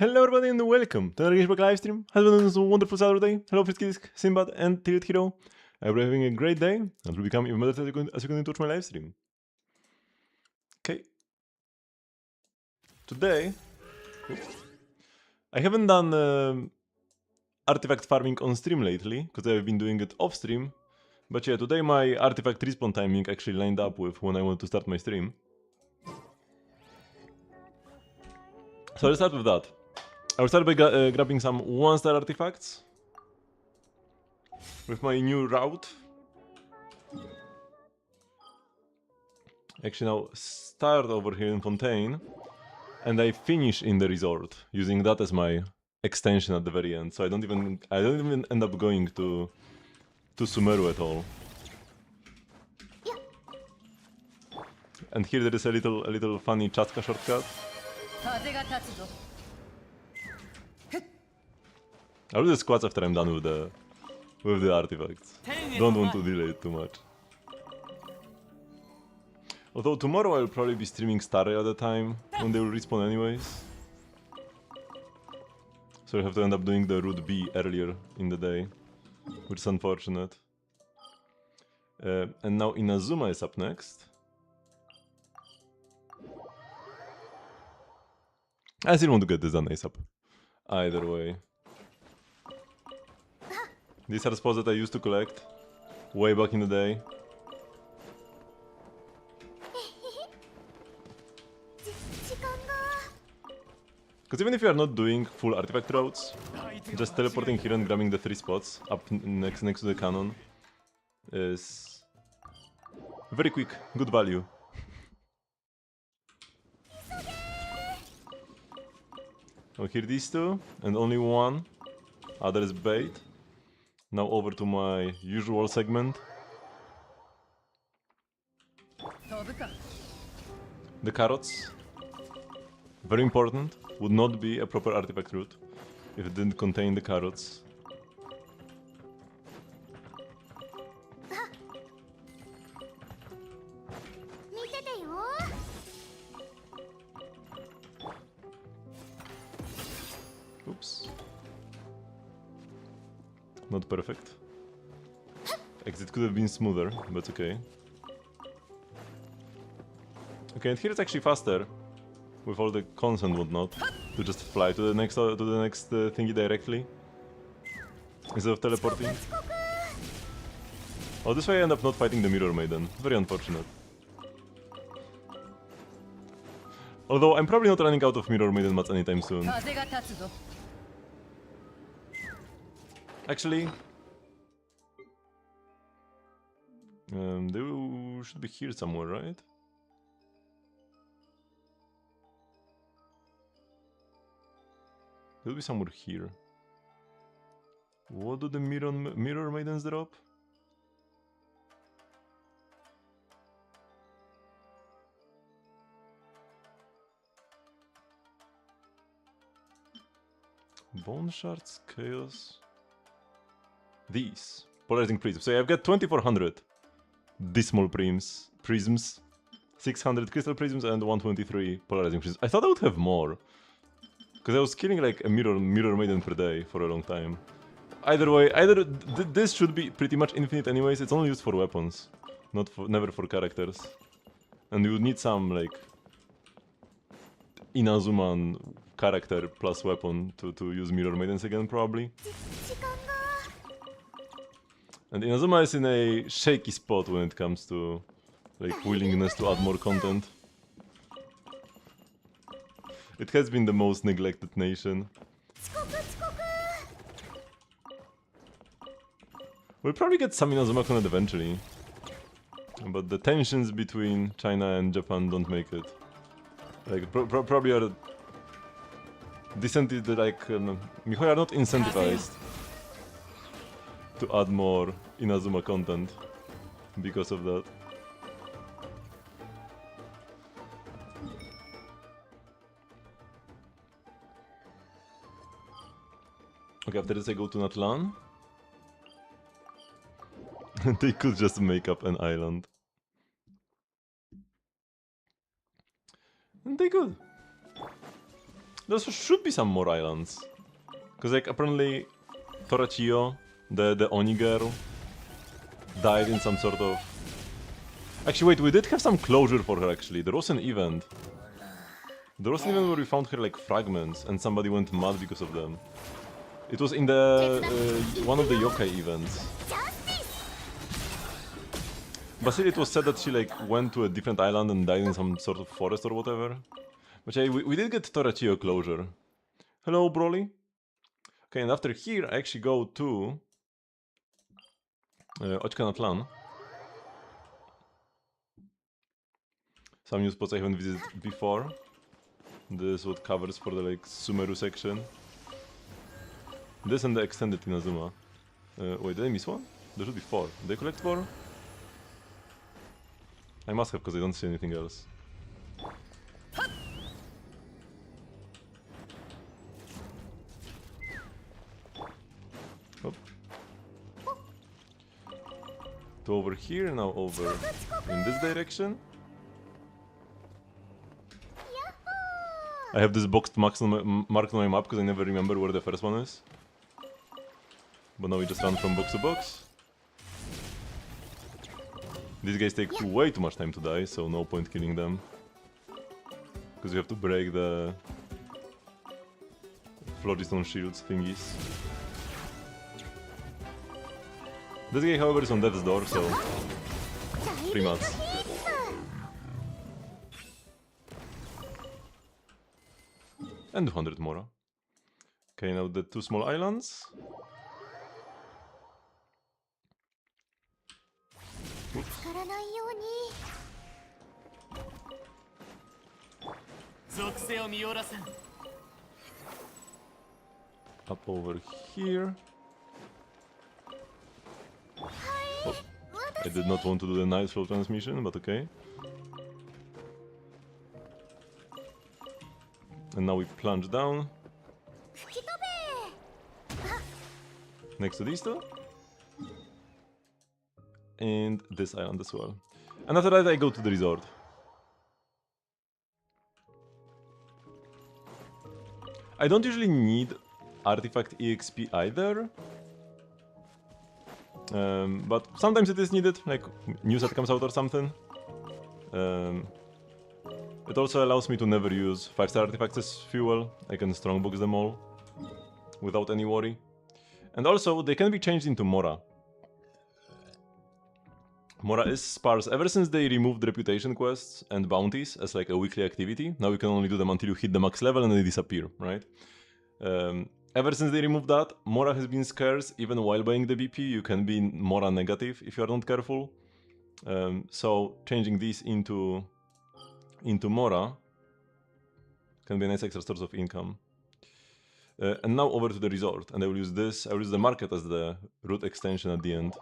Hello everybody and welcome to another Genshin livestream. Has been a wonderful Saturday. Hello Friskidisk, Sinbad and Tilt Hero. I hope you're having a great day and will become even better as you continue to watch my livestream. Okay. Today, I haven't done artifact farming on stream lately, because I've been doing it off stream. But yeah, today my artifact respawn timing actually lined up with when I want to start my stream. So let's start with that. I will start by grabbing some 1-star artifacts with my new route. Actually now start over here in Fontaine and I finish in the resort, using that as my extension at the very end. So I don't even end up going to Sumeru at all. And here there is a little funny Chatska shortcut. I'll do the squats after I'm done with the artifacts. Don't want to delay it too much. Although tomorrow I'll probably be streaming Star Rail at the time, when they will respawn anyways. So I have to end up doing the Route B earlier in the day, which is unfortunate. And now Inazuma is up next. I still want to get this done ASAP. Either way. These are spots that I used to collect way back in the day. Because even if you are not doing full artifact routes, just teleporting here and grabbing the 3 spots up next to the cannon is very quick, good value. I'll hear these two, and only one. Other is bait. Now over to my usual segment. The carrots. Very important. Would not be a proper artifact route if it didn't contain the carrots. Oops. Not perfect. Exit could have been smoother, but okay. Okay, and here it's actually faster, with all the cons and whatnot, to just fly to the next thingy directly, instead of teleporting. Oh, this way I end up not fighting the Mirror Maiden. Very unfortunate. Although I'm probably not running out of Mirror Maiden mats anytime soon. Actually, they should be here somewhere, right? They'll be somewhere here. What do the Mirror Maidens drop? Bone Shards, Chaos... These. Polarizing Prisms. So I've got 2400 Dismal Prisms, 600 Crystal Prisms, and 123 Polarizing Prisms. I thought I would have more, because I was killing like a Mirror Maiden per day for a long time. Either way, this should be pretty much infinite anyways. It's only used for weapons, never for characters. And you would need some like Inazuman character plus weapon to use Mirror Maidens again, probably. And Inazuma is in a shaky spot when it comes to like willingness to add more content. It has been the most neglected nation. We'll probably get some Inazuma content eventually, but the tensions between China and Japan don't make it. Like probably are Mihoyo are not incentivized to add more Inazuma content because of that. Okay, after this I go to Natlan. They could just make up an island. And they could. There should be some more islands. Because like apparently Torachio, the Oni girl, died in some sort of... Actually wait, we did have some closure for her actually. There was an event. There was an event where we found her like fragments and somebody went mad because of them. It was in the one of the yokai events. Basically it was said that she like went to a different island and died in some sort of forest or whatever. But yeah, we did get Torachio closure. Hello Broly. Okay, and after here I actually go to Oczka na Plan. Some new spots I haven't visited before. This is what covers for the like Sumeru section. This and the extended Inazuma. Wait, did I miss one? There should be 4. Did I collect 4? I must have because I don't see anything else. Hop. To over here, now over in this direction. I have this boxed marked on my map because I never remember where the first one is. But now we just run from box to box. These guys take way too much time to die, so no point killing them. Because you have to break the Floristone shields thingies. This guy, however, is on death's door, so 3 months. And 200 more. Okay, now the 2 small islands. Oops. Up over here. Oh, I did not want to do the night flow transmission, but okay. And now we plunge down. Next to these two. And this island as well. And after that I go to the resort. I don't usually need artifact EXP either. But sometimes it is needed, like new set comes out or something. It also allows me to never use 5-star artifacts as fuel. I can strongbox them all without any worry. And also, they can be changed into Mora. Mora is sparse ever since they removed reputation quests and bounties as like a weekly activity. Now you can only do them until you hit the max level and they disappear, right? Ever since they removed that, Mora has been scarce. Even while buying the BP, you can be Mora negative if you are not careful. So changing this into Mora can be a nice extra source of income. And now over to the resort, and I will use this. I will use the market as the route extension at the end.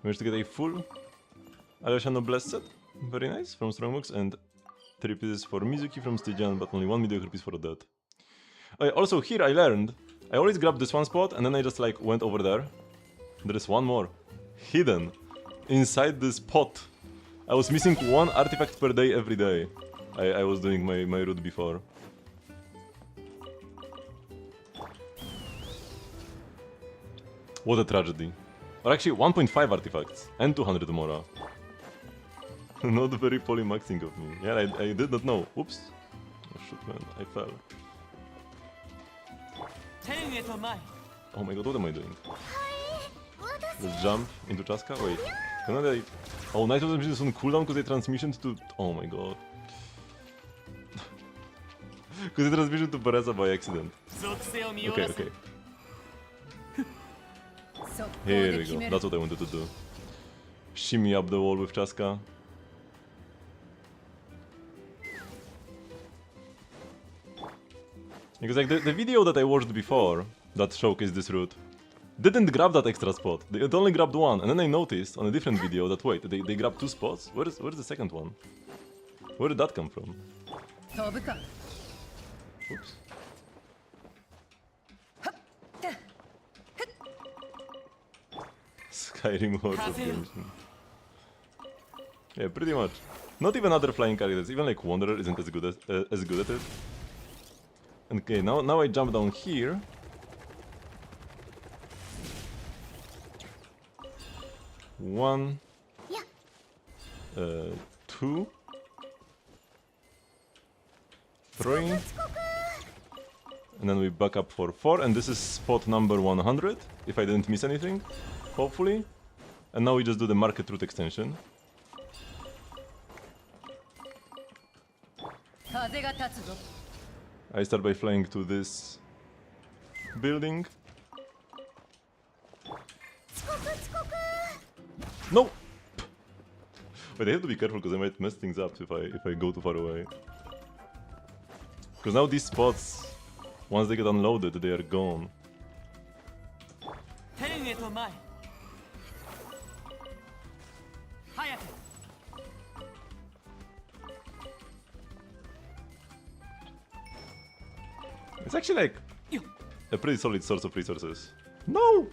Managed to get a full Alessiano Blessed set. Very nice, from Strongbox, and 3 pieces for Mizuki from Stygian, but only 1 mediocre piece for that. Also, here I learned, I always grabbed this one spot, and then I just like went over there. There is one more. Hidden. Inside this pot. I was missing 1 artifact per day every day. I was doing my route before. What a tragedy. Or actually 1.5 artifacts and 200 Mora. Not very polymaxing of me. Yeah, I did not know. Oops. Oh shit, man, I fell. Oh my god, what am I doing? Let's jump into Chaska? Wait. Can I... Oh, night transmission is on cooldown because they transmissioned to... Oh my god. Because they transmissioned to Bereza by accident. Okay. Here we go. That's what I wanted to do. Shimmy up the wall with Chaska. Because like the video that I watched before, that showcased this route, didn't grab that extra spot. It only grabbed 1, and then I noticed on a different video that wait, they grabbed 2 spots? Where's the second one? Where did that come from? Oops. Skyrim hordes of Genshin. Yeah, pretty much. Not even other flying characters, even like Wanderer isn't as good at it. Okay, now I jump down here. One, two, three, and then we back up for 4, and this is spot number 100, if I didn't miss anything, hopefully. And now we just do the market route extension. I start by flying to this building. No! Wait, I have to be careful because I might mess things up if I go too far away. Because now these spots, once they get unloaded, they are gone. It's actually like a pretty solid source of resources. No!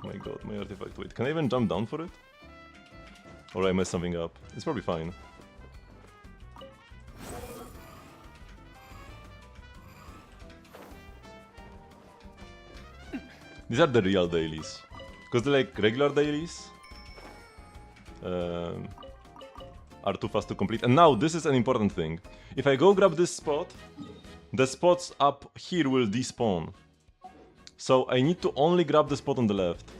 Oh my god, my artifact. Wait, can I even jump down for it? Or I mess something up? It's probably fine. These are the real dailies. Because the like regular dailies are too fast to complete. And now this is an important thing. If I go grab this spot, the spots up here will despawn. So I need to only grab the spot on the left.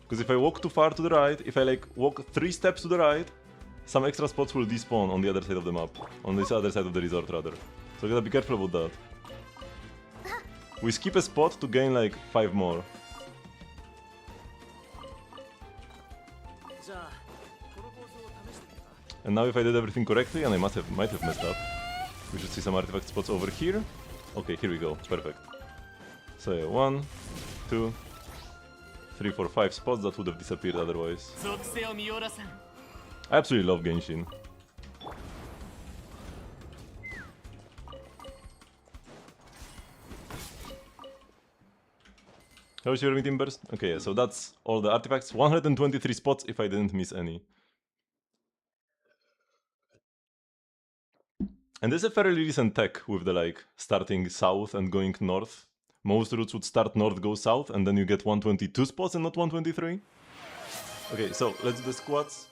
Because if I walk too far to the right, if I like walk 3 steps to the right, some extra spots will despawn on the other side of the map. On this other side of the resort rather. So I gotta be careful about that. We skip a spot to gain like 5 more. And now if I did everything correctly, and I might have messed up, we should see some artifact spots over here. Okay, here we go. Perfect. So yeah, 1, 2, 3, 4, 5 spots that would have disappeared otherwise. I absolutely love Genshin. How's your meeting burst? Okay, yeah, so that's all the artifacts. 123 spots if I didn't miss any. And this is a fairly recent tech with the like starting south and going north. Most routes would start north, go south, and then you get 122 spots and not 123. Okay, so let's do the squats.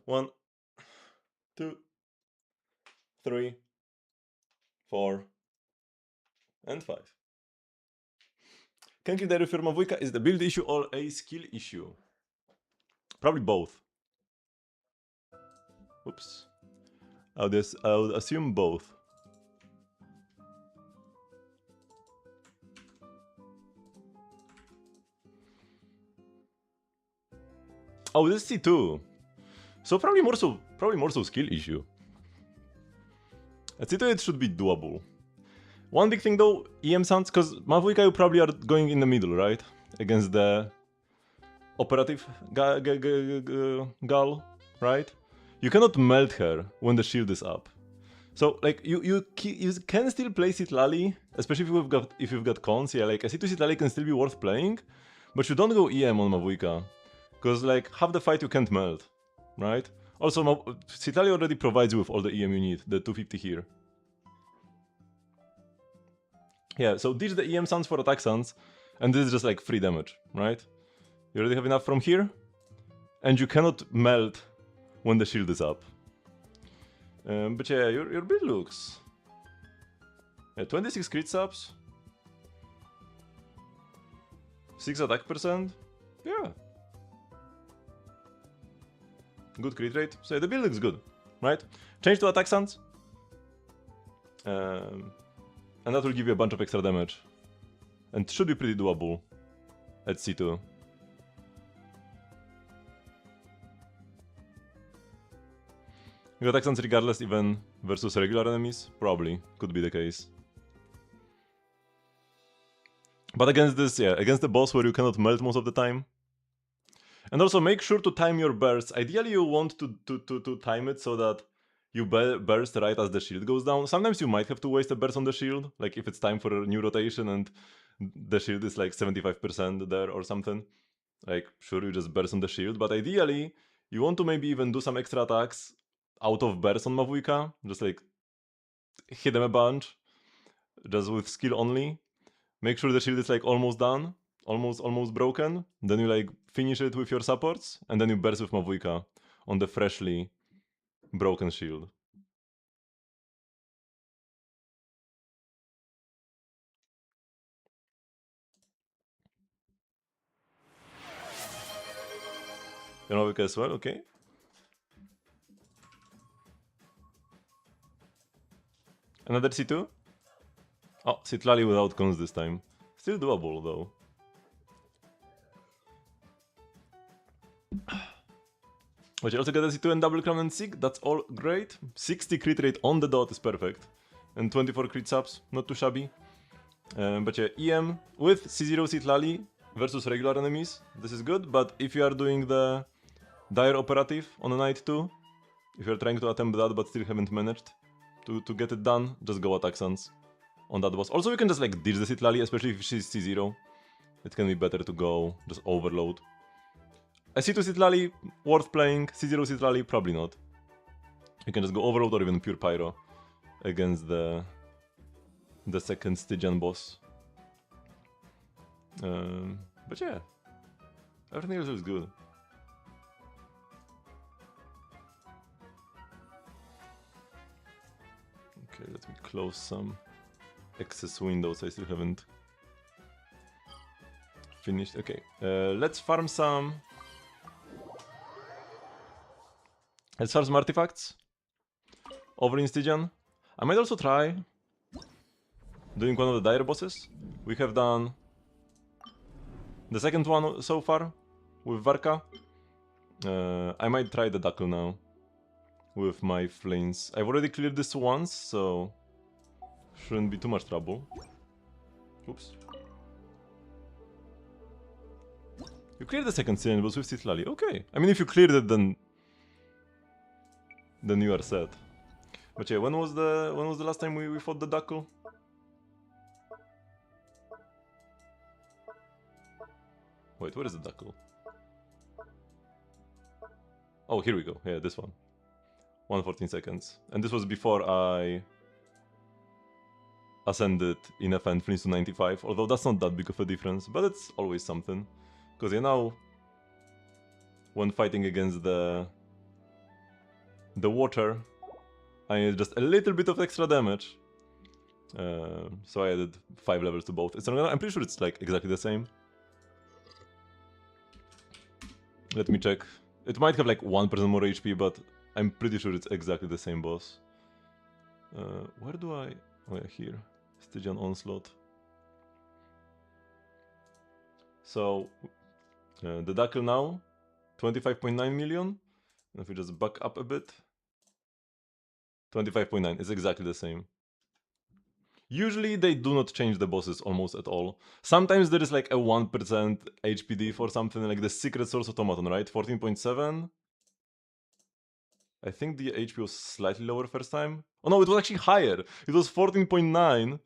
One, 2, 3, 4, and 5. Kenki Diary Firma Wujka is the build issue or a skill issue? Probably both. Oops. I would assume both. Oh, this is C2. So probably more so skill issue. At C2 it should be doable. One big thing though, EM sounds, because Mavujka you probably are going in the middle, right? Against the operative gal, right? You cannot melt her when the shield is up. So like you can still play Citlali, especially if you've got cons. Yeah, like a C2 Citlali can still be worth playing, but you don't go EM on Mavujka, because like half the fight you can't melt, right? Also, Citlali already provides you with all the EM you need, the 250 here. Yeah, so ditch the EM sounds for attack sounds, and this is just like free damage, right? You already have enough from here, and you cannot melt when the shield is up. But yeah, your build looks... Yeah, 26 crit subs. 6 attack percent. Yeah. Good crit rate. So yeah, the build looks good, right? Change to attack sounds. And that will give you a bunch of extra damage. And should be pretty doable at C2. You got accents regardless even versus regular enemies? Probably. Could be the case. But against this, yeah, against the boss where you cannot melt most of the time. And also make sure to time your bursts. Ideally you want to time it so that you burst right as the shield goes down. Sometimes you might have to waste a burst on the shield, like if it's time for a new rotation and the shield is like 75% there or something. Like, sure, you just burst on the shield, but ideally, you want to maybe even do some extra attacks out of burst on Mavuika, just like hit them a bunch, just with skill only. Make sure the shield is like almost done, almost broken. Then you like finish it with your supports, and then you burst with Mavuika on the freshly broken shield. You know, as well, okay. Another C2? Oh, Citlali without cons this time. Still doable though. But you also get a C2 and double crown and Sig, that's all great. 60 crit rate on the dot is perfect. And 24 crit subs, not too shabby. But yeah, EM with C0 Citlali versus regular enemies, this is good, but if you are doing the Dire Operative on a night too, if you're trying to attempt that but still haven't managed to get it done, just go attack Sans on that boss. Also, you can just like ditch the Citlali, especially if she's C0. It can be better to go just overload. A C2 Citlali, worth playing. C0 Citlali, probably not. You can just go overload or even pure pyro against the second Stygian boss. But yeah, everything else is good. Okay, let me close some excess windows I still haven't finished. Okay, let's farm some. Let's farm some artifacts over in Stygian. I might also try doing one of the dire bosses. We have done the second one so far with Varka. I might try the Dackle now with my flames. I've already cleared this once, so shouldn't be too much trouble. Oops. You cleared the second scene boss with Citlali. Okay. I mean, if you cleared it, then you are set. But yeah, when was the last time we fought the Dackle? Wait, where is the Dackle? Oh, here we go. Yeah, this one. 114 seconds. And this was before I ascended enough and finished to 95, although that's not that big of a difference, but it's always something. Because you know, when fighting against the water, I need just a little bit of extra damage. So I added 5 levels to both. I'm pretty sure it's like exactly the same. Let me check. It might have like 1% more HP, but I'm pretty sure it's exactly the same boss. Where do I... Oh yeah, here. Stygian Onslaught. So, the Dackle now, 25.9 million. And if we just back up a bit, 25.9 is exactly the same. Usually they do not change the bosses almost at all. Sometimes there is like a 1% HPD for something like the Secret Source Automaton, right? 14.7. I think the HP was slightly lower first time. Oh no, it was actually higher. It was 14.9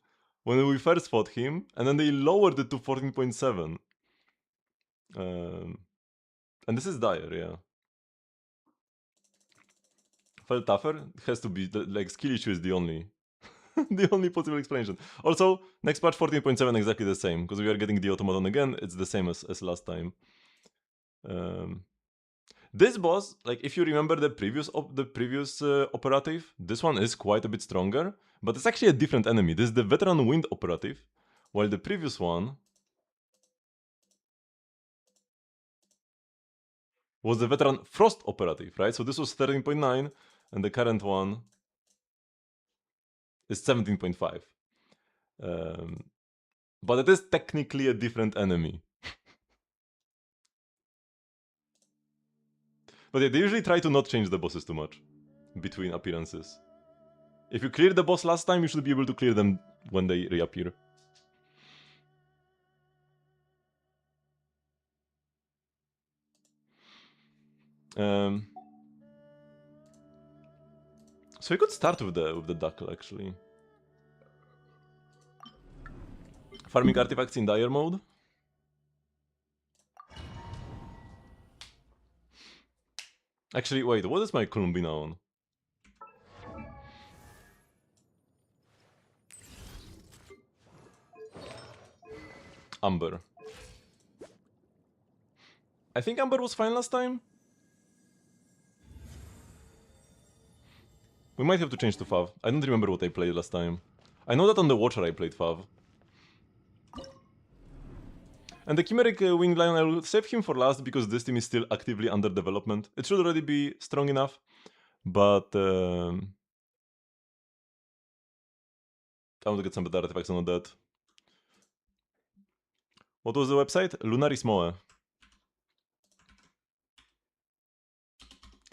when we first fought him, and then they lowered it to 14.7. And this is dire, yeah. Felt tougher? It has to be, like, skill issue is the only the only possible explanation. Also, next patch 14.7 exactly the same, because we are getting the automaton again, it's the same as last time. This boss, like if you remember the previous operative, this one is quite a bit stronger, but it's actually a different enemy. This is the veteran wind operative, while the previous one was the veteran frost operative, right? So this was 13.9, and the current one is 17.5. But it is technically a different enemy. But yeah, they usually try to not change the bosses too much between appearances. If you cleared the boss last time, you should be able to clear them when they reappear. So So we could start with the Duckle actually. Farming artifacts in dire mode. Actually, wait, what is my Columbina on? Amber. I think Amber was fine last time. We might have to change to Fav. I don't remember what I played last time. I know that on the Watcher I played Fav. And the Chimeric Winged Lion, I will save him for last because this team is still actively under development. It should already be strong enough, but I want to get some better artifacts on that. What was the website? Lunaris Moe.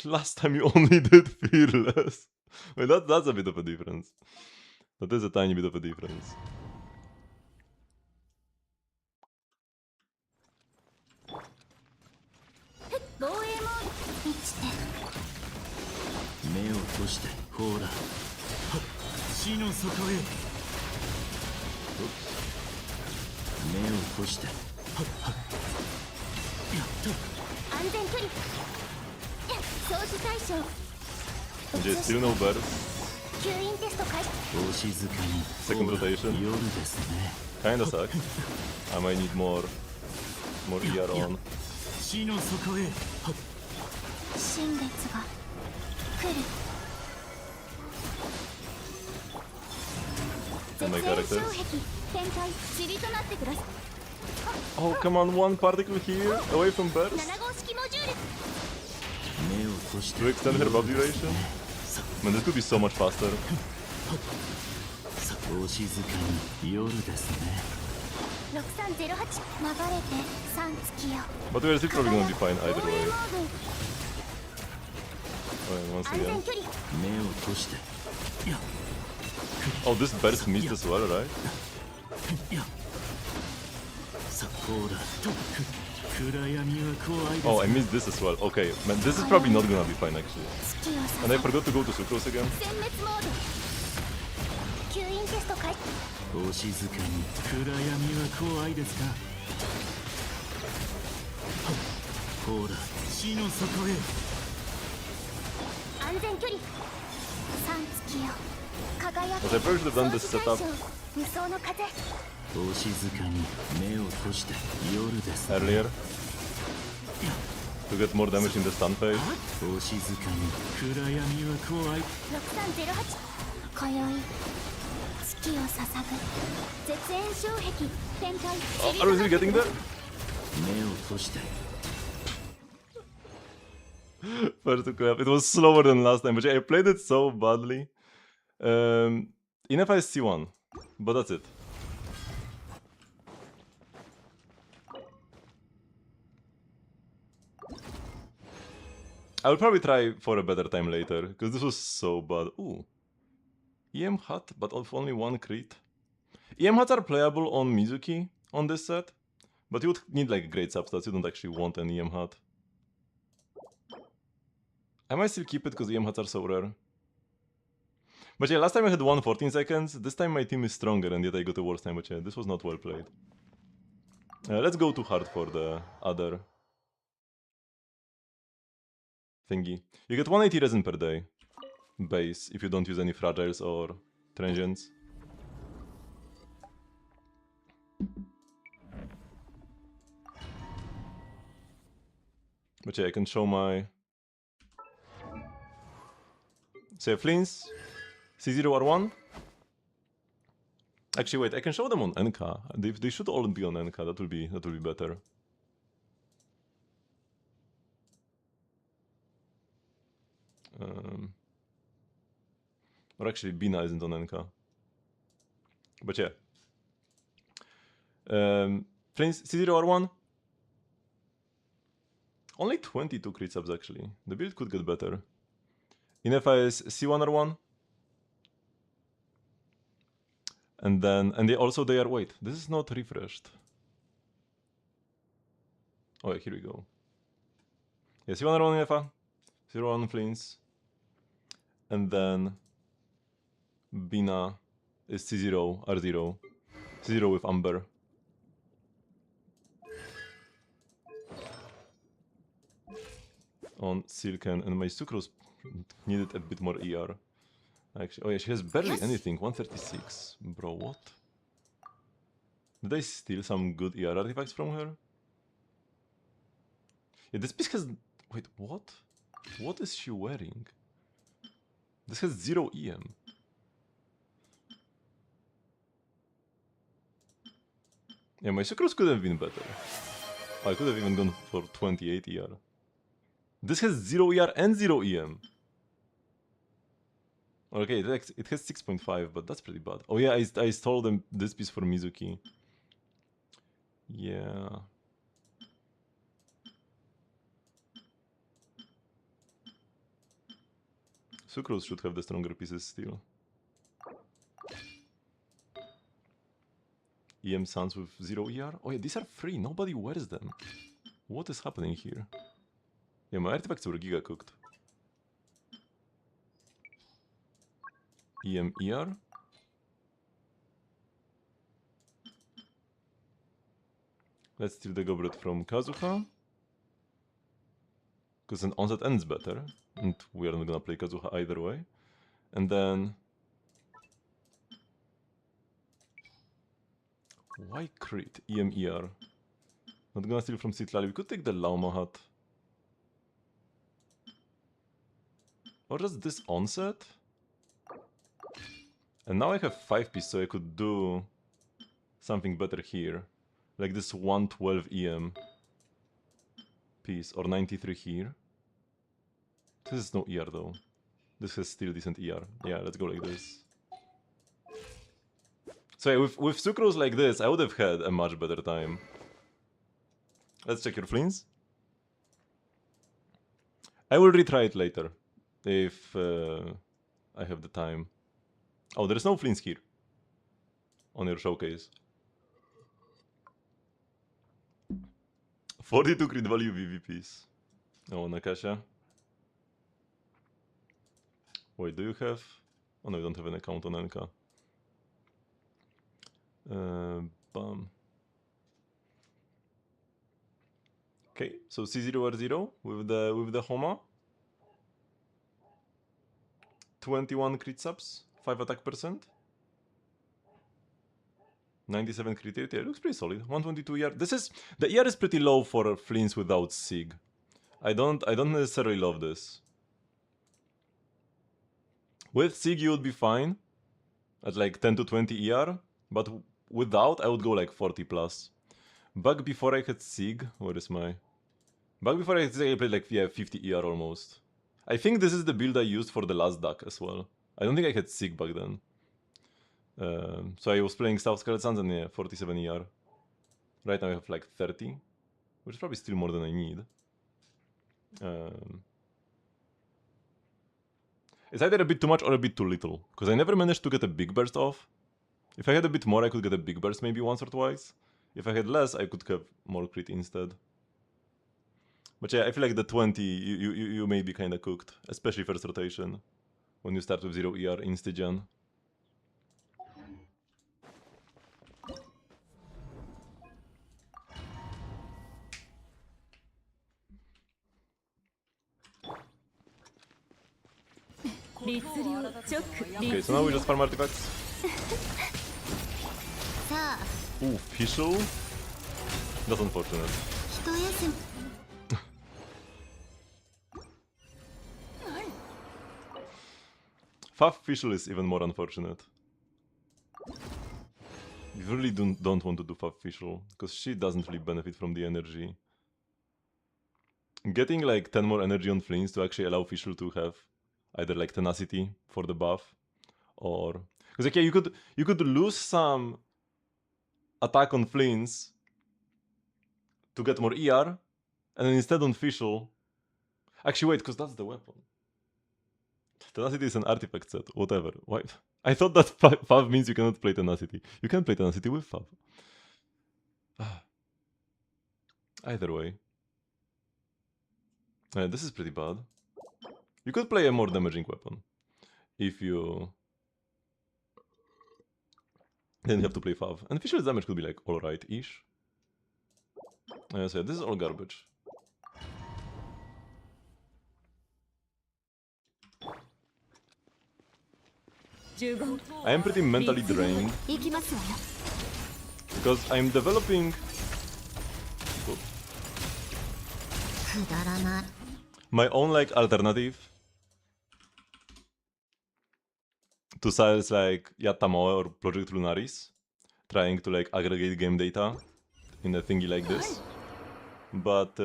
Last time you only did Fearless. Wait, that's a bit of a difference. That is a tiny bit of a difference. Okay, still no bird. Second rotation. Kinda sucks. I might need more ER on. And my characters. Oh, come on, one particle here, away from burst. To extend her buff duration? Man, this could be so much faster. But we're still probably gonna be fine either way. Alright, once again. Oh, this burst missed as well, right? Oh, I missed this as well. Okay, man, this is probably not gonna be fine actually. And I forgot to go to Sucrose again. But I probably should have done this setup earlier to get more damage in the stun phase. Oh, are we still getting there? First equip. It was slower than last time, but I played it so badly. Inefa is C1, but that's it. I'll probably try for a better time later, because this was so bad. Ooh. EM Hut, but of only one crit. EM Huts are playable on Mizuki on this set, but you would need like great substats, you don't actually want an EM Hut. I might still keep it because EM Huts are so rare. But yeah, last time I had 114 seconds, this time my team is stronger and yet I got a worse time, but yeah, this was not well played. Let's go too hard for the other thingy. You get 180 resin per day, base, if you don't use any fragiles or transients. But yeah, I can show my... So Flins, C0R1. Actually, wait, I can show them on NK. They should all be on NK, that will be better. Or actually, Bina isn't on NK. But yeah. Flins, C0R1. Only 22 crit subs actually. The build could get better. Inefa is C1R1. And then, they are, wait, this is not refreshed. Oh yeah, here we go. Yeah, C1R1 Inefa, C1 Flins. And then Bina is C0, R0. C0 with Amber. On Silken, and my Sucrose needed a bit more ER. Actually, oh yeah, she has barely anything. 136. Bro, what? Did I steal some good ER artifacts from her? Yeah, this piece has... Wait, what? What is she wearing? This has 0 EM. Yeah, my Sucrose could have been better. Oh, I could have even gone for 28 ER. This has 0 ER and 0 EM. Okay, it has 6.5, but that's pretty bad. Oh yeah, I stole them this piece for Mizuki. Yeah. Sucrose should have the stronger pieces still. EM Suns with 0 ER? Oh yeah, these are free, nobody wears them. What is happening here? Yeah, my artifacts were giga cooked. EM ER? Let's steal the goblet from Kazuha. Because an onset ends better. And we are not gonna play Kazuha either way. And then... Why crit? EM ER. Not gonna steal from Citlali. We could take the Lauma hat. Or just this onset? And now I have 5 pieces, so I could do something better here. Like this 112 EM piece, or 93 here. This is no ER though. This has still decent ER. Yeah, let's go like this. So yeah, with Sucrose like this, I would have had a much better time. Let's check your fleens. I will retry it later, if I have the time. Oh, there's no fleens here on your showcase. 42 crit value VVPs. Oh, Nakasha. Wait, do you have... Oh no, you don't have an account on NK. Bam. Okay, so C0R0 with the Homa. 21 crit subs, 5 attack percent. 97 crit rate, yeah, looks pretty solid. 122 ER. This is... The ER is pretty low for fleens without Sig. I don't necessarily love this. With Sig you would be fine. At like 10 to 20 ER. But without I would go like 40 plus. Back before I had Sig, where is my... Back before I had Sig I played like, yeah, 50 ER almost. I think this is the build I used for the last duck as well. I don't think I had Sig back then. So I was playing South Skeletons and yeah, 47 ER. Right now I have like 30, which is probably still more than I need. It's either a bit too much or a bit too little, because I never managed to get a big burst off. If I had a bit more, I could get a big burst maybe once or twice. If I had less, I could have more crit instead. But yeah, I feel like the 20, you may be kinda cooked, especially first rotation, when you start with 0 ER insta-gen. Okay, so now we just farm artifacts. Ooh, Fischl? That's unfortunate. Fav Fischl is even more unfortunate. You really don't want to do Fav Fischl, because she doesn't really benefit from the energy. Getting like 10 more energy on fleens to actually allow Fischl to have either like tenacity for the buff, or... Because like, yeah, you could lose some attack on fleens to get more ER, and then instead on Fischl... Actually wait, because that's the weapon. Tenacity is an artifact set, whatever. Why? I thought that Fav means you cannot play Tenacity. You can play Tenacity with Fav. Either way. This is pretty bad. You could play a more damaging weapon. If you Then you have to play Fav. And Fisher's damage could be like alright-ish. So yeah, this is all garbage. I am pretty mentally drained because I'm developing my own like alternative to sites like Yatamoe or Project Lunaris, trying to like aggregate game data in a thingy like this, but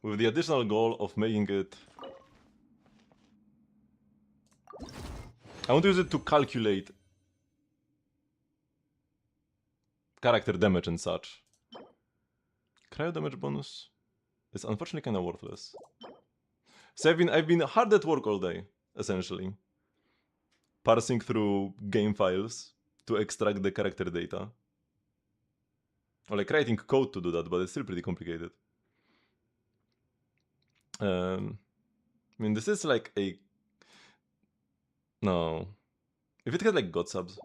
with the additional goal of making it, I want to use it to calculate character damage and such. Cryo damage bonus is unfortunately kind of worthless. So I've been hard at work all day, essentially, parsing through game files to extract the character data. Or like writing code to do that, but it's still pretty complicated. I mean, this is like a... No. If it had like God subs.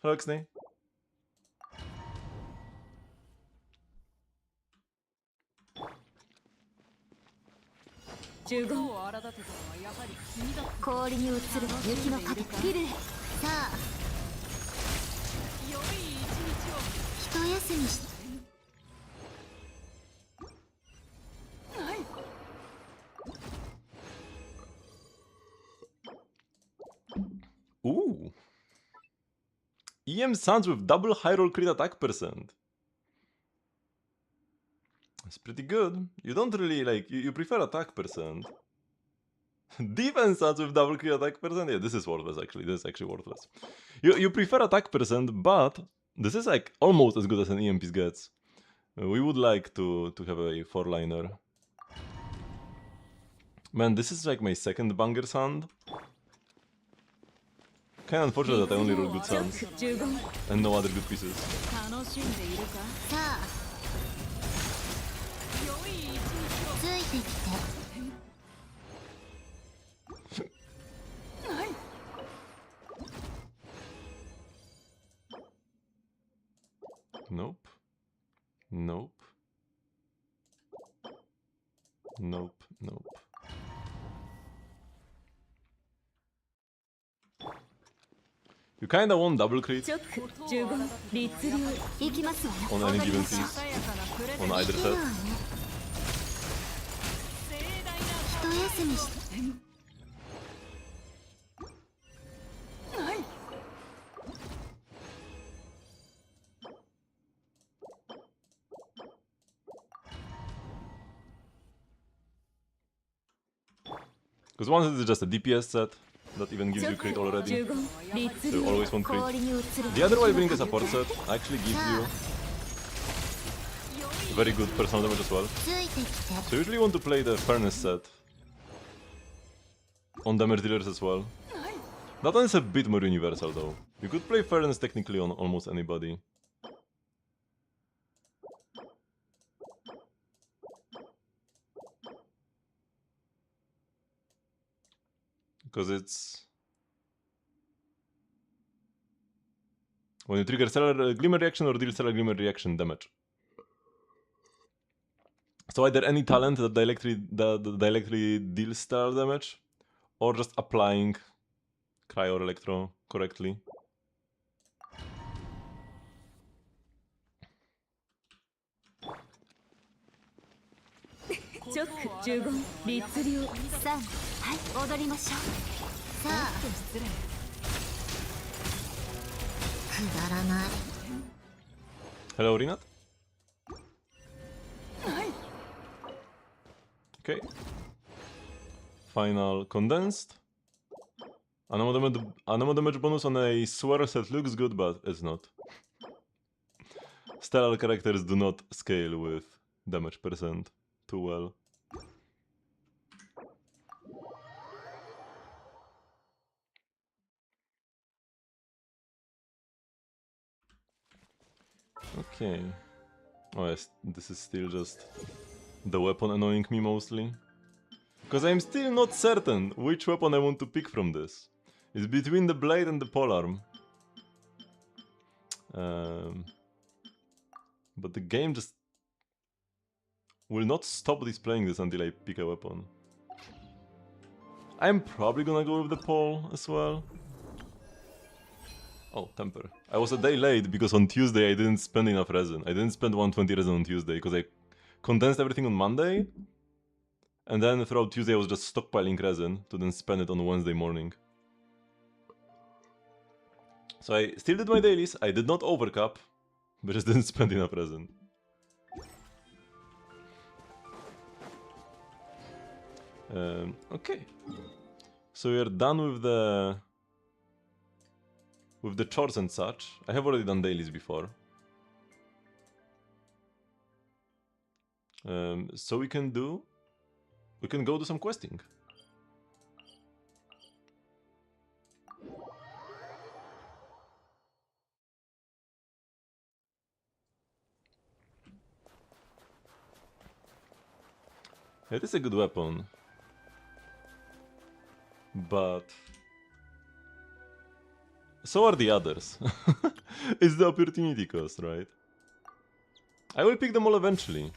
Hello, Xnay. Ooh. EM Suns with double high roll crit attack percent. That's pretty good. You don't really like, you prefer attack percent. Defense Suns with double crit attack percent? Yeah, this is worthless actually. This is actually worthless. You prefer attack percent, but this is like almost as good as an EMP gets. We would like to have a 4-liner. Man, this is like my second banger Sand. Kinda unfortunate that I only roll good Sands and no other good pieces. Nope. Nope. Nope. Nope. You kinda want double crit on any given piece, on either set. Because once it's just a DPS set that even gives you crit already, so you always want crit. The other way being a support set actually gives you very good personal damage as well. So you usually want to play the Furnace set on damage dealers as well. That one is a bit more universal though. You could play Furnace technically on almost anybody. Because it's... when you trigger Stellar Glimmer reaction or deal Stellar Glimmer reaction damage. So either any talent that directly deals Stellar damage, or just applying Cryo or Electro correctly. Hello, Rinat. Okay. Final condensed. Anemo damage bonus on a swear set looks good, but it's not. Stellar characters do not scale with damage percent too well. Okay. Oh yes, this is still just the weapon annoying me mostly. Because I'm still not certain which weapon I want to pick from this. It's between the blade and the polearm. But the game just will not stop displaying this until I pick a weapon. I'm probably gonna go with the pole as well. Oh, temper. I was a day late because on Tuesday I didn't spend enough resin. I didn't spend 120 resin on Tuesday because I condensed everything on Monday. And then throughout Tuesday I was just stockpiling resin to then spend it on Wednesday morning. So I still did my dailies, I did not overcap, but just didn't spend enough resin. Okay. So we are done with the chores and such. I have already done dailies before. So we can go do some questing. It is a good weapon. But so are the others. It's the opportunity cost, right? I will pick them all eventually.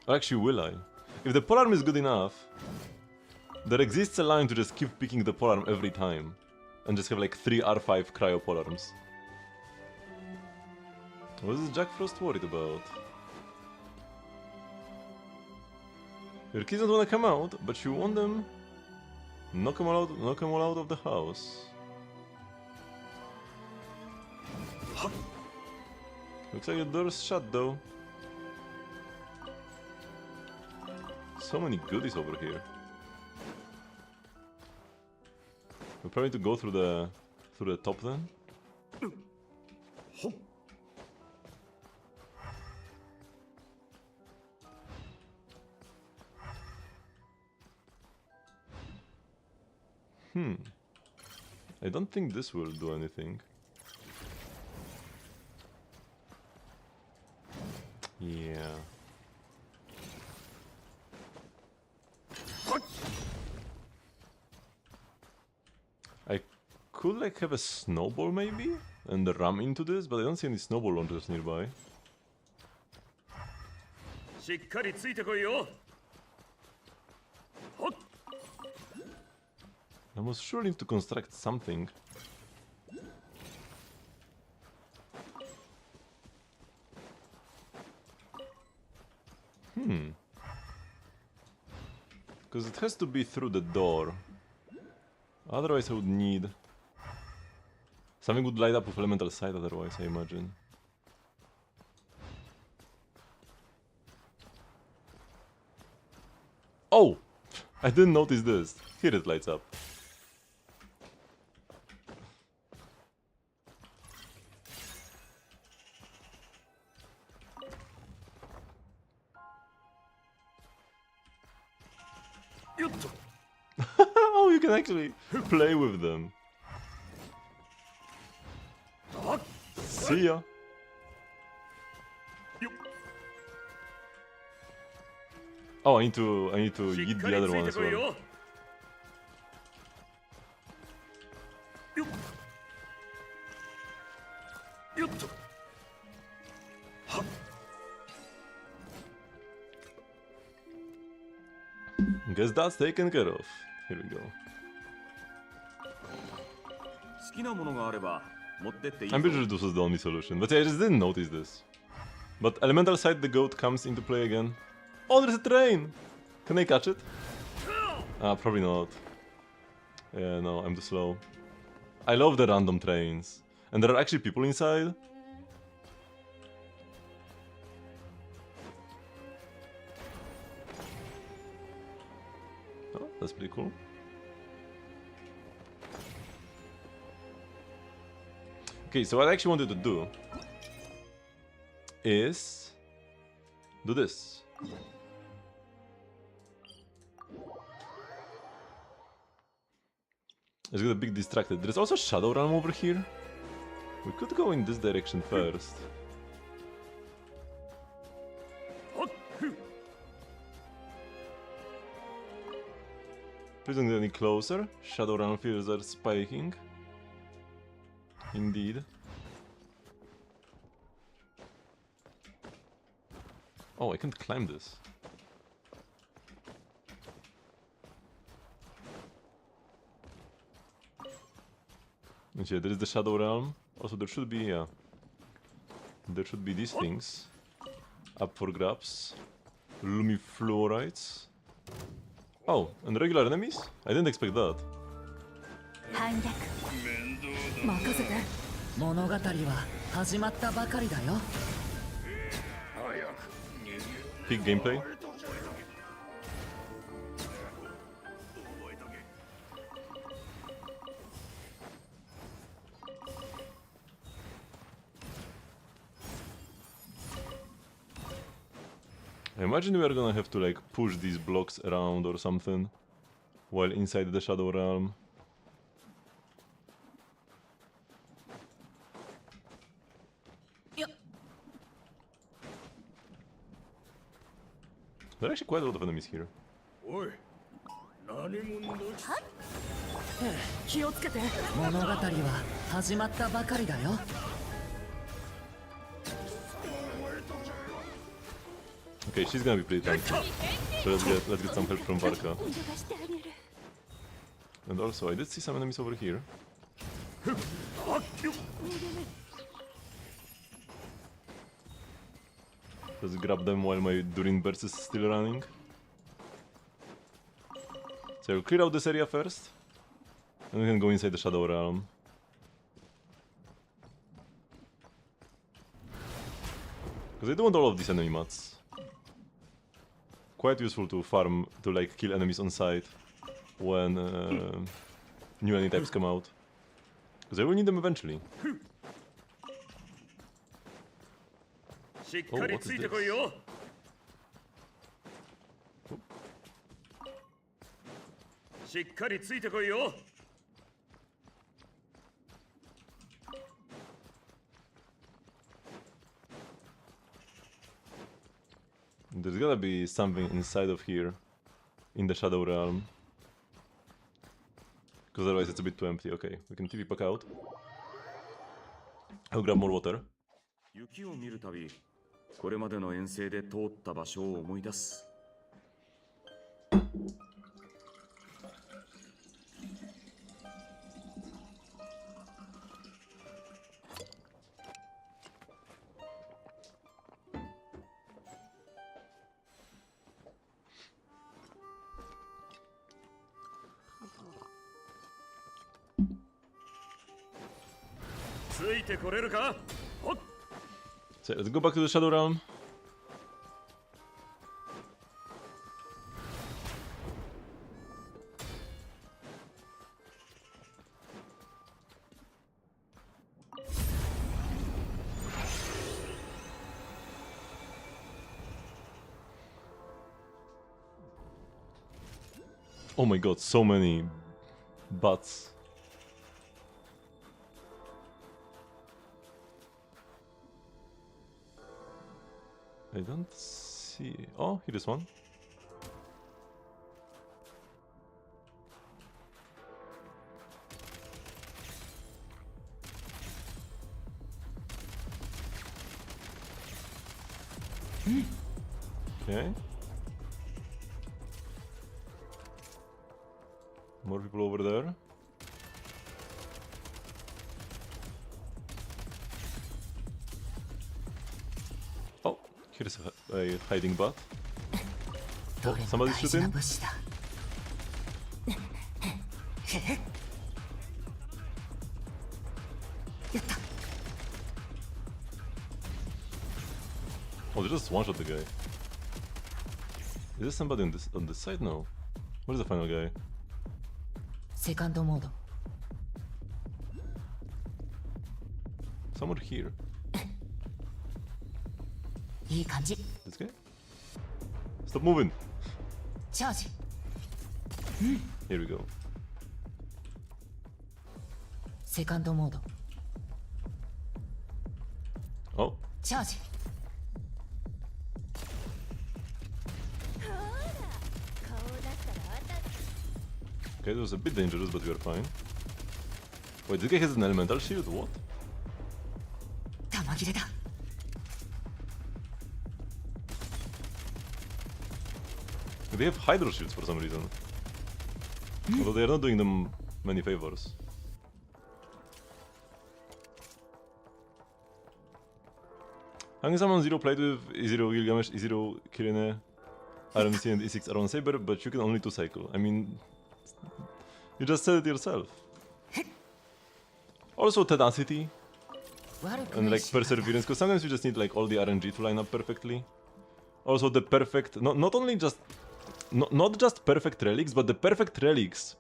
Or actually, will I? If the polearm is good enough, there exists a line to just keep picking the polearm every time. And just have like 3 R5 cryo polearms. What is Jack Frost worried about? Your kids don't wanna come out, but you want them... Knock them all out of the house. Looks like the door's shut though. So many goodies over here. We're probably to go through the top then. I don't think this will do anything. Yeah. I could like have a snowball maybe and ram into this, but I don't see any snowball launchers nearby. I must surely need to construct something. Because it has to be through the door. Otherwise I would need... Something would light up with elemental sight otherwise, I imagine. Oh! I didn't notice this. Here it lights up. Oh, you can actually play with them. See ya. Oh, I need to eat the other one as well. Guess that's taken care of. Here we go. I'm pretty sure this was the only solution, but I just didn't notice this. But Elemental Sight the Goat comes into play again. Oh, there's a train! Can I catch it? Ah, probably not. Yeah, no, I'm too slow. I love the random trains. And there are actually people inside. Oh, that's pretty cool. Okay, so what I actually wanted to do is do this. Let's get a bit distracted. There's also Shadow Realm over here. We could go in this direction first. Please don't get any closer. Shadow Realm fears are spiking. Indeed. Oh, I can't climb this. And yeah, there is the Shadow Realm. Also, there should be, yeah. There should be these things. Up for grabs. Lumifluorites. Oh, and regular enemies? I didn't expect that. 反逆任せて物語は始まったばかりだよ Peak gameplay. I imagine we are gonna have to like push these blocks around or something while inside the Shadow Realm. There are actually quite a lot of enemies here. 気をつけて物語は始まったばかりだよ Okay, she's gonna be pretty tanky. So let's get some help from Varka. And also, I did see some enemies over here. Let's grab them while my Durin burst is still running. So I'll clear out this area first, and we can go inside the Shadow Realm. Because I do want all of these enemy mats. Quite useful to farm, to like kill enemies on sight when new enemy types come out. Because I will need them eventually. Oh, what is this? There's gotta be something inside of here, in the Shadow Realm. Because otherwise it's a bit too empty. Okay, we can TP back out. I'll grab more water. 雪を見るたび、これまでの遠征で通った場所を思い出す。ついてこれるか？ So let's go back to the Shadow Realm. Oh my god, so many butts. I don't see... Oh, here is one. Okay. More people over there. Oh, here's a hiding bot. Oh, somebody's shooting. Oh, they just one-shot the guy. Is there somebody on this side? No. Where's the final guy? Second mode. Somewhere here. This guy? Stop moving! Charge. Here we go. Second mode. Oh. Charge. Okay, that was a bit dangerous, but we are fine. Wait, this guy has an elemental shield? What? 弾切れだ They have hydro shields for some reason. Although they are not doing them many favors. Hanging Summon 0 played with E0 Gilgamesh, E0 Kirine, RMC and E6 Aron Saber, but you can only 2-cycle. I mean, you just said it yourself. Also tenacity and like perseverance, because sometimes you just need like all the RNG to line up perfectly. Also the perfect, not only just, not just perfect relics, but the perfect relics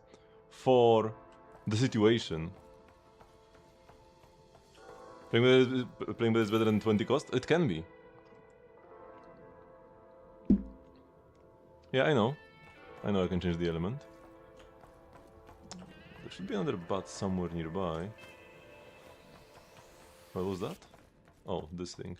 for the situation. Playing with is better than 20 cost? It can be. Yeah, I know I can change the element. There should be another bot somewhere nearby. What was that? Oh, this thing.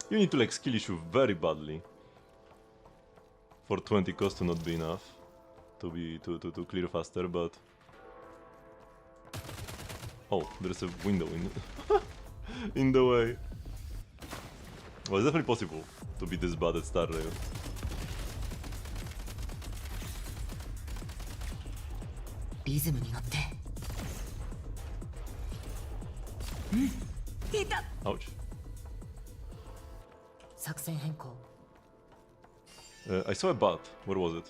You need to like skill issue very badly for 20 cost to not be enough to clear faster, but oh, there's a window in the way. Well, it's definitely possible to be this bad at Star Rail. Ouch. I saw a bot. Where was it?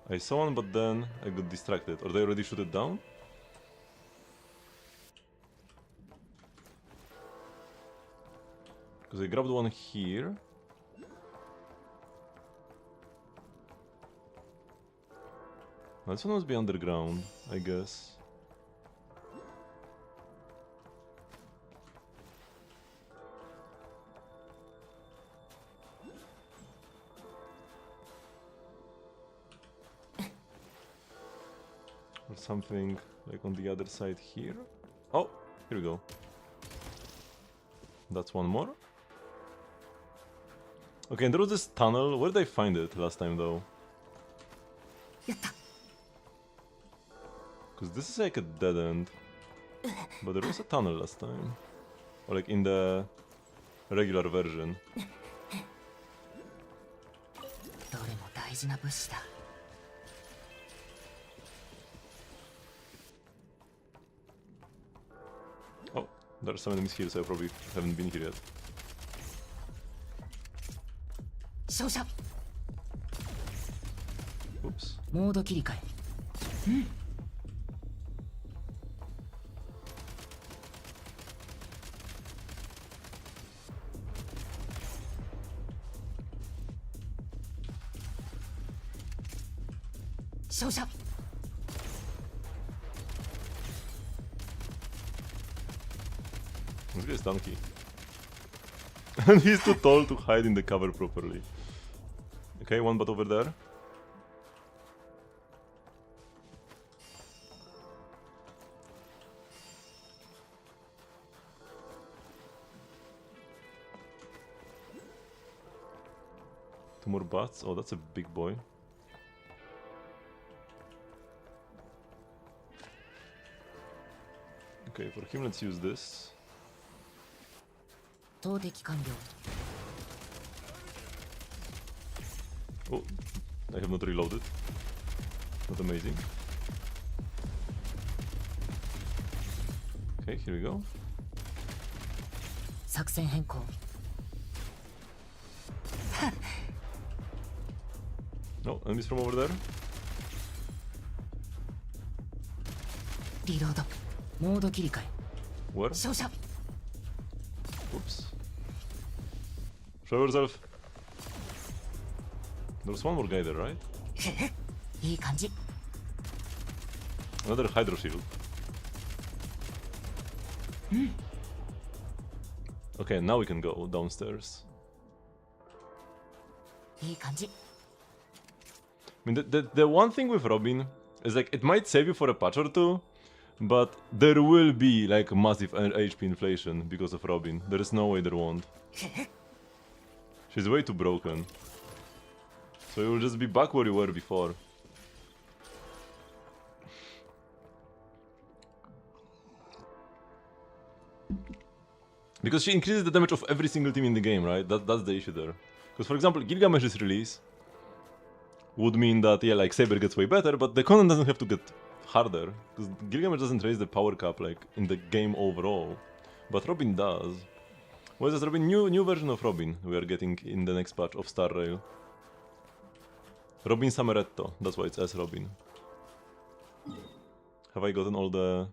I saw one, but then I got distracted. Or they already shoot it down? Because I grabbed one here. Well, this one must be underground, I guess. Or something like on the other side here. Oh, here we go. That's one more. Okay, and there was this tunnel. Where did I find it last time though? Because this is like a dead end. But there was a tunnel last time. Or like in the regular version. Oh, there are some enemies here, so I probably haven't been here yet. Oops. This guy is donkey. And he's too tall to hide in the cover properly. Okay, one bot over there. Two more bots. Oh, that's a big boy. Okay, for him, let's use this. Oh, I have not reloaded. Not amazing. Okay, here we go. No, enemies from over there. Where? Oops. Show yourself. There's one more guy there, right? Another hydro shield. Okay, now we can go downstairs. I mean, the one thing with Robin It's like, it might save you for a patch or two, but there will be like massive HP inflation because of Robin. There is no way there won't. She's way too broken. So you will just be back where you were before. Because she increases the damage of every single team in the game, right? That's the issue there. Because for example, Gilgamesh's release would mean that, yeah, like Saber gets way better, but the content doesn't have to get harder. Because Gilgamesh doesn't raise the power cap like in the game overall. But Robin does. What is this Robin? New version of Robin we are getting in the next patch of Star Rail. Robin Samaretto, that's why it's as Robin. Have I gotten all the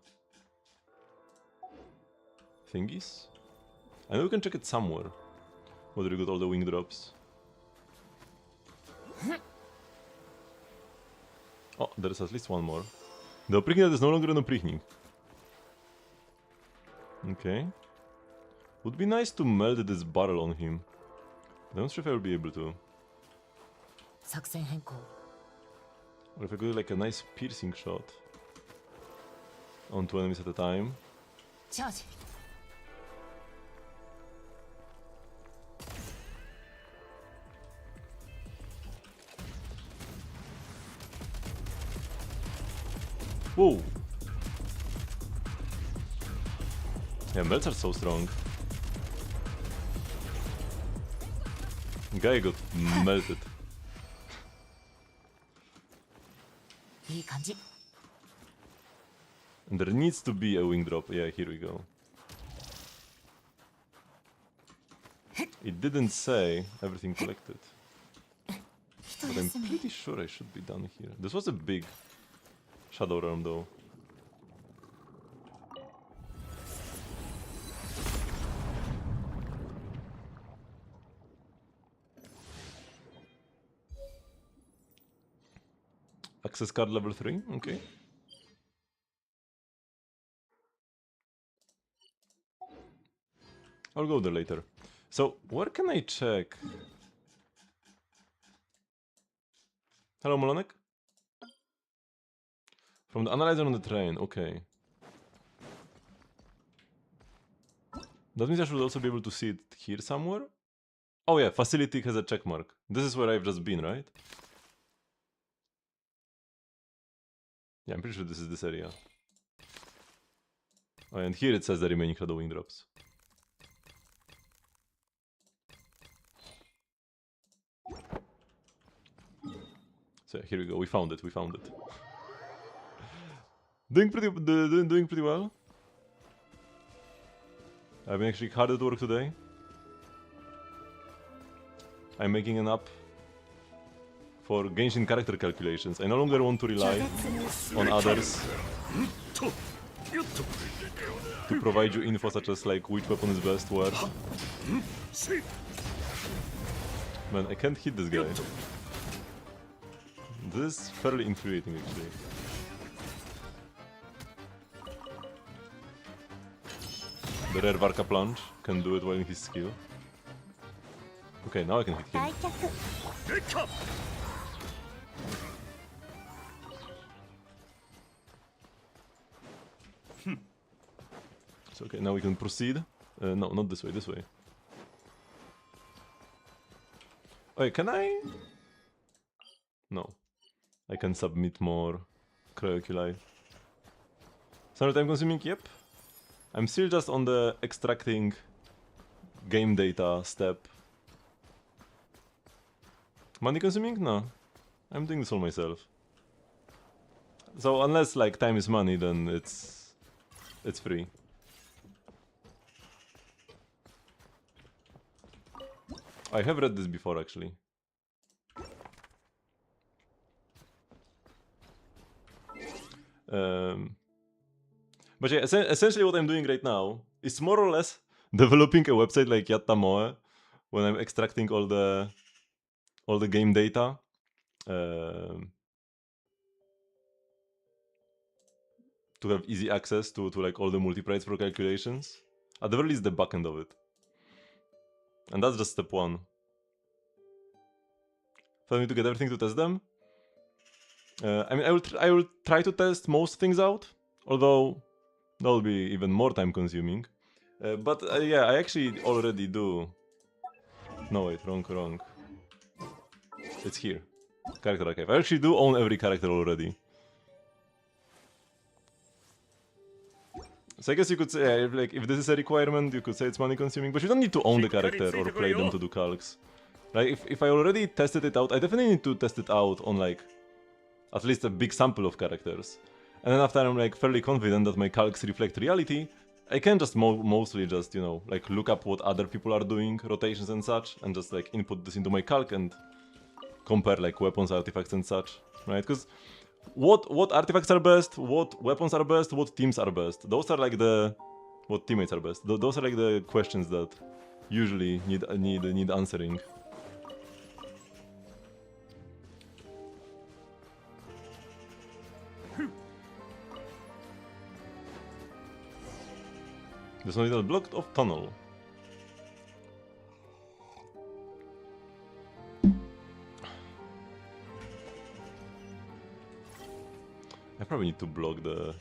thingies? I know we can check it somewhere. Whether we got all the wing drops. Oh, there is at least one more. The Oprichnik is no longer an Oprichnik. Okay. Would be nice to melt this barrel on him. I'm not sure if I will be able to. 作戦変更 Or if I could like a nice piercing shot on two enemies at a time. チャージ Whoa! Yeah, melts are so strong. Guy got melted. いい感じ And there needs to be a wing drop. Yeah, here we go. It didn't say everything collected. But I'm pretty sure I should be done here. This was a big Shadow Realm though. Access card level 3, okay. I'll go there later. So, where can I check? Hello, Molonek? From the analyzer on the train, okay. That means I should also be able to see it here somewhere? Oh yeah, facility has a check mark. This is where I've just been, right? Yeah, I'm pretty sure this is this area. Oh, and here it says the remaining shadow wing drops. So here we go, we found it. Doing pretty well. I've been actually hard at work today. I'm making an app for Genshin character calculations. I no longer want to rely on others to provide you info such as like which weapon is best where. Man, I can't hit this guy. This is fairly infuriating actually. The rare Varka plunge can do it while in his skill. Okay, now I can hit him. So okay, now we can proceed. No, not this way, this way. Okay, can I? No. I can submit more Cryoculi. Sound time consuming? Yep. I'm still just on the extracting game data step. Money consuming? No. I'm doing this all myself. So unless like time is money, then it's free. I have read this before actually. But yeah, essentially what I'm doing right now is more or less developing a website like Yatta Moe when I'm extracting all the game data. To have easy access to like all the multiprides for calculations. At the very least the backend of it. And that's just step 1. For me to get everything to test them. I mean, I will try to test most things out, although that will be even more time consuming. But yeah, I actually already do. No, wait, wrong. It's here. Character archive. I actually do own every character already. So I guess you could say, like, if this is a requirement, you could say it's money consuming, but you don't need to own the character or play them to do calcs. Like, if I already tested it out, I definitely need to test it out on, like, at least a big sample of characters. And then after I'm, like, fairly confident that my calcs reflect reality, I can just mostly just, you know, like, look up what other people are doing, rotations and such, and just, like, input this into my calc and compare, like, weapons, artifacts and such, right? Because what artifacts are best, what weapons are best, what teams are best. Those are like the what teammates are best. Those are like the questions that usually need answering. There's no little blocked off tunnel. I probably need to block the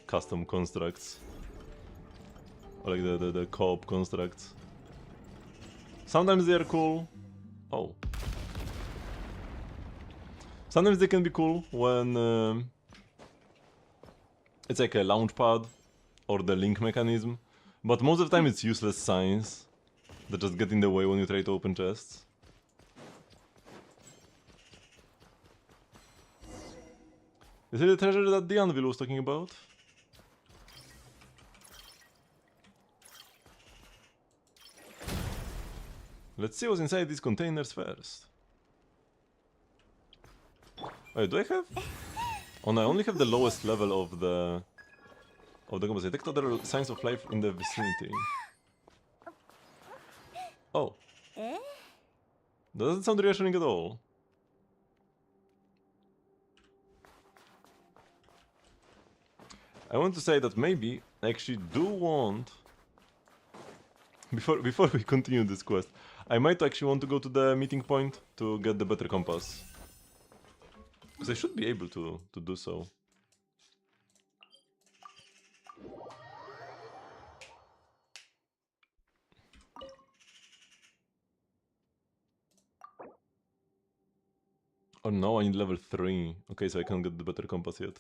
custom constructs. Or like the co-op constructs. Sometimes they are cool. Oh. Sometimes they can be cool when it's like a launch pad or the link mechanism. But most of the time it's useless signs that just get in the way when you try to open chests. Is it the treasure that the anvil was talking about? Let's see what's inside these containers first. Wait, do I have? Oh no, I only have the lowest level of the compass. Detect other signs of life in the vicinity. Oh. That doesn't sound reassuring at all. I want to say that maybe I actually do want, before we continue this quest, I might actually want to go to the meeting point to get the better compass. Because I should be able to do so. Oh no, I need level 3. Okay, so I can't get the better compass yet.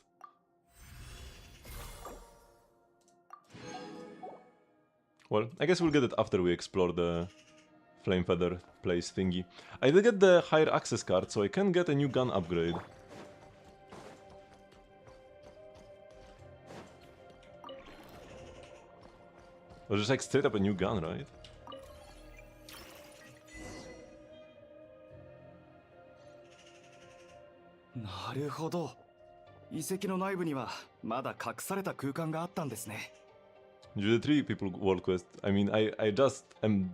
Well, I guess we'll get it after we explore the Flamefeather place thingy. I did get the higher access card, so I can get a new gun upgrade. Or just like straight up a new gun, right? You did 3 people world quest. I mean, I just I'm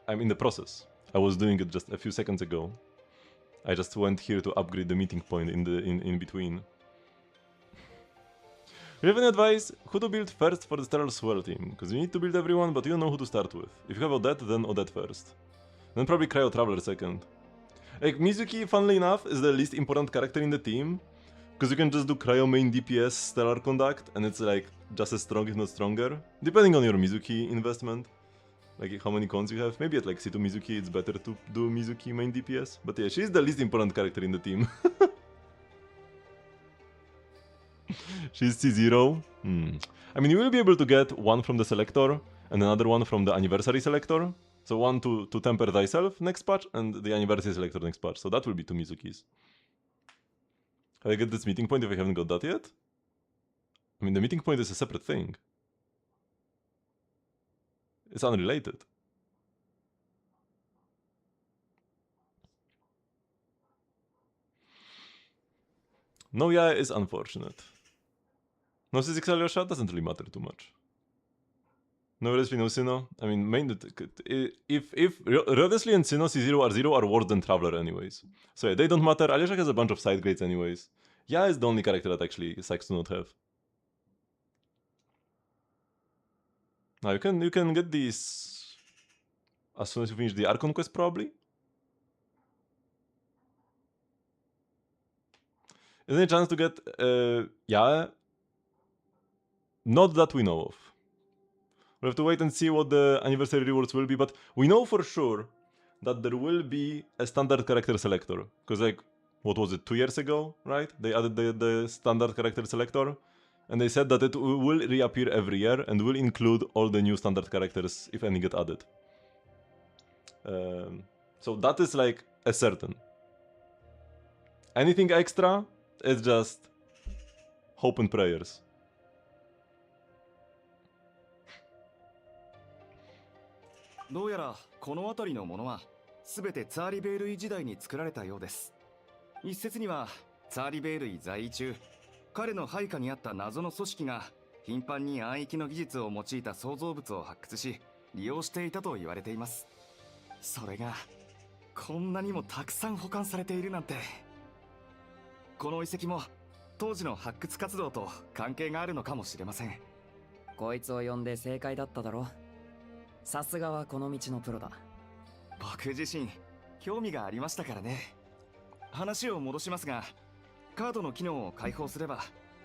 in the process. I was doing it just a few seconds ago. I just went here to upgrade the meeting point in between. Do you have any advice? Who to build first for the Sterile Swirl team? Because you need to build everyone, but you don't know who to start with. If you have Odette, then Odette first. Then probably Cryo Traveler second. Like, Mizuki, funnily enough, is the least important character in the team. Because you can just do Cryo main DPS Stellar Conduct, and it's like just as strong, if not stronger. Depending on your Mizuki investment. Like how many cons you have. Maybe at like C2 Mizuki it's better to do Mizuki main DPS. But yeah, she's the least important character in the team. She's C0. I mean, you will be able to get one from the selector and another one from the anniversary selector. So one to temper thyself next patch and the anniversary selector next patch. So that will be 2 Mizukis. Can I get this meeting point if I haven't got that yet? I mean, the meeting point is a separate thing. It's unrelated. No, yeah, is unfortunate. No Sisix Alyosha doesn't really matter too much. No Respi, no Sinnoh. I mean, if Rodesli and Sinnoh C0 R0 are worse than Traveler anyways. So yeah, they don't matter. Alyosha has a bunch of side grades anyways. Yeah, is the only character that actually sucks to not have. Now you can get these as soon as you finish the Archon quest probably. Is there a chance to get yeah? Not that we know of. We'll have to wait and see what the anniversary rewards will be, but we know for sure that there will be a standard character selector. Because like, what was it, 2 years ago, right? They added the standard character selector. And they said that it will reappear every year and will include all the new standard characters if any get added. So that is like a certain. Anything extra is just hope and prayers. どうやらこの辺りのものは全てツァーリベールイ時代に作られたようです。一説にはツァーリベールイ在位中、彼の配下にあった謎の組織が頻繁に暗域の技術を用いた創造物を発掘し利用していたと言われています。それがこんなにもたくさん保管されているなんて。この遺跡も当時の発掘活動と関係があるのかもしれません。こいつを呼んで正解だっただろ。さすがはこの道のプロだ。僕自身興味がありましたからね。話を戻しますが、カードの機能を解放すれば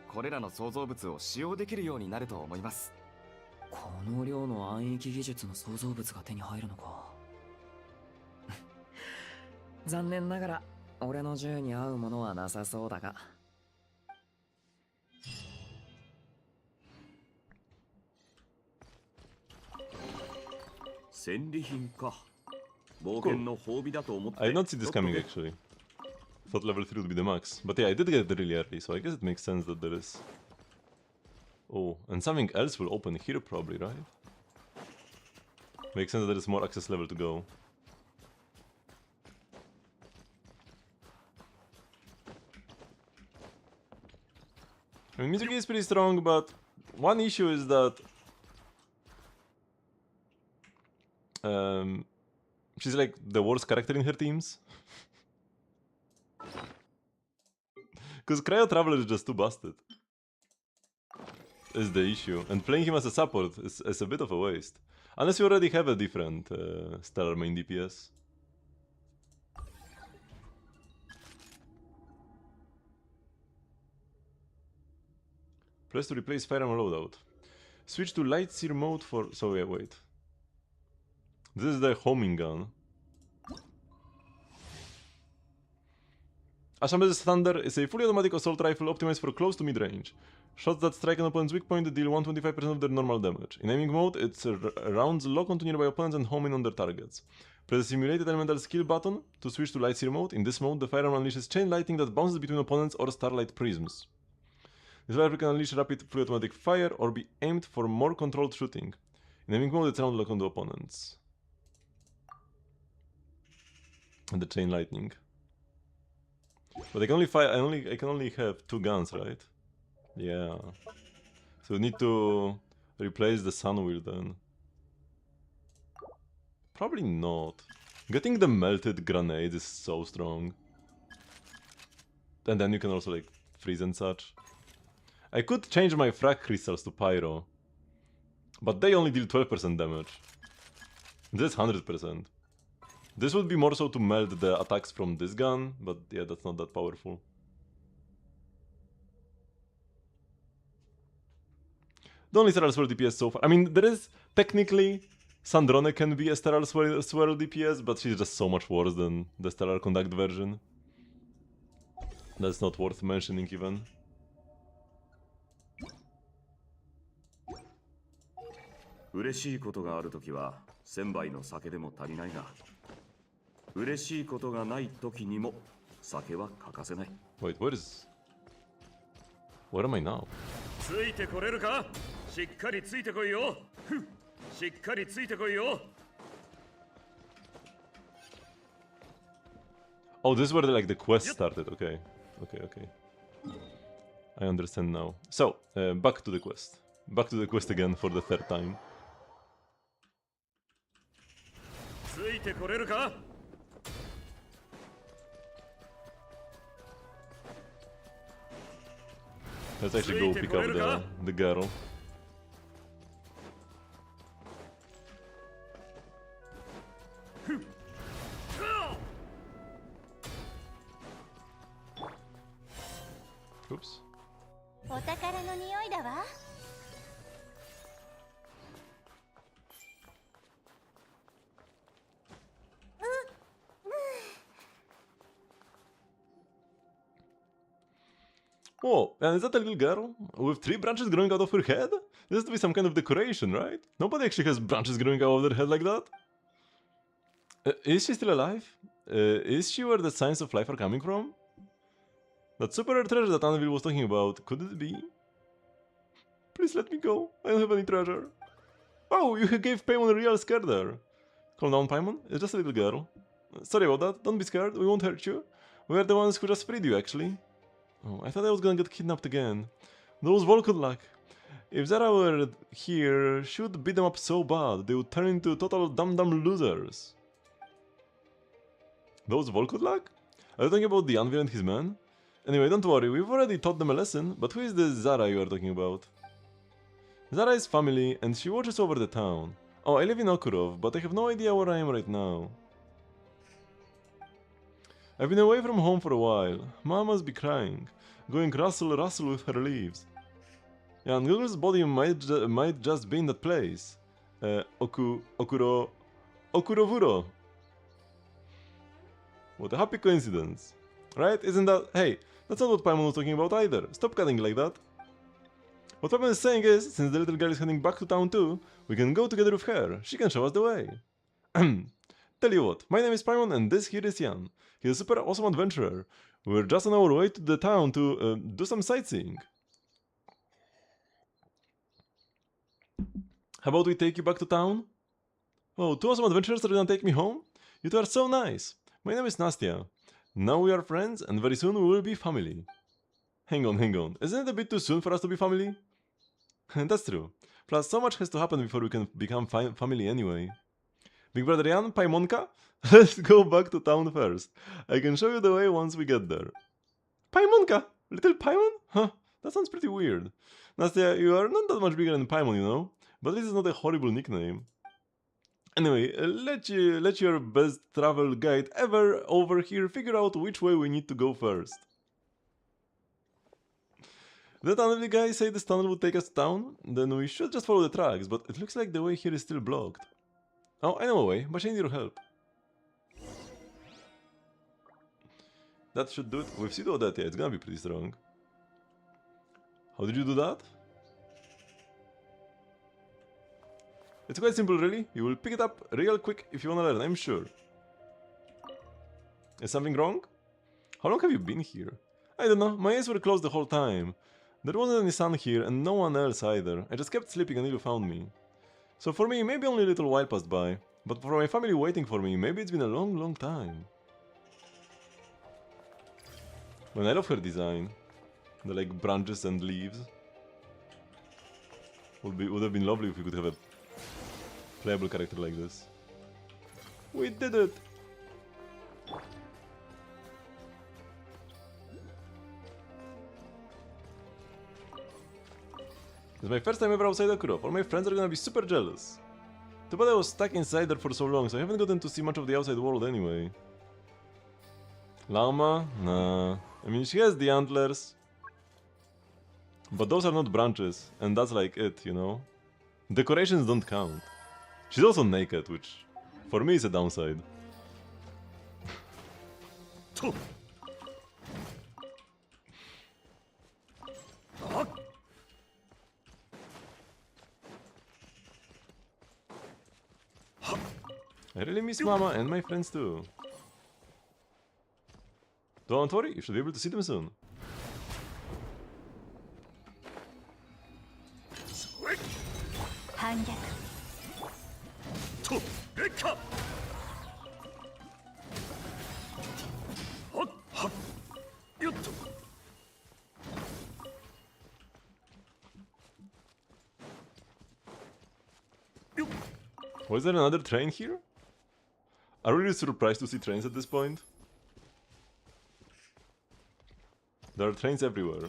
これらの創造物を使用できるようになると思います。この量の暗域技術の創造物が手に入るのか。残念ながら俺の銃に合うものはなさそうだが。戦利品か。冒険の褒美だと思って。I did not see this coming actually. Thought level 3 would be the max. But yeah, I did get it really early, so I guess it makes sense that there is. Oh, and something else will open here probably, right? Makes sense that there is more access level to go. I mean, Mizuki is pretty strong, but one issue is that she's like the worst character in her teams. Because Cryo Traveler is just too busted. Is the issue. And playing him as a support is a bit of a waste. Unless you already have a different stellar main DPS. Press to replace firearm loadout. Switch to light seer mode for... So yeah, wait. This is the homing gun. Ashamez's Thunder is a fully automatic assault rifle optimized for close to mid-range. Shots that strike an opponent's weak point deal 125% of their normal damage. In aiming mode, its rounds lock onto nearby opponents and home in on their targets. Press the simulated elemental skill button to switch to light seer mode. In this mode, the firearm unleashes chain lightning that bounces between opponents or starlight prisms. This rifle can unleash rapid fully automatic fire or be aimed for more controlled shooting. In aiming mode, it's round lock onto opponents. And the chain lightning. But I can only fire. I can only have 2 guns, right? Yeah. So we need to replace the sun wheel then. Probably not. Getting the melted grenade is so strong. And then you can also like freeze and such. I could change my frag crystals to pyro, but they only deal 12% damage. This 100%. This would be more so to melt the attacks from this gun, but yeah, that's not that powerful. The only Sterile Swirl DPS so far. I mean, there is technically Sandrone can be a Sterile Swirl DPS, but she's just so much worse than the Stellar Conduct version. That's not worth mentioning even. 嬉しいことがあるときは1000杯の酒でも足りないが、嬉しいことがないときにも酒は欠かせない。Wait, where am I now? ついてこれるか？しっかりついてこいよ。しっかりついてこいよ。Oh, this is where like the quest started. Okay. I understand now. So, back to the quest. Back to the quest again for the 3rd time. ついてこれるか？Let's actually go pick up the girl. Oops. お宝の匂いだわ。Oh, and is that a little girl with 3 branches growing out of her head? This has to be some kind of decoration, right? Nobody actually has branches growing out of their head like that. Is she still alive? Is she where the signs of life are coming from? That super rare treasure that Annabelle was talking about, could it be? Please let me go. I don't have any treasure. Oh, you gave Paimon a real scare there. Calm down, Paimon. It's just a little girl. Sorry about that. Don't be scared. We won't hurt you. We're the ones who just freed you, actually. Oh, I thought I was gonna get kidnapped again. Those Volkud luck. If Zara were here, she would beat them up so bad, they would turn into total dumb losers. Those Volkud luck? Are you talking about the Anvil and his men? Anyway, don't worry, we've already taught them a lesson, but who is this Zara you are talking about? Zara is family, and she watches over the town. Oh, I live in Okurov, but I have no idea where I am right now. I've been away from home for a while. Mom must be crying, going rustle with her leaves. Yeah, and Google's body might just be in that place. Okurovuro. What a happy coincidence. Right? Isn't that... Hey, that's not what Paimon was talking about either. Stop cutting like that. What Paimon is saying is, since the little girl is heading back to town too, we can go together with her. She can show us the way. Tell you what, my name is Paimon and this here is Jan. He's a super awesome adventurer. We're just on our way to the town to do some sightseeing. How about we take you back to town? Oh, 2 awesome adventurers are gonna take me home? You two are so nice. My name is Nastya. Now we are friends and very soon we will be family. Hang on. Isn't it a bit too soon for us to be family? That's true. Plus, so much has to happen before we can become family anyway. Big brother Jan, Paimonka? Let's go back to town first. I can show you the way once we get there. Paimonka? Little Paimon? Huh, that sounds pretty weird. Nastya, you are not that much bigger than Paimon, you know? But this is not a horrible nickname. Anyway, let your best travel guide ever over here figure out which way we need to go first. Did that Annabelle guy say this tunnel would take us to town? Then we should just follow the tracks, but it looks like the way here is still blocked. Oh, I know a way, but I need your help. That should do it. We've seen all that, yeah, it's gonna be pretty strong. How did you do that? It's quite simple, really. You will pick it up real quick if you wanna learn, I'm sure. Is something wrong? How long have you been here? I don't know, my eyes were closed the whole time. There wasn't any sun here and no one else either. I just kept sleeping until you found me. So for me, maybe only a little while passed by. But for my family waiting for me, maybe it's been a long time. Man, I love her design. The like branches and leaves. Would have been lovely if we could have a playable character like this. We did it! It's my first time ever outside Okurov. All my friends are gonna be super jealous. Too bad I was stuck inside there for so long, so I haven't gotten to see much of the outside world anyway. Llama? Nah. I mean, she has the antlers. But those are not branches, and that's like it, you know? Decorations don't count. She's also naked, which for me is a downside. I really miss Mama and my friends too. Don't worry, you should be able to see them soon. Was there another train here? I'm really surprised to see trains at this point. There are trains everywhere.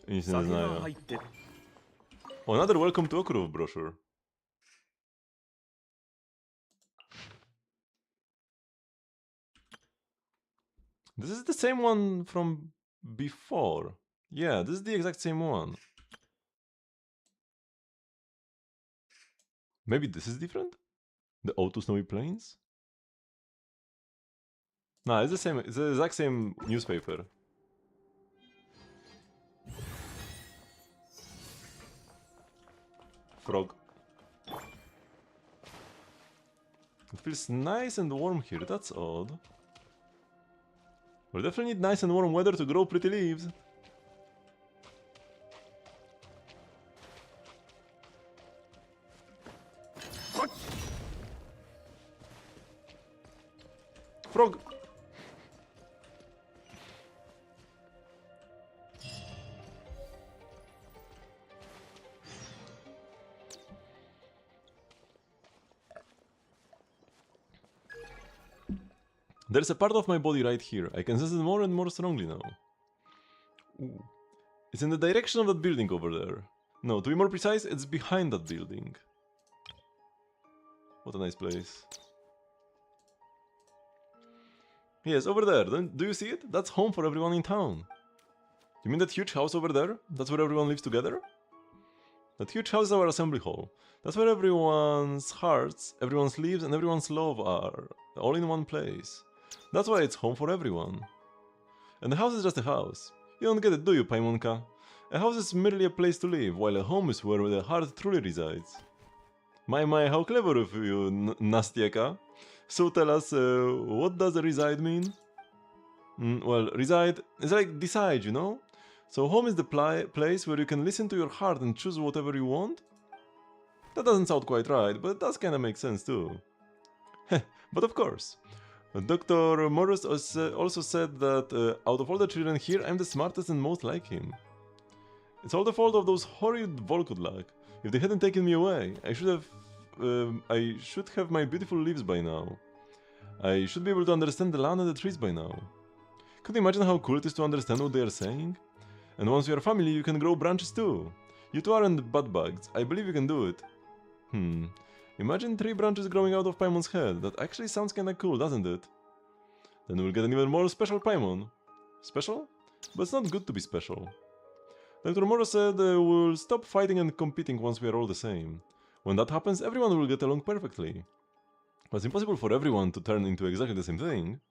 Nic nie znają. Oh, another welcome to Okurov brochure. This is the same one from before. Yeah, this is the exact same one. Maybe this is different? The Ode to Snowy Plains? Nah, it's the same. It's the exact same newspaper. Frog. It feels nice and warm here. That's odd. We definitely need nice and warm weather to grow pretty leaves. Frog! There's a part of my body right here. I can sense it more and more strongly now. Ooh. It's in the direction of that building over there. No, to be more precise, it's behind that building. What a nice place. Yes, over there. Do you see it? That's home for everyone in town. You mean that huge house over there? That's where everyone lives together? That huge house is our assembly hall. That's where everyone's hearts, everyone's lives, and everyone's love are. All in one place. That's why it's home for everyone. And the house is just a house. You don't get it, do you, Paimonka? A house is merely a place to live, while a home is where the heart truly resides. My, how clever of you, Nastieka. So tell us, what does reside mean? Well, reside is like decide, you know? So home is the place where you can listen to your heart and choose whatever you want? That doesn't sound quite right, but it does kinda make sense too. But of course. Dr. Morris also said that out of all the children here, I'm the smartest and most like him. It's all the fault of those horrid Volkodlak. If they hadn't taken me away, I should have my beautiful leaves by now. I should be able to understand the land and the trees by now. Could you imagine how cool it is to understand what they are saying? And once you are family, you can grow branches too. You two aren't buttbugs. I believe you can do it. Imagine 3 branches growing out of Paimon's head. That actually sounds kinda cool, doesn't it? Then we'll get an even more special Paimon. Special? But it's not good to be special. Dr. Moro said we'll stop fighting and competing once we are all the same. When that happens, everyone will get along perfectly. But it's impossible for everyone to turn into exactly the same thing.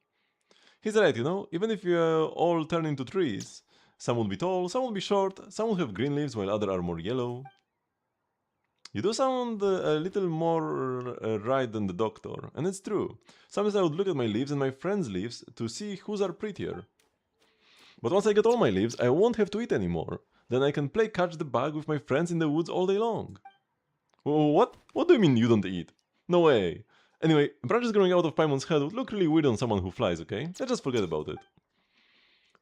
He's right, you know, even if you all turn into trees, some will be tall, some will be short, some will have green leaves while others are more yellow. You do sound a little more right than the doctor, and it's true. Sometimes I would look at my leaves and my friends' leaves to see whose are prettier. But once I get all my leaves, I won't have to eat anymore. Then I can play catch the bug with my friends in the woods all day long. What? What do you mean you don't eat? No way. Anyway, branches growing out of Paimon's head would look really weird on someone who flies, okay? Let's just forget about it.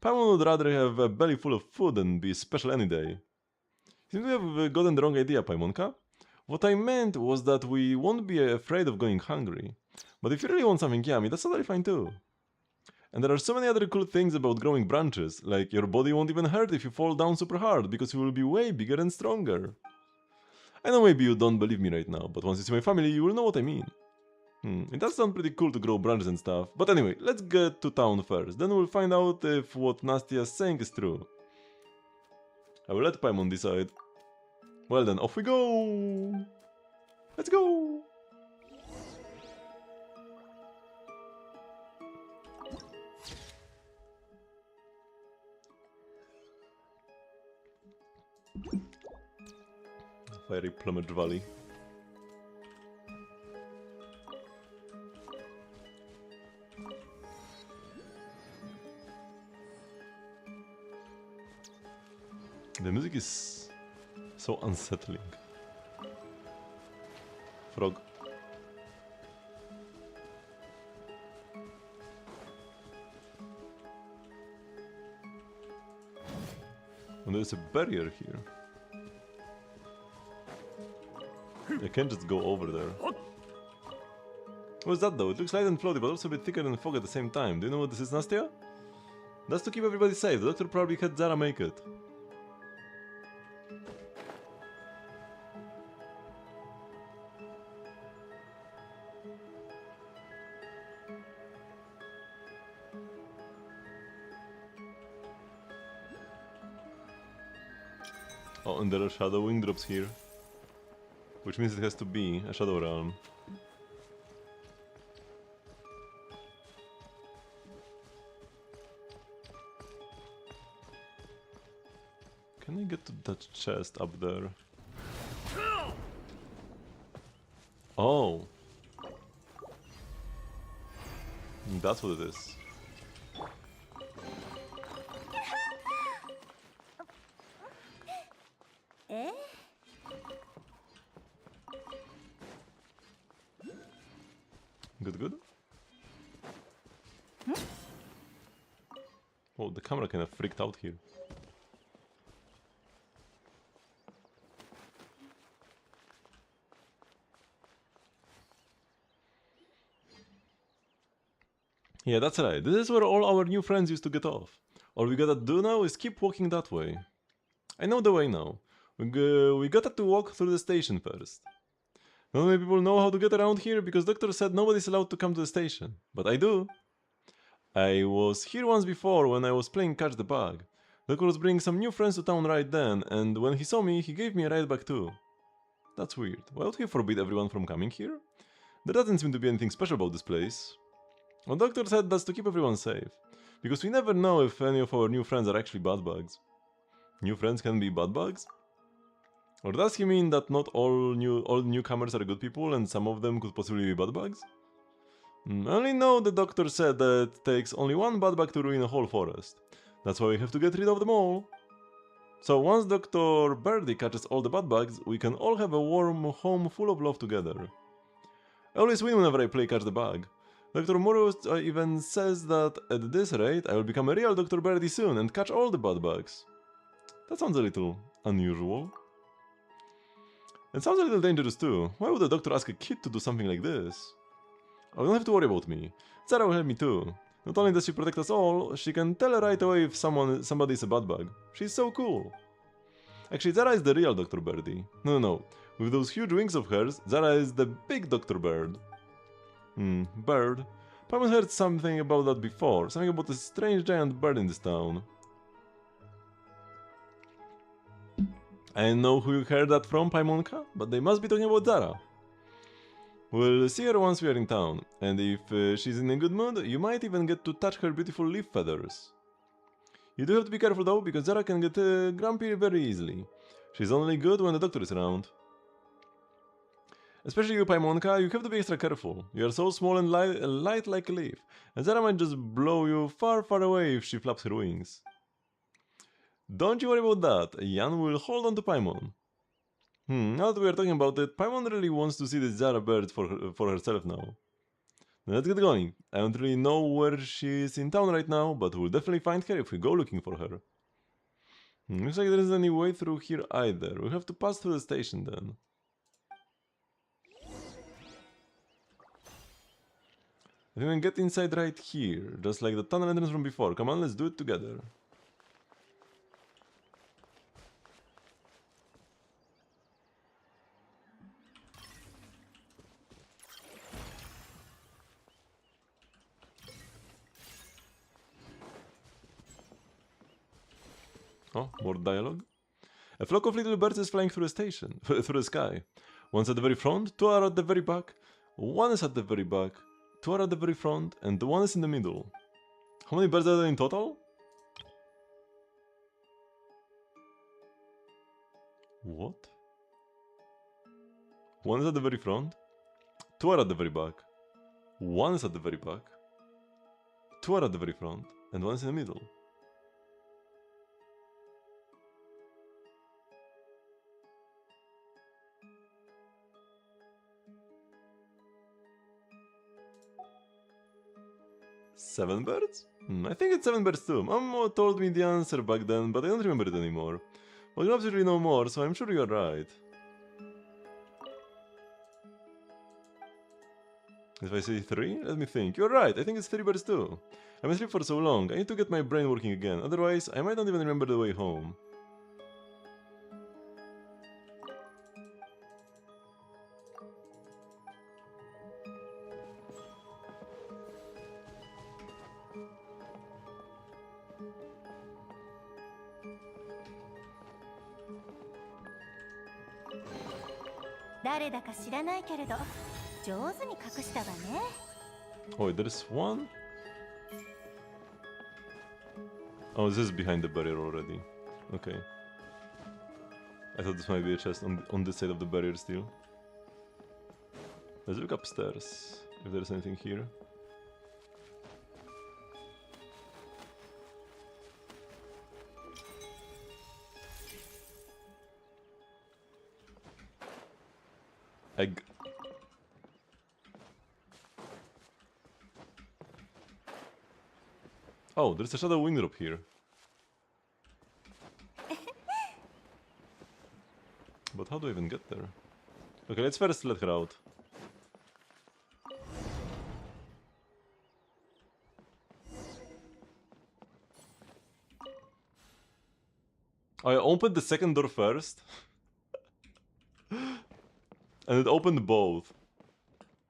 Paimon would rather have a belly full of food than be special any day. You seem to have gotten the wrong idea, Paimonka. What I meant was that we won't be afraid of going hungry. But if you really want something yummy, that's totally fine too. And there are so many other cool things about growing branches, like your body won't even hurt if you fall down super hard, because you will be way bigger and stronger. I know maybe you don't believe me right now, but once you see my family, you will know what I mean. It does sound pretty cool to grow branches and stuff, but anyway, let's get to town first, then we'll find out if what Nastia is saying is true. I will let Paimon decide. Well then, off we go! Let's go! Fiery Plumage Valley. The music is so unsettling. Frog. And there's a barrier here. I can't just go over there. What's that though? It looks light and floaty, but also a bit thicker than fog at the same time. Do you know what this is, Nastia? That's to keep everybody safe. The doctor probably had Zara make it. Oh, and there are shadowing drops here. Which means it has to be a shadow realm. Can I get to that chest up there? Oh! That's what it is. Good, good. Oh, the camera kind of freaked out here. Yeah, that's right. This is where all our new friends used to get off. All we gotta do now is keep walking that way. I know the way now. We gotta to walk through the station first. Not many people know how to get around here because Doctor said nobody's allowed to come to the station. But I do. I was here once before when I was playing Catch the Bug. Doctor was bringing some new friends to town right then, and when he saw me, he gave me a ride back too. That's weird. Why would he forbid everyone from coming here? There doesn't seem to be anything special about this place. Well, Doctor said that's to keep everyone safe. Because we never know if any of our new friends are actually bad bugs. New friends can be bad bugs? Or does he mean that not all newcomers are good people and some of them could possibly be bad bugs? I only know the Doctor said that it takes only one bad bug to ruin a whole forest. That's why we have to get rid of them all. So once Dr. Birdie catches all the bad bugs, we can all have a warm home full of love together. I always win whenever I play Catch the Bug. Dr. Morrow even says that at this rate I will become a real Dr. Birdie soon and catch all the bad bugs. That sounds a little unusual. It sounds a little dangerous too. Why would the doctor ask a kid to do something like this? Oh, don't have to worry about me. Zara will help me too. Not only does she protect us all, she can tell right away if somebody is a bad bug. She's so cool. Actually, Zara is the real Dr. Birdie. No. With those huge wings of hers, Zara is the big Dr. Bird. Bird. Paimon heard something about that before. Something about a strange giant bird in this town. I know who you heard that from, Paimonka, but they must be talking about Zara. We'll see her once we are in town, and if she's in a good mood, you might even get to touch her beautiful leaf feathers. You do have to be careful though, because Zara can get grumpy very easily. She's only good when the doctor is around. Especially you, Paimonka, you have to be extra careful. You are so small and light like a leaf, and Zara might just blow you far, far away if she flaps her wings. Don't you worry about that, Jan will hold on to Paimon. Now that we are talking about it, Paimon really wants to see the Zara bird for herself now. Let's get going. I don't really know where she is in town right now, but we'll definitely find her if we go looking for her. Looks like there isn't any way through here either. We'll have to pass through the station then. I think we can get inside right here, just like the tunnel entrance from before. Come on, let's do it together. Oh, more dialogue. A flock of little birds is flying through the station, through the sky. One's at the very front, two are at the very back, one is at the very back, two are at the very front, and one is in the middle. How many birds are there in total? What? One is at the very front, two are at the very back, one is at the very back, two are at the very front, and one is in the middle. Seven birds? I think it's 7 birds too. Mom told me the answer back then, but I don't remember it anymore. Well, you absolutely know more, so I'm sure you're right. If I say 3, let me think. You're right, I think it's 3 birds too. I'm asleep for so long, I need to get my brain working again, otherwise I might not even remember the way home. 誰だか知らないけれど上手に隠したわね。 Oh, wait, there's one? Oh, this is behind the barrier already. Okay. I thought this might be a chest on this side of the barrier still. Let's look upstairs, if there's anything here. Egg. Oh, there's a shadow wing drop here. But how do I even get there? Okay, let's first let her out. I opened the second door first. And it opened both.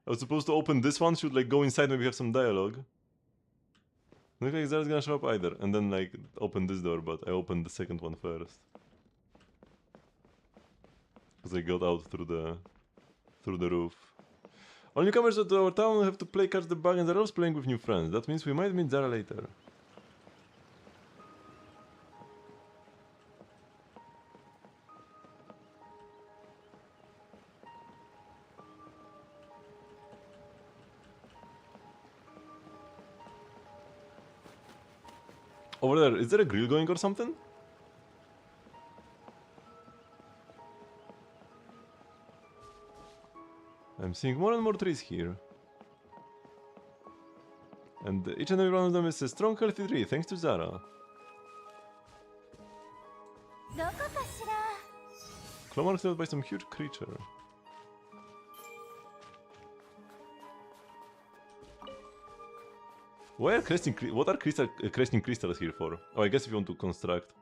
I was supposed to open this one, should like go inside, maybe have some dialogue. Looks like Zara's gonna show up either. And then like open this door, but I opened the second one first. Because I got out through the roof. All newcomers to our town have to play catch the bug, and Zara was playing with new friends. That means we might meet Zara later. Over there, is there a grill going or something? I'm seeing more and more trees here. And each and every one of them is a strong, healthy tree, thanks to Zara. どこかしら。 Claw marks left by some huge creature. What are cresting crystals here for? Oh, I guess if you want to construct.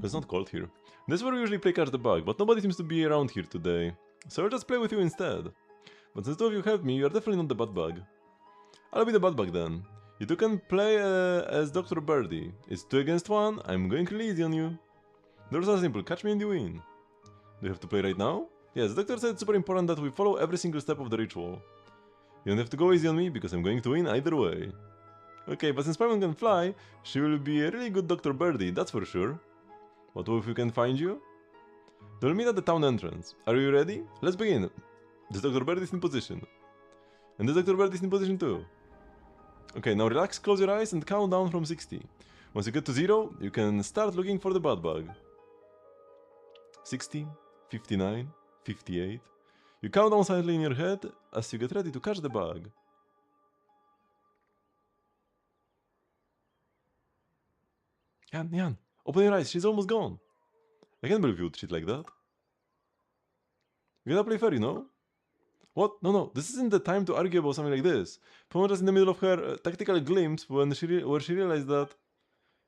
It's not cold here. This is where we usually play catch the bug, but nobody seems to be around here today. So I'll just play with you instead. But since two of you helped me, you are definitely not the bad bug. I'll be the bad bug then. You two can play as Dr. Birdie. It's 2 against 1, I'm going really easy on you. The rules are simple, catch me and you win. Do you have to play right now? Yes, the doctor said it's super important that we follow every single step of the ritual. You don't have to go easy on me, because I'm going to win either way. Okay, but since Paimon can fly, she will be a really good Dr. Birdie, that's for sure. What if we can find you? We'll meet at the town entrance. Are you ready? Let's begin. This Dr. Birdie is in position. And this Dr. Birdie is in position too. Okay, now relax, close your eyes and count down from 60. Once you get to 0, you can start looking for the bad bug. 60, 59, 58. You count down silently in your head as you get ready to catch the bug. Yan, open your eyes, she's almost gone. I can't believe you would cheat like that. You gotta play fair, you know? What? No, this isn't the time to argue about something like this. Paimon was in the middle of her tactical glimpse where she realized that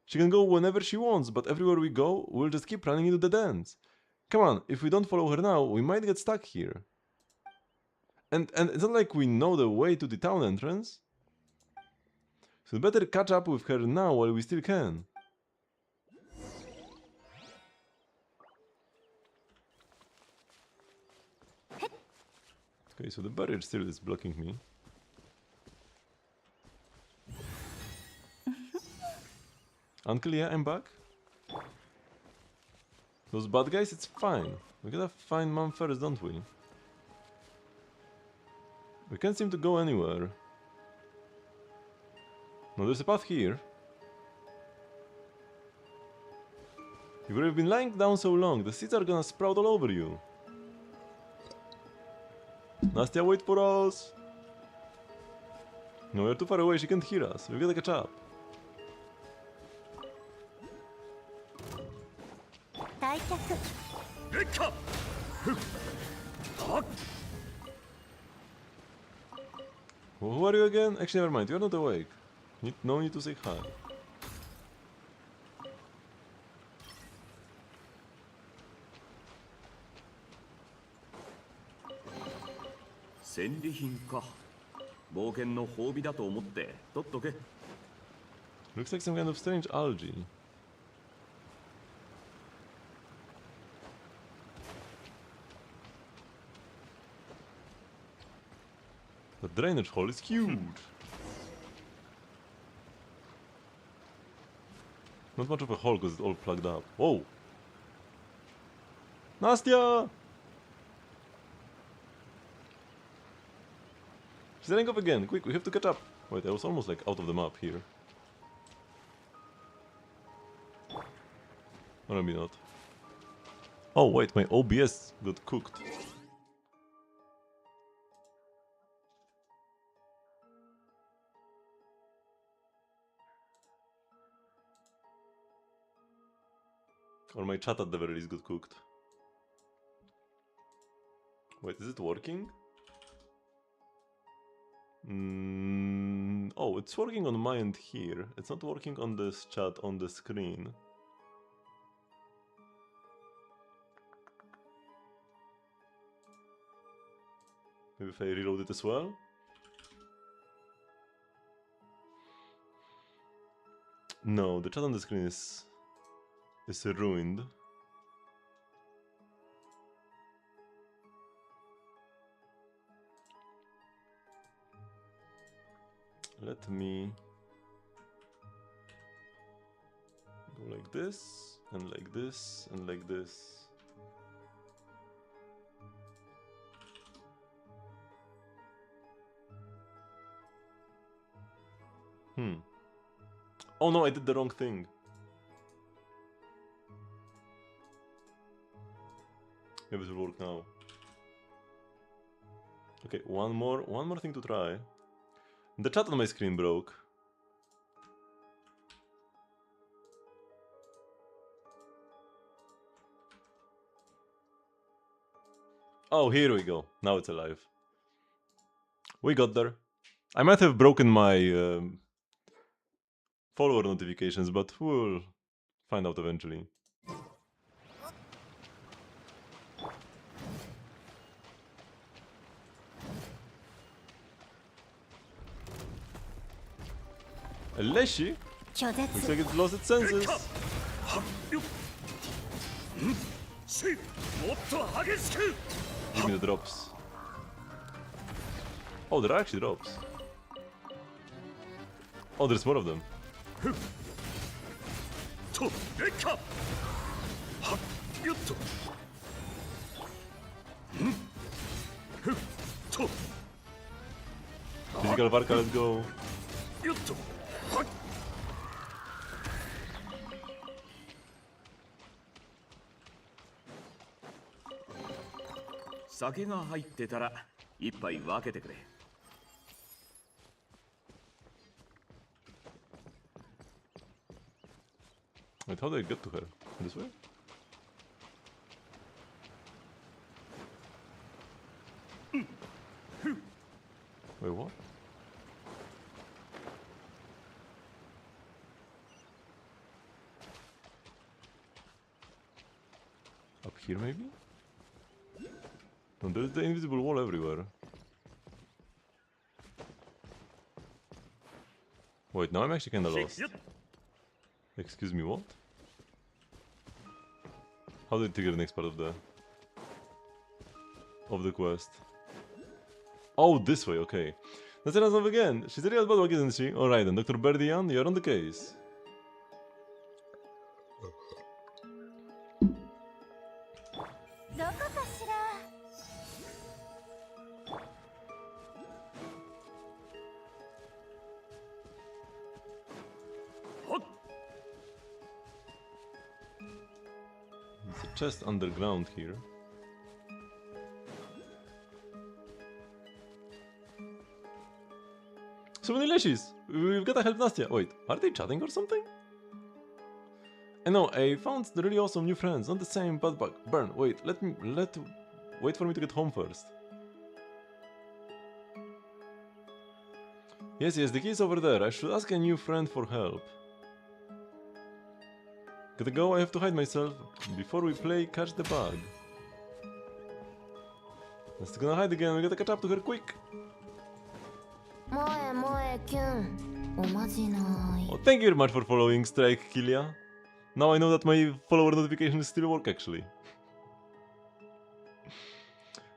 she can go whenever she wants, but everywhere we go, we'll just keep running into dead ends. Come on, if we don't follow her now, we might get stuck here. And it's not like we know the way to the town entrance. So we better catch up with her now while we still can. Okay, so the barrier still is blocking me. Uncle, yeah, I'm back. Those bad guys, it's fine. We gotta find Mom first, don't we? We can't seem to go anywhere. No, there's a path here. You would have been lying down so long, the seeds are gonna sprout all over you. Nastia, wait for us! No, we're too far away, she can't hear us. We gotta catch up. Who are you again? Actually, never mind, you're not awake. No need to say hi. Looks like some kind of strange algae. The drainage hole is huge. Not much of a hole because it's all plugged up. Whoa! Nastya! She's running up again. Quick, we have to catch up. Wait, I was almost like out of the map here. Or maybe not. Oh wait, my OBS got cooked. Or my chat at the very least got cooked. Wait, is it working? Oh, it's working on my end here. It's not working on this chat on the screen. Maybe if I reload it as well? No, the chat on the screen is ruined. Let me go like this, and like this, and like this. Oh no, I did the wrong thing. Maybe it will work now. Okay, one more thing to try. The chat on my screen broke. Oh, here we go. Now it's alive. We got there. I might have broken my follower notifications, but we'll find out eventually. A Leshi? Looks like it lost its senses. Give me the drops. Oh, there are actually drops. Oh, there's more of them. Physical Varka, let's go. 酒が入ってたら一杯分けてくれ。Wait, how do I get to her? This way? Wait, what? Up here, maybe? No, there's the invisible wall everywhere. Wait, now I'm actually kinda lost. Excuse me, what? How do I trigger the next part of the quest? Oh, this way, okay. That's enough again. She's a real bad dog, isn't she? Alright then, Dr. Berdian, you're on the case. There's a chest underground here. So many Leshis! We've gotta help Nastya. Wait, are they chatting or something? I know, I found the really awesome new friends, not the same butt bug. Burn, wait, wait for me to get home first. Yes, the key is over there. I should ask a new friend for help. Gotta go, I have to hide myself before we play catch the bug. Nasty's gonna hide again, we gotta catch up to her quick. Oh, thank you very much for following, Strike Kilia. Now I know that my follower notifications still work actually.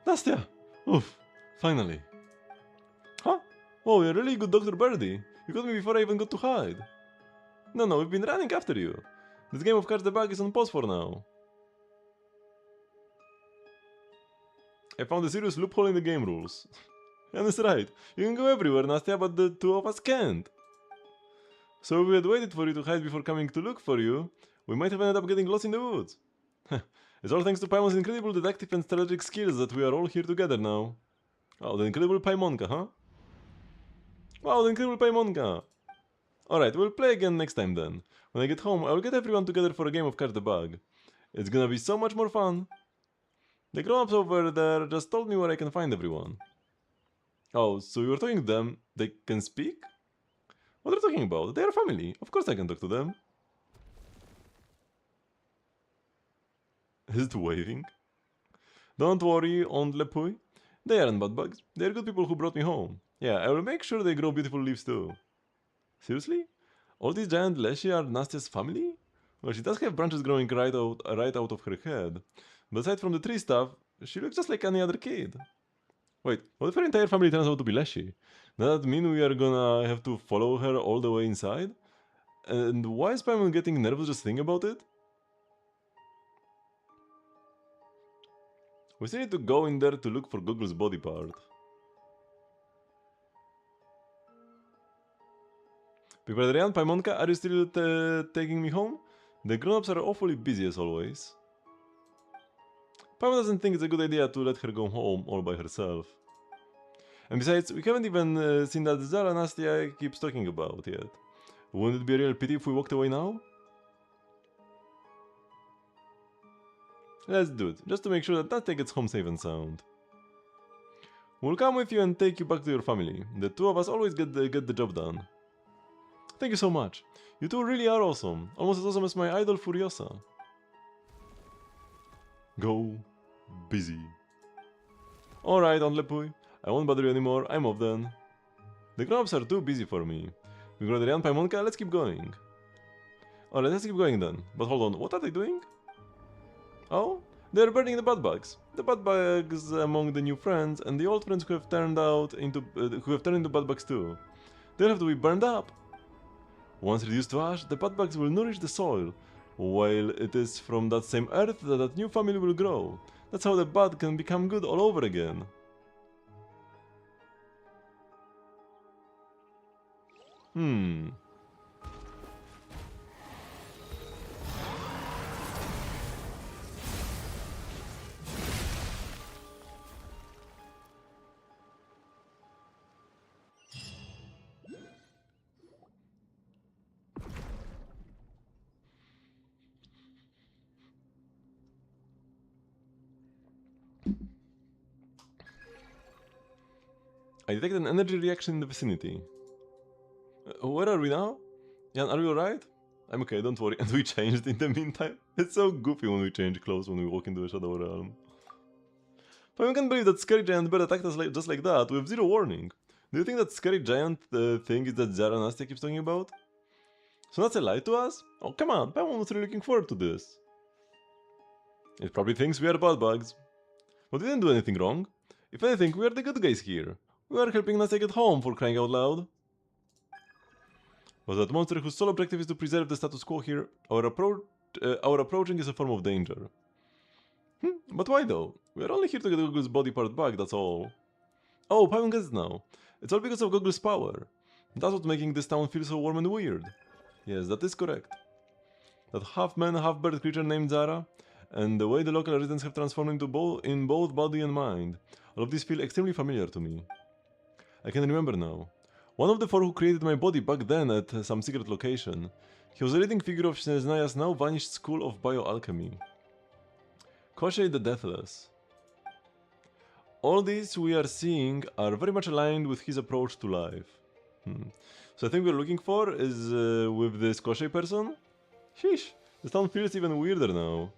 Nastya! Oof, finally. Oh, you're really good Dr. Birdie. You got me before I even got to hide. No, we've been running after you. This game of Catch the Bug is on pause for now. I found a serious loophole in the game rules. And it's right, you can go everywhere, Nastya, but the two of us can't. So if we had waited for you to hide before coming to look for you, we might have ended up getting lost in the woods. It's all thanks to Paimon's incredible detective and strategic skills that we are all here together now. Oh, the incredible Paimonka, huh? Wow, the incredible Paimonka! Alright, we'll play again next time then. When I get home, I will get everyone together for a game of Catch the Bug. It's gonna be so much more fun. The grown-ups over there just told me where I can find everyone. Oh, so you're talking to them? They can speak? What are you talking about? They are family. Of course I can talk to them. Is it waving? Don't worry, Aunt Lepui. They aren't bad bugs. They are good people who brought me home. Yeah, I will make sure they grow beautiful leaves too. Seriously? All these giant Leshy are Nastya's family? Well, she does have branches growing right out of her head. But aside from the tree stuff, she looks just like any other kid. Wait, what if her entire family turns out to be Leshy? Does that mean we are gonna have to follow her all the way inside? And why is Paimon getting nervous just thinking about it? We still need to go in there to look for Google's body part. Pipadrian, Paimonka, are you still taking me home? The grown-ups are awfully busy as always. Paimon doesn't think it's a good idea to let her go home all by herself. And besides, we haven't even seen that Zara Nastya keeps talking about yet. Wouldn't it be a real pity if we walked away now? Let's do it, just to make sure that Nastya gets home safe and sound. We'll come with you and take you back to your family. The two of us always get the job done. Thank you so much. You two really are awesome. Almost as awesome as my idol Furiosa. Go busy. Alright, Aunt Lepui. I won't bother you anymore. I'm off then. The grown-ups are too busy for me. Pipadrian, Paimonka, let's keep going. Alright, let's keep going then. But hold on, what are they doing? Oh, they're burning the bad bugs. The bad bugs among the new friends and the old friends who have turned into bad bugs too. They'll have to be burned up. Once reduced to ash, the bad bugs will nourish the soil, while it is from that same earth that new family will grow. That's how the bad can become good all over again. I detect an energy reaction in the vicinity. Where are we now? Jan, are you alright? I'm okay, don't worry. And we changed in the meantime. It's so goofy when we change clothes when we walk into a Shadow Realm. But I can't believe that scary giant bird attacked us just like that, with zero warning. Do you think that scary giant thing is that Zara Nastya keeps talking about? So that's a lie to us? Oh come on, Paimon was really looking forward to this. It probably thinks we are bad bugs. But we didn't do anything wrong. If anything, we are the good guys here. We are helping Nastya get home, for crying out loud. But that monster whose sole objective is to preserve the status quo here, our approaching is a form of danger. But why though? We are only here to get Google's body part back, that's all. Oh, Paimon gets it now. It's all because of Google's power. That's what's making this town feel so warm and weird. Yes, that is correct. That half-man, half-bird creature named Zara, and the way the local residents have transformed into in both body and mind. All of these feel extremely familiar to me. I can remember now. One of the four who created my body back then at some secret location. He was a leading figure of Sneznaya's now vanished school of bioalchemy. Koshei the Deathless. All these we are seeing are very much aligned with his approach to life. So I think we're looking for is with this Koshei person? Sheesh, this town feels even weirder now.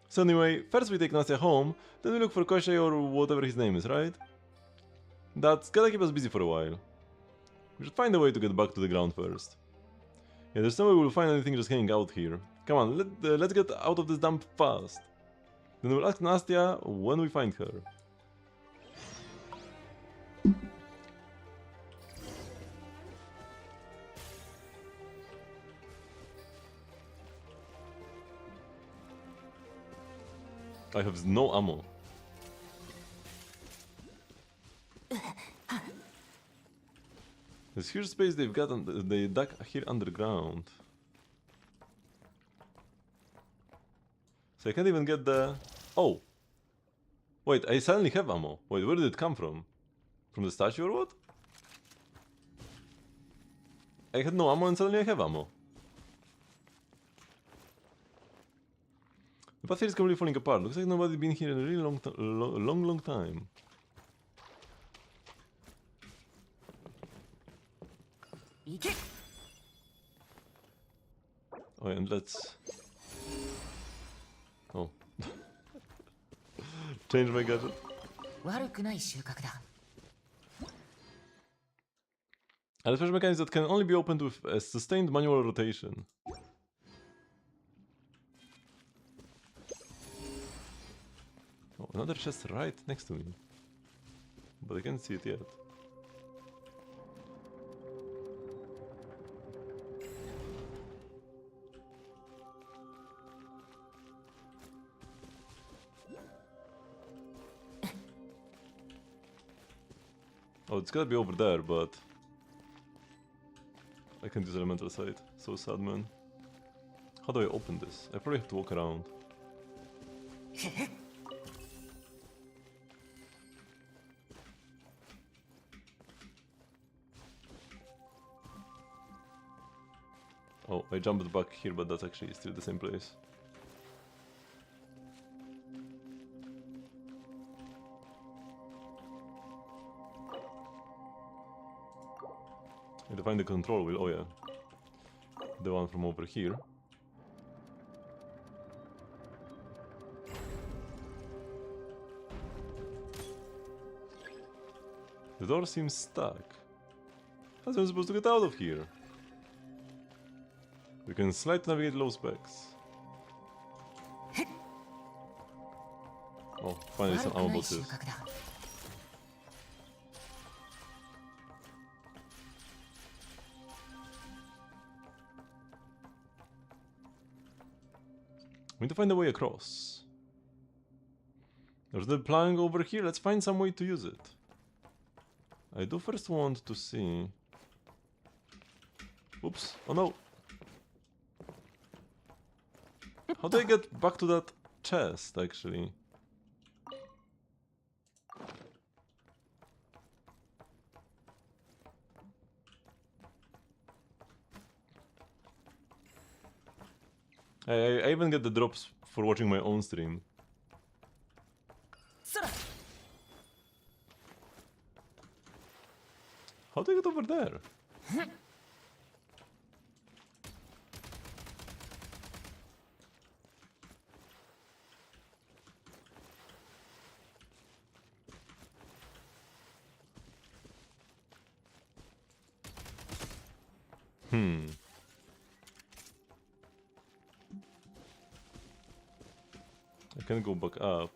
So anyway, first we take Nastya home, then we look for Koshei or whatever his name is, right? That's gotta keep us busy for a while. We should find a way to get back to the ground first. Yeah, there's no way we'll find anything just hanging out here. Come on, let's get out of this dump fast. Then we'll ask Nastya when we find her. I have no ammo. This huge space they've got, they dug here underground. So I can't even get the... Oh! Wait, I suddenly have ammo. Wait, where did it come from? From the statue or what? I had no ammo and suddenly I have ammo. The path here is completely falling apart. Looks like nobody's been here in a really long time. Oh, and let's... Oh. Change my gadget. 悪くない収穫だ。 And special mechanics that can only be opened with a sustained manual rotation. Oh, another chest right next to me. But I can't see it yet. Oh, it's gotta be over there, but... I can't use elemental sight. So sad, man. How do I open this? I probably have to walk around. Oh, I jumped back here, but that's actually still the same place. I have to find the control wheel. Oh yeah, the one from over here. The door seems stuck. How am I supposed to get out of here? We can slide to navigate low specs. Oh, finally some ammo boxes. We need to find a way across. There's the plank over here. Let's find some way to use it. I do first want to see... Oops. Oh no. How do I get back to that chest, actually? I even get the drops for watching my own stream. How do I get over there? I can go back up.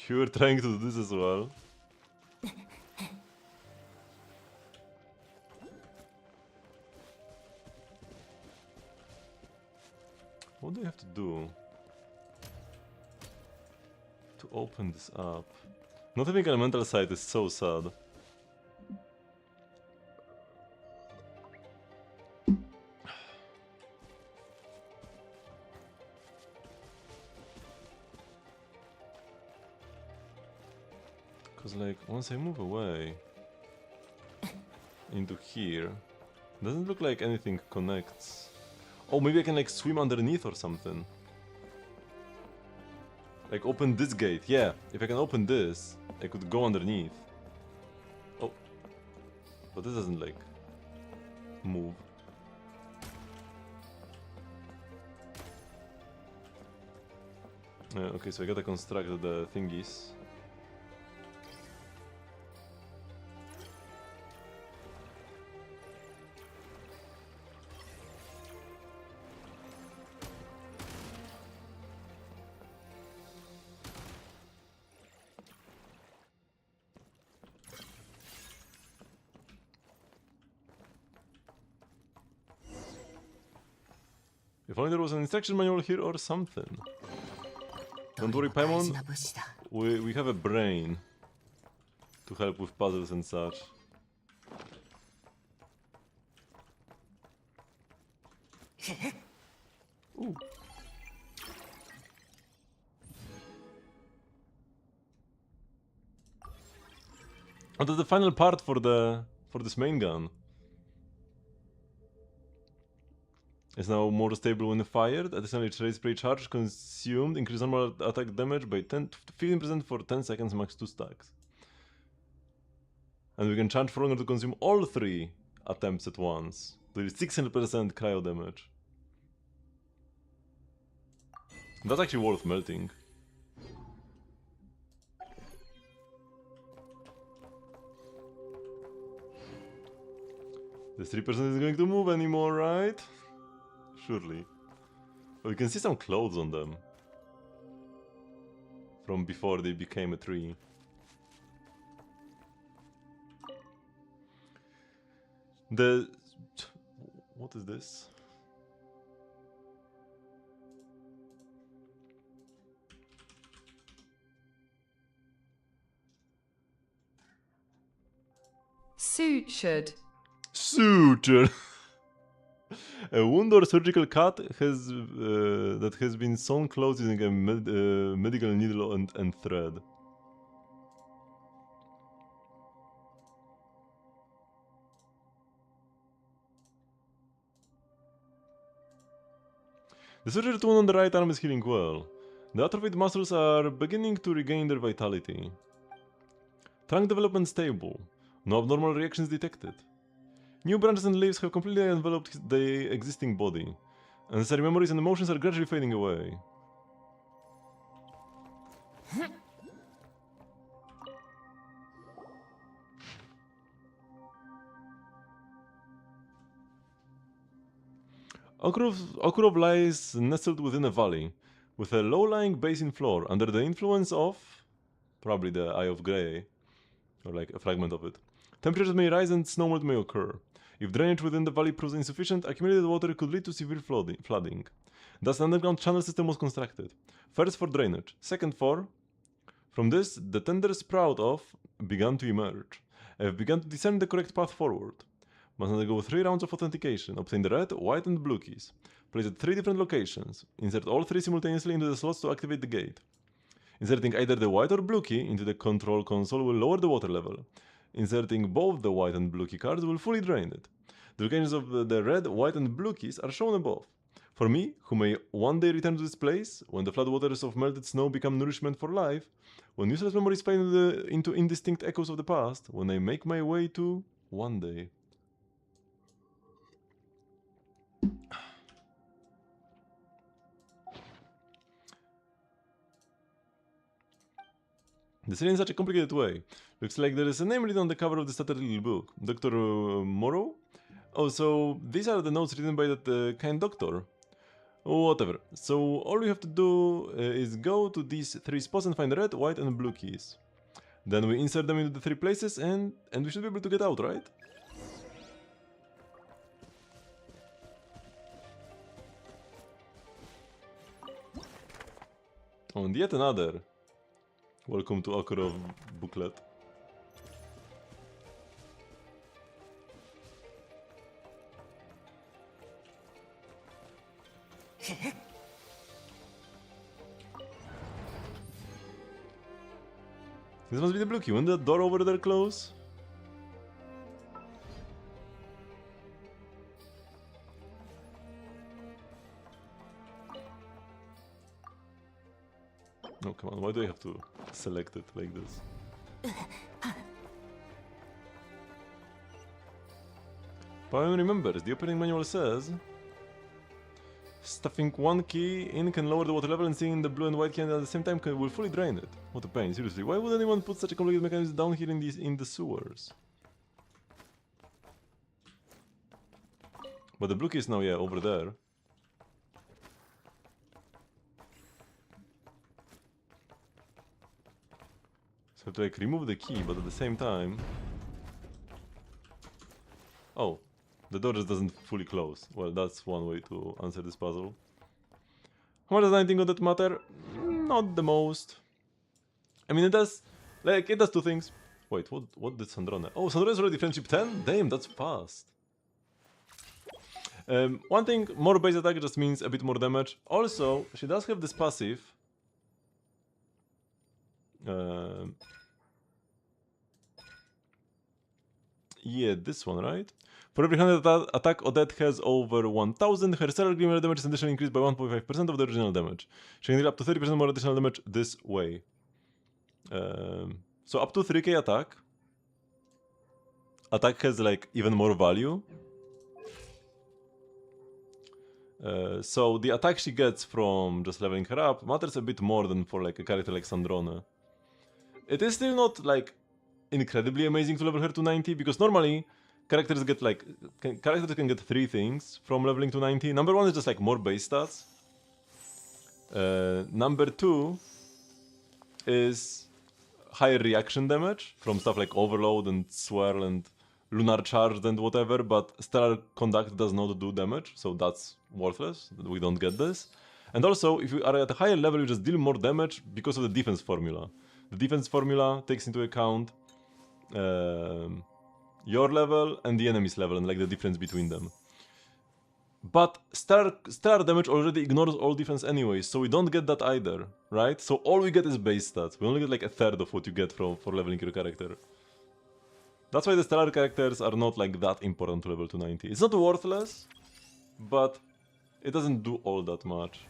You were trying to do this as well. What do I have to do to open this up? Not having elemental sight is so sad. Because like once I move away into here, doesn't look like anything connects. Oh, maybe I can like swim underneath or something. Like open this gate, yeah. If I can open this, I could go underneath. Oh. But this doesn't like move. Okay, so I gotta construct the thingies. If only there was an instruction manual here or something. Don't worry, 大事 Paimon. な物資だ We have a brain to help with puzzles and such. Ooh. Oh, that's the final part for this main gun. It's now more stable when fired. Additionally, trace spray charge consumed increase normal attack damage by 10 to 15% for 10 seconds, max 2 stacks. And we can charge for longer to consume all 3 attempts at once. There is 600% cryo damage. That's actually worth melting. This 3% isn't going to move anymore, right? Surely. Well, you can see some clothes on them. From before they became a tree. What is this? Sutured. Suture! A wound or surgical cut has that has been sewn closed using a medical needle and thread. The surgery wound on the right arm is healing well. The atrophied muscles are beginning to regain their vitality. Trunk development stable. No abnormal reactions detected. New branches and leaves have completely enveloped the existing body. Unnecessary memories and emotions are gradually fading away. Okurov lies nestled within a valley, with a low-lying basin floor under the influence of... probably the Eye of Grey, or like a fragment of it. Temperatures may rise and snowmelt may occur. If drainage within the valley proves insufficient, accumulated water could lead to severe flooding. Thus, an underground channel system was constructed. First for drainage, second for... From this, the tender sprout of began to emerge. I have begun to discern the correct path forward. Must undergo 3 rounds of authentication. Obtain the red, white and blue keys. Place at 3 different locations. Insert all 3 simultaneously into the slots to activate the gate. Inserting either the white or blue key into the control console will lower the water level. Inserting both the white and blue key cards will fully drain it. The locations of the red, white and blue keys are shown above. For me, who may one day return to this place, when the floodwaters of melted snow become nourishment for life, when useless memories fade into indistinct echoes of the past, when I make my way to one day. This is in such a complicated way. Looks like there is a name written on the cover of this tattered little book. Dr. Morrow? Oh, so these are the notes written by that kind doctor. Whatever. So all we have to do is go to these 3 spots and find the red, white and blue keys. Then we insert them into the 3 places and we should be able to get out, right? Oh, and yet another. Welcome to Okurov booklet. This must be the blue key. When that door over there close? No, come on. Why do I have to select it like this? Paimon remembers. The opening manual says... Stuffing 1 key in can lower the water level and seeing the blue and white key at the same time will fully drain it. What a pain, seriously. Why would anyone put such a complicated mechanism down here in the sewers? But the blue key is now, yeah, over there. So I have to like remove the key, but at the same time... Oh, The door just doesn't fully close. Well, that's one way to answer this puzzle. How much does 19 on that matter? Not the most. I mean, it does, like, it does two things. Wait, what did Sandrone? Oh, Sandrone is already friendship 10? Damn, that's fast. One thing, more base attack just means a bit more damage. Also, she does have this passive. Yeah, this one, right? For every 100 attack Odette has over 1000, her stellar glimmer damage is additionally increased by 1.5% of the original damage. She can deal up to 30% more additional damage this way. So up to 3k attack. Attack has like even more value. So the attack she gets from just leveling her up matters a bit more than for like a character like Sandrone. It is still not like incredibly amazing to level her to 90 because normally characters get like characters can get three things from leveling to 90. Number one is just like more base stats. Number two is higher reaction damage from stuff like Overload and Swirl and Lunar Charge and whatever, but Stellar Conduct does not do damage, so that's worthless. We don't get this. And also, if you are at a higher level, you just deal more damage because of the defense formula. The defense formula takes into account your level and the enemy's level and like the difference between them. But stellar damage already ignores all defense anyway, so we don't get that either, right? So all we get is base stats. We only get like a third of what you get for leveling your character. That's why the stellar characters are not like that important to level to 90. It's not worthless, but it doesn't do all that much.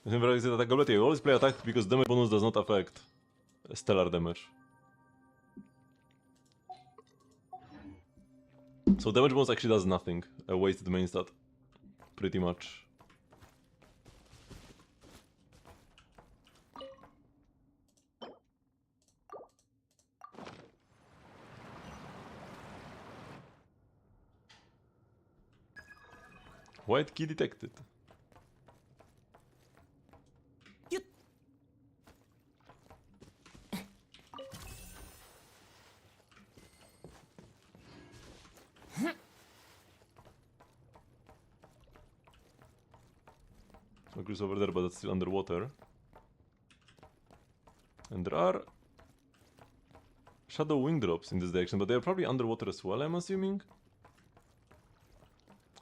You always play attack because damage bonus does not affect stellar damage. So damage bonus actually does nothing. A wasted main stat. Pretty much. White key detected. Oculus over there, but it's still underwater. And there are shadow wing drops in this direction, but they are probably underwater as well, I'm assuming.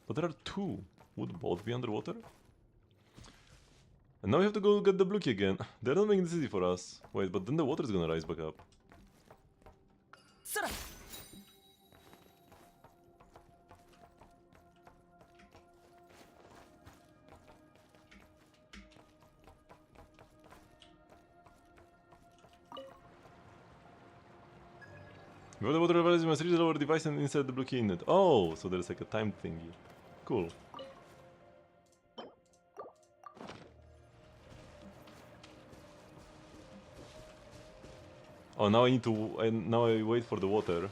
But there are two. Would both be underwater? And now we have to go get the blue key again. They're not making this easy for us. Wait, but then the water is gonna rise back up. Before the water levels, you must reach the lower device and insert the blue key in it. Oh, so there's like a time thingy. Cool. Oh, now I need to. Now I wait for the water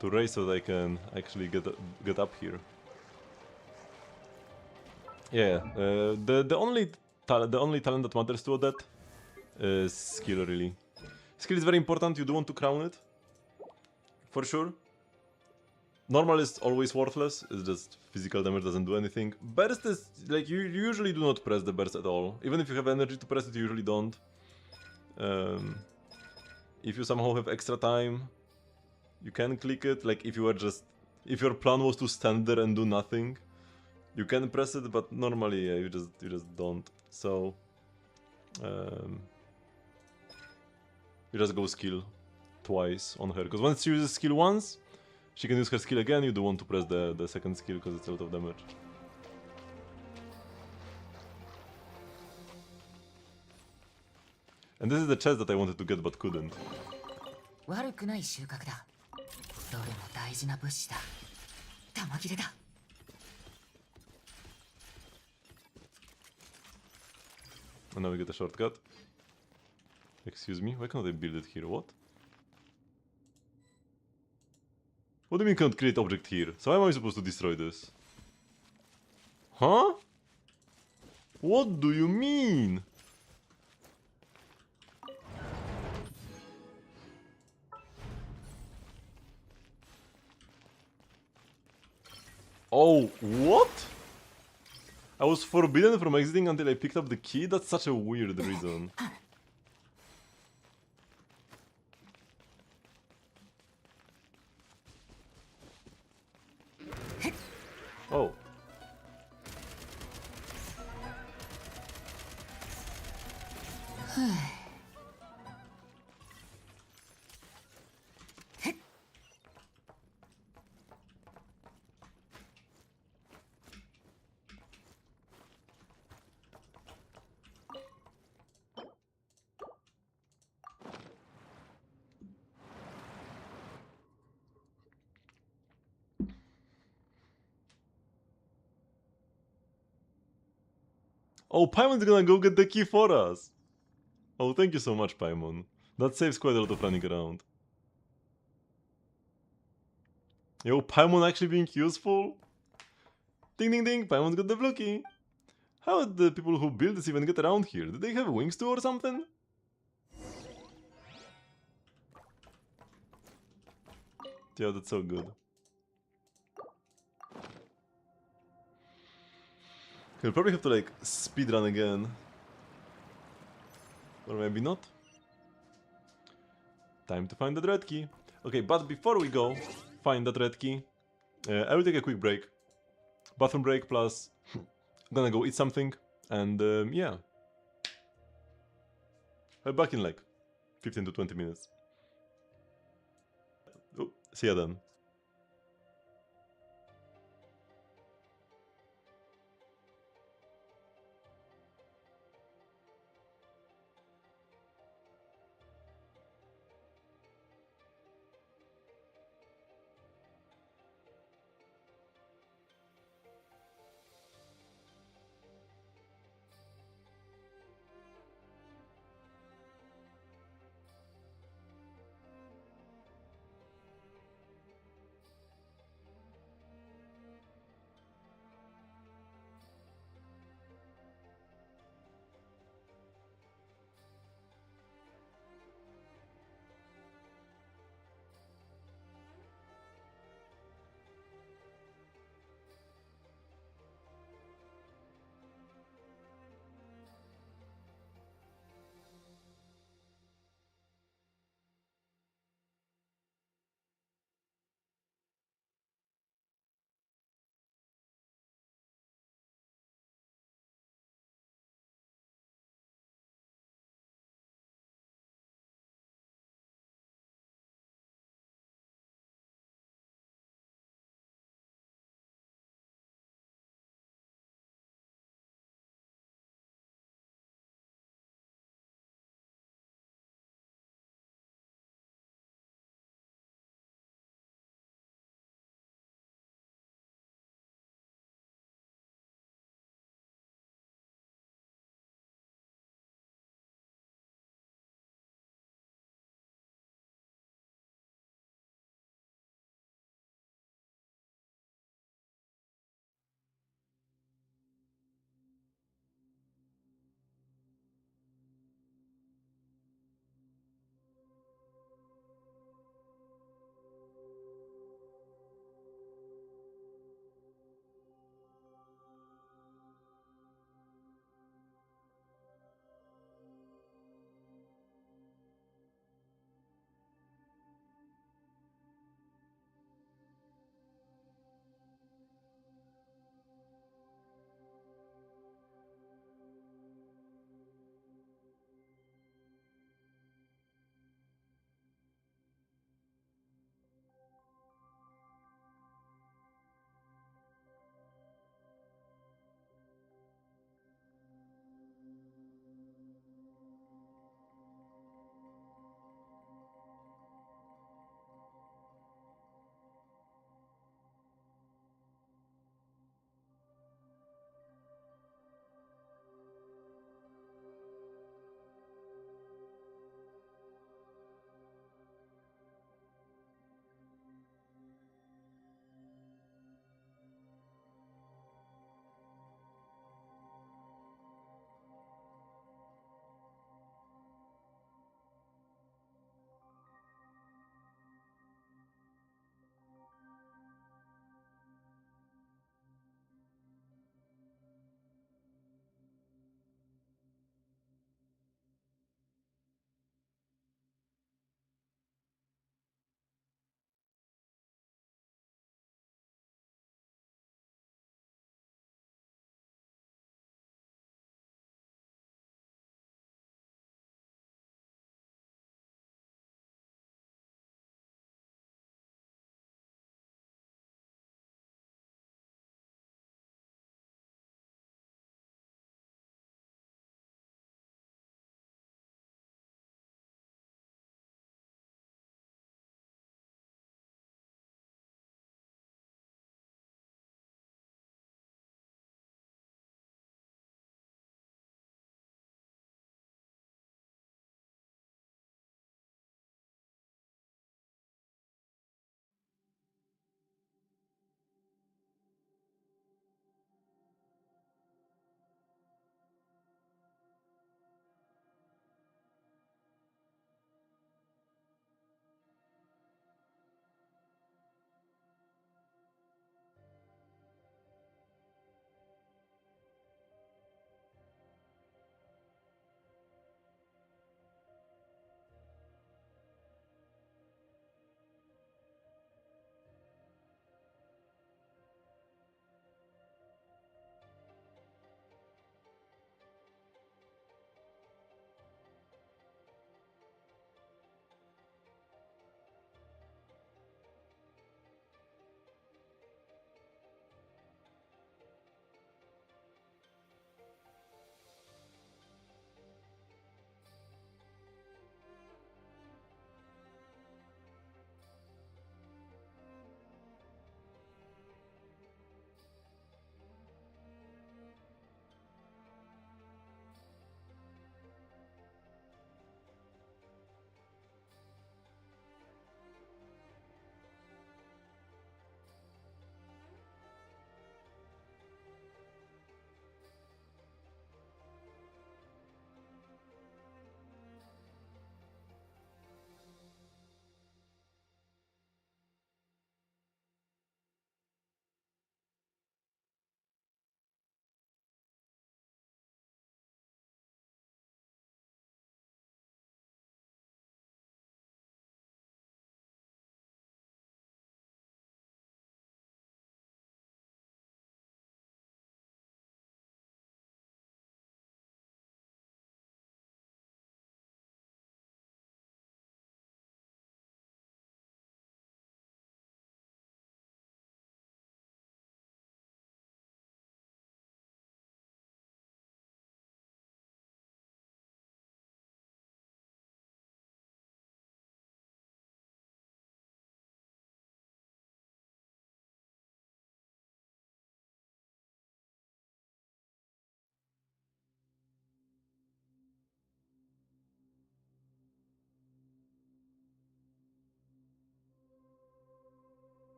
to raise so that I can actually get up here. Yeah, the only talent that matters to that is skill, really. Skill is very important. You do want to crown it, for sure. Normal is always worthless. It's just physical damage doesn't do anything. Burst is like you usually do not press the burst at all. Even if you have energy to press it, you usually don't. If you somehow have extra time, you can click it. Like if your plan was to stand there and do nothing, you can press it. But normally, yeah, you just don't. So you just go skill twice on her, because once she uses skill once, she can use her skill again. You do want to press the second skill because it's a lot of damage. And this is the chest that I wanted to get but couldn't. 悪くない収穫だ。どれも大事な物資だ。玉切れだ。And now we get a shortcut. Excuse me, why can't I build it here? What? What do you mean can't create object here? So how am I supposed to destroy this? Huh? What do you mean? Oh, what? I was forbidden from exiting until I picked up the key? That's such a weird reason. Oh. Oh, Paimon's gonna go get the key for us! Oh, thank you so much, Paimon. That saves quite a lot of running around. Yo, Paimon actually being useful? Ding ding ding, Paimon's got the blue key! How did the people who built this even get around here? Did they have wings too or something? Yeah, that's so good. He'll probably have to like speedrun again. Or maybe not. Time to find that red key. Okay, but before we go find that red key, I will take a quick break. Bathroom break plus I'm gonna go eat something and yeah. I'll be back in like 15 to 20 minutes. Oh, see ya then.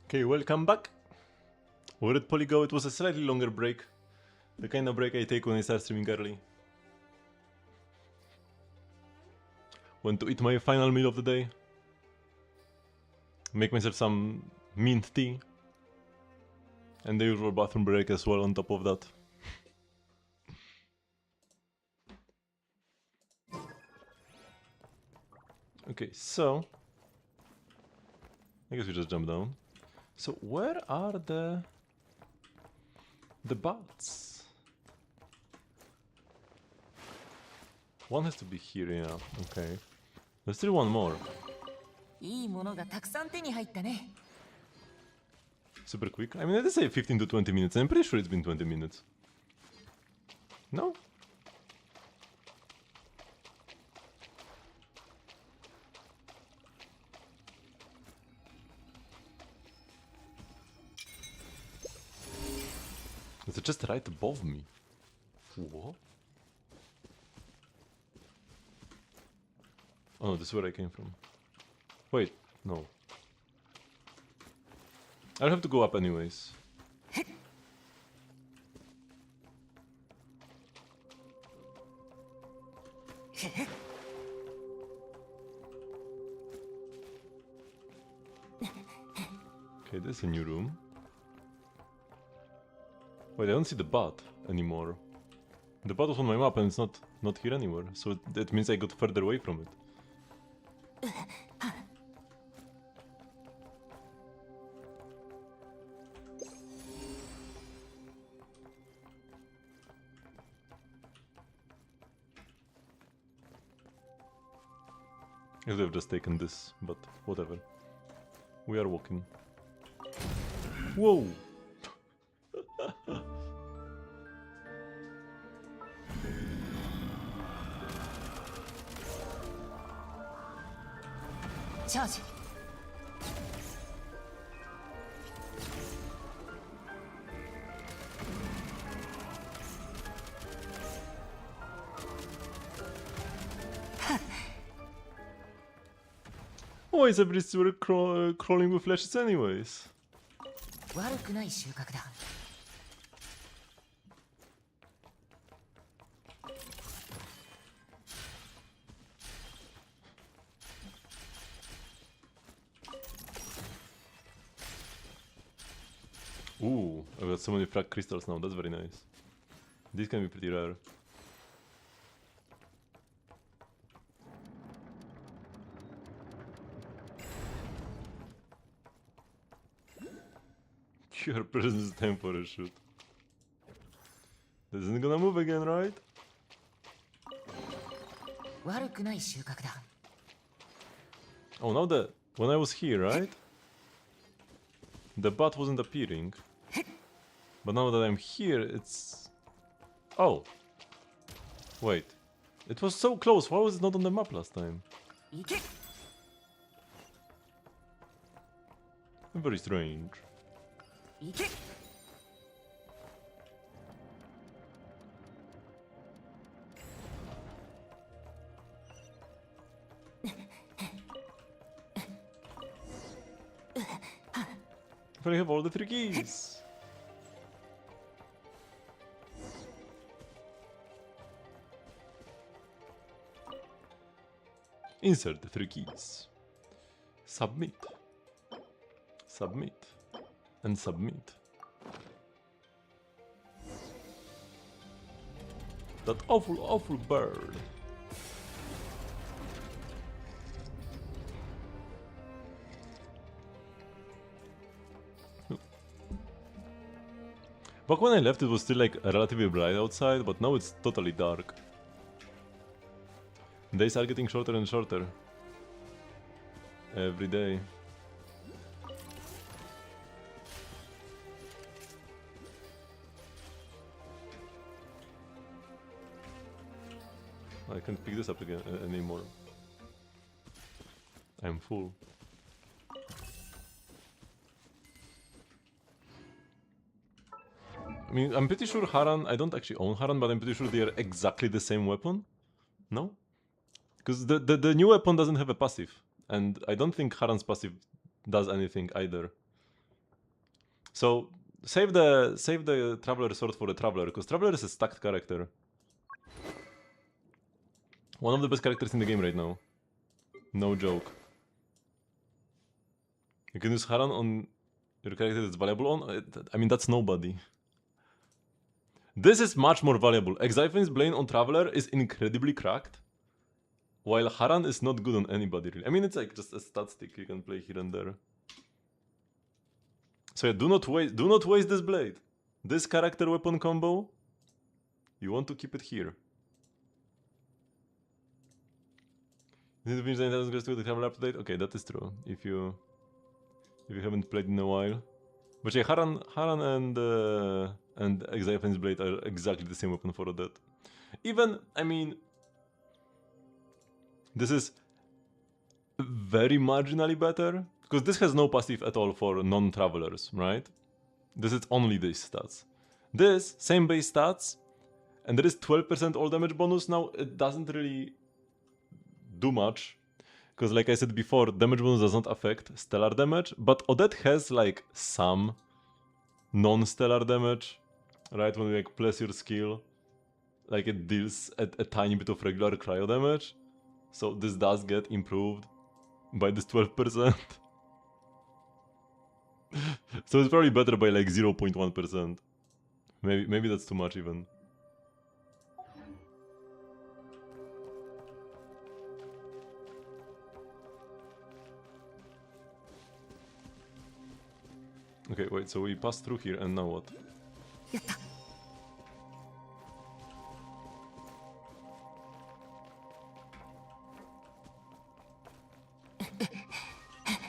Okay, welcome back. Where did Polly go? It was a slightly longer break. The kind of break I take when I start streaming early. Went to eat my final meal of the day. Make myself some mint tea. And the usual bathroom break as well on top of that. Okay, so... I guess we just jump down. So where are the bats? One has to be here, yeah. Okay. There's still one more. いいものがたくさん手に入ったね。 Super quick. I mean, I did say 15 to 20 minutes. I'm pretty sure it's been 20 minutes. No? Is it just right above me? What? Oh, no, this is where I came from. Wait, no. I'll have to go up anyways. Okay, there's a new room. Wait, I don't see the bat anymore. The bat was on my map and it's not here anywhere, so that means I got further away from it. I could have just taken this, but whatever. We are walking. Whoa! Charge. Why is everybody still crawling with flashes anyways? 悪くない収穫だ。 Ooh, I've got so many frag crystals now, that's very nice. These can be pretty rare. Your presence is time for a shoot. This isn't gonna move again, right? 悪くない収穫だ。 Oh, now that when I was here, right? The bat wasn't appearing. But now that I'm here, it's... Oh. Wait. It was so close, why was it not on the map last time? いけ。 Very strange. いけ。 But I have all the 3 keys. Insert the 3 keys. Submit. Submit. And submit. That awful, awful bird. Back when I left it was still like relatively bright outside, but now it's totally dark. Days are getting shorter and shorter. Every day. I can't pick this up again anymore. I'm full. I mean, I'm pretty sure Haran, I don't actually own Haran, but I'm pretty sure they are exactly the same weapon. No? Because the new weapon doesn't have a passive. And I don't think Haran's passive does anything either. So save the Traveler sword for the Traveler, because Traveler is a stacked character. One of the best characters in the game right now. No joke. You can use Haran on your character that's valuable on. I mean, that's nobody. This is much more valuable. Exiphan's Blade on Traveler is incredibly cracked, while Haran is not good on anybody really. I mean, it's like just a stat stick you can play here and there. So yeah, do not waste this blade. This character weapon combo, you want to keep it here. You need to finish the entire quest to the Traveler up to date. Okay, that is true. If you haven't played in a while. But yeah, Haran and Exiphan's Blade are exactly the same weapon for that. Even, I mean, this is very marginally better, because this has no passive at all for non-travelers, right? This is only these stats. This, same base stats, and there is 12% all damage bonus. Now, it doesn't really do much, because like I said before, damage bonus does not affect stellar damage, but Odette has like some non-stellar damage, right? When you like place your skill, like it deals a tiny bit of regular cryo damage. So this does get improved by this 12%. So it's probably better by like 0.1%. Maybe that's too much even. Okay, wait, so we passed through here, and now what?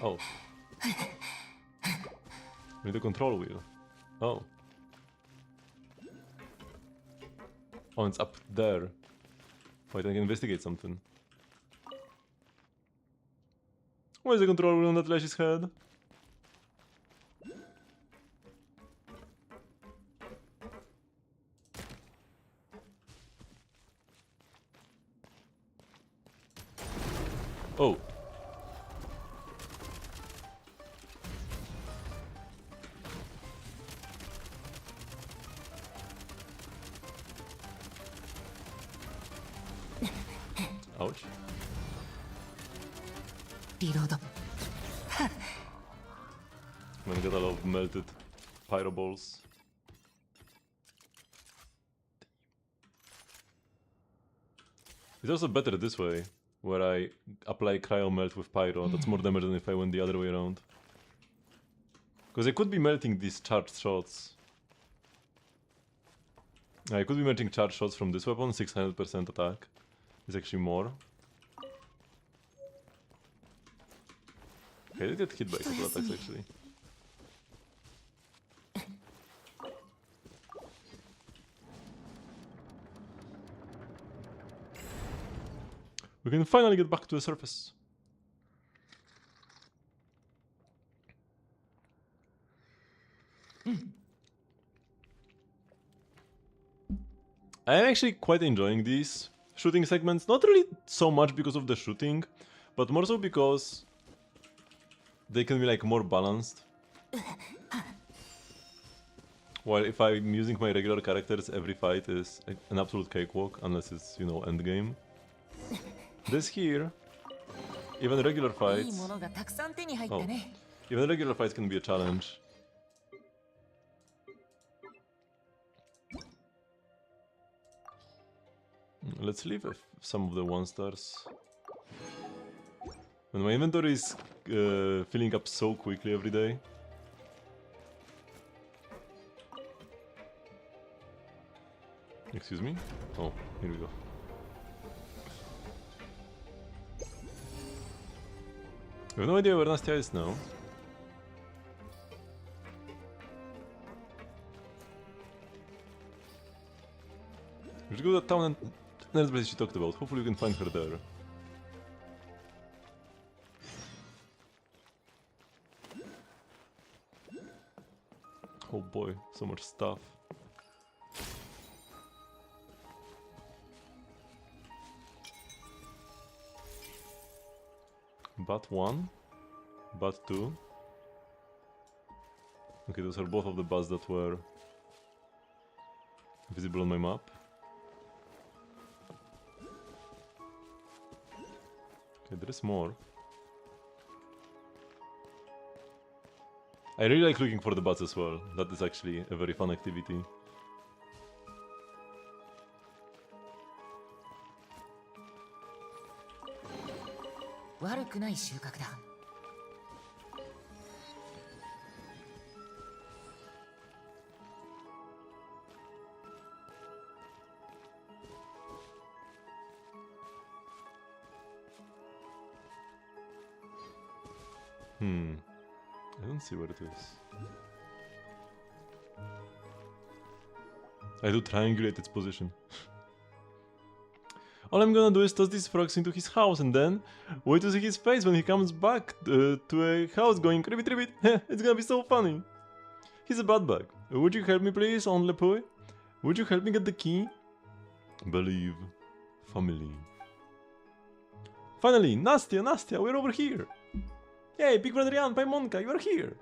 Oh. With the control wheel. Oh. Oh, it's up there. Wait, I can investigate something. Where's the control wheel on that Lash's head? Oh. Ouch. Reload. I'm gonna get a lot of melted pyro balls. It's also better this way, where I apply cryo melt with pyro. That's more damage than if I went the other way around. Because I could be melting these charged shots. I could be melting charged shots from this weapon, 600% attack. It's actually more. Okay, I did get hit by a couple attacks actually. We can finally get back to the surface. I'm actually quite enjoying these shooting segments. Not really so much because of the shooting, but more so because they can be like more balanced. While if I'm using my regular characters, every fight is an absolute cakewalk, unless it's, you know, endgame. This here, even regular fights... Oh, even regular fights can be a challenge. Let's leave some of the 1-stars. When my inventory is filling up so quickly every day. Excuse me? Oh, here we go. I have no idea where Nastia is now. We should go to that town and another place she talked about. Hopefully we can find her there. Oh boy, so much stuff. Bat 1, Bat 2. Okay, those are both of the bats that were visible on my map. Okay, there is more. I really like looking for the bats as well. That is actually a very fun activity. I don't see where it is. I do triangulate its position. All I'm gonna do is toss these frogs into his house and then wait to see his face when he comes back to a house going ribbit ribbit. It's gonna be so funny. He's a bad bug. Would you help me please, on Lepoy? Would you help me get the key? Believe. Family. Finally, Nastia, we're over here. Yay, Big Brother Jan, Paimonka, you're here.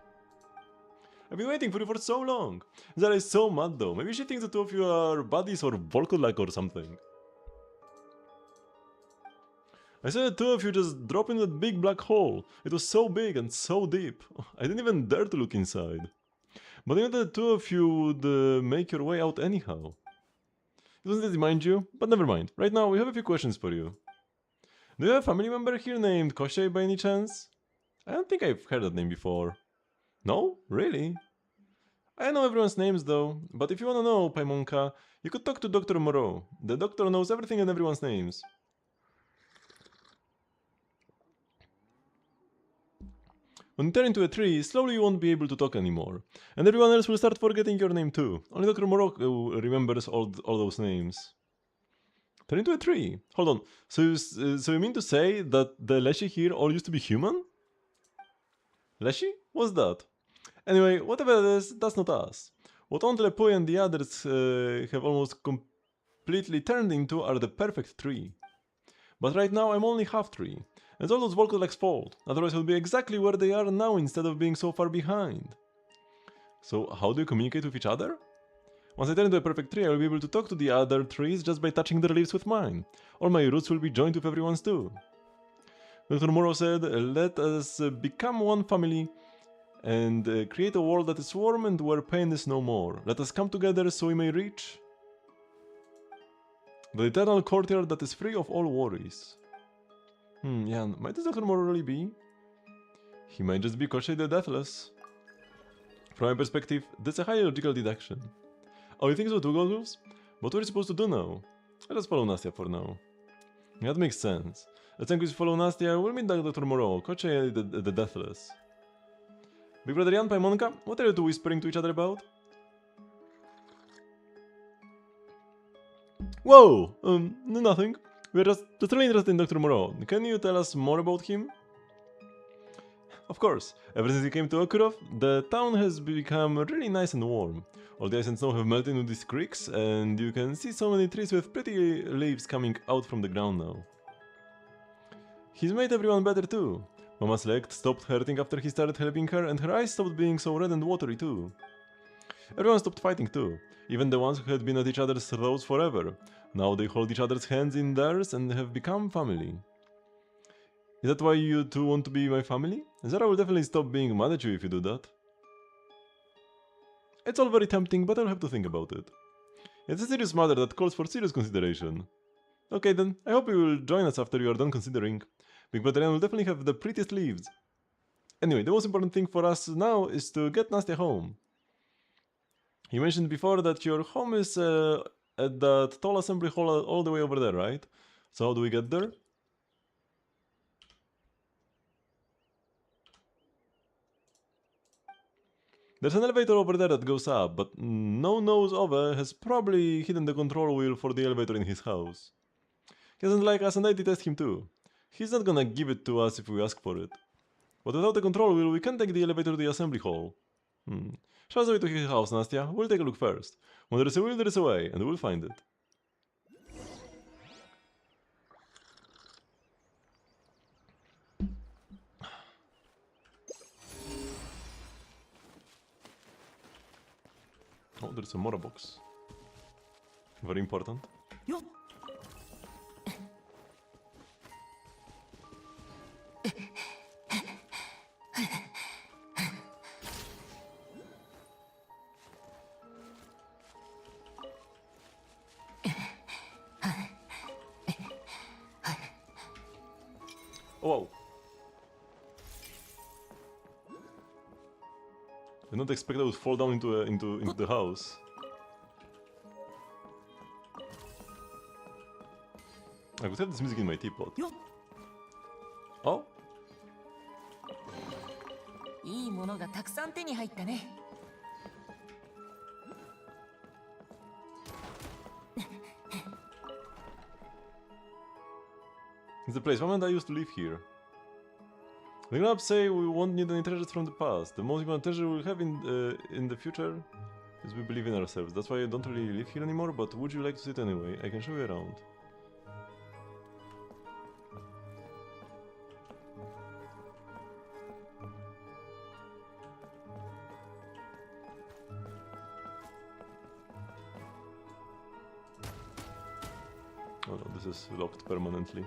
I've been waiting for you for so long. Zara is so mad though. Maybe she thinks the two of you are buddies or Volkolak or something. I saw the two of you just drop in that big black hole. It was so big and so deep. I didn't even dare to look inside. But I know that the two of you would make your way out anyhow. It wasn't easy, mind you, but never mind. Right now, we have a few questions for you. Do you have a family member here named Koshei by any chance? I don't think I've heard that name before. No? Really? I know everyone's names though, but if you wanna know, Paimonka, you could talk to Dr. Moreau. The doctor knows everything and everyone's names. When you turn into a tree, slowly you won't be able to talk anymore. And everyone else will start forgetting your name too. Only Dr. Moreau remembers all those names. Turn into a tree? Hold on, so you mean to say that the Leshy here all used to be human? Leshy? What's that? Anyway, whatever it is, that's not us. What Aunt Lepoy and the others have almost completely turned into are the perfect tree. But right now I'm only half tree. And it's all those Volkolak's fault, otherwise I would be exactly where they are now instead of being so far behind. So how do you communicate with each other? Once I turn into a perfect tree, I will be able to talk to the other trees just by touching their leaves with mine. All my roots will be joined with everyone's too. Dr. Morrow said, let us become one family and create a world that is warm and where pain is no more. Let us come together so we may reach the eternal courtyard that is free of all worries. Yeah, might this Dr. Morrow really be? He might just be Koshei the Deathless. From my perspective, that's a highly logical deduction. Oh, you think so too, Goggles? What were you supposed to do now? Let us follow Nastia for now. That makes sense. Let's think we follow Nastia, we'll meet Dr. Moreau, Koshei the Deathless. Big Brother Jan, Paimonka, what are you two whispering to each other about? Whoa! Nothing. We're just really interested in Dr. Moreau. Can you tell us more about him? Of course. Ever since he came to Okurov, the town has become really nice and warm. All the ice and snow have melted into these creeks, and you can see so many trees with pretty leaves coming out from the ground now. He's made everyone better too. Mama's leg stopped hurting after he started helping her, and her eyes stopped being so red and watery too. Everyone stopped fighting too, even the ones who had been at each other's throats forever. Now they hold each other's hands in theirs and have become family. Is that why you two want to be my family? Zara will definitely stop being mad at you if you do that. It's all very tempting, but I'll have to think about it. It's a serious matter that calls for serious consideration. Okay then, I hope you will join us after you are done considering. Big Brother Jan will definitely have the prettiest leaves. Anyway, the most important thing for us now is to get Nastia home. You mentioned before that your home is at that tall assembly hall all the way over there, right? So how do we get there? There's an elevator over there that goes up, but no nose over has probably hidden the control wheel for the elevator in his house. He doesn't like us and I detest him too. He's not gonna give it to us if we ask for it. But without the control wheel, we can't take the elevator to the assembly hall. Show us the way to his house, Nastia. We'll take a look first. When there is a will, there is a way, and we'll find it. Oh, there's a Mora box. Very important. Oh, wow. I did not expect I would fall down into the house. I could have this music in my teapot. Oh? いいものがたくさん手に入ったね。It's the place. Moment I used to live here. The grown-ups say we won't need any treasures from the past. The most important treasure we'll have in the future is we believe in ourselves. That's why I don't really live here anymore, but would you like to see it anyway? I can show you around. Oh no, this is locked permanently.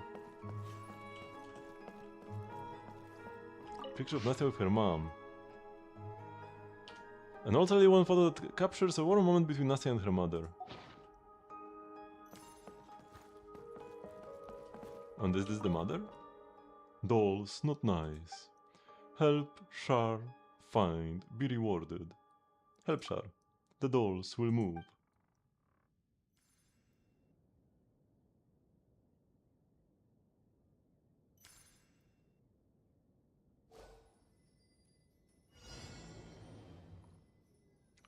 Picture of Nastya with her mom. An elderly one photo that captures a warm moment between Nastya and her mother. And is this the mother? Dolls, not nice. Help, Shar, find, be rewarded. Help, Shar. The dolls will move.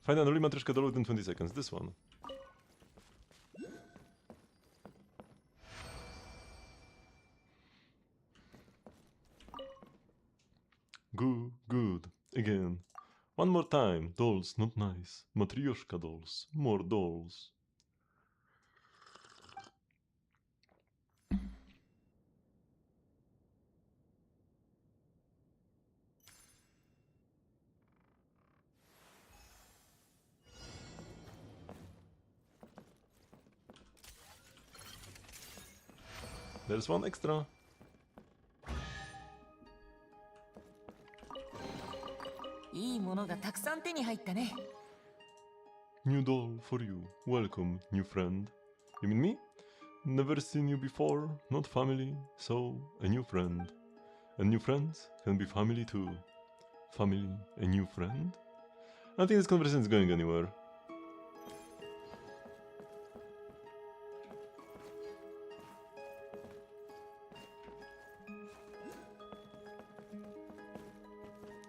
Find an early Matryoshka doll within 20 seconds. This one. Good. Again. One more time. Dolls, not nice. Matryoshka dolls. More dolls. There's one extra. New doll for you. Welcome, new friend. You mean me? Never seen you before, not family, so a new friend. And new friends can be family too. Family, a new friend? I don't think this conversation is going anywhere.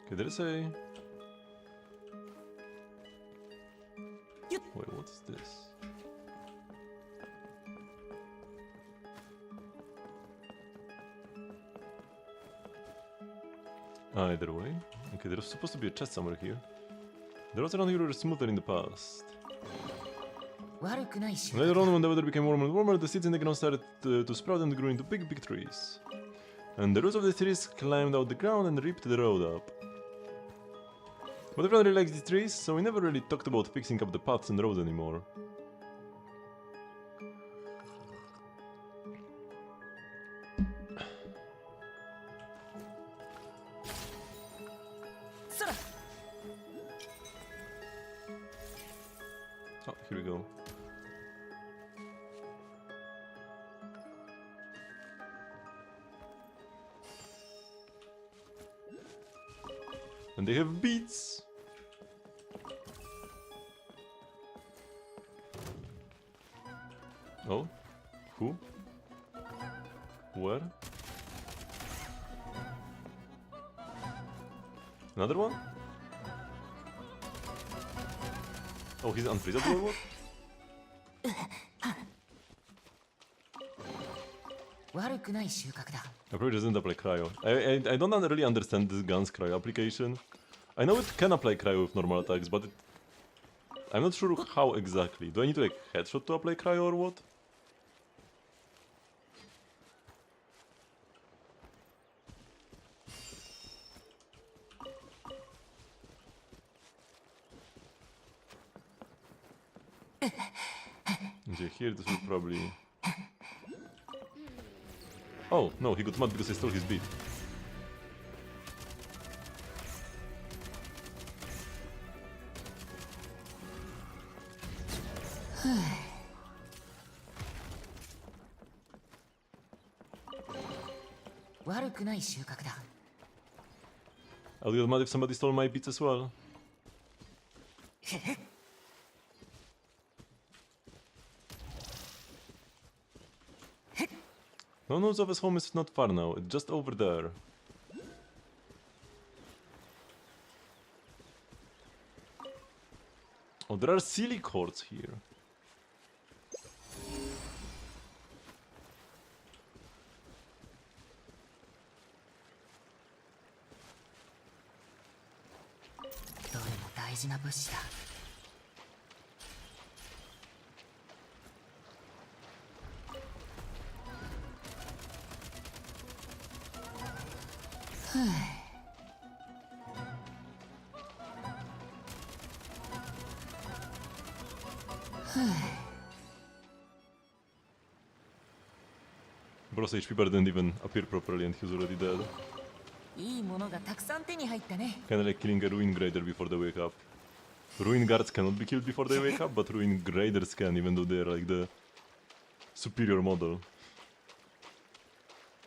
Okay, there's a... Wait, what's this? Either way. Okay, there's supposed to be a chest somewhere here. The roads around here were smoother in the past. Later on, when the weather became warmer and warmer, the seeds in the ground started to sprout and grew into big trees. And the roots of the trees climbed out the ground and ripped the road up. But everyone really likes these trees, so we never really talked about fixing up the paths and roads anymore. Oh, here we go. And they have beats! Oh? Who? Where? Another one? Oh, he's unfreezable or what? I probably doesn't apply cryo. I don't really understand this gun's cryo application. I know it can apply cryo with normal attacks, but I'm not sure how exactly. Do I need to like headshot to apply cryo or what? Okay, here this will probably... Oh, no, he got mad because I stole his beat. I'll get mad if somebody stole my beats as well. No knows of his home is not far now, it's just over there. Oh, there are silly chords here. Bro's HP bar didn't even appear properly and he's already dead. Kinda like killing a Ruin Grader before they wake up. Ruin Guards cannot be killed before they wake up, but Ruin Graders can, even though they're like the superior model.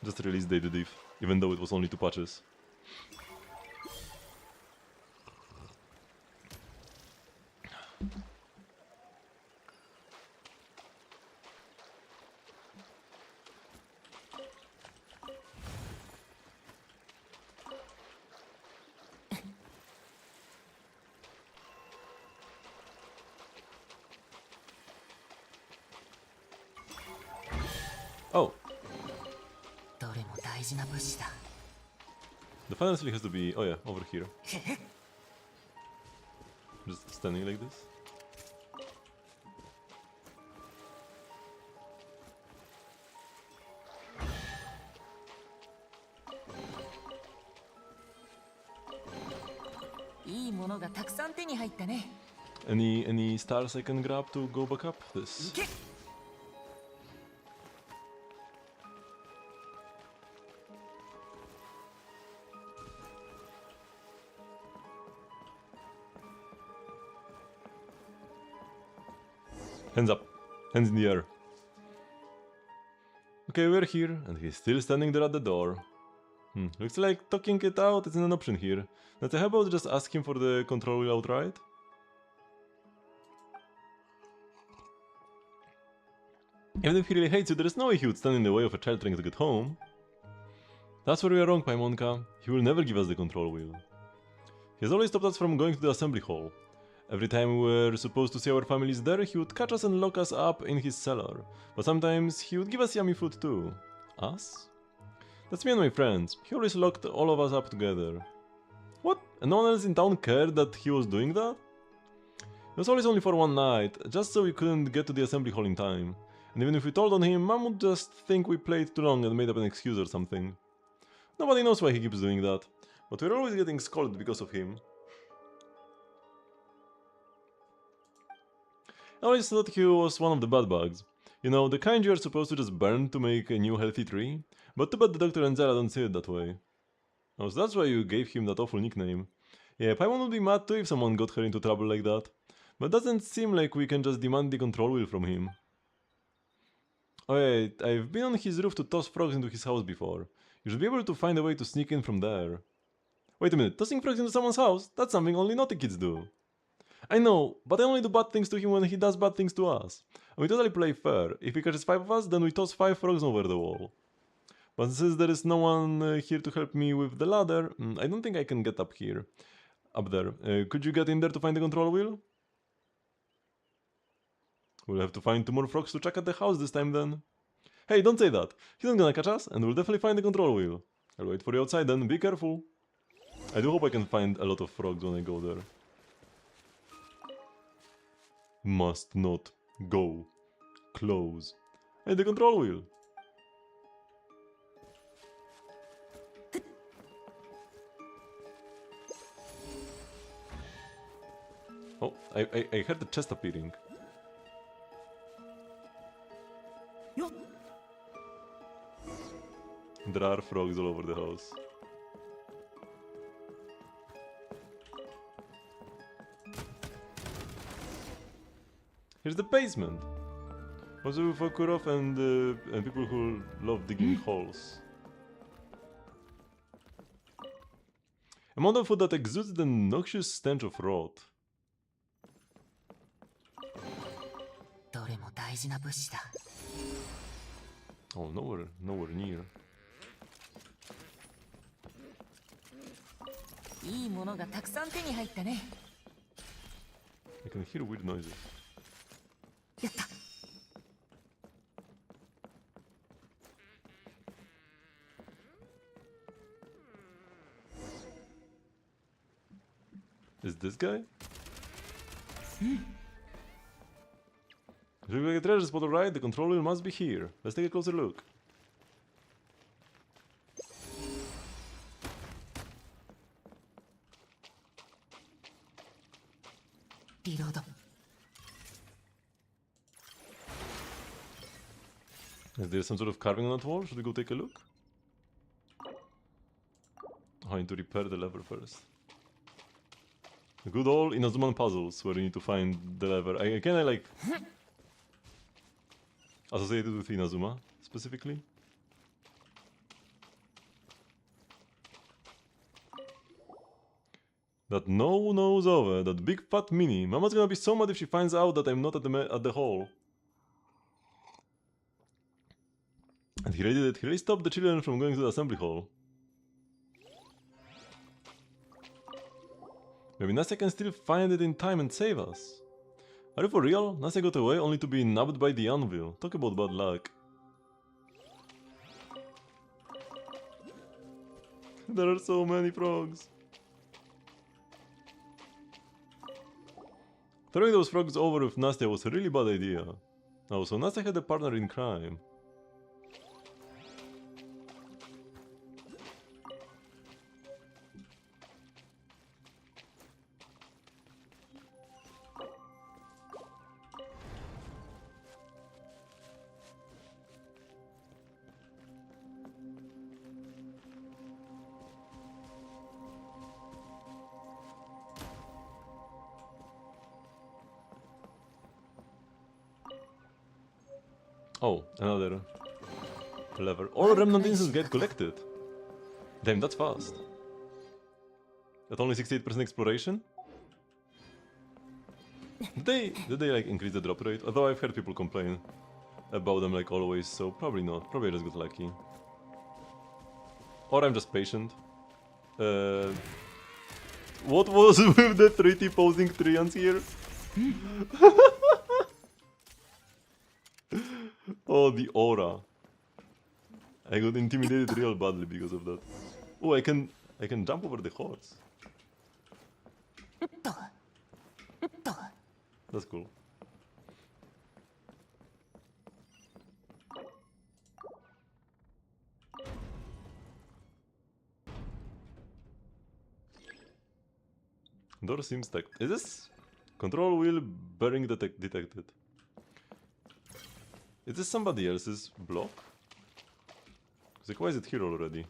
Just released Day the Diff, even though it was only 2 patches. Oh! The final silly has to be, oh yeah, over here. Just standing like this. Any stars I can grab to go back up this? Hands up. Hands in the air. Okay, we're here, and he's still standing there at the door. Looks like talking it out isn't an option here. Now, how about just ask him for the control wheel outright? Even if he really hates you, there is no way he would stand in the way of a child trying to get home. That's where we are wrong, Paimonka. He will never give us the control wheel. He has always stopped us from going to the assembly hall. Every time we were supposed to see our families there, he would catch us and lock us up in his cellar. But sometimes he would give us yummy food too. Us? That's me and my friends. He always locked all of us up together. What? And no one else in town cared that he was doing that? It was always only for one night, just so we couldn't get to the assembly hall in time. And even if we told on him, Mom would just think we played too long and made up an excuse or something. Nobody knows why he keeps doing that, but we're always getting scolded because of him. I always thought he was one of the bad bugs. You know, the kind you are supposed to just burn to make a new healthy tree. But too bad the Doctor and Zara don't see it that way. Oh, so that's why you gave him that awful nickname. Yeah, Paimon would be mad too if someone got her into trouble like that. But it doesn't seem like we can just demand the control wheel from him. Oh wait, I've been on his roof to toss frogs into his house before. You should be able to find a way to sneak in from there. Wait a minute, tossing frogs into someone's house? That's something only naughty kids do. I know, but I only do bad things to him when he does bad things to us. And we totally play fair. If he catches 5 of us, then we toss 5 frogs over the wall. But since there is no one here to help me with the ladder, I don't think I can get up here. Up there. Could you get in there to find the control wheel? We'll have to find 2 more frogs to check at the house this time then. Hey, don't say that. He's not gonna catch us, and we'll definitely find the control wheel. I'll wait for you outside then, be careful. I do hope I can find a lot of frogs when I go there. Must not go close. Hey, the control wheel. Oh, I heard the chest appearing. There are frogs all over the house. Here's the basement. Also for Kurov and people who love digging holes. A mound of food that exudes the noxious stench of rot. どれも大事な物資だ。 Oh, nowhere near. いいものがたくさん手に入ったね。 I can hear weird noises. やった。 Is this guy? Looks like a treasure spot, alright? The control wheel must be here. Let's take a closer look. Reload. Is there some sort of carving on that wall? Should we go take a look? Oh, I need to repair the lever first. The good old Inazuman puzzles where you need to find the lever. Can I like associated with Inazuma specifically? That no knows over, that big fat Minnie. Mama's gonna be so mad if she finds out that I'm not at the hall. And he really stopped the children from going to the assembly hall. Maybe Nastya can still find it in time and save us. Are you for real? Nastya got away only to be nabbed by the anvil. Talk about bad luck. There are so many frogs. Throwing those frogs over with Nastya was a really bad idea. Oh, so Nastya had a partner in crime. Oh, another lever. All remnant incense get collected. Damn, that's fast. At only 68% exploration? Did they like increase the drop rate? Although I've heard people complain about them like always, so probably not. Probably I just got lucky. Or I'm just patient. What was with the 3T posing treants here? Oh, the aura. I got intimidated real badly because of that. Oh, I can jump over the horse. That's cool. Door seems stuck. Is this control wheel bearing detected? Is this somebody else's block? Cause like, why is it here already?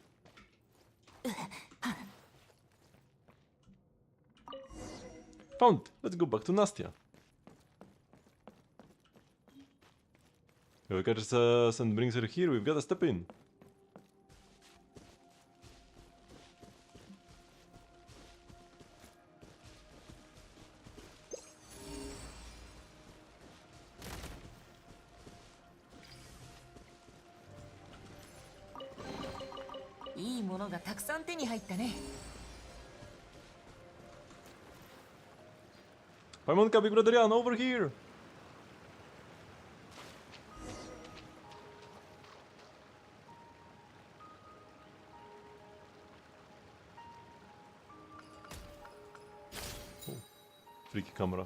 Found! Let's go back to Nastya. If catches us and brings her here, we've gotta step in. Paimonka, Big Brother Jan, over here! Oh, freaky camera.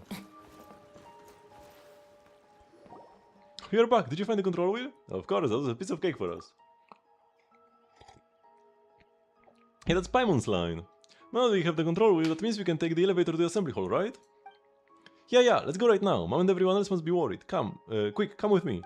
You're back! Did you find the control wheel? Of course, that was a piece of cake for us. Hey, that's Paimon's line. Now that we have the control wheel, that means we can take the elevator to the assembly hall, right? Yeah, let's go right now. Mom and everyone else must be worried. Come, quick, come with me.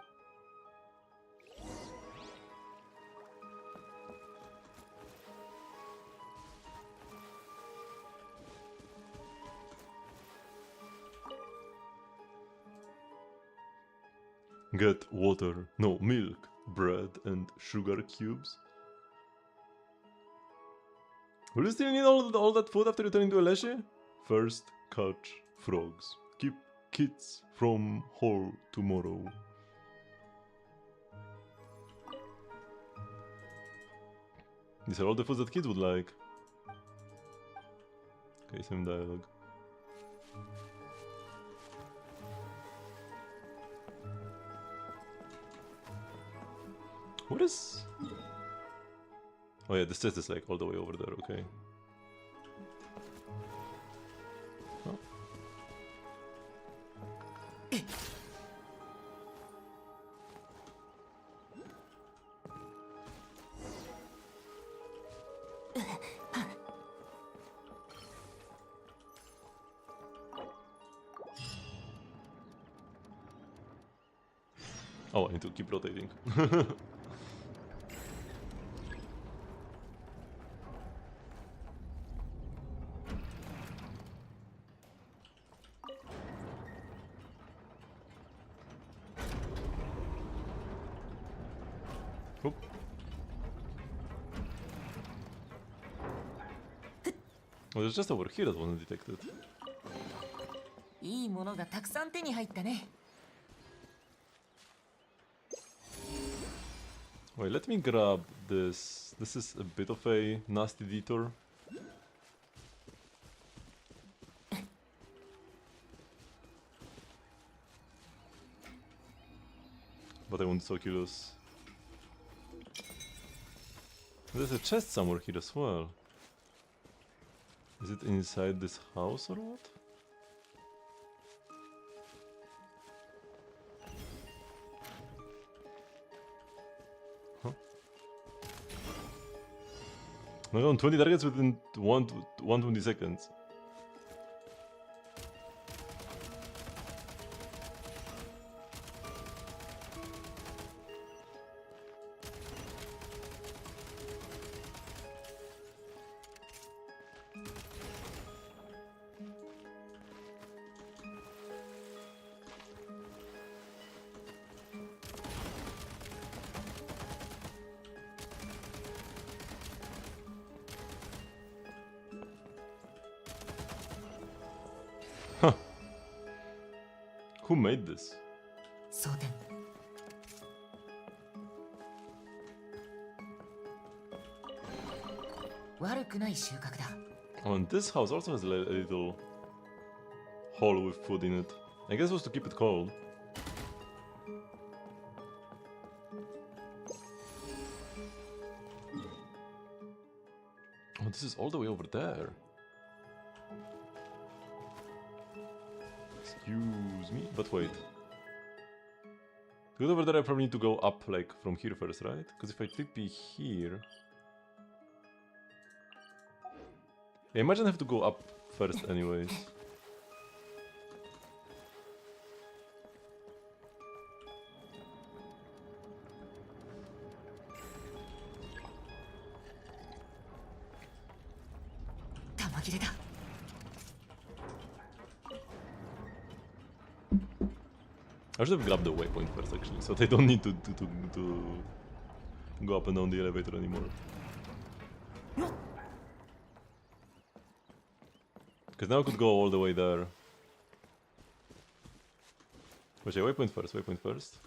Get water, no, milk, bread, and sugar cubes. Will you still need all that food after you turn into a Leshy? First, catch frogs. Keep kids from hole tomorrow. These are all the foods that kids would like. Okay, same dialogue. What is... Oh yeah, this chest is like all the way over there, okay. Oh. Oh, I need to keep rotating. Oop. Oh, there's just over here that wasn't detected. いいものがたくさん手に入ったね。 Wait, let me grab this. This is a bit of a nasty detour. But I want so curious. There's a chest somewhere here as well. Is it inside this house or what? No, 20 targets within 120 seconds. Who made this? 蒼天。悪くない収穫だ。 Oh, and this house also has a little hole with food in it. I guess it was to keep it cold. Oh, this is all the way over there. Excuse me, but wait. To get over there I probably need to go up, like, from here first, right? Because if I TP here... I imagine I have to go up first anyways. I should have grabbed the waypoint first actually, so they don't need to go up and down the elevator anymore. Because now I could go all the way there. Wait, waypoint first.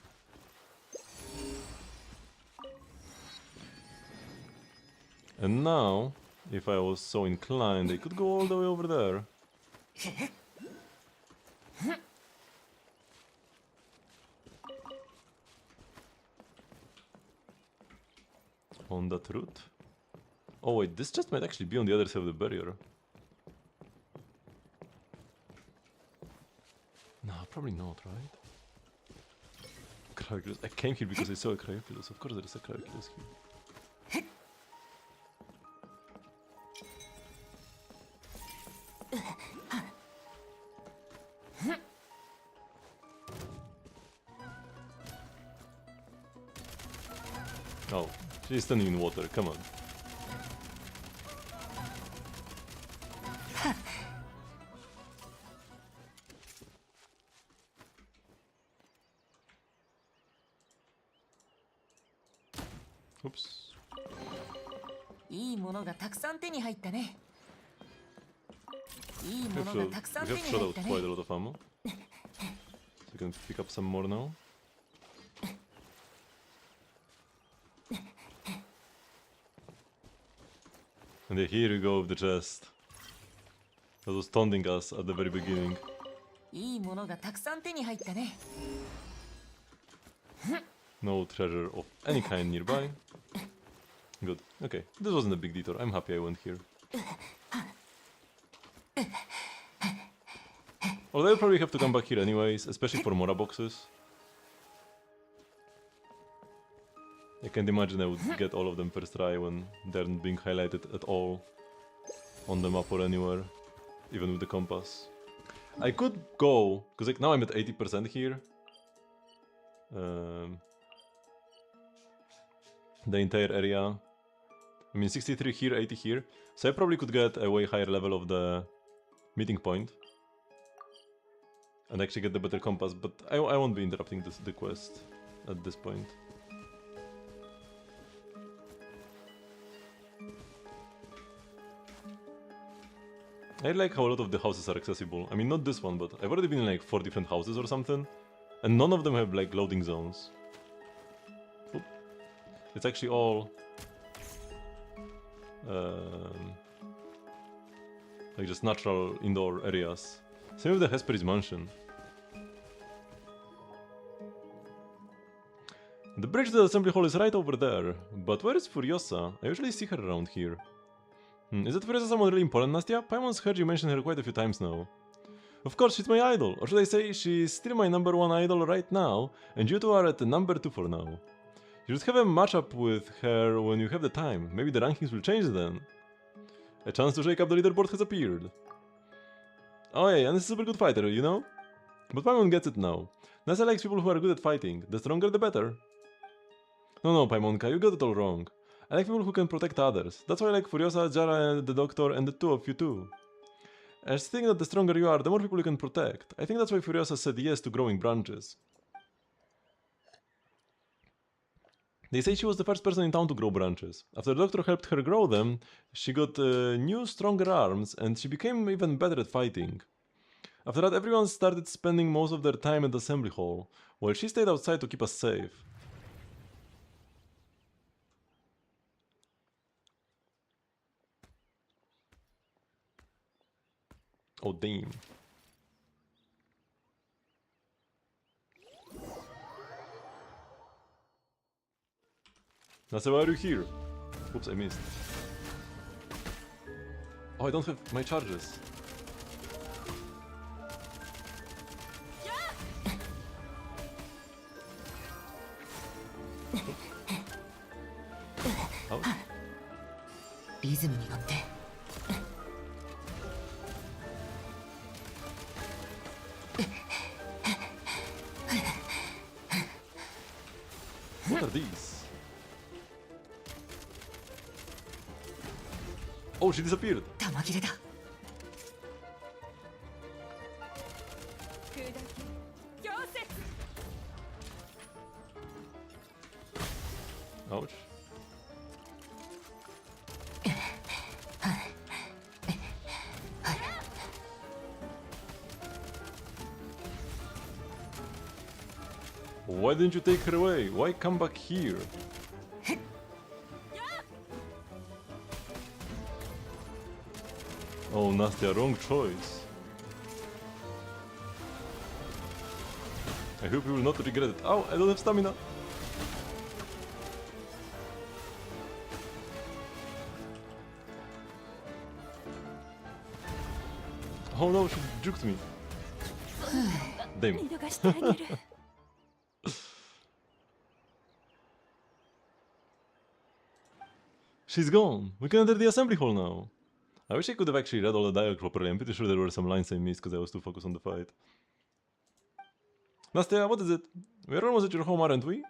And now, if I was so inclined, I could go all the way over there. On that route? Oh wait, this just might actually be on the other side of the barrier. No, probably not, right? Cryoculus. I came here because I saw a Cryoculus. Of course there is a Cryoculus here. Oh, she's standing in water, come on. Oops. いいものがたくさん手に入ったね。いい We も have の shot, がたくさん we 手 have に shot 入っ out た quite a ね。 lot of ammo. So we can pick up some more now. And yeah, here you go with the chest. That was taunting us at the very beginning. いいものがたくさん手に入ったね。 No treasure of any kind nearby. Good. Okay, this wasn't a big detour. I'm happy I went here. Although I'll probably have to come back here anyways, especially for Mora boxes. I can't imagine I would get all of them first try when they're not being highlighted at all on the map or anywhere, even with the compass. I could go, because like now I'm at 80% here. The entire area. I mean 63 here, 80 here. So I probably could get a way higher level of the meeting point. And actually get the better compass, but I won't be interrupting the quest at this point. I like how a lot of the houses are accessible. I mean, not this one, but I've already been in like 4 different houses or something. And none of them have like loading zones. Oop. It's actually all... like just natural indoor areas. Same with the Hesperis mansion. The bridge to the assembly hall is right over there, but where is Furiosa? I usually see her around here. Is it Furiosa someone really important, Nastia? Paimon's heard you mention her quite a few times now. Of course, she's my idol, or should I say, she's still my #1 idol right now, and you two are at the #2 for now. You should have a matchup with her when you have the time, maybe the rankings will change then. A chance to shake up the leaderboard has appeared. Oh yeah, and is a super good fighter, you know? But Paimon gets it now. Nasa likes people who are good at fighting, the stronger the better. No, Paimonka, you got it all wrong. I like people who can protect others. That's why I like Furiosa, Jara, the Doctor, and the two of you too. I just think that the stronger you are, the more people you can protect. I think that's why Furiosa said yes to growing branches. They say she was the first person in town to grow branches. After the Doctor helped her grow them, she got new, stronger arms, and she became even better at fighting. After that, everyone started spending most of their time at the assembly hall, while she stayed outside to keep us safe. Oh, damn. Nasa, why are you here? Oops, I missed. Oh, I don't have my charges. Ouch. リズムに乗って。 What are these? Oh, she disappeared. 玉切れだ。 Ouch. Why didn't you take her away? Why come back here? Oh, Nastia, wrong choice. I hope you will not regret it. Ow, I don't have stamina. Oh no, she juked me. Damn. She's gone. We can enter the assembly hall now. I wish I could have actually read all the dialogue properly. I'm pretty sure there were some lines I missed because I was too focused on the fight. Nastia, what is it? We're almost at your home, aren't we?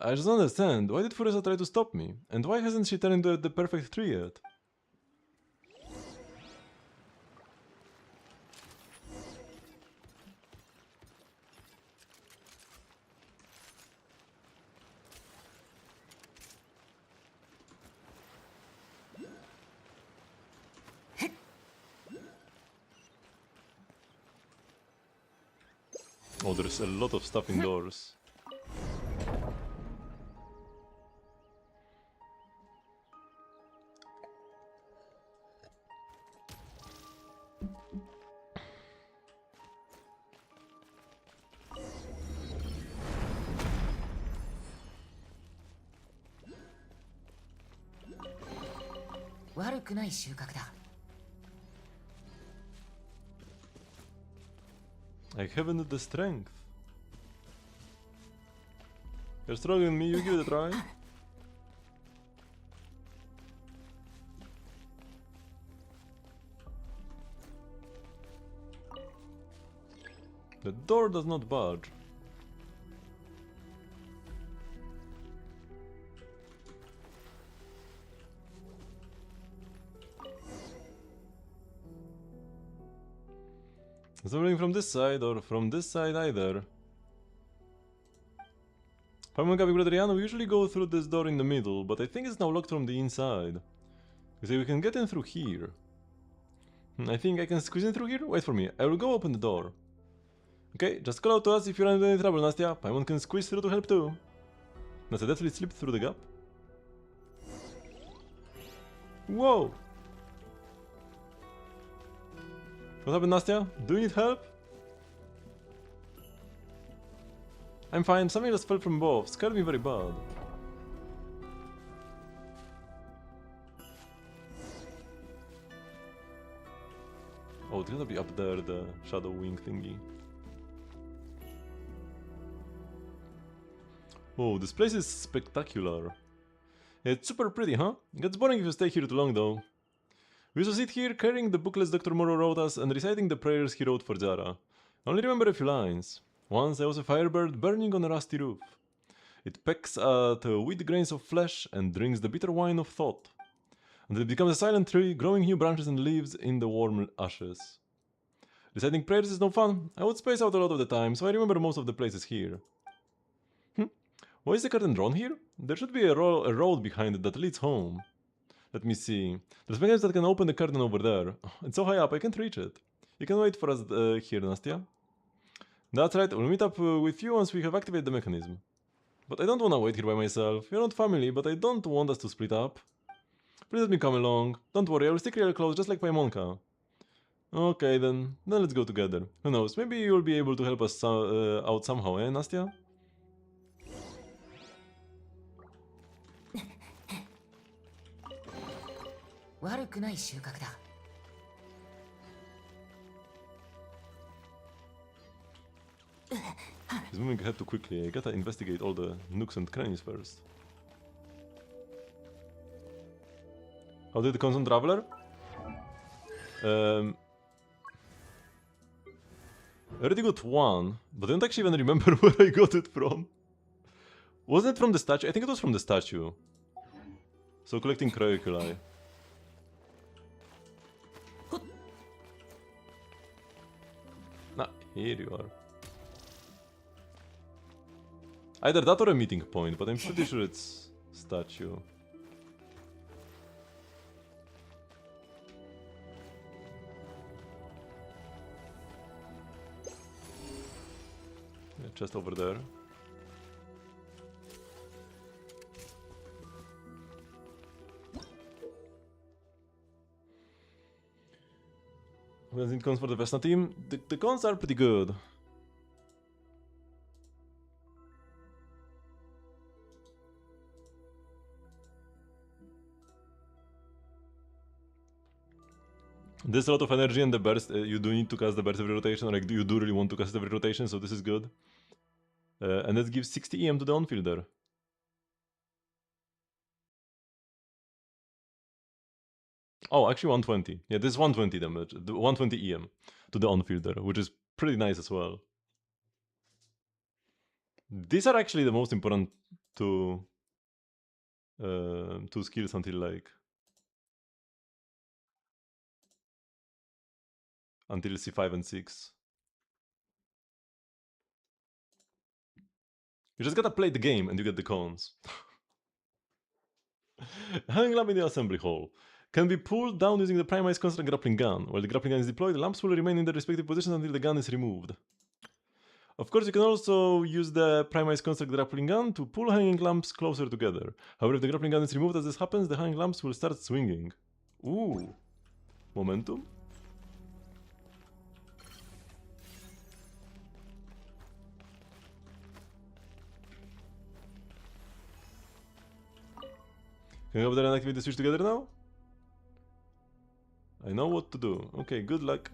I just don't understand. Why did Furiosa try to stop me? And why hasn't she turned into the perfect tree yet? Oh, there's a lot of stuff indoors. I haven't the strength. You're stronger than me, you give it a try. The door does not budge. It's not coming from this side or from this side either. Paimon Gabi Adriano, we usually go through this door in the middle, but I think it's now locked from the inside. You see, we can get in through here. I think I can squeeze in through here? Wait for me, I will go open the door. Okay, just call out to us if you're in any trouble, Nastya. Paimon can squeeze through to help too. Nastya definitely slipped through the gap. Whoa! What happened, Nastya? Do you need help? I'm fine, something just fell from above. Scared me very bad. Oh, it's gonna be up there, the shadow wing thingy. Oh, this place is spectacular. It's super pretty, huh? It gets boring if you stay here too long, though. We used to sit here carrying the booklets Dr. Morrow wrote us and reciting the prayers he wrote for Zara. I only remember a few lines. Once I was a firebird burning on a rusty roof. It pecks at wheat grains of flesh and drinks the bitter wine of thought. Until it becomes a silent tree, growing new branches and leaves in the warm ashes. Reciting prayers is no fun. I would space out a lot of the time, so I remember most of the places here. Why is the curtain drawn here? There should be a road behind it that leads home. Let me see. There's mechanism that can open the curtain over there. It's so high up, I can't reach it. You can wait for us here, Nastya. That's right, we'll meet up with you once we have activated the mechanism. But I don't want to wait here by myself. We're not family, but I don't want us to split up. Please let me come along. Don't worry, I will stick real close, just like Paimonka. Okay then let's go together. Who knows, maybe you'll be able to help us out somehow, eh, Nastya? He's moving ahead too quickly. I gotta investigate all the nooks and crannies first. How did the Constant Traveler? I already got one, but I don't actually even remember where I got it from. Wasn't it from the statue? I think it was from the statue. So collecting Cryoculi. Ah, here you are. Either that or a meeting point, but I'm pretty sure it's statue. Yeah, just over there. When it comes for the Vesna team, the cons are pretty good. There's a lot of energy and the burst. You do need to cast the burst every rotation, or like you do really want to cast it every rotation, so this is good. And that gives 60 EM to the on-fielder. Oh, actually 120. Yeah, this is 120 damage, 120 EM to the on-fielder, which is pretty nice as well. These are actually the most important two skills until like until C5 and 6. You just gotta play the game and you get the cons. Hanging lamp in the assembly hall can be pulled down using the Primeized Constant grappling gun. While the grappling gun is deployed, the lamps will remain in their respective positions until the gun is removed. Of course, you can also use the Primaris Construct grappling gun to pull hanging lamps closer together. However, if the grappling gun is removed as this happens, the hanging lamps will start swinging. Ooh. Momentum? Can we go over there and activate the switch together now? I know what to do. Okay, good luck.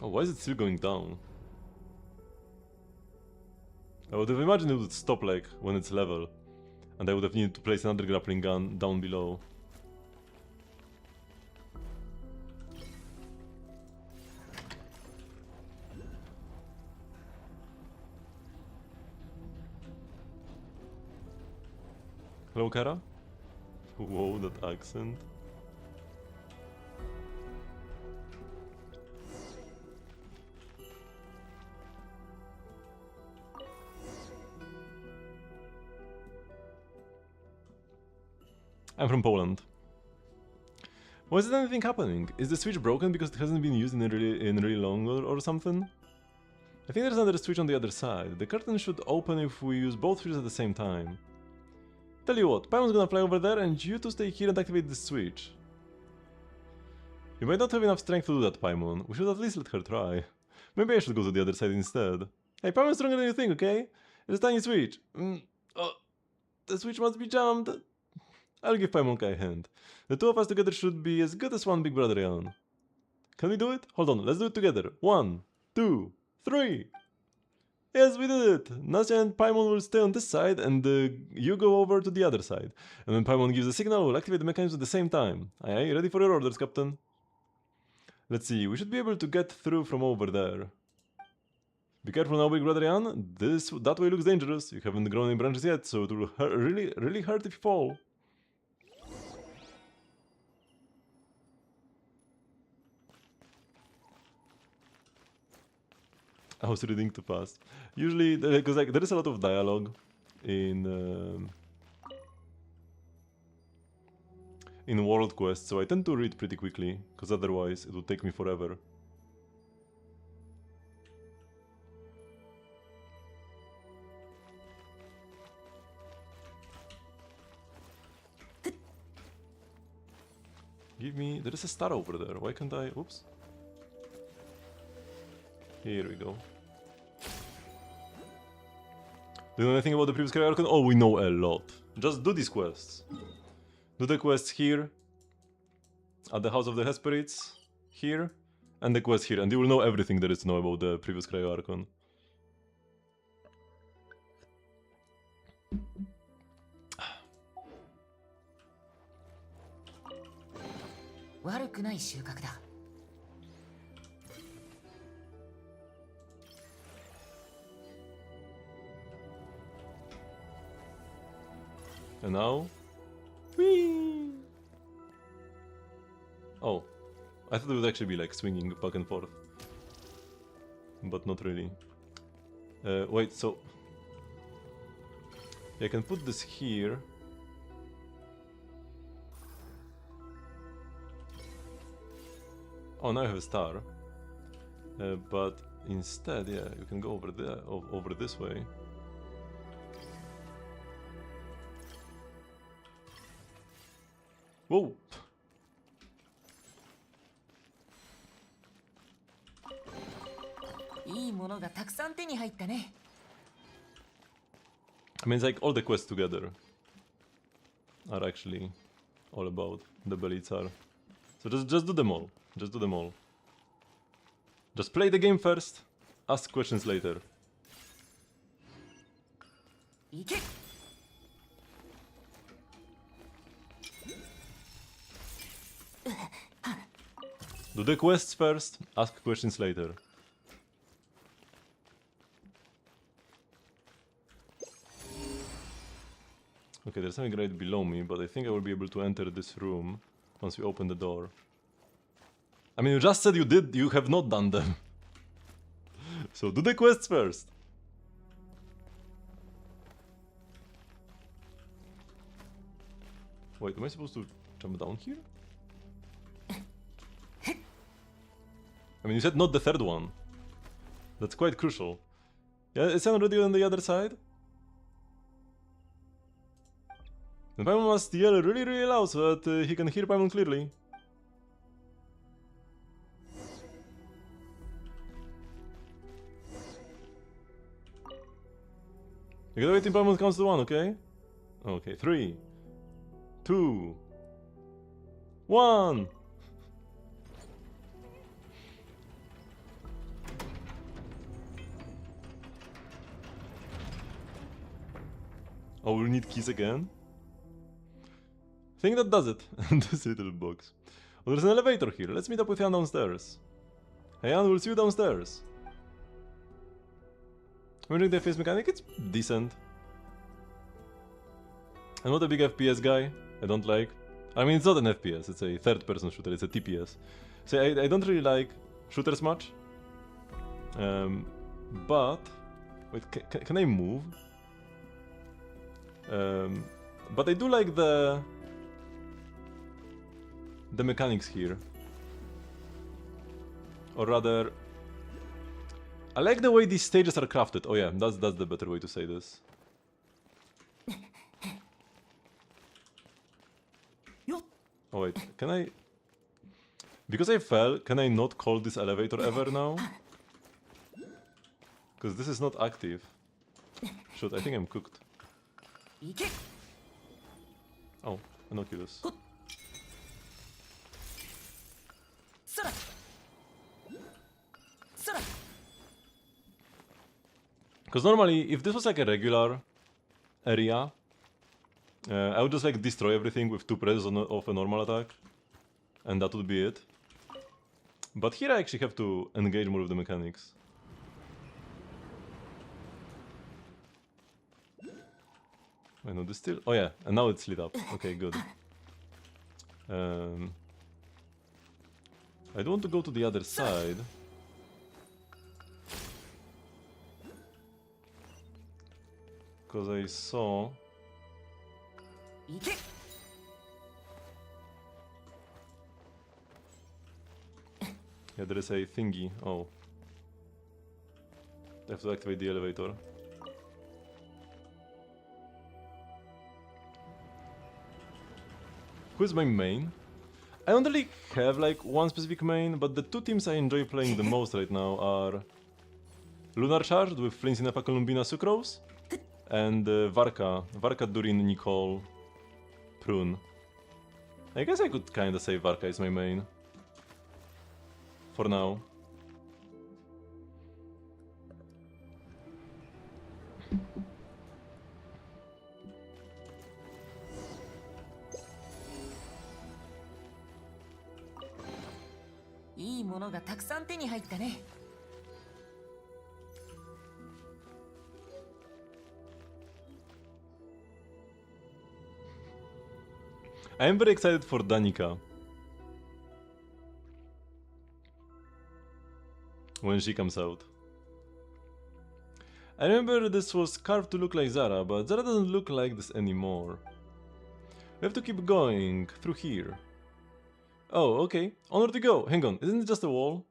Oh, why is it still going down? I would have imagined it would stop like when it's level. And I would have needed to place another grappling gun down below. Hello, Kara? Whoa, that accent. I'm from Poland. Why isn't anything happening? Is the switch broken because it hasn't been used in really long or something? I think there's another switch on the other side. The curtain should open if we use both switches at the same time. Tell you what, Paimon's gonna fly over there and you two stay here and activate the switch. You might not have enough strength to do that, Paimon. We should at least let her try. Maybe I should go to the other side instead. Hey, Paimon's stronger than you think, okay? It's a tiny switch. Oh, the switch must be jammed. I'll give Paimonka a hand. The two of us together should be as good as one big brother Jan. Can we do it? Hold on, let's do it together. 1, 2, 3. Yes, we did it! Nasya and Paimon will stay on this side and you go over to the other side. And when Paimon gives a signal, we'll activate the mechanism at the same time. Aye, aye, ready for your orders, Captain. Let's see, we should be able to get through from over there. Be careful now, big brother Jan. That way looks dangerous. You haven't grown any branches yet, so it will really hurt if you fall. I was reading too fast. Usually, because like there is a lot of dialogue in World Quest, so I tend to read pretty quickly, because otherwise it would take me forever. Give me... There is a star over there. Why can't I... Oops. Here we go. Do you know anything about the previous character? Oh, we know a lot. Just do these quests. Do the quests here, at the House of the Hesperids, here, and the quest here, and you will know everything there is to know about the previous Cryo Archon. And now... Whee! Oh. I thought it would actually be like swinging back and forth. But not really. Wait, so... I can put this here. Oh, now I have a star. But instead, yeah, you can go over there, over this way. Whoa! I mean, it's like all the quests together are actually all about the Belitsar. So just do them all. Just do them all. Just play the game first, ask questions later. Do the quests first, ask questions later. Okay, there's something right below me, but I think I will be able to enter this room once we open the door. I mean, you just said you have not done them. So do the quests first. Wait, am I supposed to jump down here? I mean, you said not the third one. That's quite crucial. Yeah, is Sam already on the other side? And Paimon must yell really, really loud so that he can hear Paimon clearly. You gotta wait till Paimon counts to 1, okay? Okay, 3, 2, 1! Oh, we'll need keys again? I think that does it. This little box. Oh, there's an elevator here. Let's meet up with Jan downstairs. Hey Jan, we'll see you downstairs. Wondering the face mechanic? It's decent. I'm not a big FPS guy. I don't like. I mean, it's not an FPS. It's a third-person shooter. It's a TPS. So I don't really like shooters much. But wait, can I move? But I do like the mechanics here. Or rather, I like the way these stages are crafted. Oh yeah, that's the better way to say this. Oh wait, can I... Because I fell, can I not call this elevator ever now? Because this is not active. Shoot, I think I'm cooked. Oh, innocuous. Because normally, if this was like a regular area, I would just like destroy everything with 2 presses of a normal attack. And that would be it. But here I actually have to engage more with the mechanics. I know this still... Oh yeah, and now it's lit up. Okay, good. I don't want to go to the other side. Because I saw... Yeah, there is a thingy. Oh. I have to activate the elevator. Who's my main? I don't really have like one specific main, but the 2 teams I enjoy playing the most right now are Lunar Charged with Flint Cinefa Columbina Sucrose and Varka Durin Nicole Prune. I guess I could kinda say Varka is my main. For now. I am very excited for Danica. When she comes out. I remember this was carved to look like Zara, but Zara doesn't look like this anymore. We have to keep going through here. Oh, okay. Onward we go. Hang on, isn't it just a wall?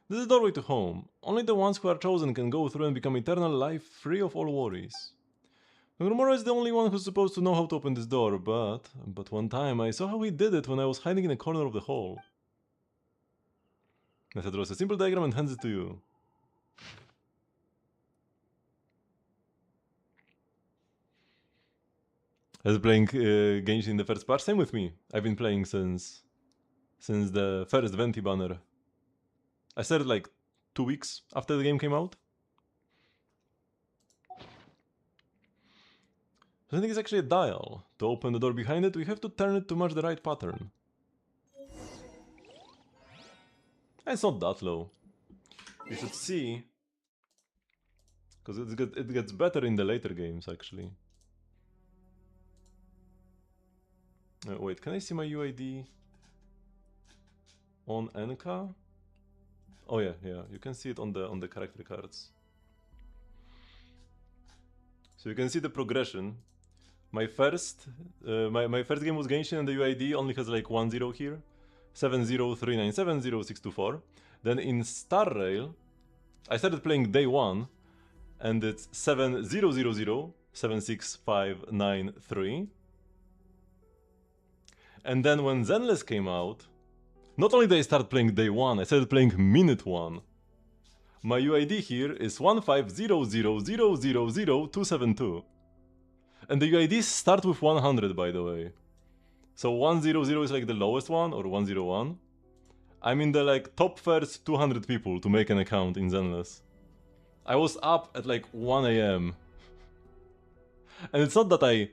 This is the doorway to home. Only the ones who are chosen can go through and become eternal life free of all worries. Nomura is the only one who's supposed to know how to open this door, but one time I saw how he did it when I was hiding in a corner of the hall. Nessa draws a simple diagram and hands it to you. I was playing Genshin in the first patch, same with me. I've been playing since the first Venti banner. I started like 2 weeks after the game came out. I think it's actually a dial. To open the door behind it, we have to turn it to match the right pattern. It's not that low. You should see. Because it gets better in the later games, actually. Wait, can I see my UID on NK? Oh yeah, you can see it on the character cards. So you can see the progression. My first game was Genshin and the UID only has like 10 here. 7039700624. Then in Star Rail, I started playing day 1 and it's 7000 76593. And then when Zenless came out, not only did I start playing day 1, I started playing minute 1. My UID here is 1500000272. And the UIDs start with 100, by the way. So 100 is like the lowest one, or 101. I'm in the like top first 200 people to make an account in Zenless. I was up at like 1 AM. And it's not that I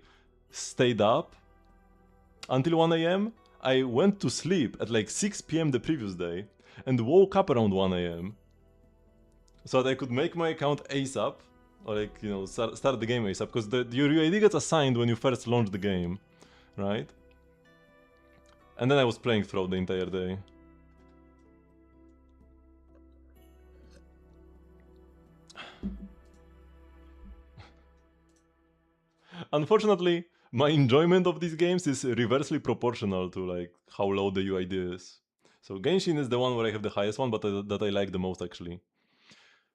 stayed up until 1 AM. I went to sleep at like 6 PM the previous day and woke up around 1 AM. So that I could make my account ASAP, or like, you know, start the game ASAP, because your UID gets assigned when you first launch the game, right? And then I was playing throughout the entire day. Unfortunately, my enjoyment of these games is reversely proportional to like how low the UID is. So Genshin is the one where I have the highest one, but that I like the most actually.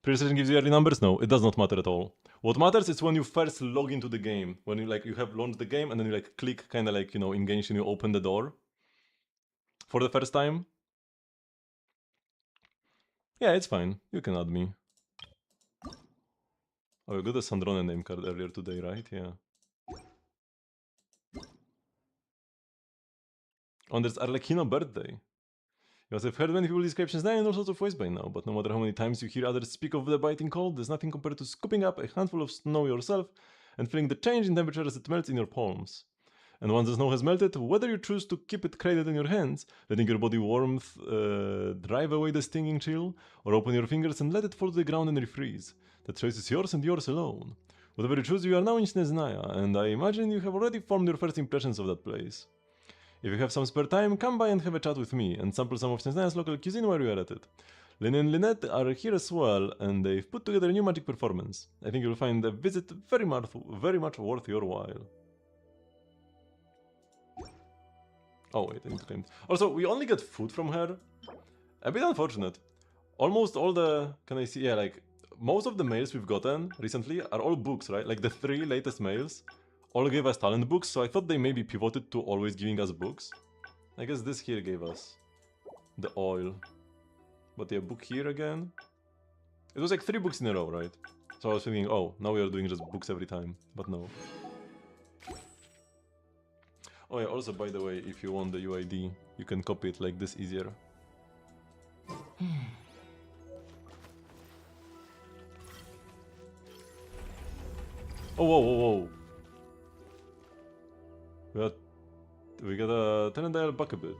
Pre-registration gives you early numbers? No, it does not matter at all. What matters is when you first log into the game, when you have launched the game and then you like click kind of like, you know, in Genshin you open the door for the first time. Yeah, it's fine. You can add me. Oh, you got a Sandrone name card earlier today, right? Yeah. Oh, there's Arlecchino birthday. You must have heard many people's descriptions now in all sorts of ways by now, but no matter how many times you hear others speak of the biting cold, there's nothing compared to scooping up a handful of snow yourself and feeling the change in temperature as it melts in your palms. And once the snow has melted, whether you choose to keep it cradled in your hands, letting your body warmth drive away the stinging chill, or open your fingers and let it fall to the ground and refreeze, the choice is yours and yours alone. Whatever you choose, you are now in Snezhnaya, and I imagine you have already formed your first impressions of that place. If you have some spare time, come by and have a chat with me, and sample some of Snezhnaya's local cuisine while you are at it. Lynn and Lynette are here as well, and they've put together a new magic performance. I think you'll find the visit very much worth your while. Oh wait, I need to claim. Also, we only get food from her. A bit unfortunate. Almost all the... Can I see? Yeah, like, most of the mails we've gotten recently are all books, right? Like the 3 latest mails all gave us talent books, so I thought they maybe pivoted to always giving us books. I guess this here gave us the oil. But yeah, book here again. It was like 3 books in a row, right? So I was thinking, oh, now we are doing just books every time. But no. Oh yeah, also by the way, if you want the UID, you can copy it like this easier. Oh, whoa, whoa, whoa. We got a talent dial back a bit.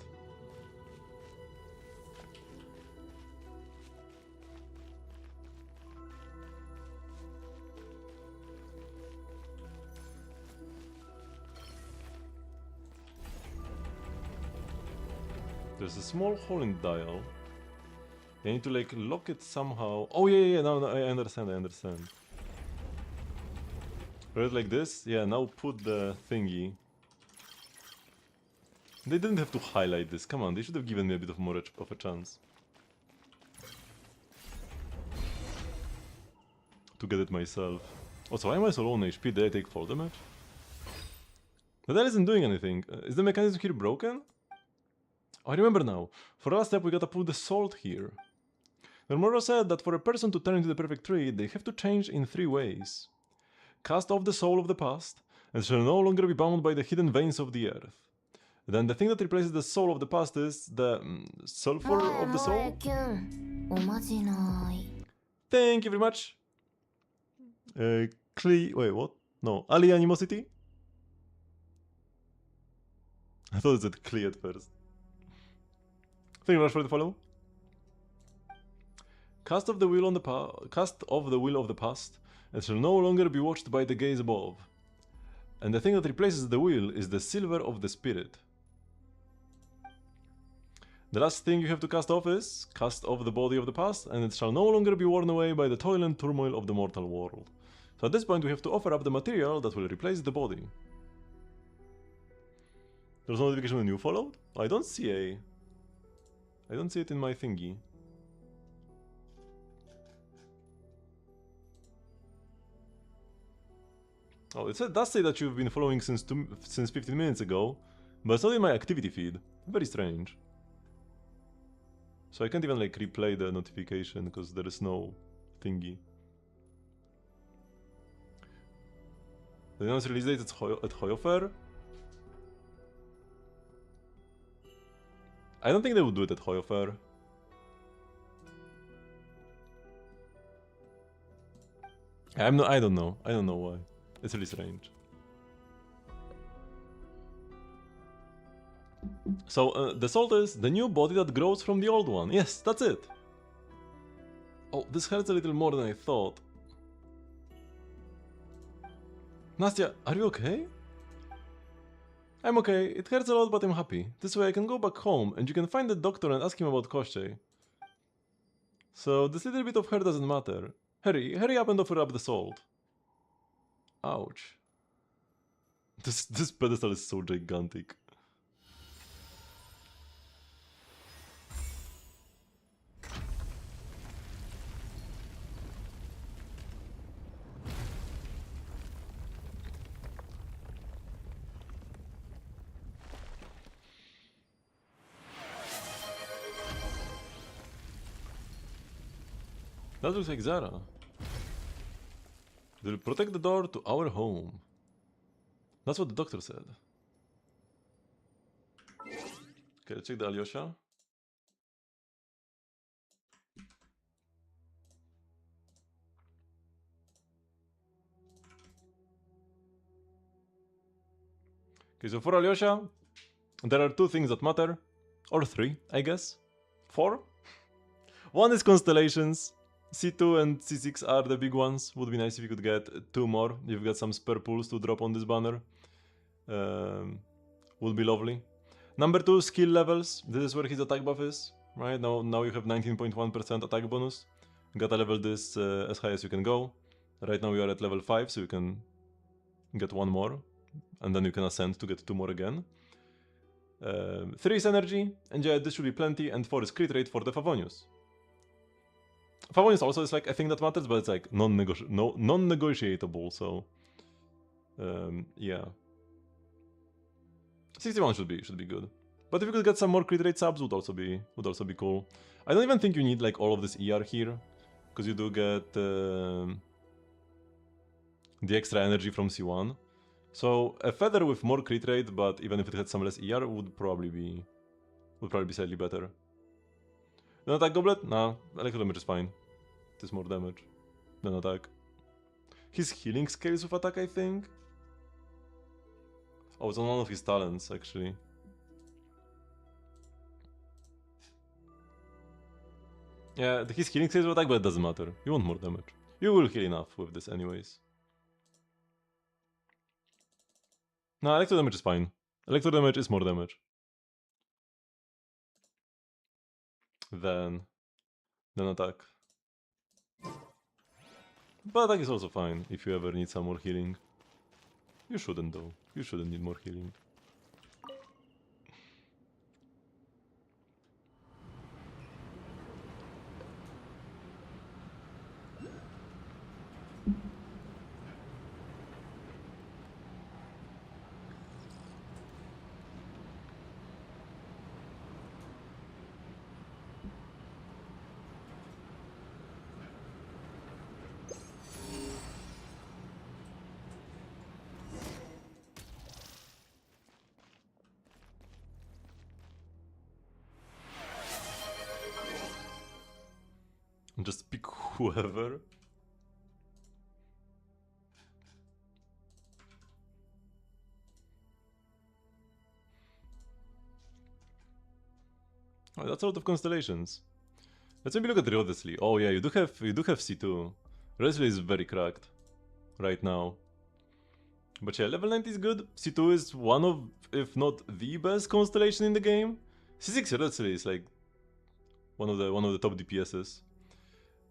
There's a small hole in the dial. I need to like lock it somehow. Oh yeah, no, I understand. Right, like this? Yeah, now put the thingy. They didn't have to highlight this, come on, they should have given me a bit of more of a chance. To get it myself. Also, why am I so low on HP? Did I take fall damage? That isn't doing anything. Is the mechanism here broken? Oh, I remember now. For the last step we gotta put the salt here. Normoro said that for a person to turn into the perfect tree, they have to change in 3 ways. Cast off the soul of the past, and shall no longer be bound by the hidden veins of the earth. Then the thing that replaces the soul of the past is the sulfur of the soul. Thank you very much. Wait, what? No, Ali Animosity? I thought it said Klee at first. Thank you very much for the follow. Cast off the wheel of the past, and shall no longer be watched by the gaze above. And the thing that replaces the wheel is the silver of the spirit. The last thing you have to cast off is cast off the body of the past, and it shall no longer be worn away by the toil and turmoil of the mortal world. So at this point we have to offer up the material that will replace the body. There's no notification when you followed? I don't see a... I don't see it in my thingy. Oh, it does say that you've been following since 15 minutes ago, but it's not in my activity feed. Very strange. So I can't even like replay the notification because there is no thingy. The announced release date at Hoyofer? I don't think they would do it at Hoyofer. I don't know. I don't know why. It's really strange. So, the salt is the new body that grows from the old one. Yes, that's it. Oh, this hurts a little more than I thought. Nastya, are you okay? I'm okay. It hurts a lot, but I'm happy. This way I can go back home, and you can find the doctor and ask him about Koshchei. So, this little bit of hurt doesn't matter. Hurry up and offer up the salt. Ouch. This pedestal is so gigantic. That looks like Zara. They'll protect the door to our home. That's what the doctor said. Okay, let's check the Alyosha. Okay, so for Alyosha, there are two things that matter. Or three, I guess. 4? One is constellations. C2 and C6 are the big ones. Would be nice if you could get 2 more. You've got some spare pools to drop on this banner. Would be lovely. Number 2, skill levels. This is where his attack buff is. Right, now you have 19.1% attack bonus. Gotta level this as high as you can go. Right now you are at level 5, so you can get 1 more. And then you can ascend to get 2 more again. 3 is energy, and yeah, this should be plenty, and 4 is crit rate for the Favonius. Favonius also is like a thing that matters, but it's like non-negotiable, so... yeah. 61 should be good. But if you could get some more crit rate subs would also be cool. I don't even think you need like all of this ER here, because you do get the extra energy from C1. So a feather with more crit rate, but even if it had some less ER, would probably be slightly better. Then attack goblet? Nah, electro damage is fine. It is more damage than attack. His healing scales with attack, I think. Oh, it's on one of his talents, actually. Yeah, his healing scales with attack, but it doesn't matter. You want more damage. You will heal enough with this anyways. No, electro damage is fine. Electro damage is more damage than attack. But attack is also fine if you ever need some more healing. You shouldn't though. You shouldn't need more healing. Just pick whoever. Oh, that's a lot of constellations. Let's maybe look at Riodesley. Oh yeah, you do have C2. Riodesley is very cracked right now. But yeah, level 90 is good. C2 is one of, if not the best constellation in the game. C6 Riodesley is like one of the top DPSs.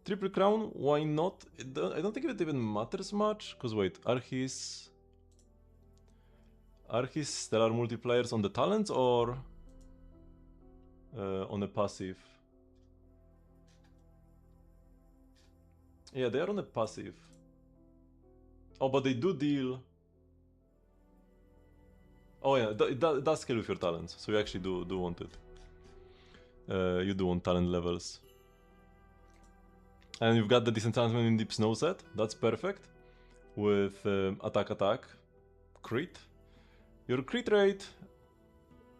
Triple Crown, why not? I don't think it even matters much. Cause wait, are his Are his stellar multipliers on the talents or on a passive? Yeah, they are on a passive. Oh, but they do deal. Oh yeah, it does scale with your talents, so you actually do want it. You do want talent levels. And you've got the disenchantment in Deep Snow set, that's perfect. With attack, crit. Your crit rate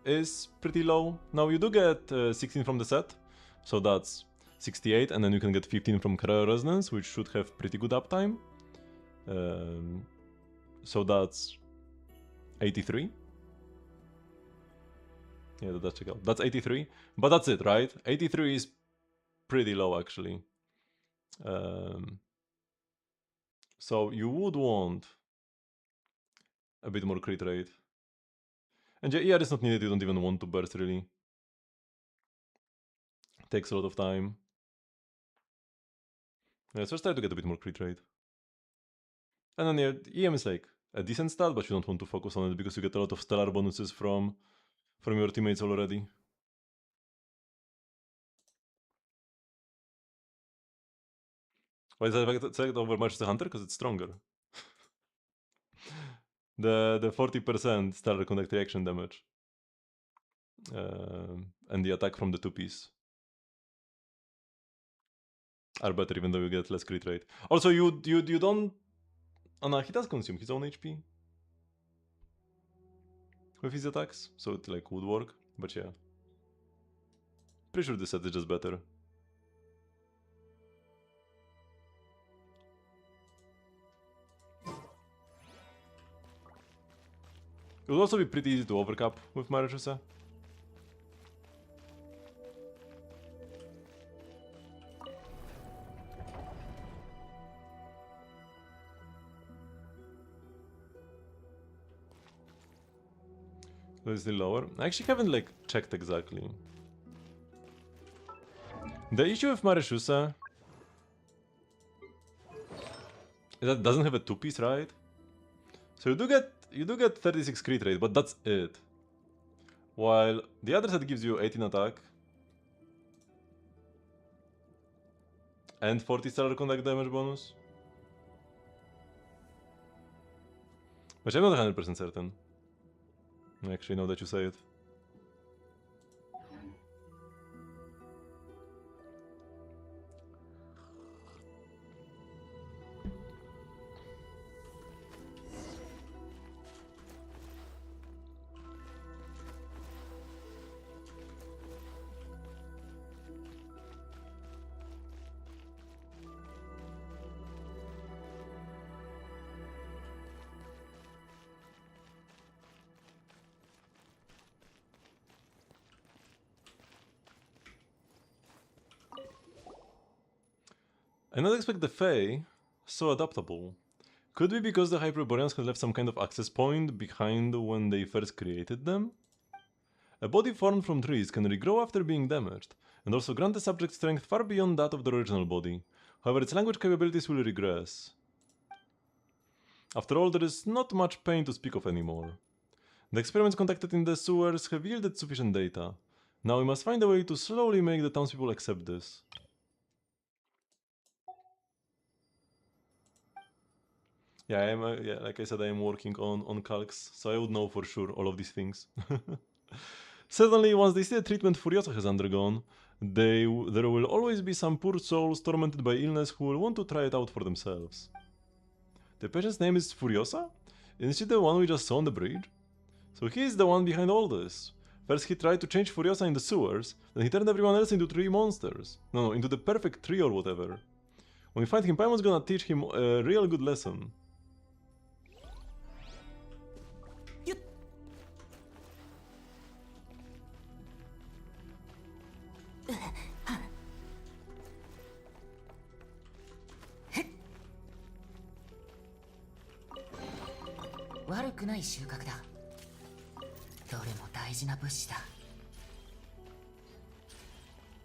is pretty low. Now you do get 16 from the set, so that's 68, and then you can get 15 from Cryo Resonance, which should have pretty good uptime. So that's 83. Yeah, that's check out. That's 83, but that's it, right? 83 is pretty low actually. So you would want a bit more crit rate. And yeah, ER is not needed, you don't even want to burst really. Takes a lot of time. Yeah, so just try to get a bit more crit rate. And then yeah, EM is like a decent stat, but you don't want to focus on it because you get a lot of stellar bonuses from your teammates already. Why is that select over match the Hunter? Because it's stronger. The 40% stellar contact reaction damage. And the attack from the 2-piece are better even though you get less crit rate. Also, you don't... Oh no, he does consume his own HP with his attacks, so it like would work, but yeah. Pretty sure this set is just better. It would also be pretty easy to overcap with Marichusa. Is still lower? I actually haven't like checked exactly. The issue with Marichusa is that it doesn't have a 2-piece, right? So you do get 36 crit rate, but that's it. While the other set gives you 18 attack and 40 stellar contact damage bonus. Which I'm not 100% certain. Actually, now that you say it. I not expect the Fae so adaptable. Could be because the Hyperboreans had left some kind of access point behind when they first created them? A body formed from trees can regrow after being damaged, and also grant the subject strength far beyond that of the original body. However, its language capabilities will regress. After all, there is not much pain to speak of anymore. The experiments conducted in the sewers have yielded sufficient data. Now we must find a way to slowly make the townspeople accept this. Yeah, yeah, like I said, I am working on calcs, so I would know for sure all of these things. Certainly, once they see the treatment Furiosa has undergone, there will always be some poor souls tormented by illness who will want to try it out for themselves. The patient's name is Furiosa? Isn't she the one we just saw on the bridge? So he is the one behind all this. First he tried to change Furiosa in the sewers, then he turned everyone else into tree monsters. No, into the perfect tree or whatever. When we find him, Paimon's gonna teach him a real good lesson.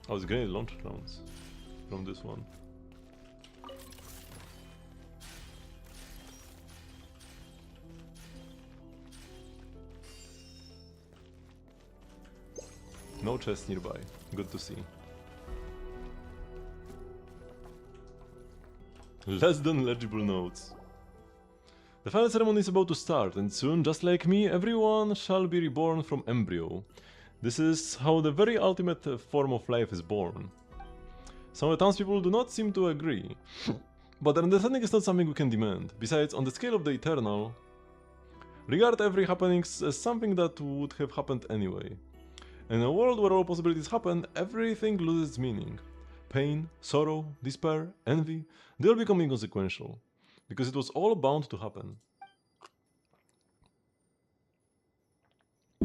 I was getting launch rounds from this one. No chest nearby. Good to see. Less than legible notes. The final ceremony is about to start, and soon, just like me, everyone shall be reborn from embryo. This is how the very ultimate form of life is born. Some of the townspeople do not seem to agree. But their understanding is not something we can demand. Besides, on the scale of the eternal, regard every happening as something that would have happened anyway. In a world where all possibilities happen, everything loses meaning. Pain, sorrow, despair, envy, they all become inconsequential. Because it was all bound to happen.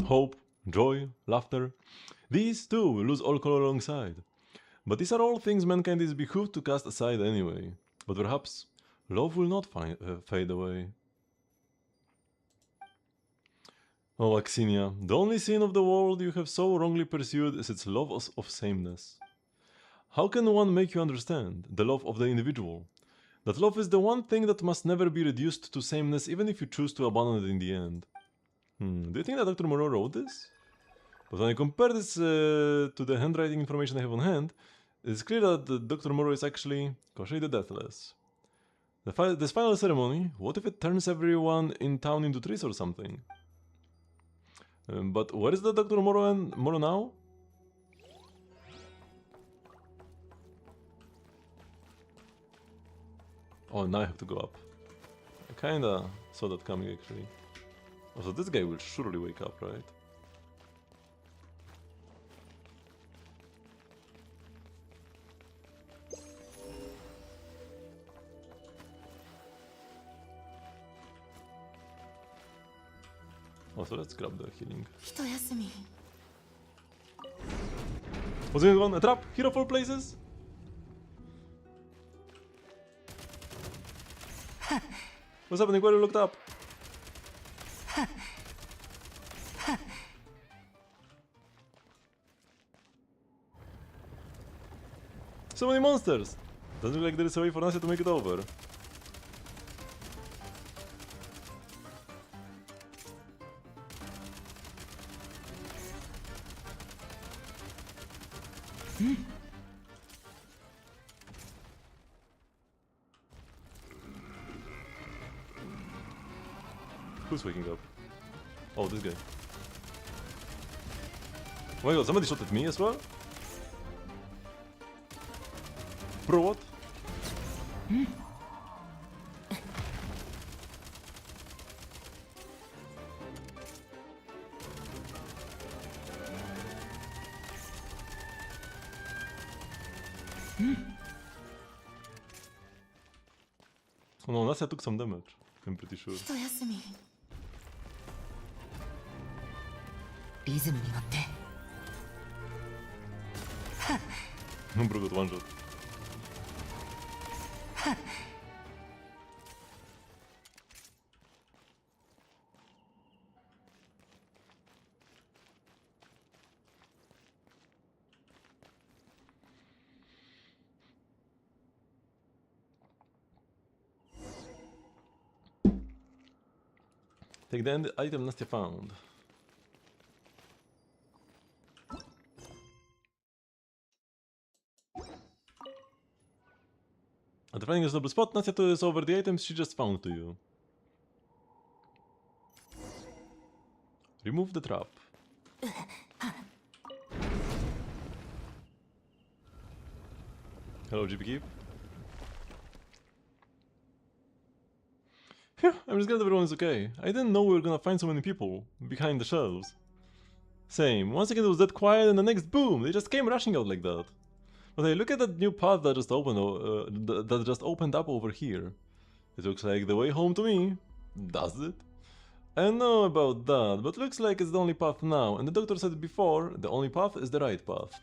Hope, joy, laughter, these too will lose all color alongside. But these are all things mankind is behooved to cast aside anyway. But perhaps love will not fade away. Oh, Axinia, the only sin of the world you have so wrongly pursued is its love of sameness. How can one make you understand the love of the individual? That love is the one thing that must never be reduced to sameness even if you choose to abandon it in the end. Do you think that Dr. Moreau wrote this? But when I compare this to the handwriting information I have on hand, it's clear that Dr. Moreau is actually Koshei the Deathless. This final ceremony, what if it turns everyone in town into trees or something? But where is the Dr. Moreau now? Oh, now I have to go up. I kinda saw that coming actually. Also, this guy will surely wake up, right? Also, let's grab the healing. 一休み What's going on? A trap? Hero for places? What's happening? Where you looked up? So many monsters! Doesn't look like there is a way for Nasia to make it over. Who's waking up? Oh, this guy. Oh my god, somebody shot at me as well? Bro, what? Oh no, Nasia took some damage, I'm pretty sure. 一休み リズムに乗って Bro got one shot. Take the end item Nastia found. After finding a double spot, Nastia toss over the items she just found to you. Remove the trap. Hello, GP Keep. Phew, I'm just glad everyone's okay. I didn't know we were gonna find so many people behind the shelves. Same. 1 second it was that quiet and the next boom, they just came rushing out like that. But hey, look at that new path that just opened up over here. It looks like the way home to me. Does it? I don't know about that, but looks like it's the only path now, and the doctor said before, the only path is the right path.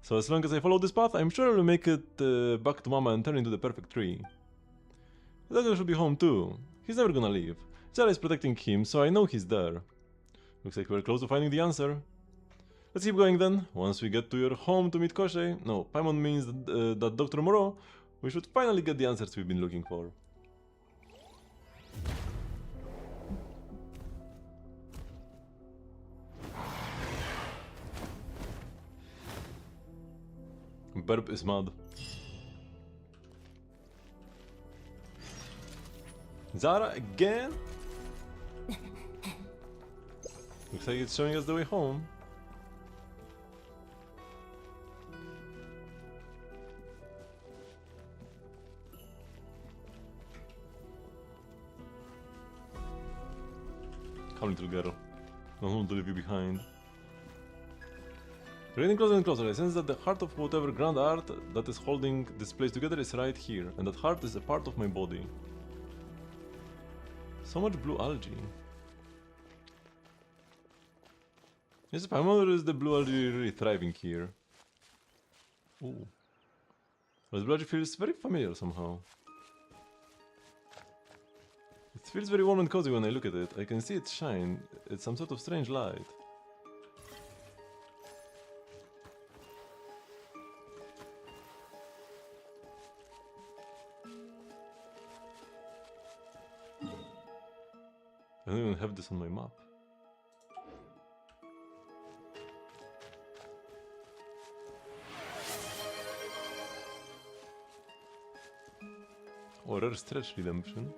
So as long as I follow this path, I'm sure I'll make it back to Mama and turn into the perfect tree. The doctor should be home too. He's never gonna leave. Zara is protecting him, so I know he's there. Looks like we're close to finding the answer. Let's keep going then. Once we get to your home to meet Koshei, no, Paimon means that Dr. Moreau, we should finally get the answers we've been looking for. Burp is mad. Zara again? Looks like it's showing us the way home. Come, little girl. Don't want to leave you behind. Getting closer and closer, I sense that the heart of whatever grand art that is holding this place together is right here, and that heart is a part of my body. So much blue algae. Yes, I wonder is the blue algae really thriving here? Ooh. But the blue algae feels very familiar somehow. It feels very warm and cozy when I look at it. I can see it shine. It's some sort of strange light. I don't even have this on my map. Oh, rare stretch redemption.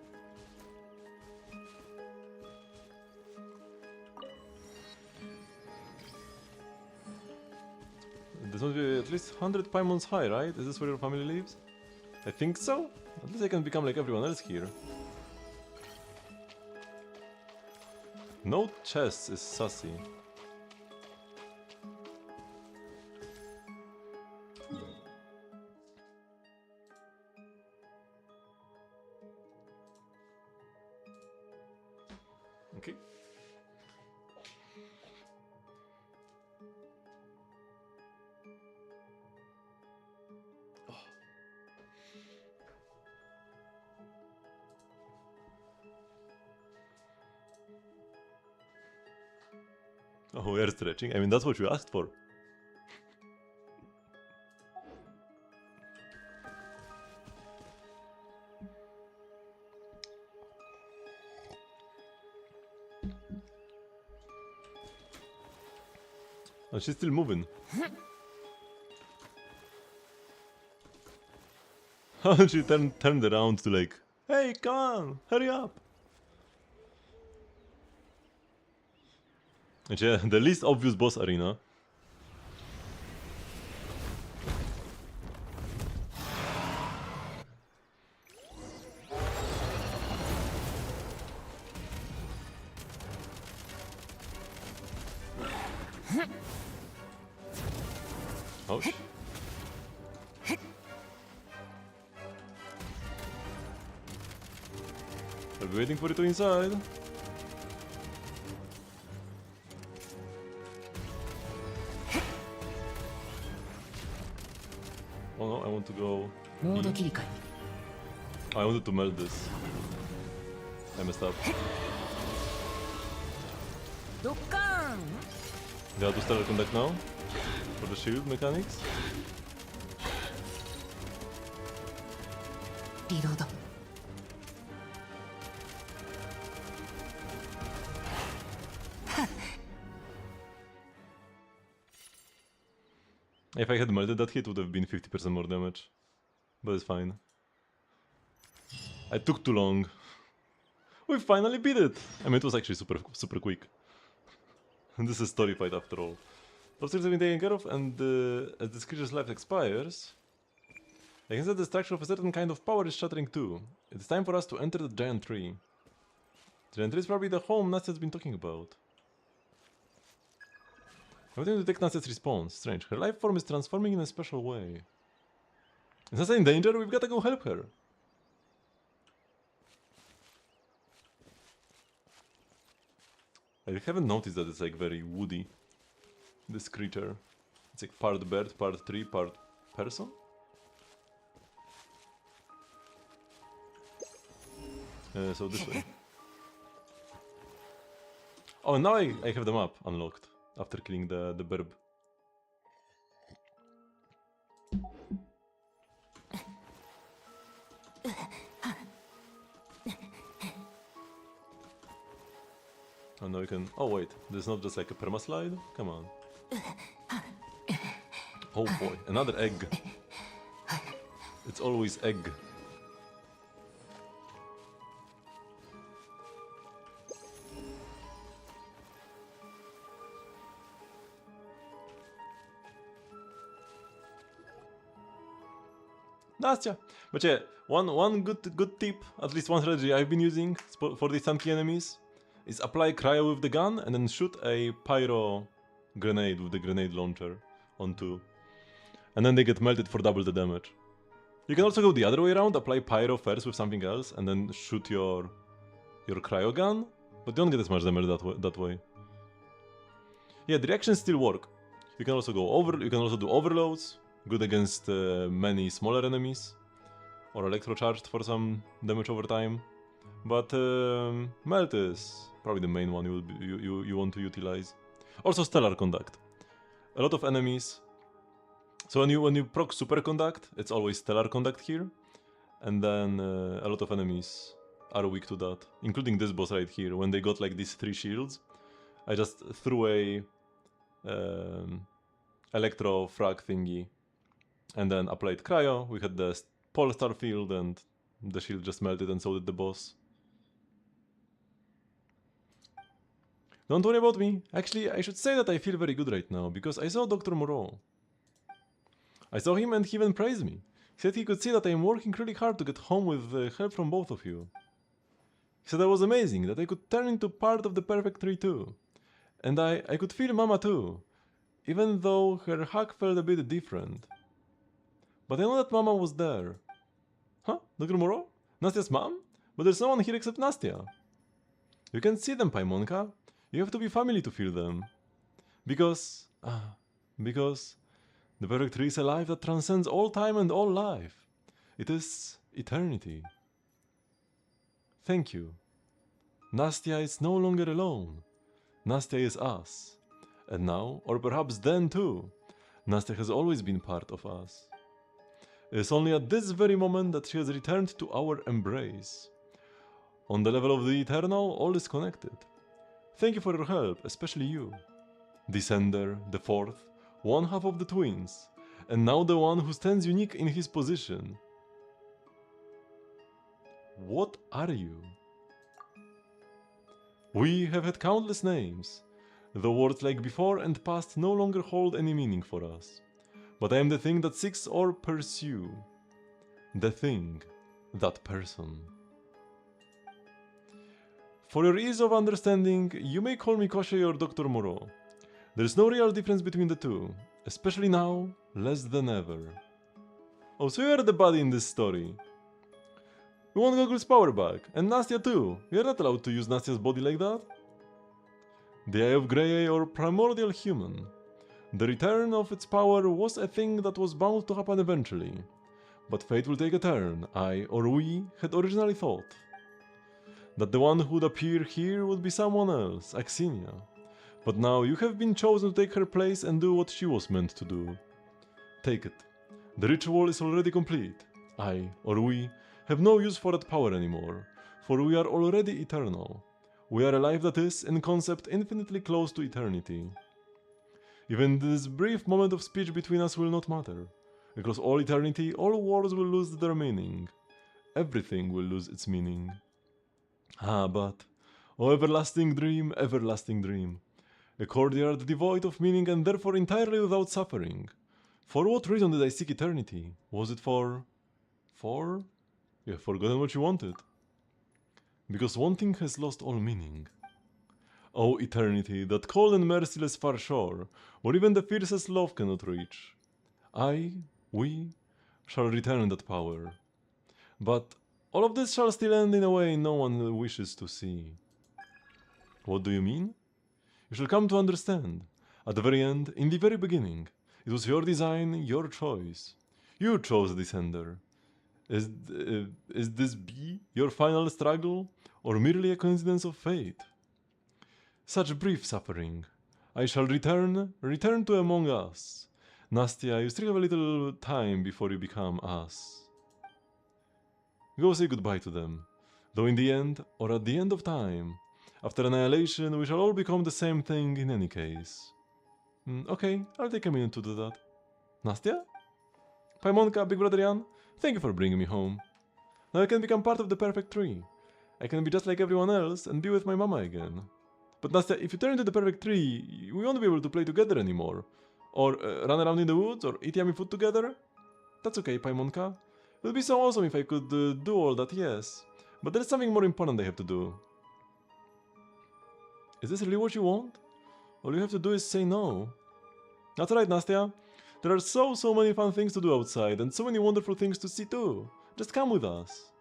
This must be at least 100 paimons high, right? Is this where your family lives? I think so. At least I can become like everyone else here. No chests is sassy. Okay. Oh, we are stretching. I mean, that's what you asked for. Oh, she's still moving. How she turned around to like, hey, come on, hurry up. And yeah, the least obvious boss arena. Oh, I'll be waiting for it to inside. Oh no, I want to go. I wanted to melt this. I messed up. They have to start contact now for the shield mechanics. If I had melted that hit, would have been 50% more damage. But it's fine. I took too long. We finally beat it! I mean, it was actually super quick. This is story fight after all. Obstacles have been taken care of, and as this creature's life expires, I can see that the structure of a certain kind of power is shattering too. It's time for us to enter the giant tree. The giant tree is probably the home Nastya's been talking about. I'm waiting to detect Nastya's response. Strange. Her life form is transforming in a special way. Is Nastya in danger? We've got to go help her. I haven't noticed that it's like very woody. This creature. It's like part bird, part tree, part person. So this way. Oh, now I have the map unlocked after killing the burb. Oh, now we can. Oh, wait, there's not just like a permaslide? Come on. Oh boy, another egg. It's always egg. Nastya. But yeah, one good tip, at least one strategy I've been using for these tanky enemies is apply cryo with the gun and then shoot a pyro grenade with the grenade launcher onto, and then they get melted for double the damage. You can also go the other way around, apply pyro first with something else and then shoot your cryo gun, but you don't get as much damage that way. Yeah, the reactions still work. You can also do overloads, good against many smaller enemies, or electrocharged for some damage over time. But melt is probably the main one you want to utilize. Also stellar conduct. A lot of enemies. So when you proc super conduct, it's always stellar conduct here, and then a lot of enemies are weak to that, including this boss right here. When they got like these 3 shields, I just threw a electro frag thingy, and then applied cryo. We had the Polestar field, and the shield just melted, and so did the boss. Don't worry about me. Actually, I should say that I feel very good right now, because I saw Dr. Moreau. I saw him and he even praised me. He said he could see that I am working really hard to get home with help from both of you. He said I was amazing, that I could turn into part of the perfect tree too. And I could feel Mama too, even though her hug felt a bit different. But I know that Mama was there. Huh? Dr. Moreau? Nastia's mom? But there's no one here except Nastia. You can see them, Paimonka. You have to be family to feel them. Because the perfect tree is a life that transcends all time and all life. It is eternity. Thank you. Nastia is no longer alone. Nastia is us. And now, or perhaps then too, Nastia has always been part of us. It is only at this very moment that she has returned to our embrace. On the level of the eternal, all is connected. Thank you for your help, especially you. Descender, the fourth, one half of the twins, and now the one who stands unique in his position. What are you? We have had countless names. The words like before and past no longer hold any meaning for us. But I am the thing that seeks or pursue. The thing, that person. For your ease of understanding, you may call me Koshei or Dr. Moreau. There is no real difference between the two, especially now, less than ever. Oh, so you are the body in this story. We want Google's power back, and Nastia too. We are not allowed to use Nastia's body like that. The Eye of Grey or primordial human. The return of its power was a thing that was bound to happen eventually. But fate will take a turn, I, or we, had originally thought. That the one who would appear here would be someone else, Axinia. But now you have been chosen to take her place and do what she was meant to do. Take it. The ritual is already complete. I, or we, have no use for that power anymore, for we are already eternal. We are a life that is, in concept, infinitely close to eternity. Even this brief moment of speech between us will not matter. Across all eternity, all words will lose their meaning. Everything will lose its meaning. Ah, but, oh everlasting dream, a courtyard devoid of meaning and therefore entirely without suffering. For what reason did I seek eternity? Was it for... You have forgotten what you wanted. Because wanting has lost all meaning. O eternity, that cold and merciless far shore, where even the fiercest love cannot reach. We, shall return that power. But all of this shall still end in a way no one wishes to see. What do you mean? You shall come to understand. At the very end, in the very beginning, it was your design, your choice. You chose Descender. Is this be your final struggle, or merely a coincidence of fate? Such brief suffering. I shall return to among us. Nastia, you still have a little time before you become us. Go say goodbye to them. Though in the end, or at the end of time, after annihilation, we shall all become the same thing in any case. Okay, I'll take a minute to do that. Nastia? Paimonka, Big Brother Jan, Thank you for bringing me home. Now I can become part of the perfect tree. I can be just like everyone else and be with my mama again. But Nastya, if you turn into the perfect tree, we won't be able to play together anymore. Or run around in the woods, or eat yummy food together. That's okay, Paimonka. It would be so awesome if I could do all that, yes. But there's something more important I have to do. Is this really what you want? All you have to do is say no. That's right, Nastya. There are so many fun things to do outside, and so many wonderful things to see too. Just come with us.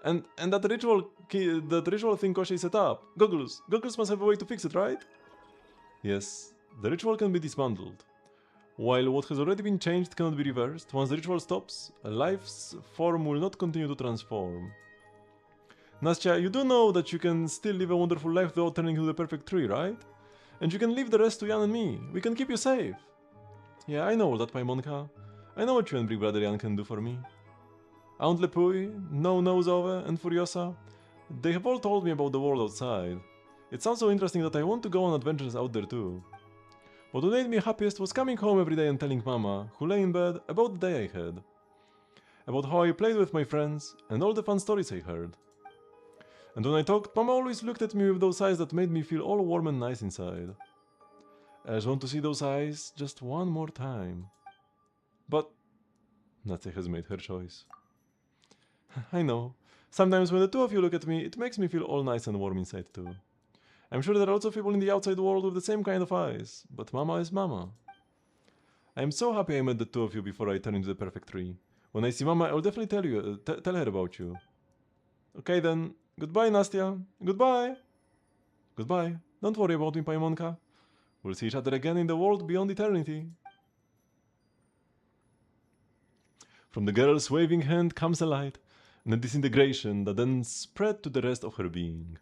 And that ritual thing Koshei set up. Goggles must have a way to fix it, right? Yes, the ritual can be dismantled. While what has already been changed cannot be reversed, once the ritual stops, a life's form will not continue to transform. Nastya, you do know that you can still live a wonderful life without turning into the perfect tree, right? And you can leave the rest to Jan and me. We can keep you safe. Yeah, I know all that, Paimonka. I know what you and Big Brother Jan can do for me. Aunt Lepui, No Noseove, and Furiosa, they have all told me about the world outside. It sounds so interesting that I want to go on adventures out there too. What made me happiest was coming home every day and telling Mama, who lay in bed, about the day I had. About how I played with my friends, and all the fun stories I heard. And when I talked, Mama always looked at me with those eyes that made me feel all warm and nice inside. I just want to see those eyes just one more time. But Natya has made her choice. I know. Sometimes when the two of you look at me, it makes me feel all nice and warm inside too. I'm sure there are lots of people in the outside world with the same kind of eyes, but Mama is Mama. I am so happy I met the two of you before I turn into the perfect tree. When I see Mama, I will definitely tell her about you. Okay then, goodbye Nastya, goodbye! Goodbye, don't worry about me, Paimonka. We'll see each other again in the world beyond eternity. From the girl's waving hand comes a light, and a disintegration that then spread to the rest of her being.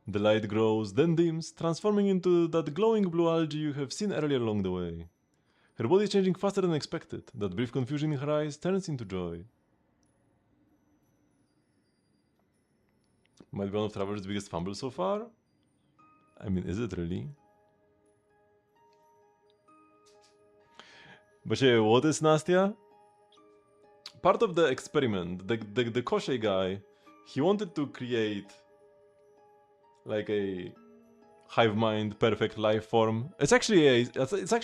The light grows, then dims, transforming into that glowing blue algae you have seen earlier along the way. Her body is changing faster than expected. That brief confusion in her eyes turns into joy. Might be one of Traveler's biggest fumbles so far? I mean, is it really? But yeah, what is Nastya? Part of the experiment, the Koshei guy, he wanted to create like a hive mind perfect life form. It's actually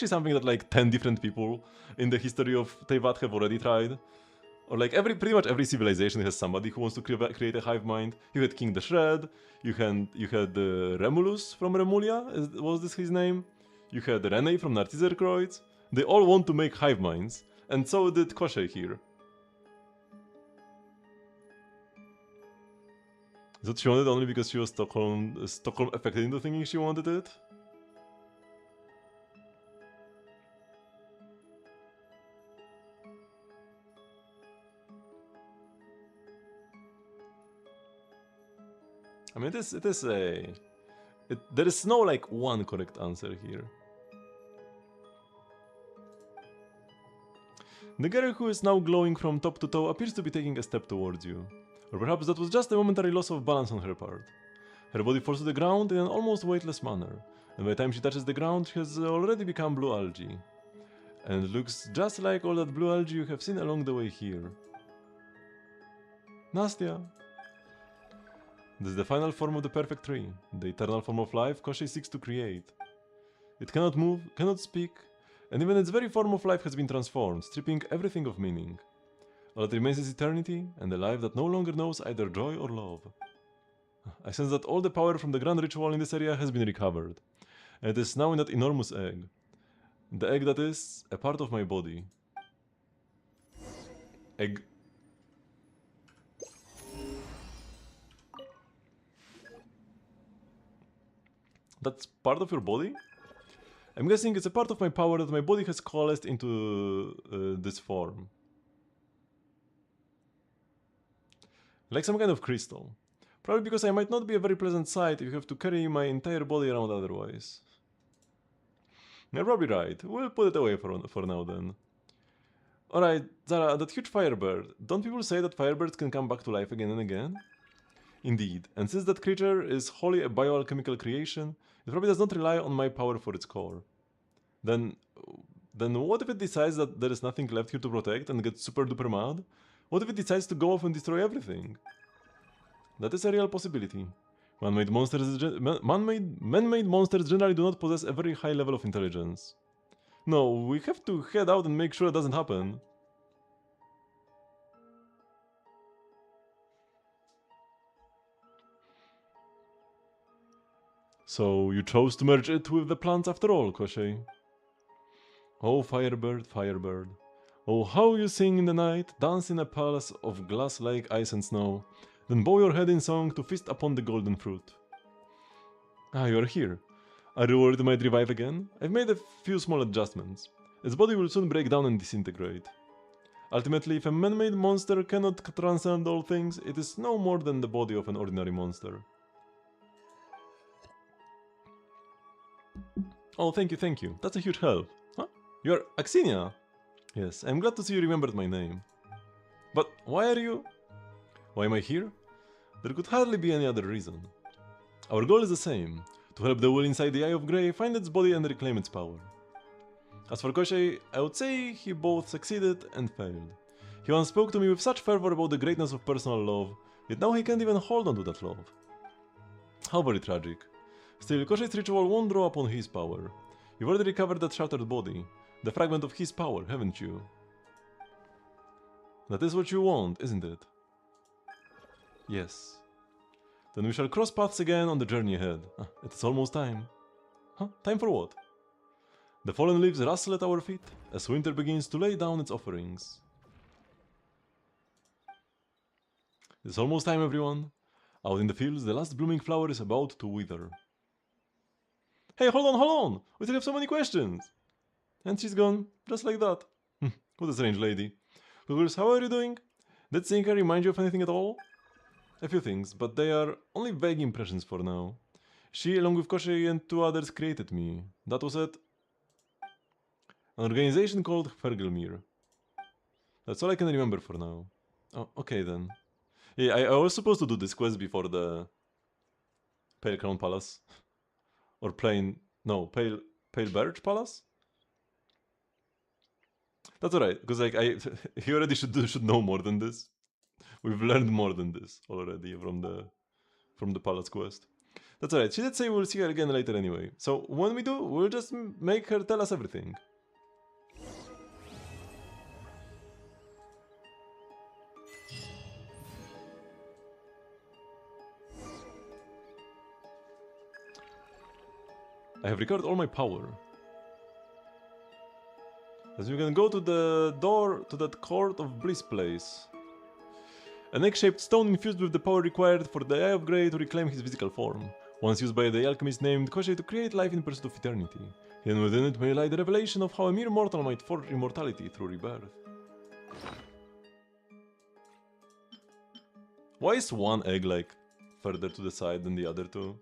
something that like 10 different people in the history of Teyvat have already tried. Or like pretty much every civilization has somebody who wants to create a hive mind. You had King the Shred, you had Remulus from Remulia, was this his name? You had Rene from Narcisserkreuz. They all want to make hive minds, and so did Koshei here. Is that she wanted only because she was Stockholm affected into thinking she wanted it? I mean, there is no like one correct answer here. The girl who is now glowing from top to toe appears to be taking a step towards you. Or perhaps that was just a momentary loss of balance on her part. Her body falls to the ground in an almost weightless manner, and by the time she touches the ground, she has already become blue algae. And it looks just like all that blue algae you have seen along the way here. Nastya! This is the final form of the perfect tree, the eternal form of life Koshei seeks to create. It cannot move, cannot speak, and even its very form of life has been transformed, stripping everything of meaning. All that remains is eternity, and a life that no longer knows either joy or love. I sense that all the power from the grand ritual in this area has been recovered, and it is now in that enormous egg. The egg that is a part of my body. Egg. That's part of your body? I'm guessing it's a part of my power that my body has coalesced into this form. Like some kind of crystal. Probably because I might not be a very pleasant sight if you have to carry my entire body around otherwise. You're probably right. We'll put it away for now then. Alright, Zara, that huge firebird. Don't people say that firebirds can come back to life again and again? Indeed, and since that creature is wholly a bioalchemical creation, it probably does not rely on my power for its core. Then what if it decides that there is nothing left here to protect and gets super duper mad? What if it decides to go off and destroy everything? That is a real possibility. Man-made monsters generally do not possess a very high level of intelligence. No, we have to head out and make sure it doesn't happen. So, you chose to merge it with the plants after all, Koshei. Oh, Firebird, Firebird. Oh, how you sing in the night, dance in a palace of glass like ice and snow, then bow your head in song to feast upon the golden fruit. Ah, you are here. Are you worried it might revive again? I've made a few small adjustments. Its body will soon break down and disintegrate. Ultimately, if a man-made monster cannot transcend all things, it is no more than the body of an ordinary monster. Oh, thank you. That's a huge help. Huh? You're Axinia? Yes, I'm glad to see you remembered my name. But why are you... Why am I here? There could hardly be any other reason. Our goal is the same, to help the will inside the Eye of Grey find its body and reclaim its power. As for Koshei, I would say he both succeeded and failed. He once spoke to me with such fervor about the greatness of personal love, yet now he can't even hold on to that love. How very tragic. Still, Koshei's ritual won't draw upon his power. You've already recovered that shattered body, the fragment of his power, haven't you? That is what you want, isn't it? Yes. Then we shall cross paths again on the journey ahead. It is almost time. Huh? Time for what? The fallen leaves rustle at our feet as winter begins to lay down its offerings. It is almost time, everyone. Out in the fields, the last blooming flower is about to wither. Hey, hold on! We still have so many questions! And she's gone, just like that. What a strange lady. Googles, how are you doing? Did Sinka remind you of anything at all? A few things, but they are only vague impressions for now. She, along with Koshei and 2 others, created me. That was at an organization called Fergelmir. That's all I can remember for now. Oh, okay then. Yeah, I was supposed to do this quest before the Pale Crown Palace. Or Pale Birch Palace? That's alright, because like he already should know more than this. We've learned more than this already from the palace quest. That's alright. She did say we'll see her again later anyway. So when we do, we'll just make her tell us everything. I have recovered all my power. As you can go to the door to that Court of Bliss place. An egg-shaped stone infused with the power required for the Eye of Grey to reclaim his physical form, once used by the alchemist named Koshei to create life in pursuit of eternity. And within it may lie the revelation of how a mere mortal might forge immortality through rebirth. Why is one egg like further to the side than the other two?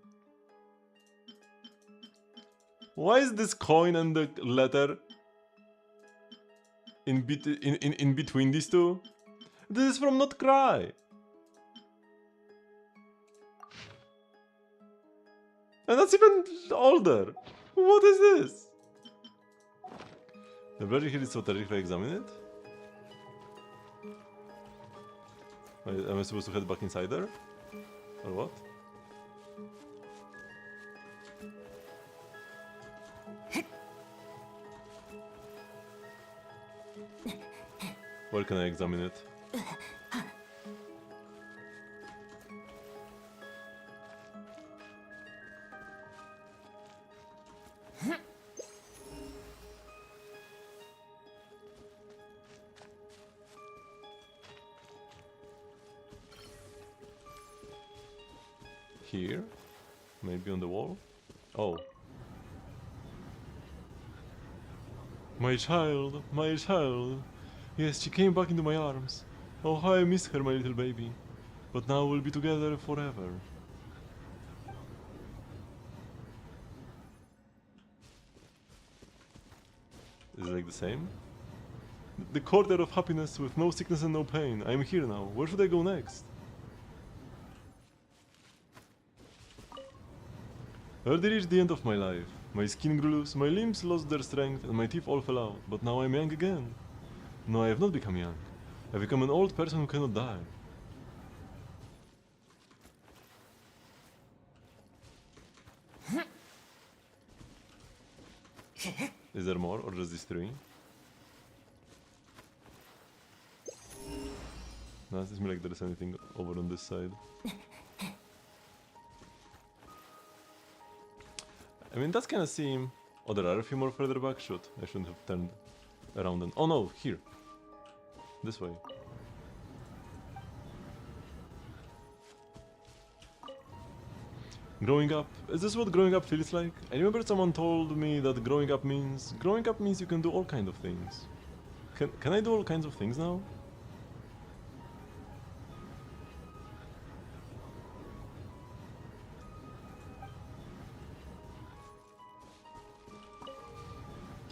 Why is this coin and the letter in between these two? This is from Not Cry. And that's even older. What is this? The bloody here is so terrific if I examine it. Am I supposed to head back inside there? Or what? Where can I examine it? Here? Maybe on the wall? Oh. My child, my child. Yes, she came back into my arms. Oh, how I miss her, my little baby. But now we'll be together forever. Is it like the same? The corridor of happiness with no sickness and no pain. I'm here now. Where should I go next? I already reached the end of my life. My skin grew loose, my limbs lost their strength, and my teeth all fell out. But now I'm young again. No, I have not become young. I've become an old person who cannot die. Is there more or just these three? No, it doesn't seem like there's anything over on this side. I mean, that's kind of seem... Oh, there are a few more further back. Shoot, I shouldn't have turned around and... Oh no, here. This way. Growing up. Is this what growing up feels like? I remember someone told me that growing up means you can do all kinds of things. Can I do all kinds of things now?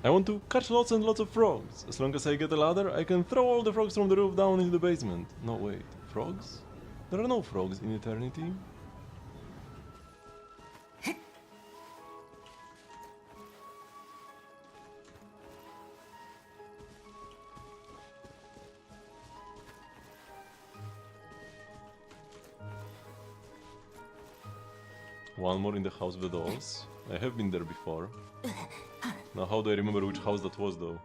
I want to catch lots and lots of frogs. As long as I get a ladder, I can throw all the frogs from the roof down into the basement. No, wait. Frogs? There are no frogs in eternity. One more in the House of the Dolls. I have been there before. Now how do I remember which house that was though?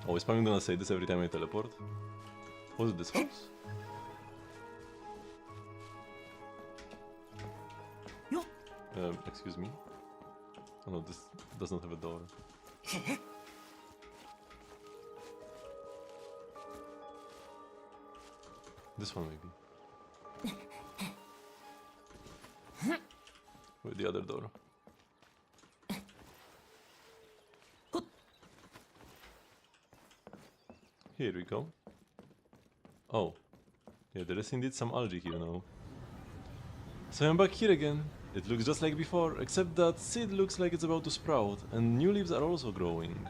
Oh, is Pam gonna say this every time I teleport? Was it this house? Excuse me? Oh no, this does not have a door. This one maybe. With the other door. Here we go. Oh. Yeah, there is indeed some algae here now. So I'm back here again. It looks just like before, except that seed looks like it's about to sprout, and new leaves are also growing.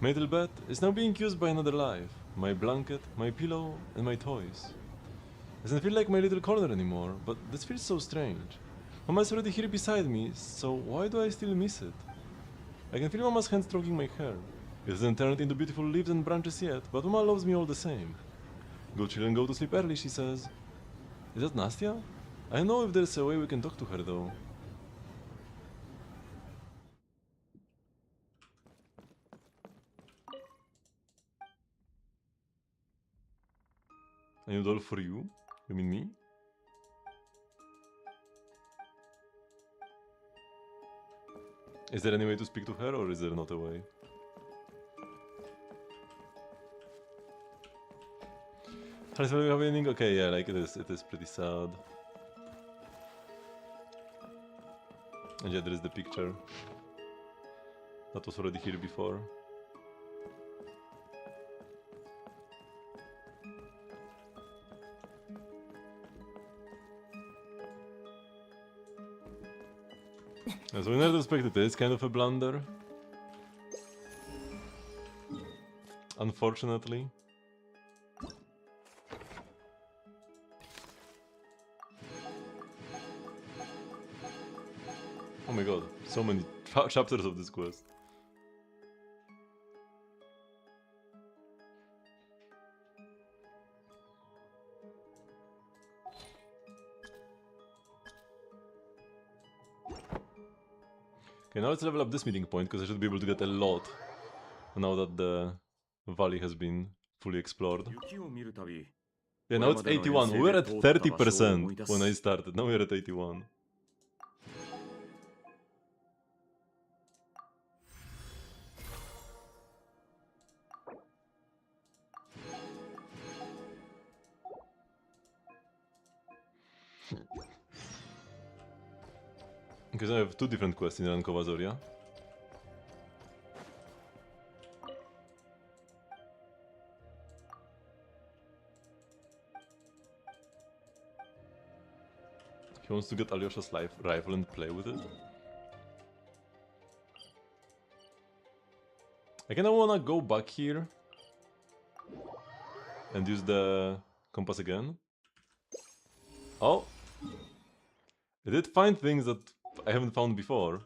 My little bed is now being used by another life. My blanket, my pillow, and my toys. Doesn't feel like my little corner anymore, but this feels so strange. Mama's already here beside me, so why do I still miss it? I can feel Mama's hand stroking my hair. It hasn't turned into beautiful leaves and branches yet, but Mama loves me all the same. Go chill and go to sleep early, she says. Is that Nastya? I don't know if there's a way we can talk to her though. A new doll for you? You mean me? Is there any way to speak to her, or is there not a way? Okay, yeah, like it is pretty sad. And yeah, there is the picture. That was already here before. So in that respect it is kind of a blunder. Unfortunately. Oh my god, so many chapters of this quest. Okay, now let's level up this meeting point, because I should be able to get a lot now that the valley has been fully explored. Yeah, now it's 81. We were at 30% when I started, now we're at 81. Because I have two different quests in Rankovazoria. He wants to get Alyosha's rifle and play with it. I kinda wanna go back here and use the compass again. Oh! I did find things that I haven't found before.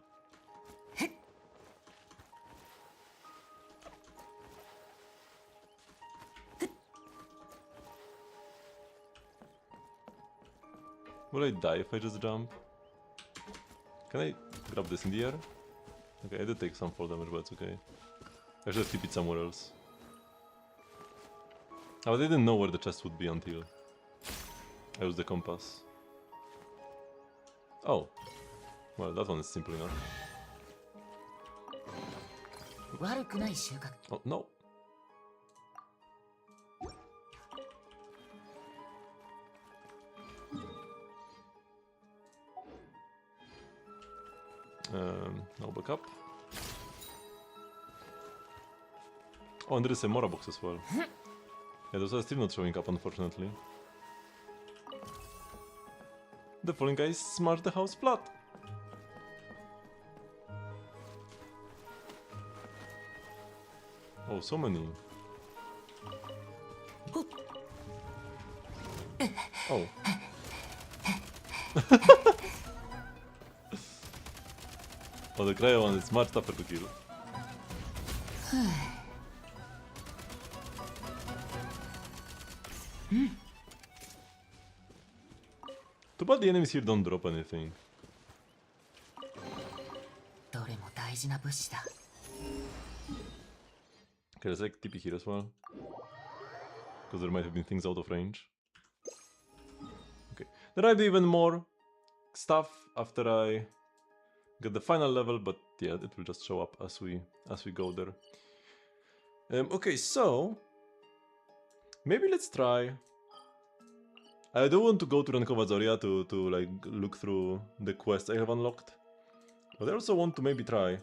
Will I die if I just jump? Can I grab this in the air? Okay, I did take some fall damage, but it's okay. I should have keep it somewhere else. Oh, I didn't know where the chest would be until I used the compass. Oh. Well, that one is simple enough. 悪くない収穫 Oh, no. No backup. Oh, and there is a Mora box as well. Yeah, those are still not showing up, unfortunately. The falling guys smashed the house flat. Oh, so many. Oh. Oh, the cryo one is much tougher to kill. Too bad the enemies here don't drop anything. どれも大事な物資だ Okay, let's like TP here as well. Because there might have been things out of range. Okay. There might be even more stuff after I get the final level, but yeah, it will just show up as we go there. Okay, so maybe let's try. I do want to go to Rankowa Zoria to like look through the quests I have unlocked, but I also want to maybe try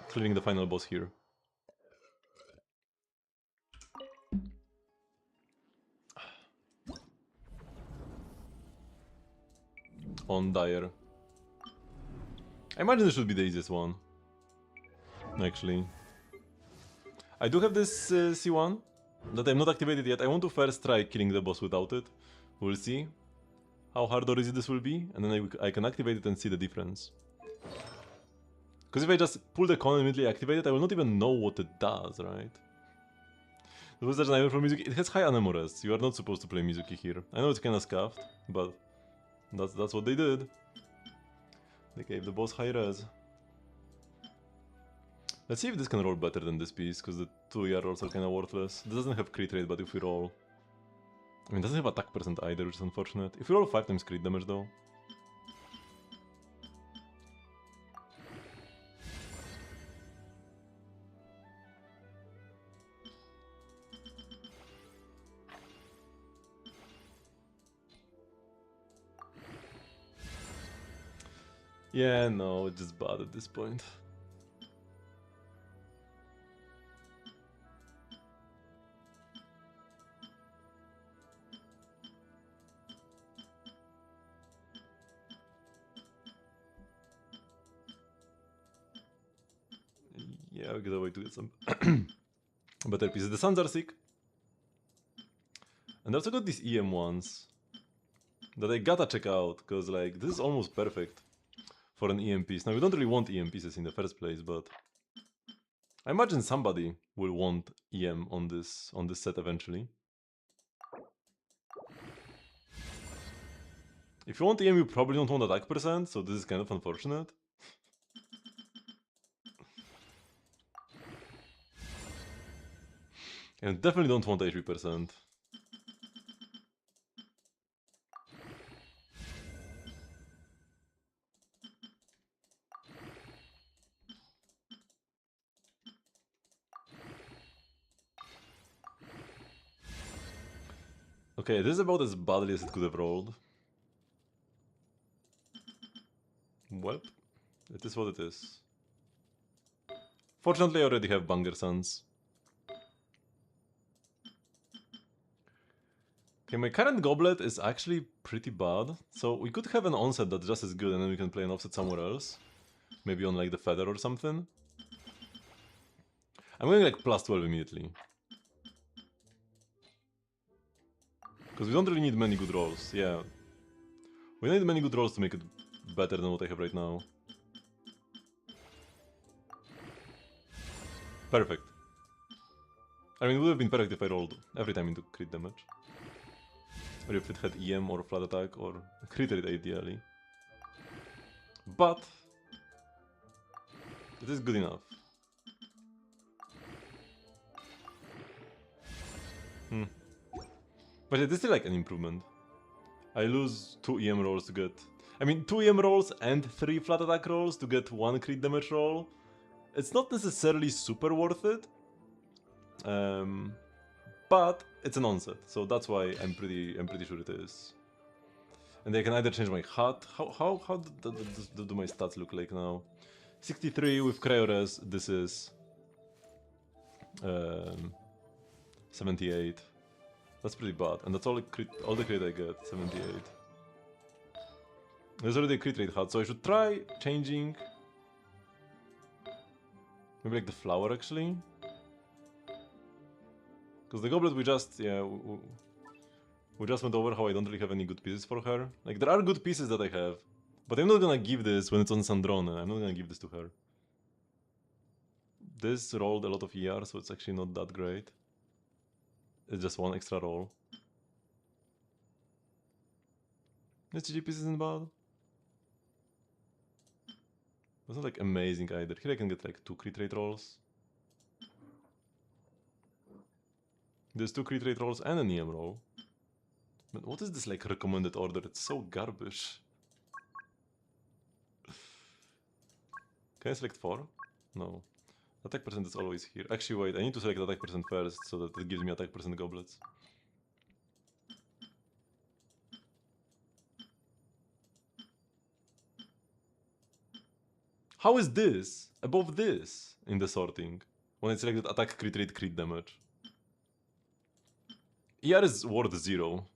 clearing the final boss here. On Dire. I imagine this should be the easiest one. Actually. I do have this C1 that I'm not activated yet. I want to first try killing the boss without it. We'll see how hard or easy this will be, and then I can activate it and see the difference. Because if I just pull the con and immediately activate it, I will not even know what it does, right? The was such an item for Mizuki. It has high Anemores. You are not supposed to play Mizuki here. I know it's kinda scuffed, but that's what they did. They gave the boss high res. Let's see if this can roll better than this piece, because the 2 ER rolls are kinda worthless. This doesn't have crit rate, but if we roll... I mean, it doesn't have attack percent either, which is unfortunate. If we roll 5 times crit damage though... Yeah, no, it's just bad at this point. Yeah, we gotta wait to get some better pieces. The Suns are sick. And I also got these EM ones that I gotta check out, because like, this is almost perfect for an EM piece. Now, we don't really want EM pieces in the first place, but I imagine somebody will want EM on this set eventually. If you want EM, you probably don't want attack percent, so this is kind of unfortunate. And definitely don't want HP percent. Okay, this is about as badly as it could have rolled. Well, it is what it is. Fortunately, I already have Banger Sons. Okay, my current goblet is actually pretty bad, so we could have an onset that's just as good and then we can play an offset somewhere else. Maybe on like the feather or something. I'm going like plus 12 immediately. Because we don't really need many good rolls, yeah. We need many good rolls to make it better than what I have right now. Perfect. I mean, it would have been perfect if I rolled every time into crit damage. Or if it had EM or flat attack or crit rate ideally. But it is good enough. But it is still like an improvement. I lose 2 EM rolls to get... I mean, 2 EM rolls and 3 flat attack rolls to get 1 crit damage roll. It's not necessarily super worth it. But it's an onset, so that's why I'm pretty sure it is. And I can either change my HUD. How do my stats look like now? 63 with Cryores, this is 78. That's pretty bad, and that's all the crit I get, 78. There's already a crit rate HUD, so I should try changing maybe like the flower actually. Because the goblet we just, yeah, we just went over how I don't really have any good pieces for her. Like, there are good pieces that I have, but I'm not gonna give this when it's on Sandrone. I'm not gonna give this to her. This rolled a lot of ER, so it's actually not that great. It's just 1 extra roll. This GG piece isn't bad. It's not like amazing either. Here I can get like 2 crit rate rolls. There's 2 crit rate rolls and an EM roll. But what is this like recommended order? It's so garbage. Can I select 4? No. Attack percent is always here. Actually wait, I need to select attack percent first so that it gives me attack percent goblets. How is this above this in the sorting? When I selected attack crit rate crit damage. ER is worth 0.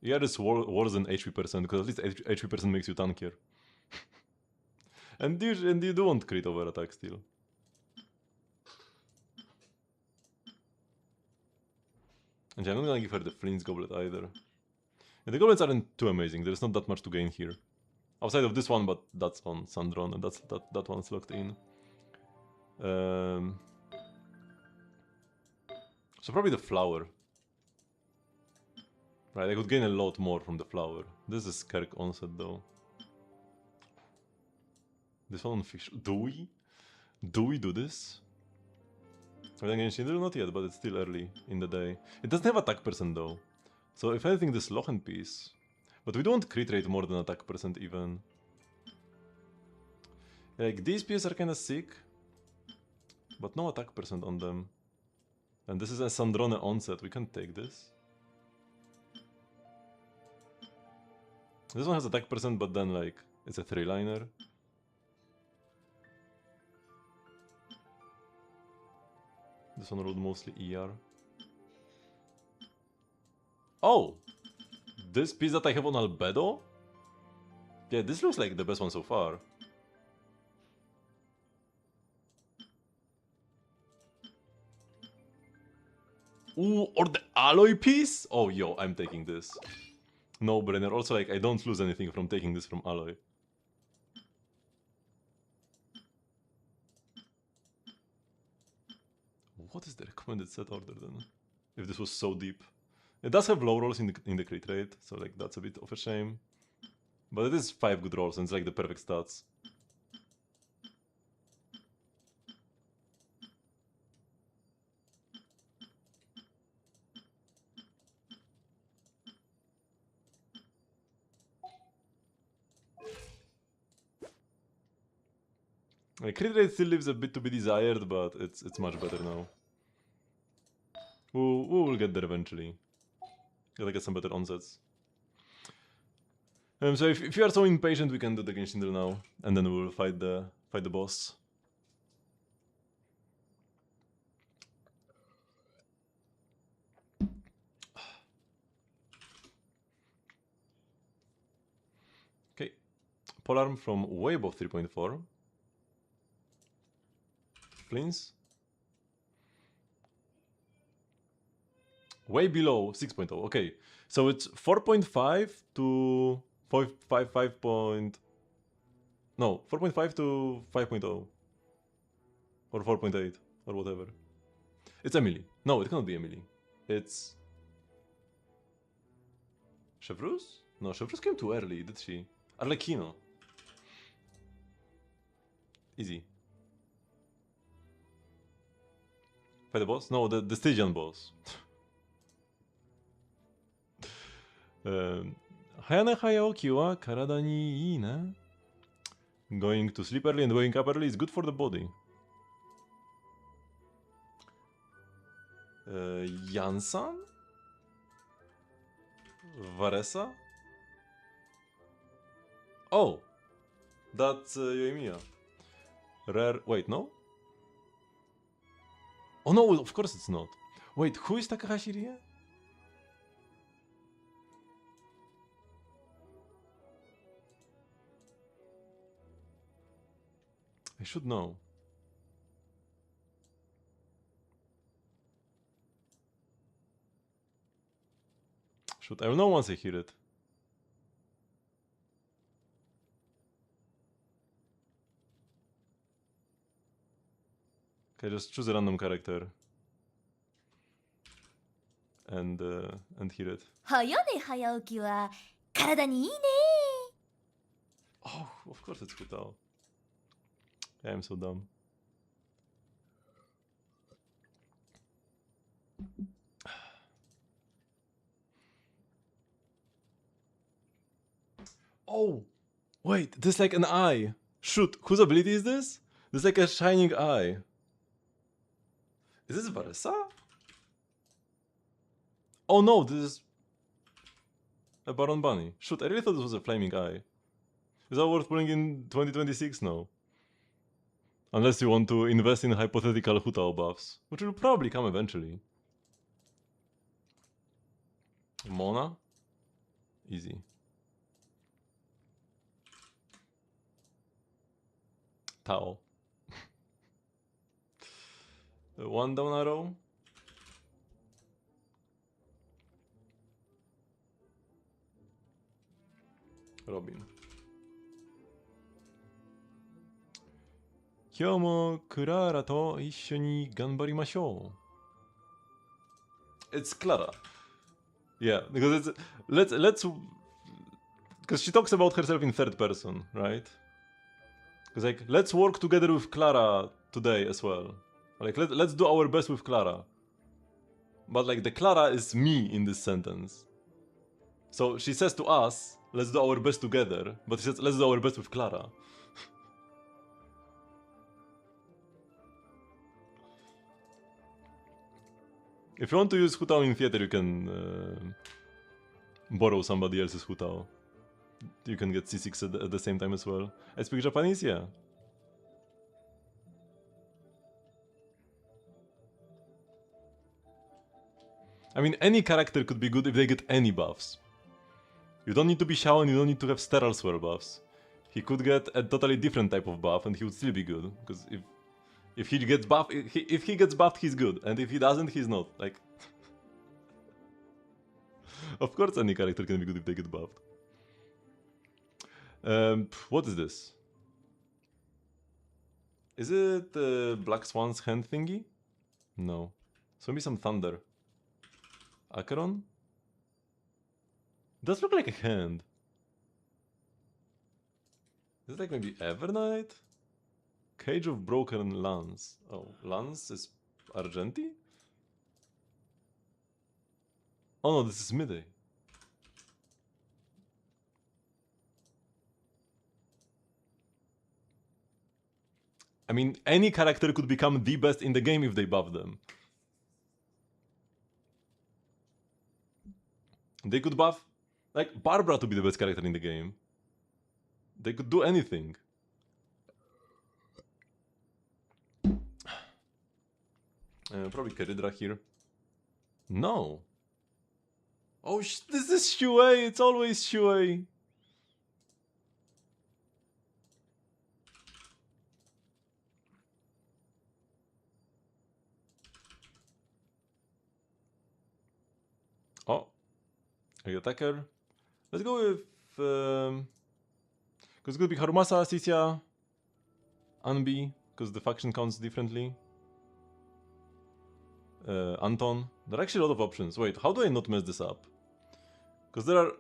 ER is worse than HP percent, because at least HP percent makes you tankier. and you do want crit over attack still. And I'm not gonna give her the Flint's goblet either. And the goblets aren't too amazing, there's not that much to gain here. Outside of this one, but that's on Sandron, and that one's locked in. So probably the flower. Right, I could gain a lot more from the flower. This is Kirk onset though. This one on fish. Do we? Do we do this? I mean, Genshin, not yet, but it's still early in the day. It doesn't have attack percent though. So if anything, this Lochen piece. But we don't crit rate more than attack percent even. Like, these pieces are kinda sick. But no attack percent on them. And this is a Sandrone onset, we can't take this. This one has attack percent, but then like, it's a 3-liner. This one rolled mostly ER. Oh! This piece that I have on Albedo? Yeah, this looks like the best one so far. Ooh, or the alloy piece? Oh, yo, I'm taking this. No brainer. Also, like, I don't lose anything from taking this from alloy. What is the recommended set order then? If this was so deep. It does have low rolls in the crit rate, so like that's a bit of a shame. But it is 5 good rolls and it's like the perfect stats. Like, crit rate still leaves a bit to be desired, but it's much better now. We will get there eventually. Gotta get some better onsets. So if you are so impatient, we can do the Genshin drill now, and then we will fight the boss. Okay, polearm from way above 3.4. Flins. Way below 6.0. Okay, so it's 4.5 to 5 point... No, 4.5 to 5.0. Or 4.8, or whatever. It's Emily. No, it cannot be Emily. It's... Chevrus? No, Chevrus came too early, did she? Arlecchino. Easy. Fight the boss? No, the Stygian boss. Hayane hayaoki wa karada ni ii na. Going to sleep early and waking up early is good for the body. Jansan? Varesa? Oh! That's Yoimiya. Rare... Wait, no? Oh no, of course it's not. Wait, who is Takahashi Rie? I should know. Should I will know once I hear it. Okay, just choose a random character. And hear it. 早寝早起きは体にいいね。 Oh, of course it's Hutao. I am so dumb. Oh! Wait, there's like an eye. Shoot, whose ability is this? There's like a shining eye. Is this Varesa? Oh no, this is a Baron Bunny. Shoot, I really thought this was a flaming eye. Is that worth pulling in 2026 now? Unless you want to invest in hypothetical Hutao buffs, which will probably come eventually. Mona? Easy. Tao. One down arrow. Robin. 今日もクララと一緒に頑張りましょう. It's Clara. Yeah, because it's let's because she talks about herself in third person, right? Because like let's work together with Clara today as well. Like let's do our best with Clara. But like the Clara is me in this sentence. So she says to us, let's do our best together, but she says let's do our best with Clara. If you want to use Hutao in theater, you can borrow somebody else's Hutao. You can get C6 at the same time as well. I speak Japanese, yeah. I mean, any character could be good if they get any buffs. You don't need to be Xiao and you don't need to have sterile swirl buffs. He could get a totally different type of buff and he would still be good. Because if he gets buffed, if he gets buffed, he's good. And if he doesn't, he's not. Like, of course any character can be good if they get buffed. What is this? Is it Black Swan's hand thingy? No. So maybe some thunder. Acheron? Does look like a hand. Is it like maybe Evernight? Cage of Broken Lance. Oh, Lance is Argenti? Oh no, this is Midday. I mean, any character could become the best in the game if they buff them. They could buff, like, Barbara to be the best character in the game. They could do anything. Probably Keridra here. No. Oh, this is Shuei. It's always Shuei. Oh, a attacker. Let's go with because it's gonna be Harumasa, Sisia, Anbi, because the faction counts differently. Anton. There are actually a lot of options. Wait, how do I not mess this up? Because there are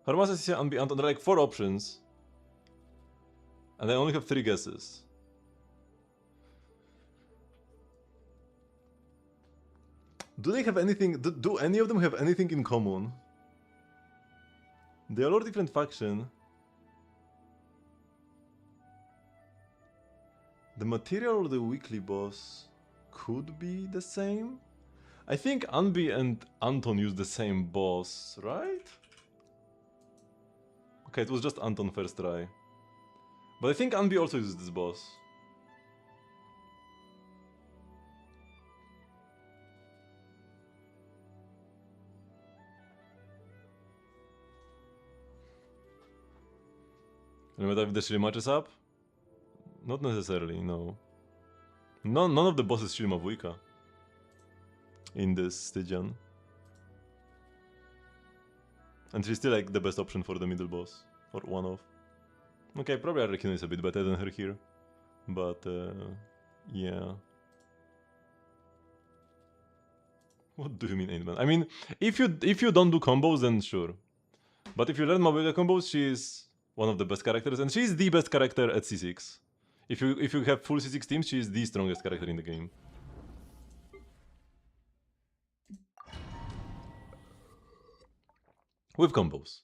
Harumasa, Sisia, Anbi, Anton. There are like 4 options, and I only have 3 guesses. Do they have anything? Do any of them have anything in common? They are all different faction. The material or the weekly boss could be the same? I think Anbi and Anton use the same boss, right? Okay, it was just Anton first try. But I think Anbi also uses this boss. Remember if the Shiri matches up? Not necessarily, no. None of the bosses Shirima Vuika in this Stygian. And she's still like the best option for the middle boss. Or one of. Okay, probably Arakino is a bit better than her here. But yeah. What do you mean ain't man? I mean, if you don't do combos, then sure. But if you learn Mabuga combos, she's one of the best characters, and she's the best character at C6. If you have full C6 teams, she is the strongest character in the game. With combos.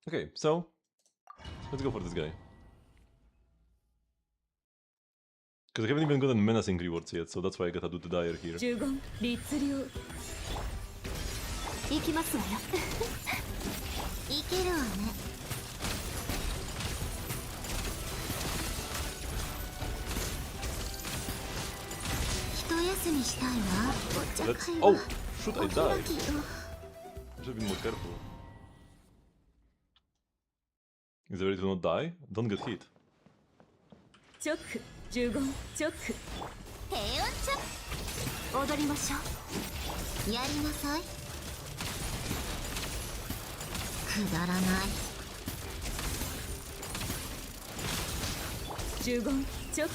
Okay, so let's go for this guy. Because I haven't even gotten menacing rewards yet, so that's why I gotta do the Dire here. 15律令行きますわよいけるわね一休みしたいわお茶 Let's... 会 Oh! は Shoot, I お died. 開きよ I should have been more careful. Is it ready to not die? Don't get hit. チョック15チョック平穏チョ踊りましょうやりなさいくだらない15チョック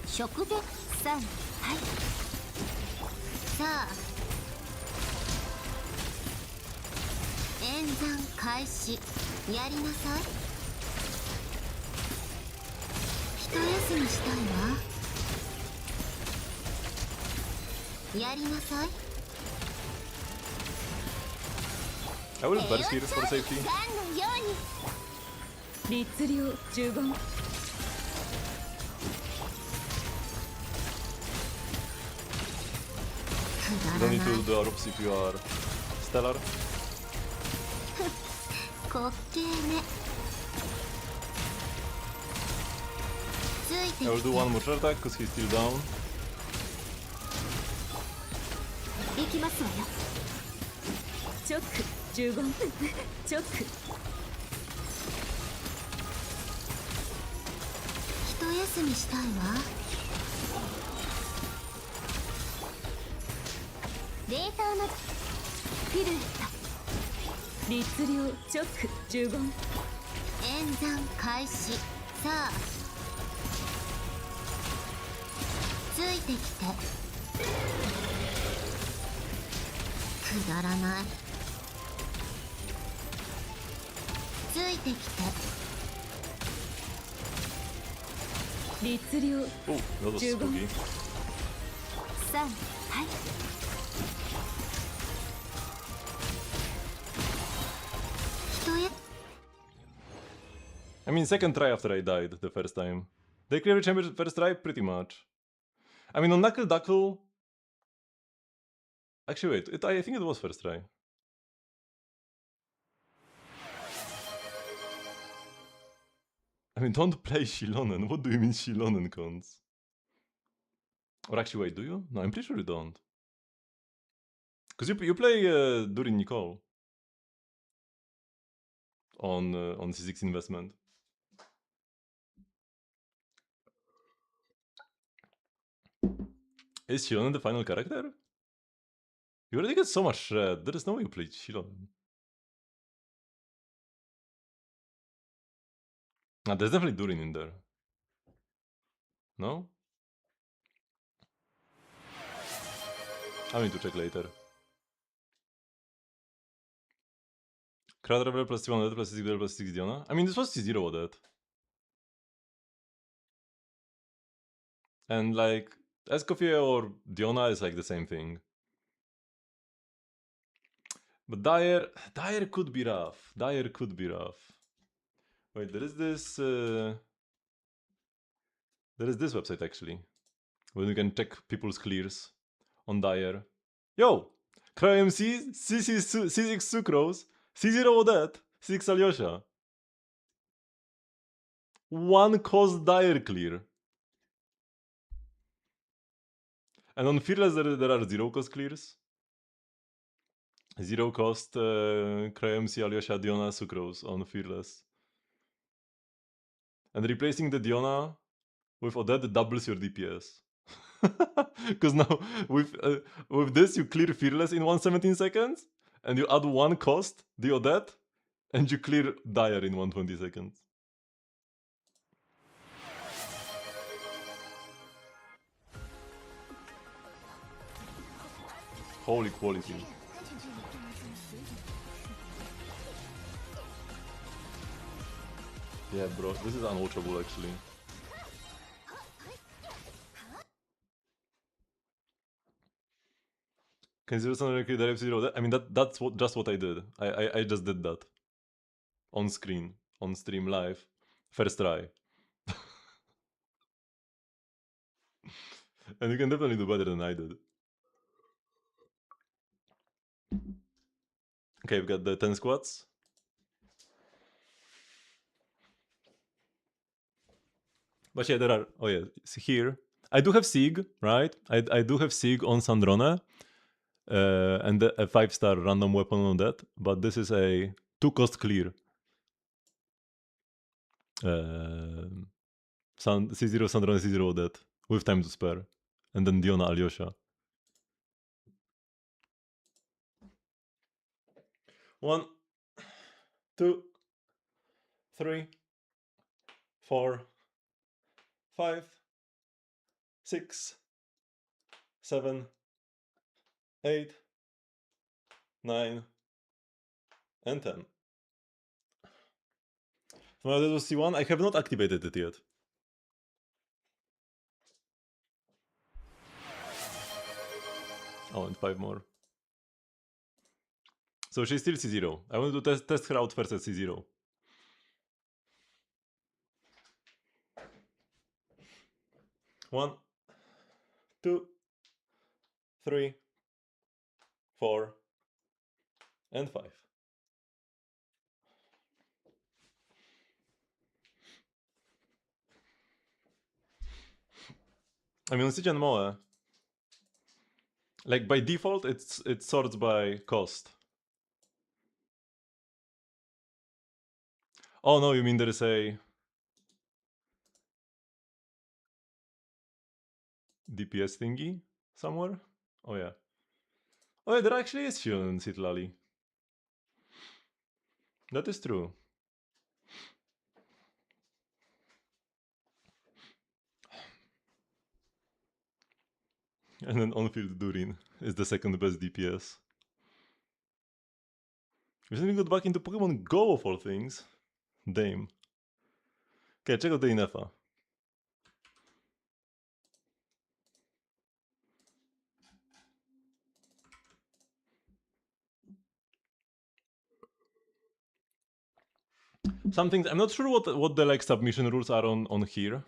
食で3はいさあ演算開始やりなさい一休みしたいわやりなさい I will have Burst here for safety. 律令15 You don't need to do Arups if you are Stellar. 滑稽ねついて I will do one more attack because he's still down. 行きますわよチョック15チョック一休みしたいわデータのフィルレット律令チョック15演算開始さあついてきてくだらないついてきて律令 Oh, that was spooky. 3はい I mean, second try after I died the first time. They clear chamber first try? Pretty much. I mean, on Knuckle Duckle... Actually, wait, I think it was first try. I mean, don't play Shilonen. What do you mean Shilonen cons? Or actually, wait, do you? No, I'm pretty sure you don't. Because you play during Nicole. On C6 investment. Is Shilonen the final character? You already get so much shred. There is no way you played Shilonen. Ah, there's definitely Durin in there. No? I need to check later. Crowd Rebel plus 100 plus 6 plus 6 Diona. I mean, this was C0 with that. And like, Escoffier or Diona is like the same thing. But Dire could be rough. Dire could be rough. Wait, there is this website actually, where you can check people's clears on Dire. Yo! CryMC, C6 Sucrose, C0 Odette, C6 Alyosha. One cost Dire clear. And on Fearless there are 0 cost clears. 0 cost CryMC, Alyosha, Diona, Sucrose on Fearless. And replacing the Diona with Odette doubles your DPS. Because now with this you clear Fearless in 117 seconds, and you add 1 cost, the Odette, and you clear Dire in 120 seconds. Holy quality. Yeah, bro, this is unwatchable actually. Can zero someone direct zero that? I mean that's just what I did. I just did that. On screen, on stream live. First try. And you can definitely do better than I did. Okay, we've got the 10 squats. But yeah, there are. Oh yeah, see here. I do have Sig, right? I do have Sig on Sandrone. And a 5-star random weapon on that. But this is a 2-cost clear. C0 Sandrone, C0 that. With time to spare. And then Diona Alyosha. 1, 2, 3, 4, 5, 6, 7, 8, 9, and 10. So now that was C1. I have not activated it yet. Oh, and 5 more. So she's still C0. I want to test her out first at C0. One, 2, 3, 4, and 5. I mean, on Siege and Moe, like by default, it sorts by cost. Oh no, you mean there is a DPS thingy somewhere? Oh yeah. Oh yeah, there actually is Shield in Citlali. That is true. And then on-field Durin is the second best DPS. Recently got back into Pokemon Go of all things. Dame. Okay, check out the Inefa. Some things, I'm not sure what the like submission rules are on here.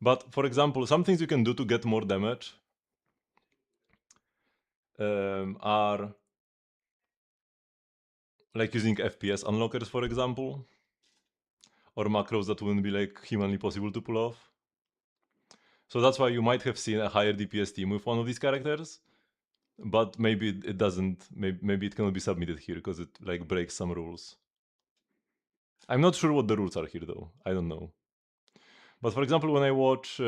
But for example, some things you can do to get more damage are like using FPS unlockers, for example, or macros that wouldn't be like humanly possible to pull off. So that's why you might have seen a higher DPS team with one of these characters, but maybe it doesn't. Maybe it cannot be submitted here because it like breaks some rules. I'm not sure what the rules are here though. I don't know. But for example, when I watch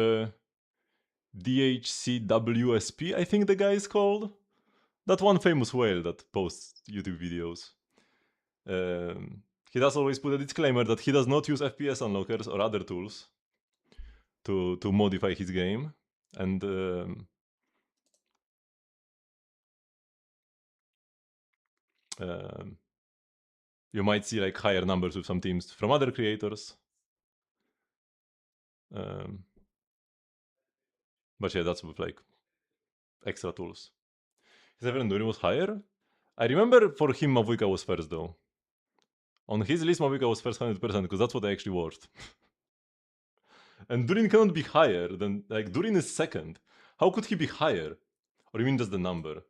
DHCWSP, I think the guy is called. That one famous whale that posts YouTube videos. He does always put a disclaimer that he does not use FPS unlockers or other tools to modify his game. And you might see like higher numbers with some teams from other creators. But yeah, that's with like extra tools. His average Durin was higher. I remember for him Mavuika was first though. On his list Mavuika was first 100% because that's what I actually watched. And Durin cannot be higher than, like, Durin is second. How could he be higher? Or you mean just the number?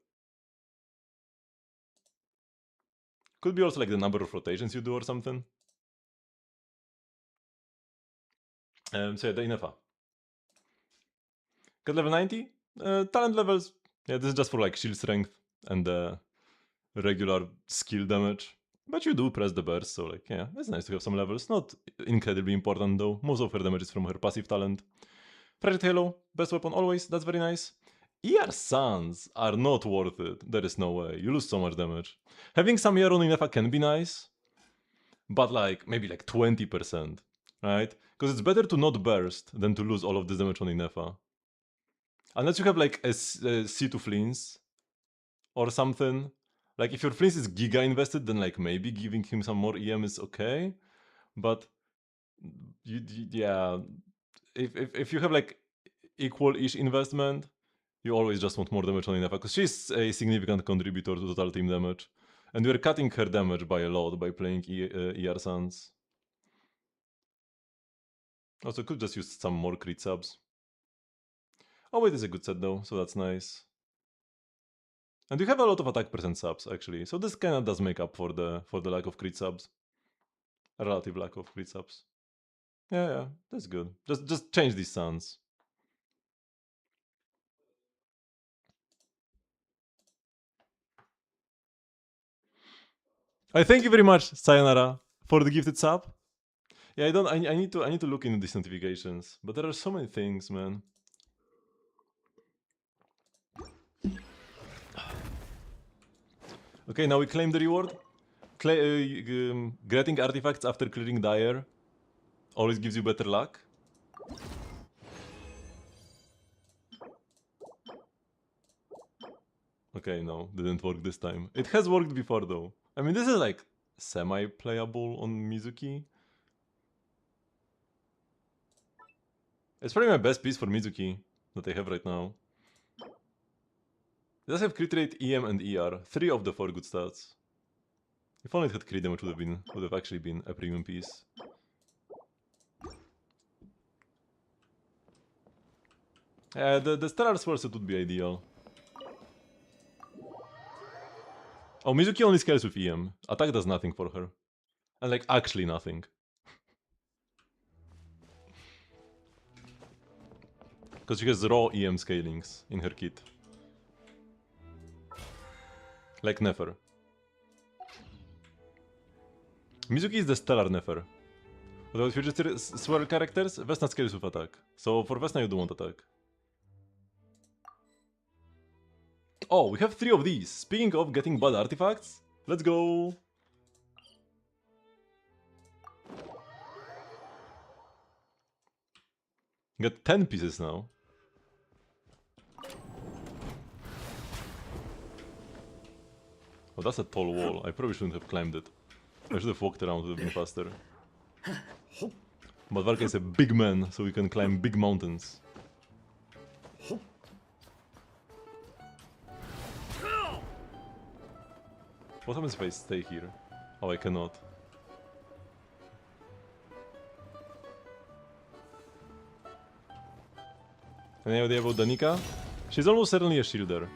Could be also like the number of rotations you do or something. So yeah, the Inefa. Got level 90? Talent levels, yeah, this is just for like shield strength and regular skill damage. But you do press the burst, so like, yeah, it's nice to have some levels. Not incredibly important though. Most of her damage is from her passive talent. Project Halo, best weapon always, that's very nice. ER Suns are not worth it. There is no way. You lose so much damage. Having some ER on Inefa can be nice, but like maybe like 20%, right? Because it's better to not burst than to lose all of this damage on Inefa. Unless you have like a C2 Fleens or something. Like if your Fleens is giga invested, then like maybe giving him some more EM is okay. But yeah, if you have like equal-ish investment, you always just want more damage on Inefa, because she's a significant contributor to total team damage. And we're cutting her damage by a lot by playing ER Suns. Also, could just use some more crit subs. Oh wait, it's a good set though, so that's nice. And you have a lot of attack percent subs actually, so this kinda does make up for the lack of crit subs. A relative lack of crit subs. Yeah, that's good. Just change these Suns. I thank you very much, Sayonara, for the gifted sub. Yeah, I need to look into these notifications, but there are so many things, man. Okay, now we claim the reward. Getting artifacts after clearing Dire always gives you better luck. Okay, no, didn't work this time. It has worked before though. I mean, this is like semi-playable on Mizuki. It's probably my best piece for Mizuki that I have right now. It does have crit rate, EM, and ER. 3 of the 4 good stats. If only it had crit damage, would have actually been a premium piece. The Stellar Sword set would be ideal. Oh, Mizuki only scales with EM. Attack does nothing for her. And like, actually nothing. Because she has raw EM scalings in her kit. Like Nefer. Mizuki is the Stellar Nefer. Without future swirl characters, Vesna scales with attack. So for Vesna you do want attack. Oh, we have 3 of these. Speaking of getting bad artifacts, let's go. Got 10 pieces now. Oh, that's a tall wall. I probably shouldn't have climbed it. I should have walked around, it would have been faster. But Varka is a big man, so we can climb big mountains. What happens if I stay here? Oh, I cannot. Any idea about Danica? She's almost certainly a shielder.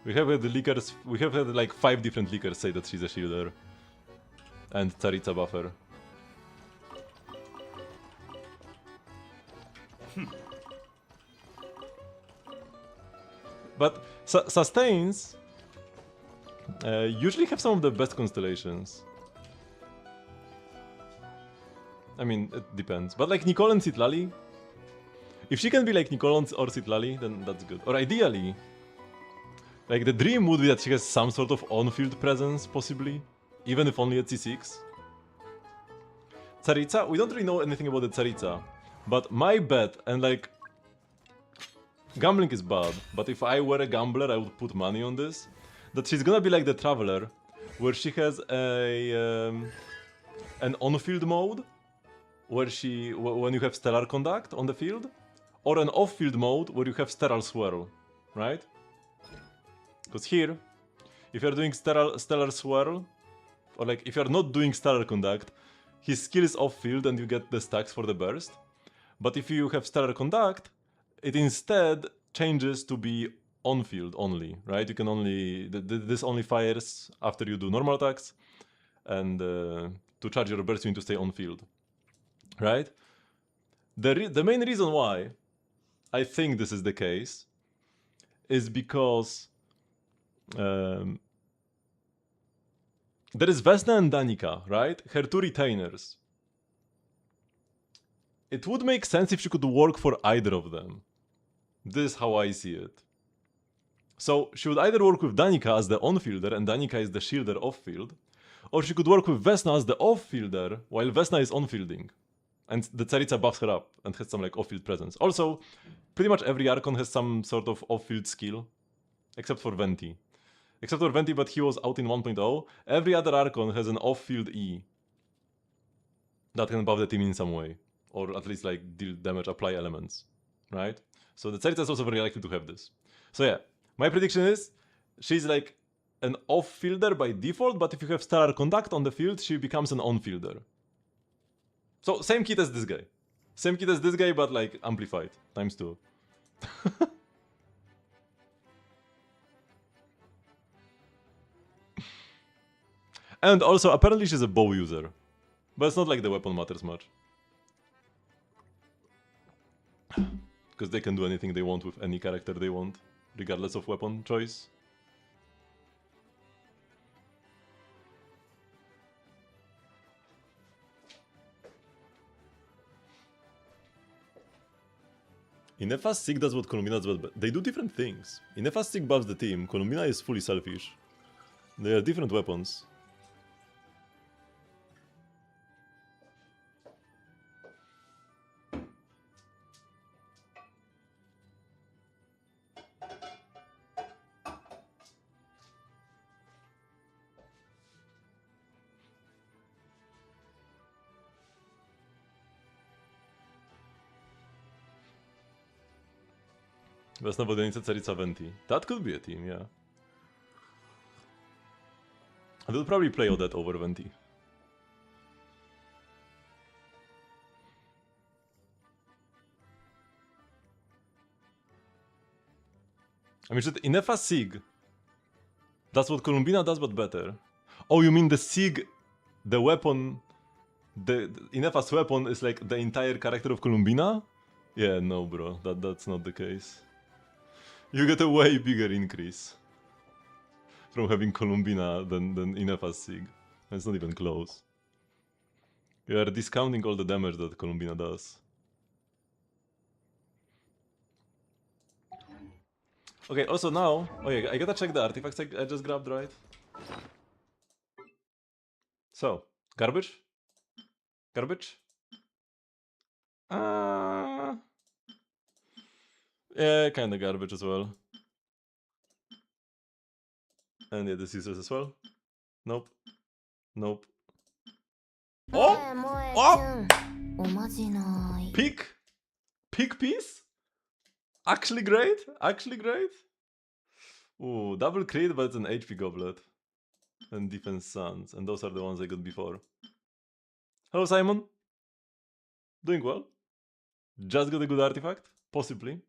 We have had the leakers, we have had like 5 different leakers say that she's a shielder. And Tsaritsa buffer. But sustains usually have some of the best constellations. I mean, it depends. But like Nicole and Citlali If she can be like Nicolons or Citlali, then that's good. Or ideally, like the dream would be that she has some sort of on-field presence, possibly, even if only at C6. Tsaritsa, we don't really know anything about the Tsaritsa, but my bet, and like, gambling is bad, but if I were a gambler, I would put money on this, that she's gonna be like the Traveler, where she has an on-field mode, where when you have Stellar Conduct on the field, or an off-field mode where you have Sterile Swirl, right? Because here, if you're doing Stellar Swirl, or like if you're not doing Stellar Conduct, his skill is off-field and you get the stacks for the burst. But if you have Stellar Conduct, it instead changes to be on-field only, right? You can only... this only fires after you do normal attacks, and to charge your burst you need to stay on-field, right? The main reason why I think this is the case is because there is Vesna and Danica, right? Her two retainers. It would make sense if she could work for either of them. This is how I see it. So she would either work with Danica as the on-fielder and Danica is the shielder off-field, or she could work with Vesna as the off-fielder while Vesna is on-fielding. And the Tsaritsa buffs her up and has some like off-field presence. Also, pretty much every Archon has some sort of off-field skill, except for Venti. Except for Venti, but he was out in 1.0. Every other Archon has an off-field E that can buff the team in some way, or at least like deal damage, apply elements, right? So the Tsaritsa is also very likely to have this. So yeah, my prediction is she's like an off-fielder by default, but if you have Stellar Conduct on the field, she becomes an on-fielder. So same kit as this guy. Same kit as this guy, but like amplified, times 2. And also, apparently she's a bow user. But it's not like the weapon matters much. Because they can do anything they want with any character they want, regardless of weapon choice. Inefas Sig does what Columbina does, but they do different things. Inefas Sig buffs the team, Columbina is fully selfish. They are different weapons. Vesna Wodenica, Tsaritsa, Venti. That could be a team, yeah. I will probably play Odette over Venti. I mean, just Inefas Sig. That's what Columbina does, but better. Oh, you mean the Sig, the weapon, the Inefas weapon is like the entire character of Columbina? Yeah, no, bro, that's not the case. You get a way bigger increase from having Columbina than Inefas Sig. It's not even close. You are discounting all the damage that Columbina does. Okay, also now... Oh yeah, I gotta check the artifacts I just grabbed, right? So, garbage? Garbage? Yeah, kinda garbage as well. And yeah, this uses as well. Nope. Nope. Oh! Oh! Pick! Pick piece? Actually great? Actually great? Ooh, double crit, but it's an HP goblet. And defense suns. And those are the ones I got before. Hello, Simon. Doing well. Just got a good artifact? Possibly.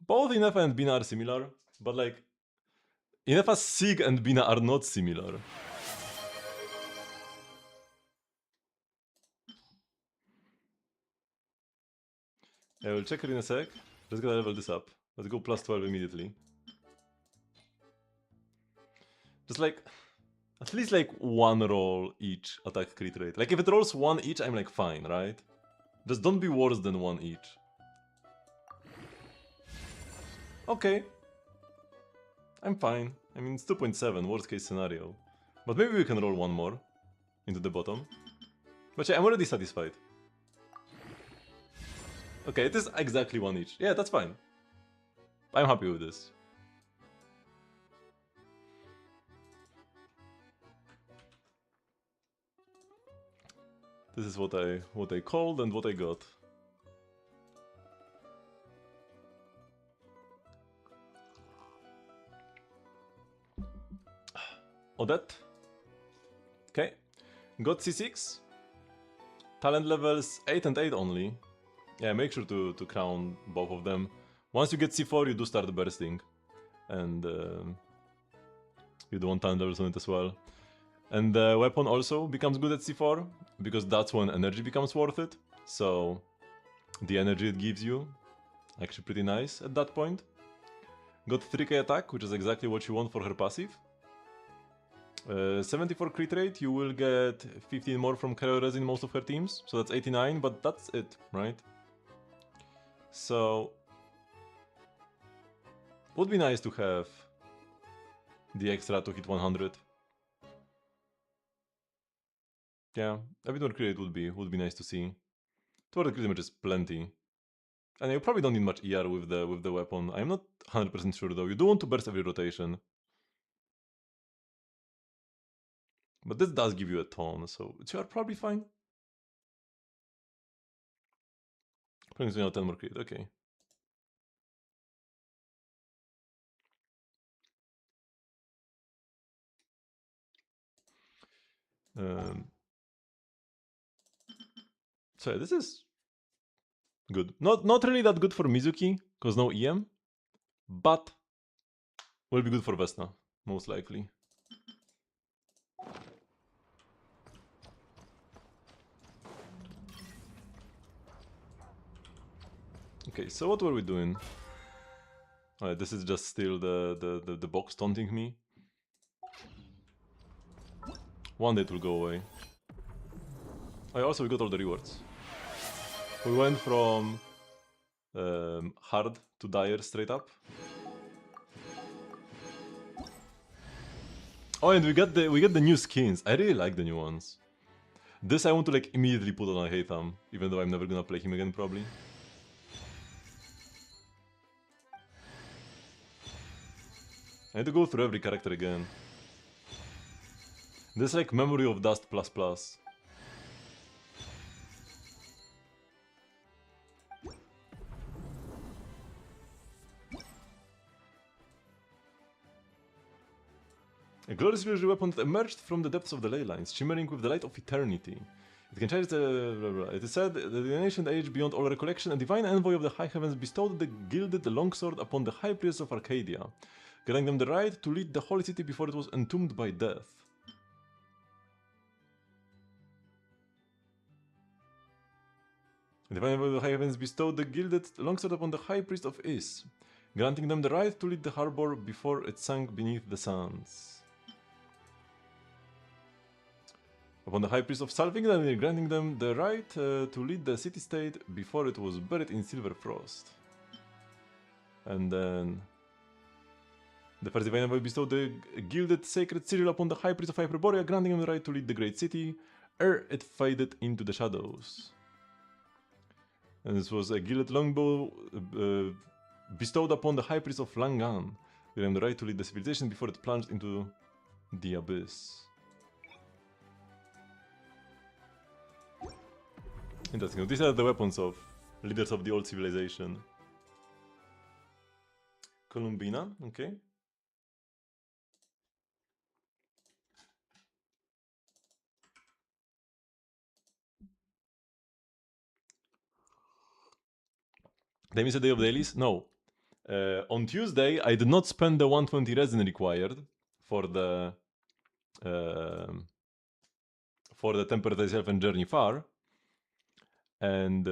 Both Inefa and Bina are similar, but like... Inefa's Sig and Bina are not similar. I will check it in a sec. Let's go level this up. Let's go plus 12 immediately. Just like... At least like one roll each attack crit rate. Like if it rolls one each, I'm like fine, right? Just don't be worse than one each. Okay. I'm fine. I mean, it's 2.7, worst case scenario. But maybe we can roll one more into the bottom. But yeah, I'm already satisfied. Okay, it is exactly one each. Yeah, that's fine. I'm happy with this. This is what I called and what I got. Odette. Okay. Got C6. Talent levels 8 and 8 only. Yeah, make sure to crown both of them. Once you get C4, you do start bursting. And you do want talent levels on it as well. And the weapon also becomes good at C4, because that's when energy becomes worth it. So the energy it gives you, actually pretty nice at that point. Got 3k attack, which is exactly what you want for her passive. 74 crit rate, you will get 15 more from Carrier in most of her teams, so that's 89, but that's it, right? So would be nice to have the extra to hit 100. Yeah, a bit more crit rate would be nice to see. 200 crit damage is plenty. And you probably don't need much ER with the weapon. I'm not 100% sure though. You do want to burst every rotation. But this does give you a ton, so you are probably fine. Brings me out 10 more crit, okay. So yeah, this is good. Not really that good for Mizuki, because no EM, but will be good for Vesna, most likely. Okay, so what were we doing? Alright, this is just still the box taunting me. One day it will go away. Also we got all the rewards. We went from hard to dire straight up. Oh, and we get the new skins. I really like the new ones. This I want to like immediately put on a Haytham, even though I'm never gonna play him again probably. I need to go through every character again. This is like Memory of Dust ++. A glorious illusory weapon that emerged from the depths of the ley lines, shimmering with the light of eternity. It can charge the... Blah, blah. It is said that in an ancient age beyond all recollection, a divine envoy of the high heavens bestowed the gilded longsword upon the high priest of Arcadia, granting them the right to lead the holy city before it was entombed by death. The divine envoy of the high heavens bestowed the gilded longsword upon the high priest of Is, granting them the right to lead the harbor before it sank beneath the sands. Upon the high priest of Salvington, granting them the right to lead the city-state before it was buried in silver frost. And then the first divine envoy bestowed the gilded sacred sigil upon the high priest of Hyperborea, granting him the right to lead the great city, ere it faded into the shadows. And this was a gilded longbow bestowed upon the high priest of Langan, granting him the right to lead the civilization before it plunged into the abyss. Interesting. These are the weapons of leaders of the old civilization. Columbina, okay. They miss a day of dailies? No. On Tuesday, I did not spend the 120 resin required for the Temperate Self and Journey Far. And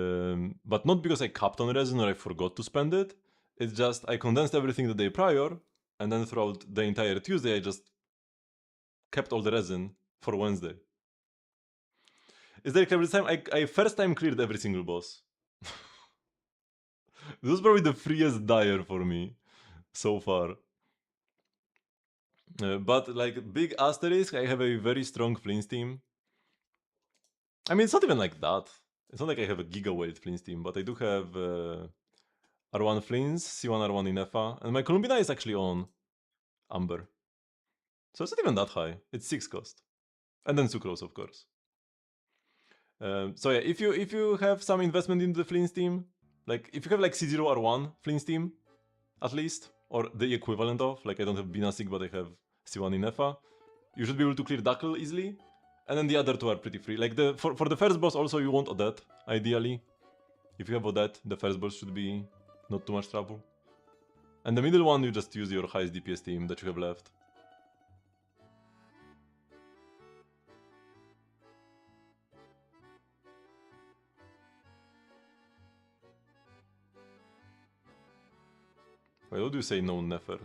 but not because I capped on resin or I forgot to spend it. It's just I condensed everything the day prior, and then throughout the entire Tuesday I just kept all the resin for Wednesday. Is there clever this time? I first time cleared every single boss. This was probably the freest dire for me so far. But like big asterisk, I have a very strong Flames team. I mean, it's not even like that. It's not like I have a gigaweight Flames team, but I do have R1 Flames, C1 R1 in FA, and my Columbina is actually on Amber. So it's not even that high. It's 6 cost. And then Sucrose, of course. So yeah, if you have some investment into the Flames team, like if you have like C0 R1 Flames team, at least, or the equivalent of, like I don't have Binasig but I have C1 in FA, you should be able to clear Duckle easily, and then the other two are pretty free. Like for the first boss also you want Odette, ideally. If you have Odette, the first boss should be not too much trouble. And the middle one you just use your highest DPS team that you have left. Wait, what do you say no Nefer?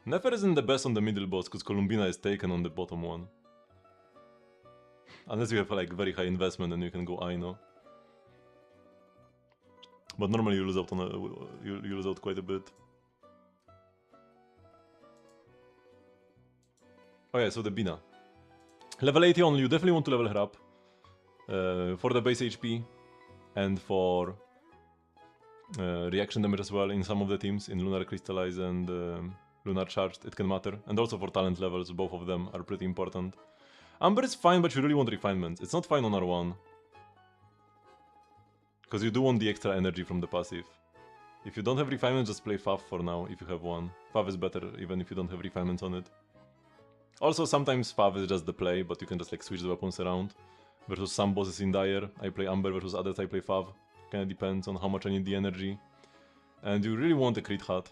Nefer isn't the best on the middle boss because Columbina is taken on the bottom one. Unless you have like very high investment and you can go Aino. But normally you lose out on you lose out quite a bit. Oh yeah, so the Bina. Level 80 only, you definitely want to level her up. For the base HP and for reaction damage as well in some of the teams, in Lunar Crystallize and Lunar Charged, it can matter. And also for talent levels, both of them are pretty important. Amber is fine, but you really want refinements. It's not fine on R1. Because you do want the extra energy from the passive. If you don't have refinements, just play Fav for now, if you have one. Fav is better, even if you don't have refinements on it. Also, sometimes Fav is just the play, but you can just like switch the weapons around. Versus some bosses in Dire, I play Amber, versus others I play Fav. Kinda depends on how much I need the energy. And you really want a crit hat.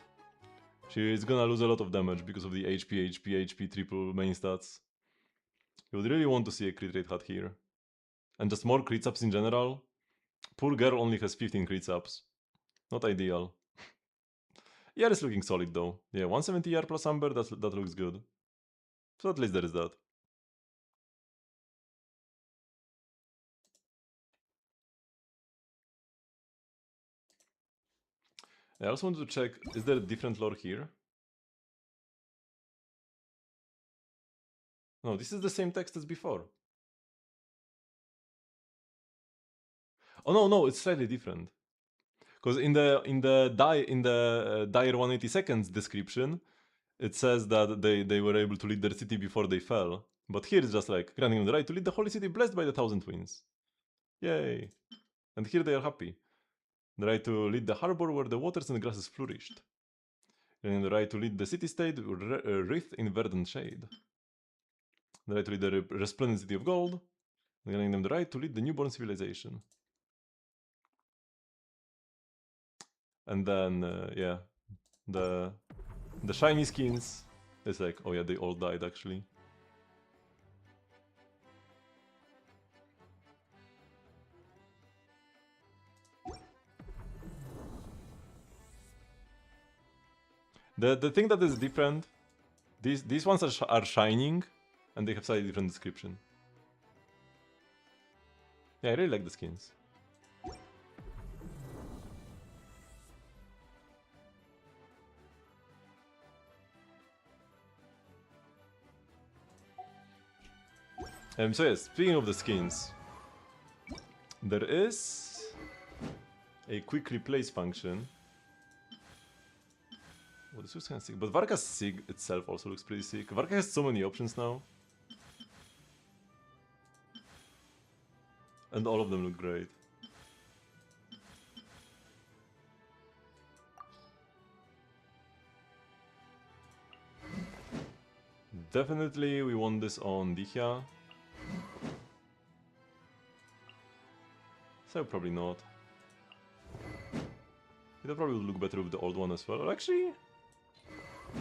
She is gonna lose a lot of damage because of the HP triple main stats. You would really want to see a crit rate hat here. And just more crit ups in general. Poor girl only has 15 crit ups. Not ideal. ER is looking solid though. Yeah, 170 ER plus Amber, that looks good. So at least there is that. I also wanted to check, is there a different lore here? No, this is the same text as before. Oh no, it's slightly different. Because in the Dire 180 seconds description, it says that they were able to lead their city before they fell. But here it's just like, granting them the right to lead the holy city blessed by the 1,000 twins. Yay. And here they are happy. The right to lead the harbor where the waters and grasses flourished. And the right to lead the city-state wreathed in verdant shade. The right to lead the resplendent city of gold. Granting them the right to lead the newborn civilization. And then, yeah, the shiny skins, it's like, oh yeah, they all died actually. The thing that is different, these ones are shining, and they have slightly different description. Yeah, I really like the skins. So yes, speaking of the skins, there is a quick replace function. Oh, this looks kind of sick, but Varka's Sig itself also looks pretty sick. Varka has so many options now. And all of them look great. Definitely we want this on Dihya. So probably not. It'll probably look better with the old one as well. Or actually...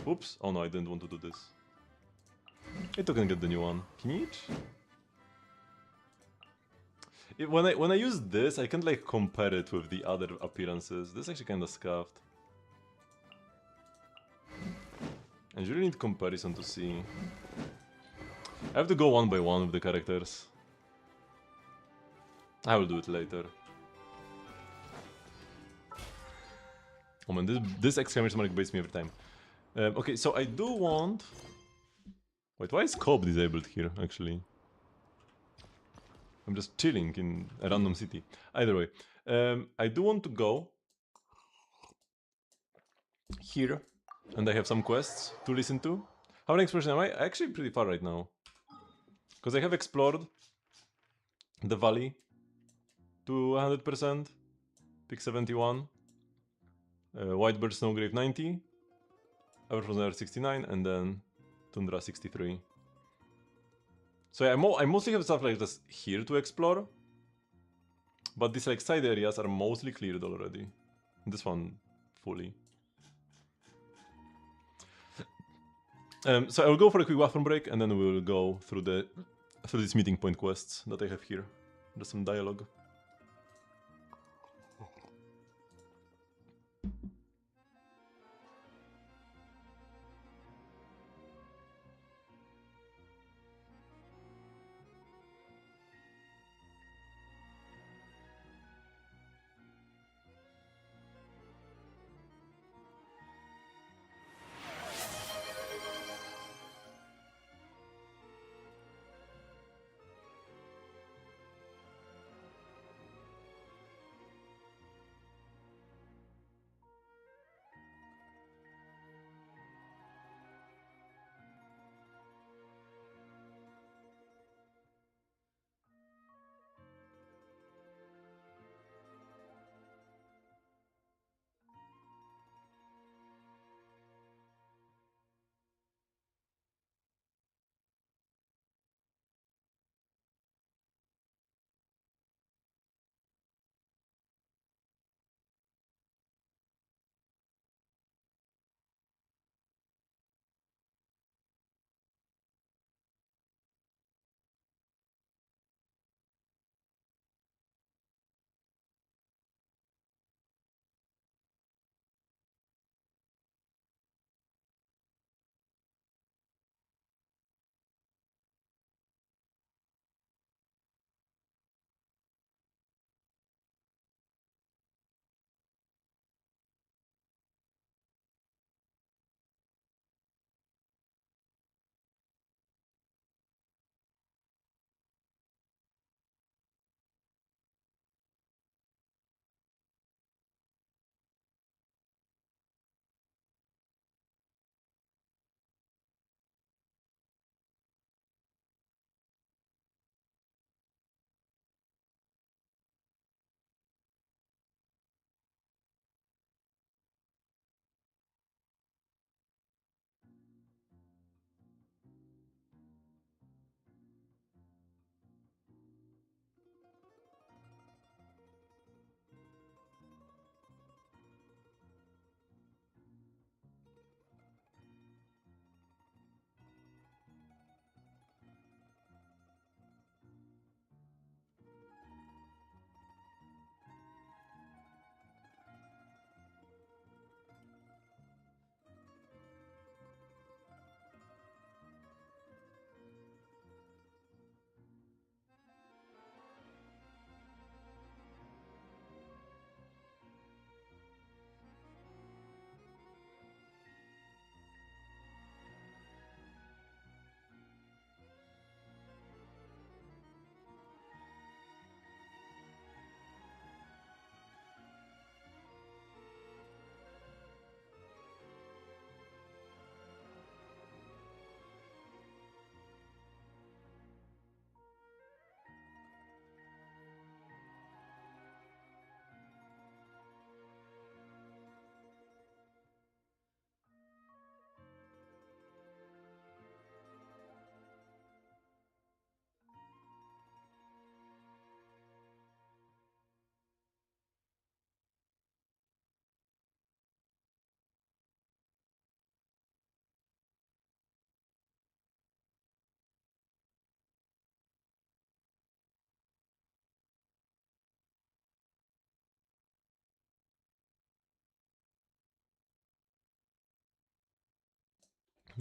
Oops. Oh no, I didn't want to do this. It can get the new one. Kinich? When I use this, I can't like compare it with the other appearances. This is actually kinda scuffed. And you really need comparison to see. I have to go one by one with the characters. I will do it later. Oh man, this exclamation mark baits me every time. Okay, so I do want... Wait, why is Cobb disabled here, actually? I'm just chilling in a random city. Either way, I do want to go here, and I have some quests to listen to. How many exploration am I? Actually pretty far right now. Because I have explored the valley to 100%, Peak 71, Whitebird Snowgrave 90, Everfrozen 69, and then Tundra 63. So yeah, I mostly have stuff like this here to explore, but these like side areas are mostly cleared already. This one fully. So I will go for a quick bathroom break, and then we will go through these meeting point quests that I have here. There's some dialogue.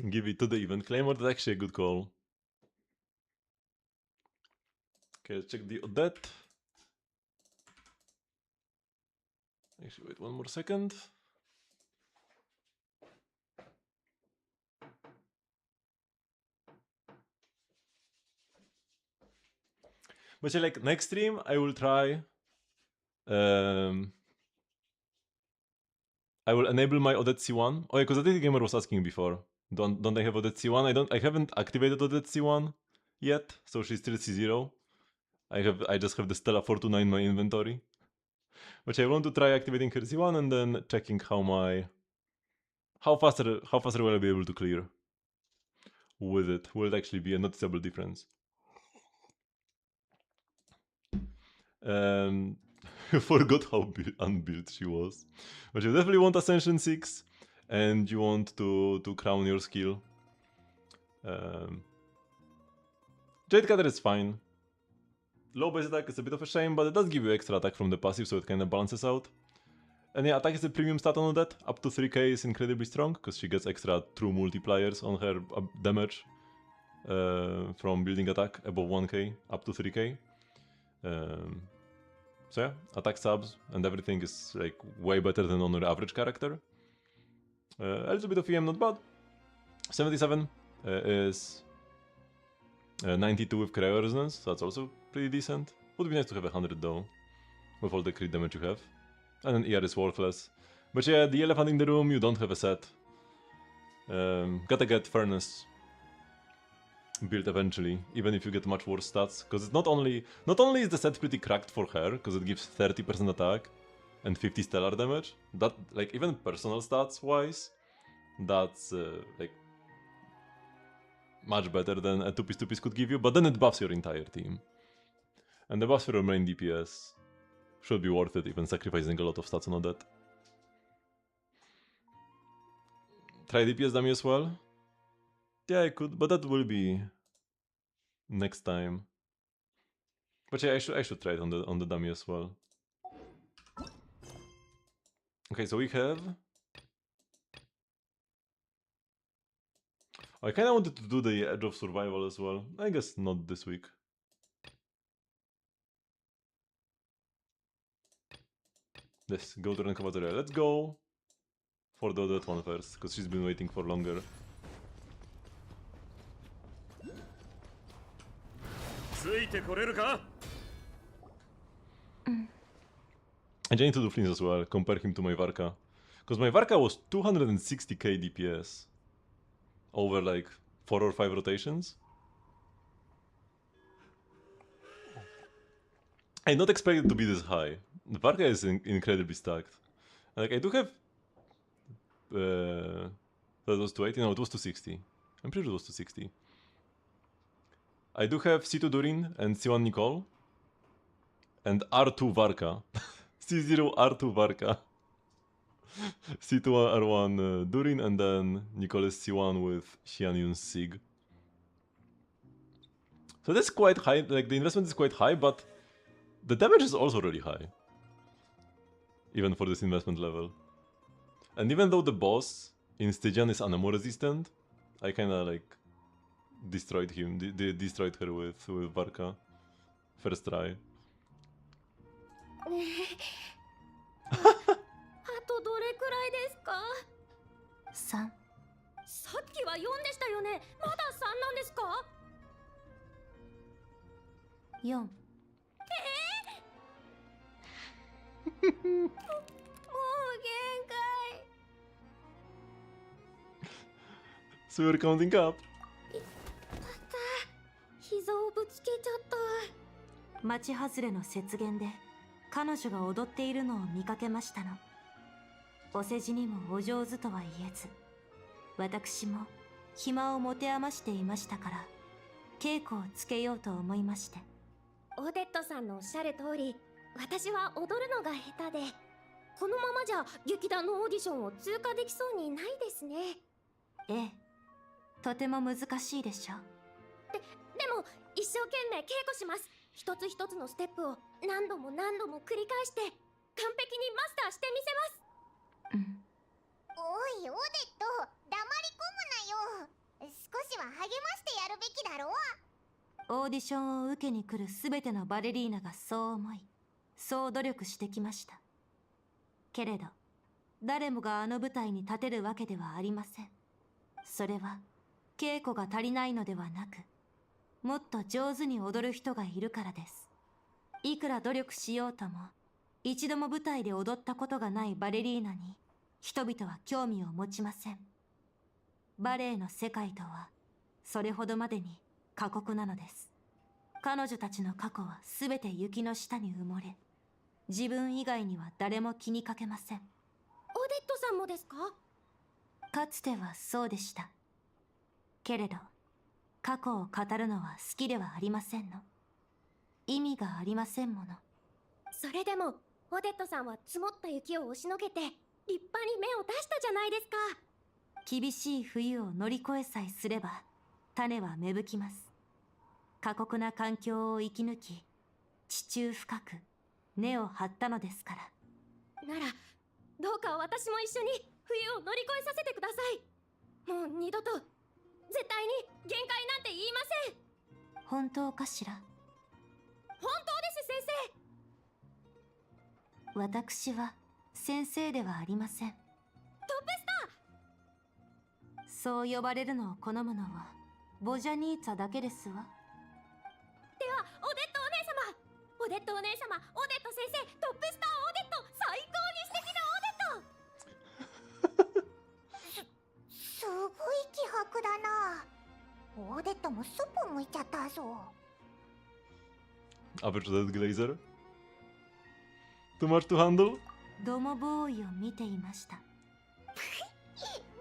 Give it to the event claim, or that's actually a good call. Okay, let's check the Odette. Actually, wait 1 more second. But yeah, like next stream, I will try. I will enable my Odette C1. Oh yeah, because the Daily Gamer was asking before. Don't I have Odette C1? I haven't activated Odette C1 yet, so she's still C0. I just have the Stella 429 in my inventory. But I want to try activating her C1 and then checking how faster will I be able to clear with it. Will it actually be a noticeable difference? I forgot how unbuilt she was. But you definitely want Ascension 6 and you want to crown your skill. Jade Cutter is fine. Low base attack is a bit of a shame, but it does give you extra attack from the passive, so it kind of balances out. And yeah, attack is a premium stat on that. Up to 3k is incredibly strong, because she gets extra true multipliers on her damage from building attack above 1k, up to 3k. So yeah, attack subs and everything is like way better than on your average character. A little bit of EM, not bad. 77 is 92 with Cryo Resonance, so that's also pretty decent. Would be nice to have 100 though, with all the crit damage you have. And then ER is worthless. But yeah, the elephant in the room, you don't have a set. Gotta get Furnace built eventually, even if you get much worse stats. Because it's not only is the set pretty cracked for her, because it gives 30% attack and 50 stellar damage. That, like, even personal stats wise, that's like much better than a 2-piece could give you, but then it buffs your entire team. And the buffs for your main DPS should be worth it, even sacrificing a lot of stats on that. Try DPS dummy as well? Yeah, I could, but that will be next time. But yeah, I should try it on the dummy as well. Okay, so we have... I kinda wanted to do the Edge of Survival as well. I guess not this week. Yes, go to Rankavatoria. Let's go for the other one first, because she's been waiting for longer. And I need to do Flins as well, compare him to my Varka. Because my Varka was 260k DPS over like 4 or 5 rotations. I did not expect it to be this high. The Varka is incredibly stacked. Like, I do have... that was 280? No, it was 260. I'm pretty sure it was 260. I do have C2 Durin and C1 Nicole. And R2 Varka. C0 R2 Varka. C2 R1 Durin, and then Nicole is C1 with Xianyun Sig. So that's quite high, like the investment is quite high, but the damage is also really high. Even for this investment level. And even though the boss in Stygian is Anemo resistant, I kinda like destroyed him, destroyed her with Varka. First try. あとどれくらいですか ?3。さっきは4でしたよね。まだ3なんですか ?4。もう限界。So we're counting up. 膝をぶつけちゃった。町外れの雪原で彼女が踊っているのを見かけましたの。お世辞にもお上手とは言えず、私も暇を持て余していましたから稽古をつけようと思いまして。オデットさんのおっしゃる通り、私は踊るのが下手で、このままじゃ劇団のオーディションを通過できそうにないですね。ええ、とても難しいでしょ。でも一生懸命稽古します。一つ一つのステップを何度も何度も繰り返して完璧にマスターしてみせます。おいオデット、黙り込むなよ。少しは励ましてやるべきだろう。オーディションを受けに来るすべてのバレリーナがそう思い、そう努力してきました。けれど、誰もがあの舞台に立てるわけではありません。それは、稽古が足りないのではなく、もっと上手に踊る人がいるからです。いくら努力しようとも、一度も舞台で踊ったことがないバレリーナに、人々は興味を持ちません。バレエの世界とは、それほどまでに過酷なのです。彼女たちの過去はすべて雪の下に埋もれ、自分以外には誰も気にかけません。オデットさんもですか？かつてはそうでした。けれど、過去を語るのは好きではありませんの。意味がありませんもの。それでもオデットさんは積もった雪を押しのけて立派に芽を出したじゃないですか。厳しい冬を乗り越えさえすれば、種は芽吹きます。過酷な環境を生き抜き、地中深く根を張ったのですから。なら、どうか私も一緒に冬を乗り越えさせてください。もう二度と、絶対に限界なんて言いません。本当かしら？本当です先生。私は先生ではありません。トップスター。そう呼ばれるのを好むのはボジャニーツァだけですわ。ではオデットお姉様、オデットお姉様、オデット先生、トップスターオデット、最高に素敵なオデット。すごい気迫だな。オーデットもすっぽ向いちゃったぞ。Average that glazer. Too much to handle? ドモボーイを見ていました。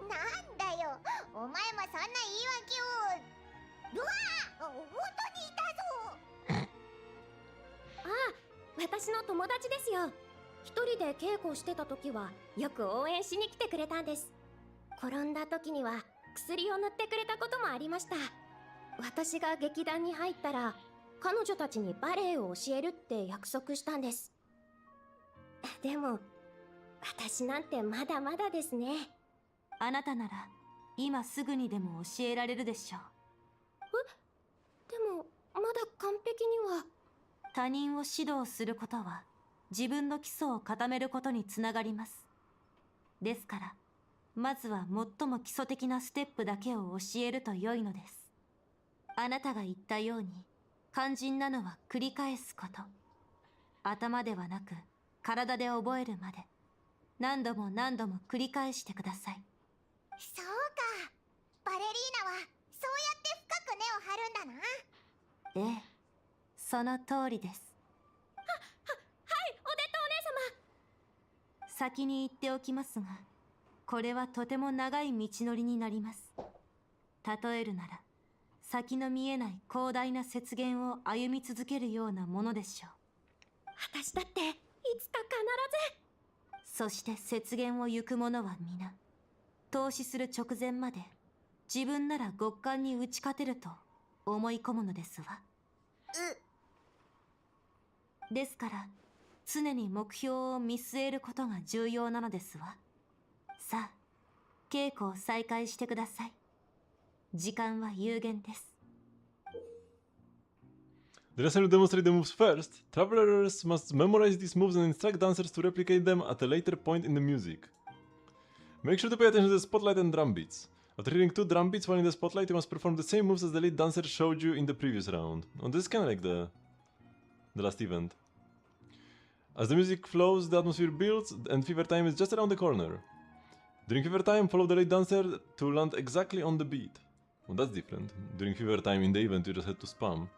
なんだよ、お前もそんな言い訳を。うわあ、本当にいたぞ。ああ、私の友達ですよ。一人で稽古してた時はよく応援しに来てくれたんです。転んだ時には薬を塗ってくれたこともありました。私が劇団に入ったら彼女たちにバレエを教えるって約束したんです。でも私なんてまだまだですね。あなたなら今すぐにでも教えられるでしょう。でもまだ完璧には。他人を指導することは自分の基礎を固めることにつながります。ですからまずは最も基礎的なステップだけを教えると良いのです。あなたが言ったように肝心なのは繰り返すこと。頭ではなく体で覚えるまで何度も何度も繰り返してください。そうか、バレリーナはそうやって深く根を張るんだな。ええ、その通りです。はい、オデットお姉様。先に言っておきますが、これはとても長い道のりになります。例えるなら、先の見えない広大な雪原を歩み続けるようなものでしょう。私だっていつか必ず。そして雪原を行く者は皆、投資する直前まで自分なら極寒に打ち勝てると思い込むのですわ。ですから常に目標を見据えることが重要なのですわ。さあ、稽古を再開してください。時間は有限です。The wrestler will demonstrate the moves first. Travelers must memorize these moves and instruct dancers to replicate them at a later point in the music. Make sure to pay attention to the spotlight and drum beats. After hearing 2 drum beats while in the spotlight, you must perform the same moves as the lead dancer showed you in the previous round. Oh, this is kind of like the last event. As the music flows, the atmosphere builds, and fever time is just around the corner. During fever time, follow the lead dancer to land exactly on the beat. Well, that's different. During fever time in the event, you just had to spam.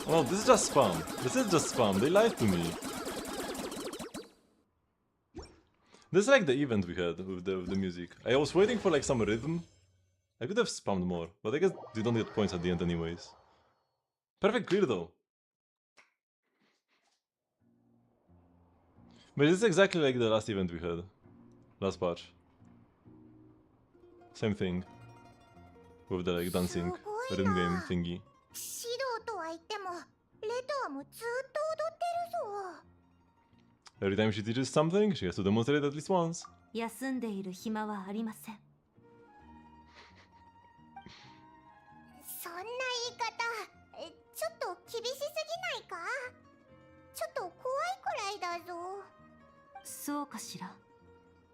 Oh, this is just spam. This is just spam. They lied to me. This is like the event we had with the music. I was waiting for like some rhythm. I could have spammed more, but I guess you don't get points at the end anyways. Perfect clear though. But it's exactly like the last event we had. Last patch. Same thing. With the like dancing rhythm game thingy. 指導とは言ってもレトはもうずっと踊ってるぞ。 Every time she teaches something, she has to demonstrate at least once. 休んでいる暇はありません。そんな言い方ちょっと厳しすぎないか？ちょっと怖いくらいだぞ。そうかしら。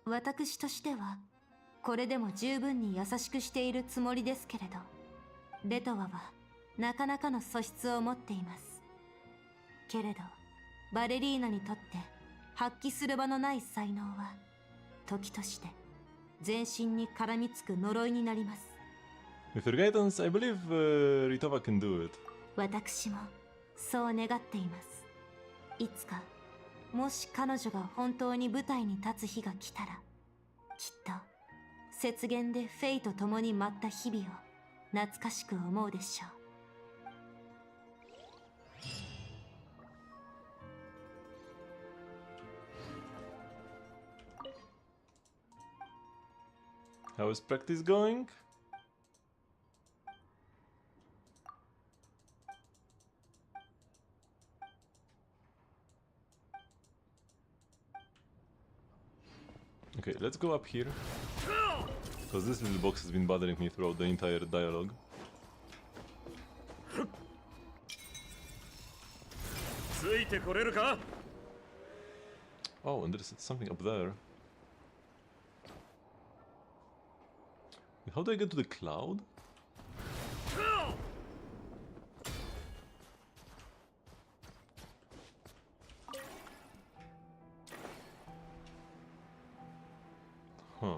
私としてはこれでも十分に優しくしているつもりですけれど、レトワはなかなかの素質を持っています。けれどバレリーナにとって発揮する場のない才能は時として全身に絡みつく呪いになります。 With your guidance, I believe Ritova can do it. 私もそう願っています。いつかもし彼女が本当に舞台に立つ日が来たら、きっと雪原でフェイと共に舞った日々を懐かしく思うでしょう。How is practice going? Okay, let's go up here. Because this little box has been bothering me throughout the entire dialogue. Oh, and there's something up there. How do I get to the cloud? Huh.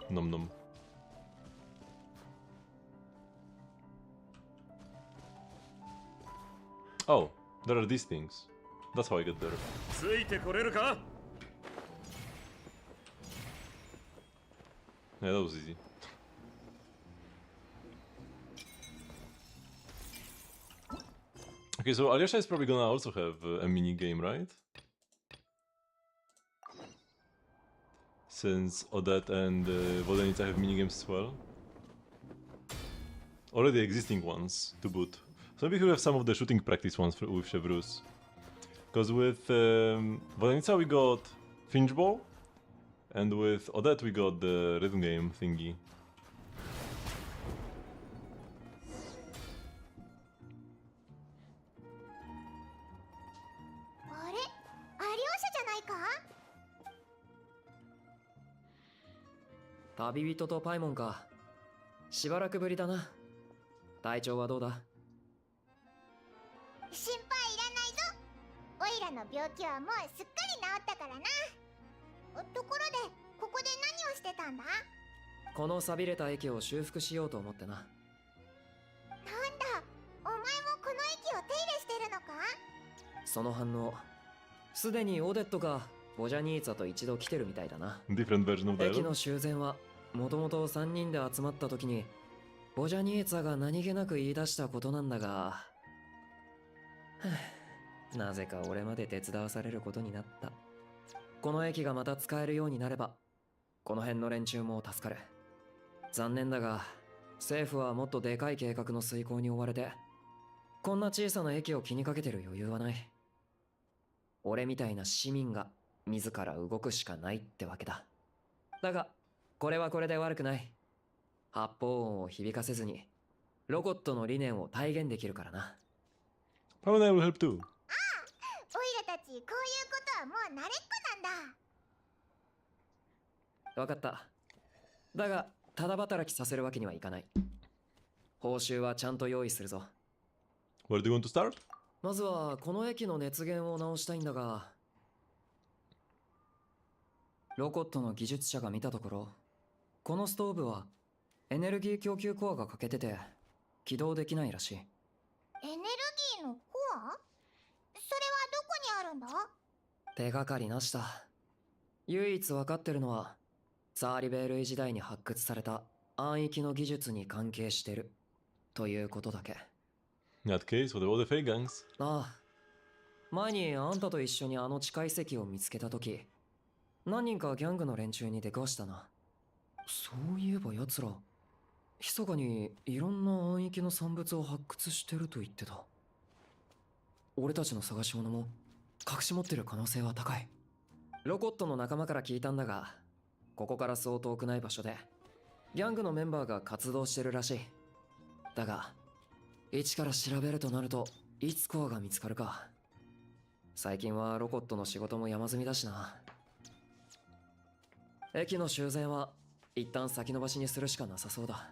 Num num. Oh, there are these things. That's how I get there. Yeah, that was easy. Okay, so Alyosha is probably gonna also have a mini game, right? Since Odette and Vodenica have mini games as well. Already existing ones to boot. So maybe we'll have some of the shooting practice ones with Chevrus. Because with Vodenica we got Finchball, and with Odette we got the rhythm game thingy. あれ？アリオシャじゃないか？旅人とパイモンか。しばらくぶりだな。体調はどうだ？心配いらないぞ。オイラの病気はもうすっかり治ったからな。ところでここで何をしてたんだ？この錆びれた駅を修復しようと思ってな。なんだ、お前もこの駅を手入れしてるのか？その反応、すでにオデットかボジャニーツァと一度来てるみたいだな。 Different version of 駅 dialogue. の修繕はもともと3人で集まった時にボジャニーツァが何気なく言い出したことなんだが、はぁ、なぜか俺まで手伝わされることになった。この駅がまた使えるようになればこの辺の連中も助かる。残念だが政府はもっとでかい計画の遂行に追われてこんな小さな駅を気にかけてる余裕はない。俺みたいな市民が自ら動くしかないってわけだ。だがこれはこれで悪くない。発砲音を響かせずにロボットの理念を体現できるからな。 Probably I will help too. オイラたちこういうことはもう慣れっこなんだ。わかった。だがただ働きさせるわけにはいかない。報酬はちゃんと用意するぞ。 Where do you want to start? まずはこの駅の熱源を直したいんだが、ロコットの技術者が見たところ、このストーブはエネルギー供給コアが欠けてて起動できないらしい。エネルギーのコア？それはどこにあるんだ？手がかりなしだ。唯一分かってるのはツァーリベールイ時代に発掘された暗域の技術に関係してるということだけ。 In that case, what about the fake gangs? ああ、前にあんたと一緒にあの地下遺跡を見つけた時、何人かギャングの連中に出くわしたな。そういえば奴ら密かにいろんな暗域の産物を発掘してると言ってた。俺たちの探し物も隠し持ってる可能性は高い。ロコットの仲間から聞いたんだが、ここからそう遠くない場所でギャングのメンバーが活動してるらしい。だが一から調べるとなるといつコアが見つかるか。最近はロコットの仕事も山積みだしな。駅の修繕は一旦先延ばしにするしかなさそうだ。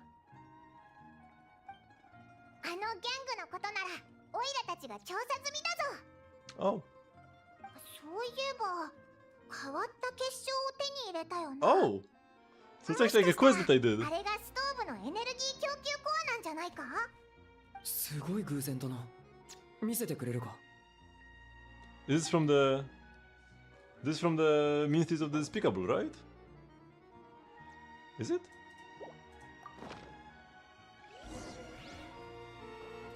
あのギャングのことならオイラたちが調査済みだぞ。 Oh. そういえば変わった結晶を手に入れたよな。 Oh! So it's actually like a quest that I did. あれがストーブのエネルギー供給コアなんじゃないか？すごい偶然だな。見せてくれるか？ This is from the... This is from the Ministries of the Despicable, right? Is it?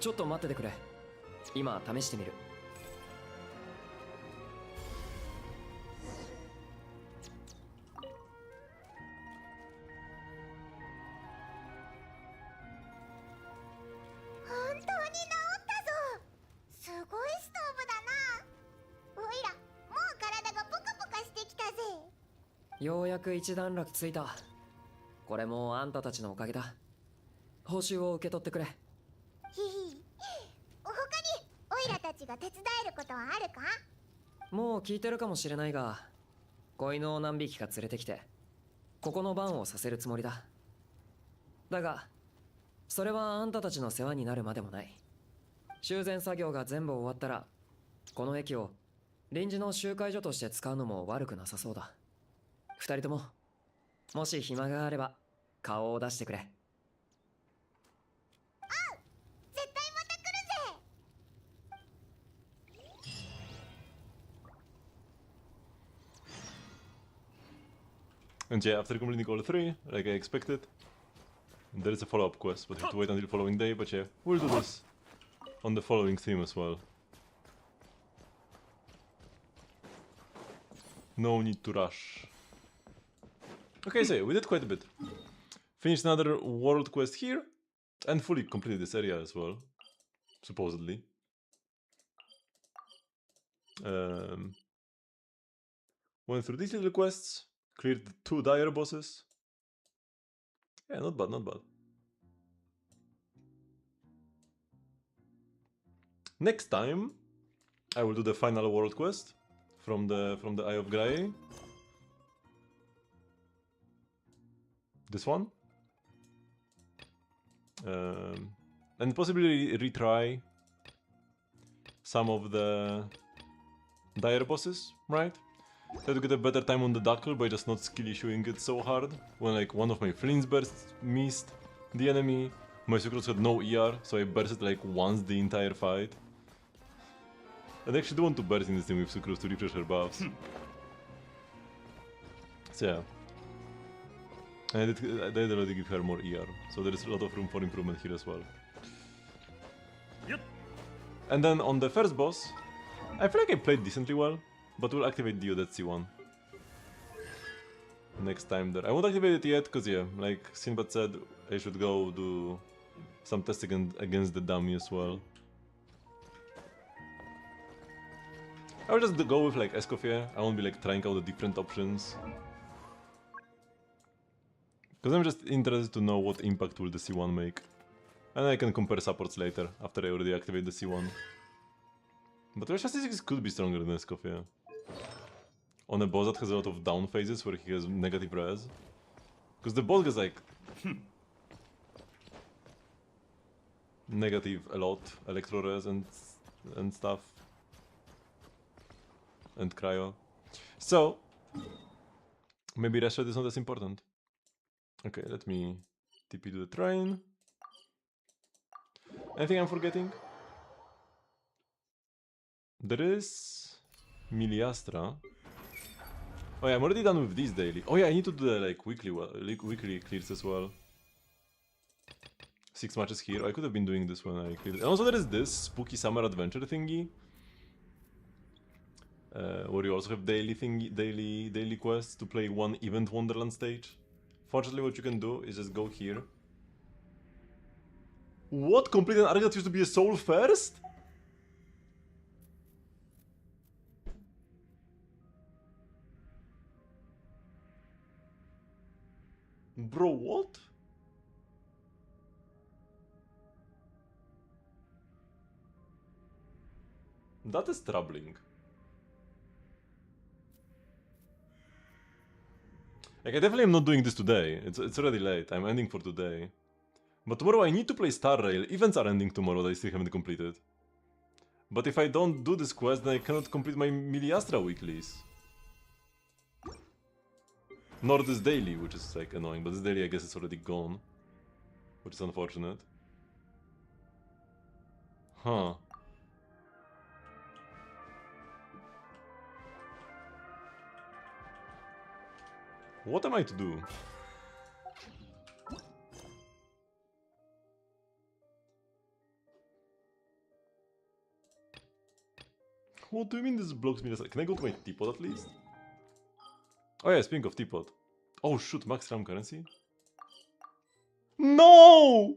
ちょっと待っててくれ。今試してみる。本当に治ったぞ。すごいストーブだな。オイラもう体がポカポカしてきたぜ。ようやく一段落ついた。これもあんたたちのおかげだ。報酬を受け取ってくれ。ひひ。他にオイラたちが手伝えることはあるか？もう聞いてるかもしれないが、子犬を何匹か連れてきてここの番をさせるつもりだ。だがそれはあんたたちの世話になるまでもない。修繕作業が全部終わったらこの駅を臨時の集会所として使うのも悪くなさそうだ。二人とももし暇があれば顔を出してくれ。絶対また来るぜ。 And yeah, after completing all three, like I expected, there is a follow-up quest, but you have to wait until the following day, but yeah, we'll do this on the following theme as well. No need to rush. Okay, so yeah, we did quite a bit. Finished another world quest here, and fully completed this area as well, supposedly. Went through these little quests, cleared the 2 dire bosses. Yeah, not bad, not bad. Next time, I will do the final world quest from the Eye of Grae. This one. And possibly retry some of the dire bosses, right? Try to get a better time on the Duckle by just not skill issuing it so hard. When like one of my Flames bursts missed the enemy, my Sucrose had no ER, so I bursted like once the entire fight. I actually do want to burst in this thing with Sucrose to refresh her buffs. So yeah. And I did already give her more ER, so there is a lot of room for improvement here as well. Yep. And then on the first boss, I feel like I played decently well, but we'll activate the Odette C1 next time there. I won't activate it yet, cause yeah, like Sinbad said, I should go do some testing against the dummy as well. I'll just go with like Escoffier. I won't be like trying out the different options. Because I'm just interested to know what impact will the C1 make. And I can compare supports later, after I already activate the C1. But Resha C6 could be stronger than Escoffier. On a boss that has a lot of down phases where he has negative res. Because the boss gets like... negative a lot, electro res and stuff. And cryo. So... maybe Resha is not as important. Okay, let me TP to the train. Anything I'm forgetting? There is Miliastra. Oh yeah, I'm already done with these daily. Oh yeah, I need to do the like weekly clears as well. 6 matches here. I could have been doing this when I cleared it. And also there is this spooky summer adventure thingy. Where you also have daily quests to play one event Wonderland stage. Fortunately, what you can do is just go here. What? Complete an arc that used to be a soul first? Bro, what? That is troubling. Like, I definitely am not doing this today. It's already late. I'm ending for today. But tomorrow I need to play Star Rail. Events are ending tomorrow that I still haven't completed. But if I don't do this quest, then I cannot complete my Miliastra weeklies. Nor this daily, which is like annoying. But this daily I guess it's already gone. Which is unfortunate. Huh. What am I to do? What do you mean this blocks me? Can I go to my teapot at least? Oh yeah, speaking of teapot. Oh shoot, max RAM currency? No!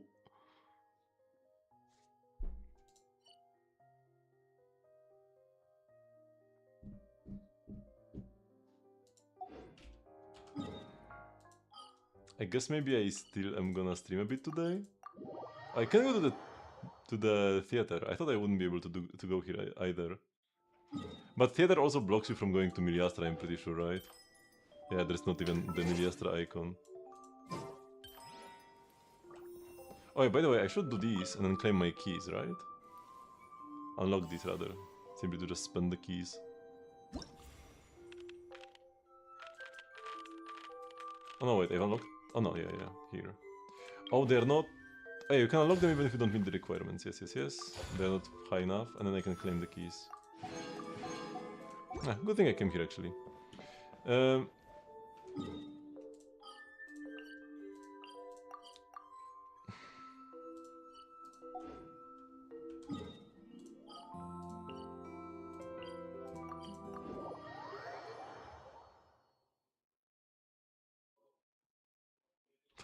I guess maybe I still am gonna stream a bit today. I can go to the theater. I thought I wouldn't be able to go here either. But theater also blocks you from going to Miliastra, I'm pretty sure, right? Yeah, there's not even the Miliastra icon. Oh yeah, by the way, I should do these and then claim my keys, right? Unlock these rather. Simply to just spend the keys. Oh no, wait, I've unlocked... Oh no, yeah, here. Oh, they're not... Oh, you can unlock them even if you don't meet the requirements. Yes. They're not high enough, and then I can claim the keys. Ah, good thing I came here, actually.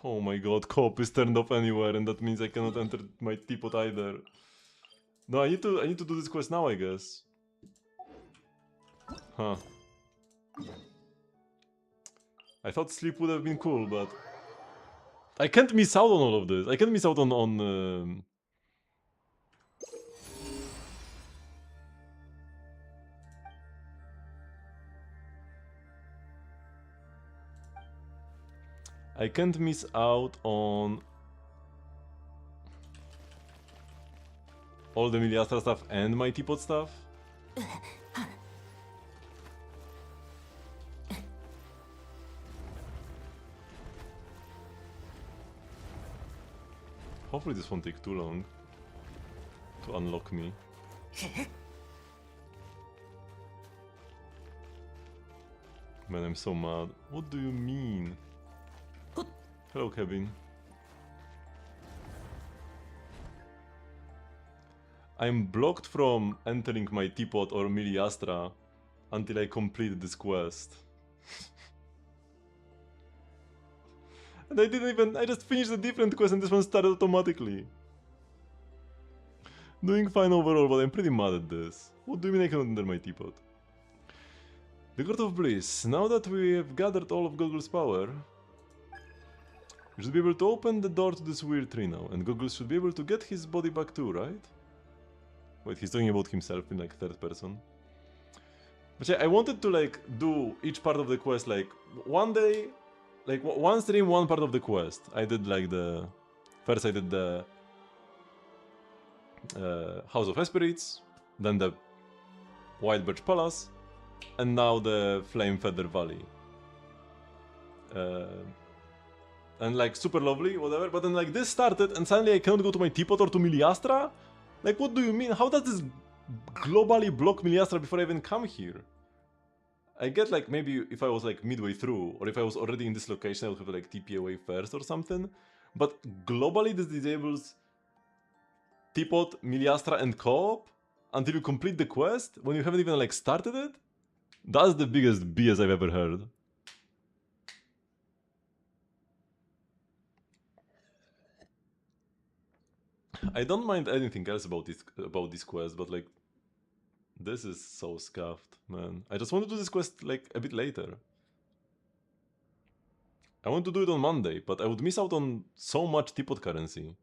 Oh my god, co-op is turned off anywhere, and that means I cannot enter my teapot either. No, I need to do this quest now, I guess. Huh. I thought sleep would have been cool, but... I can't miss out on all of this. I can't miss out on I can't miss out on all the Miliastra stuff and my teapot stuff. Hopefully this won't take too long to unlock me. Man, I'm so mad. What do you mean? Hello, Kevin. I'm blocked from entering my teapot or Miliastra until I complete this quest. And I just finished a different quest and this one started automatically. Doing fine overall, but I'm pretty mad at this. What do you mean I cannot enter my teapot? The Court of Bliss. Now that we have gathered all of Goggles' power, we should be able to open the door to this weird tree now, and Goggles should be able to get his body back too, right? Wait, he's talking about himself in like third person. But yeah, I wanted to like do each part of the quest like one day, like one stream, one part of the quest. I did like the... First I did the House of Espirits, then the White Birch Palace, and now the Flamefeather Valley. and like super lovely, whatever, but then like this started and suddenly I cannot go to my teapot or to Miliastra? Like what do you mean? How does this globally block Miliastra before I even come here? I get like maybe if I was like midway through, or if I was already in this location I would have like TP away first or something, but globally this disables teapot, Miliastra and co-op until you complete the quest when you haven't even like started it? That's the biggest BS I've ever heard. I don't mind anything else about this quest, but like this is so scuffed, man. I just want to do this quest like a bit later. I want to do it on Monday, but I would miss out on so much teapot currency.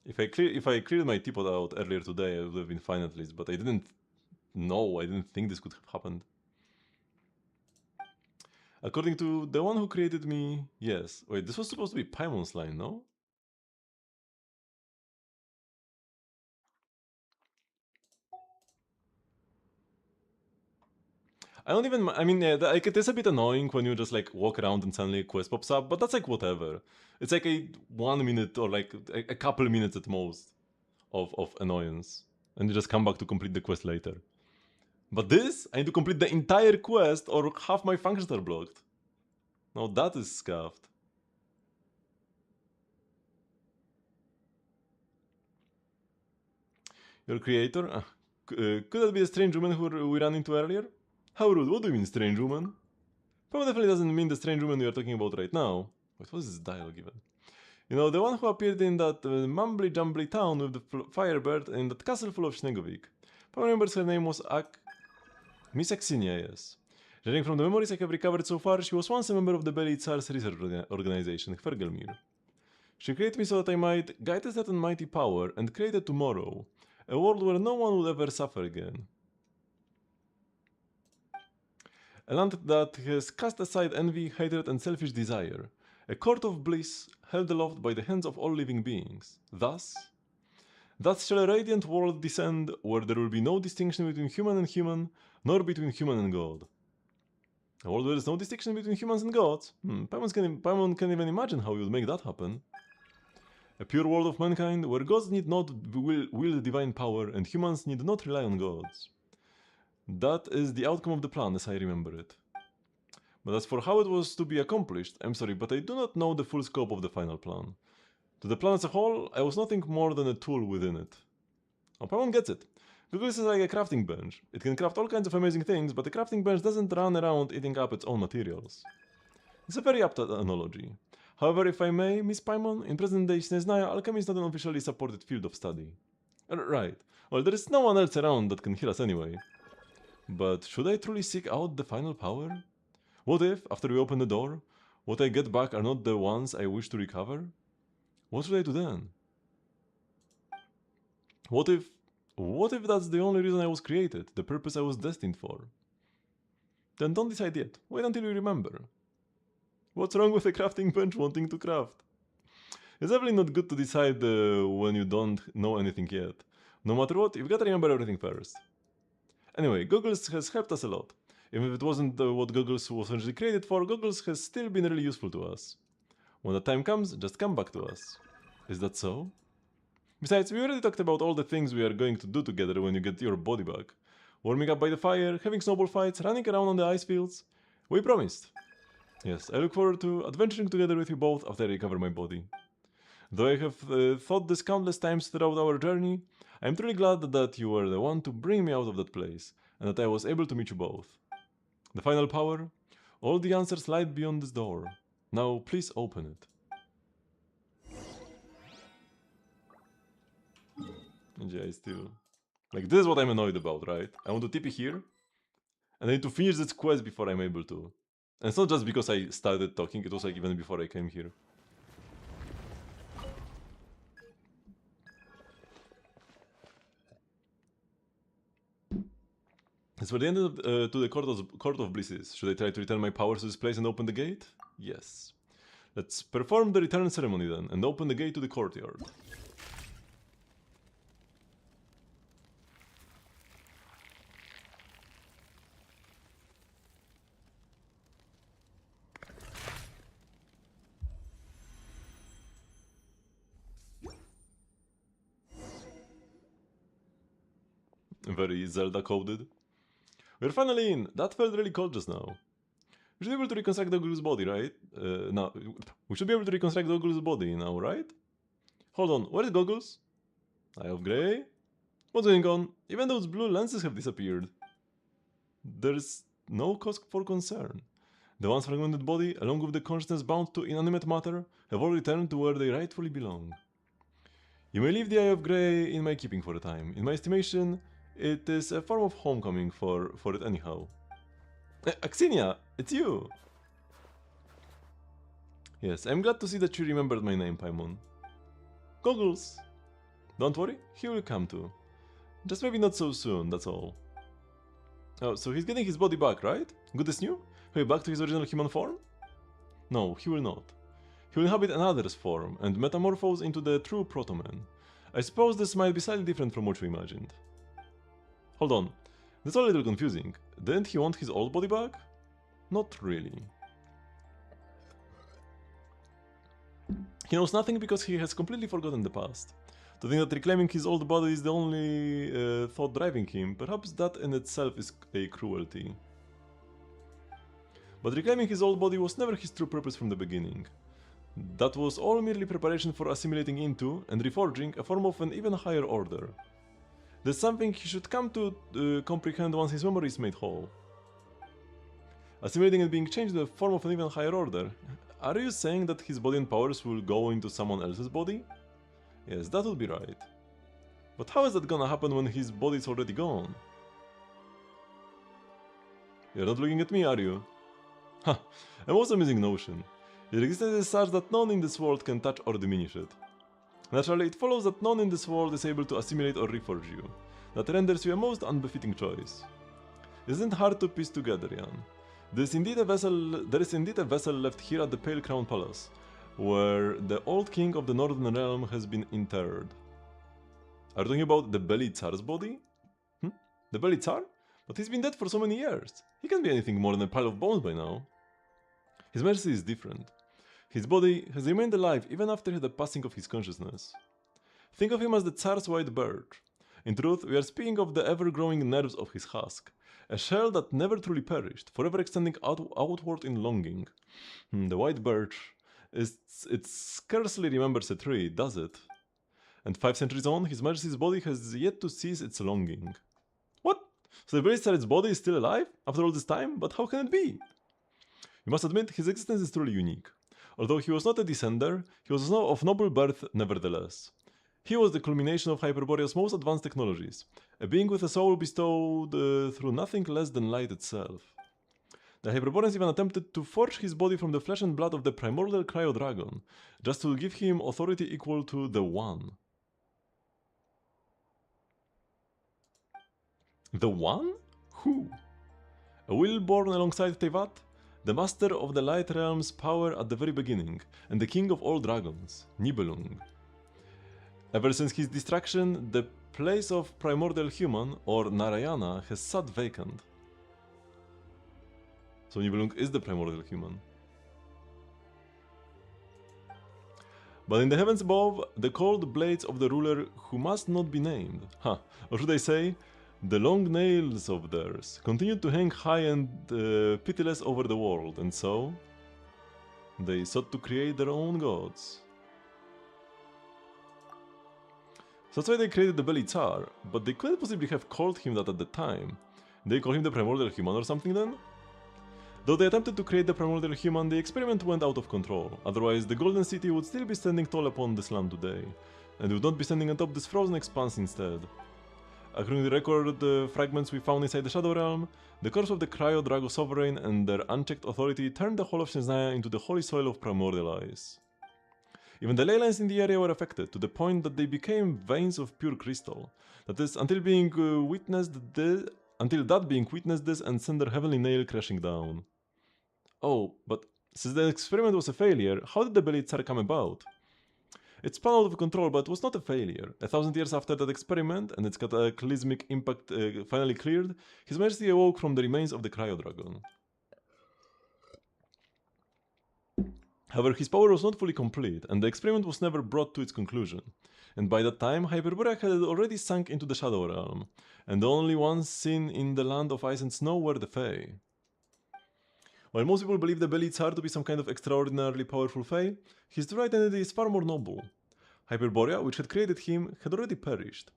If I cleared my teapot out earlier today, I would have been fine at least, but I didn't know, I didn't think this could have happened. According to the one who created me, yes. Wait, this was supposed to be Paimon's line, no? I don't even. I mean, yeah, like it is a bit annoying when you just like walk around and suddenly a quest pops up, but that's like whatever. It's like a 1 minute or like a couple minutes at most of annoyance, and you just come back to complete the quest later. But this, I need to complete the entire quest, or half my functions are blocked. Now that is scuffed. Your creator? Could that be the strange woman who we ran into earlier? How rude, what do you mean strange woman? Probably definitely doesn't mean the strange woman we are talking about right now. What was this dialogue even? You know, the one who appeared in that mumbly-jumbly town with the firebird in that castle full of Snegovik. Probably remembers her name was Miss Axinia, yes. Judging from the memories I have recovered so far, she was once a member of the Beli Tsar's research organization, Fergelmir. She created me so that I might guide a certain mighty power and create a tomorrow. A world where no one would ever suffer again. A land that has cast aside envy, hatred, and selfish desire. A court of bliss held aloft by the hands of all living beings. Thus shall a radiant world descend, where there will be no distinction between human and human, nor between human and god. A world where there is no distinction between humans and gods? Paimon can even imagine how you would make that happen. A pure world of mankind, where gods need not wield divine power, and humans need not rely on gods. That is the outcome of the plan, as I remember it. But as for how it was to be accomplished, I'm sorry, but I do not know the full scope of the final plan. To the plan as a whole, I was nothing more than a tool within it. Oh, Paimon gets it. Google is like a crafting bench. It can craft all kinds of amazing things, but the crafting bench doesn't run around eating up its own materials. It's a very apt analogy. However, if I may, Miss Paimon, in present-day Sneznaya, alchemy is not an officially supported field of study. Right. Well, there is no one else around that can heal us anyway. But should I truly seek out the final power? What if, after we open the door, what I get back are not the ones I wish to recover? What should I do then? What if that's the only reason I was created, the purpose I was destined for? Then don't decide yet. Wait until you remember. What's wrong with a crafting bench wanting to craft? It's definitely not good to decide when you don't know anything yet. No matter what, you've got to remember everything first. Anyway, Goggles has helped us a lot. Even if it wasn't what Goggles was originally created for, Goggles has still been really useful to us. When the time comes, just come back to us. Is that so? Besides, we already talked about all the things we are going to do together when you get your body back. Warming up by the fire, having snowball fights, running around on the ice fields. We promised. Yes, I look forward to adventuring together with you both after I recover my body. Though I have thought this countless times throughout our journey, I am truly glad that you were the one to bring me out of that place, and that I was able to meet you both. The final power? All the answers lie beyond this door. Now, please open it. And yeah, I still... Like, this is what I'm annoyed about, right? I want to TP here, and I need to finish this quest before I'm able to. And it's not just because I started talking, it was like even before I came here. It's for the end to the Court of Blisses. Should I try to return my powers to this place and open the gate? Yes. Let's perform the return ceremony then, and open the gate to the courtyard. Very Zelda coded. We're finally in! That felt really cold just now. We should be able to reconstruct Douglas' body, right? No, we should be able to reconstruct Douglas' body now, right? Hold on, where is Goggles? Eye of Grey? What's going on? Even those blue lenses have disappeared. There's no cause for concern. The once fragmented body, along with the consciousness bound to inanimate matter, have all returned to where they rightfully belong. You may leave the Eye of Grey in my keeping for a time. In my estimation, it is a form of homecoming for it anyhow. Axinia, it's you! Yes, I'm glad to see that you remembered my name, Paimon. Goggles! Don't worry, he will come too. Just maybe not so soon, that's all. Oh, so he's getting his body back, right? Good as new? He'll be back to his original human form? No, he will not. He will inhabit another's form and metamorphose into the true Proto-Man. I suppose this might be slightly different from what you imagined. Hold on, that's all a little confusing. Didn't he want his old body back? Not really. He knows nothing because he has completely forgotten the past. To think that reclaiming his old body is the only thought driving him, perhaps that in itself is a cruelty. But reclaiming his old body was never his true purpose from the beginning. That was all merely preparation for assimilating into and reforging a form of an even higher order. There's something he should come to comprehend once his memory is made whole. Assimilating and being changed to a form of an even higher order. Are you saying that his body and powers will go into someone else's body? Yes, that would be right. But how is that gonna happen when his body is already gone? You're not looking at me, are you? Ha! A most amusing notion. Your existence is such that none in this world can touch or diminish it. Naturally, it follows that none in this world is able to assimilate or reforge you. That renders you a most unbefitting choice. It isn't hard to piece together, Jan. There is indeed a vessel left here at the Pale Crown Palace, where the old king of the Northern Realm has been interred. Are you talking about the Belly Tsar's body? The Belly Tsar? But he's been dead for so many years. He can't be anything more than a pile of bones by now. His mercy is different. His body has remained alive even after the passing of his consciousness. Think of him as the Tsar's white bird. In truth, we are speaking of the ever-growing nerves of his husk, a shell that never truly perished, forever extending outward in longing. The white birch, it scarcely remembers a tree, does it? And 5 centuries on, His Majesty's body has yet to cease its longing. What? So the Belly Tsar's body is still alive after all this time? But how can it be? You must admit, his existence is truly unique. Although he was not a descender, he was of noble birth nevertheless. He was the culmination of Hyperborea's most advanced technologies, a being with a soul bestowed through nothing less than light itself. The Hyperboreans even attempted to forge his body from the flesh and blood of the primordial Cryo-Dragon, just to give him authority equal to the One. The One? Who? A will born alongside Tevat? The master of the Light Realm's power at the very beginning, and the king of all dragons, Nibelung. Ever since his destruction, the place of primordial human, or Narayana, has sat vacant. So Nibelung is the primordial human. But in the heavens above, the cold blades of the ruler who must not be named, or should I say, the long nails of theirs, continued to hang high and pitiless over the world, and so they sought to create their own gods. So that's why they created the Belly Tsar, but they couldn't possibly have called him that at the time. They call him the primordial human or something then? Though they attempted to create the primordial human, the experiment went out of control, otherwise the Golden City would still be standing tall upon this land today, and would not be standing atop this frozen expanse instead. According to the record fragments we found inside the Shadow Realm, the corpse of the Cryo-Drago Sovereign and their unchecked authority turned the whole of Shenzaya into the holy soil of primordial ice. Even the ley lines in the area were affected, to the point that they became veins of pure crystal. That is, until that being witnessed this and sent their heavenly nail crashing down. Oh, but since the experiment was a failure, how did the Belly Tsar come about? It spun out of control, but was not a failure. 1,000 years after that experiment and its cataclysmic impact finally cleared, His Majesty awoke from the remains of the Cryo-Dragon. However, his power was not fully complete, and the experiment was never brought to its conclusion. And by that time, Hyperborea had already sunk into the Shadow Realm, and the only ones seen in the land of ice and snow were the Fae. While most people believe the Belitsar to be some kind of extraordinarily powerful Fae, his true identity is far more noble. Hyperborea, which had created him, had already perished.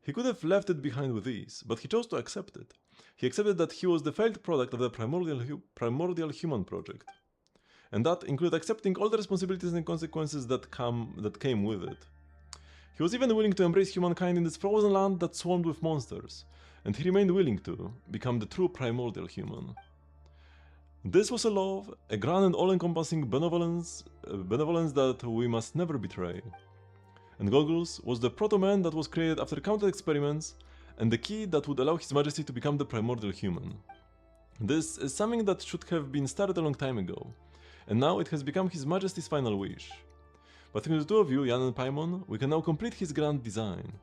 He could have left it behind with ease, but he chose to accept it. He accepted that he was the failed product of the primordial human project. And that included accepting all the responsibilities and consequences that came with it. He was even willing to embrace humankind in this frozen land that swarmed with monsters, and he remained willing to become the true primordial human. This was a love, a grand and all-encompassing benevolence that we must never betray. And Goggles was the proto-man that was created after countless experiments, and the key that would allow His Majesty to become the primordial human. This is something that should have been started a long time ago, and now it has become His Majesty's final wish. But between the two of you, Jan and Paimon, we can now complete his grand design.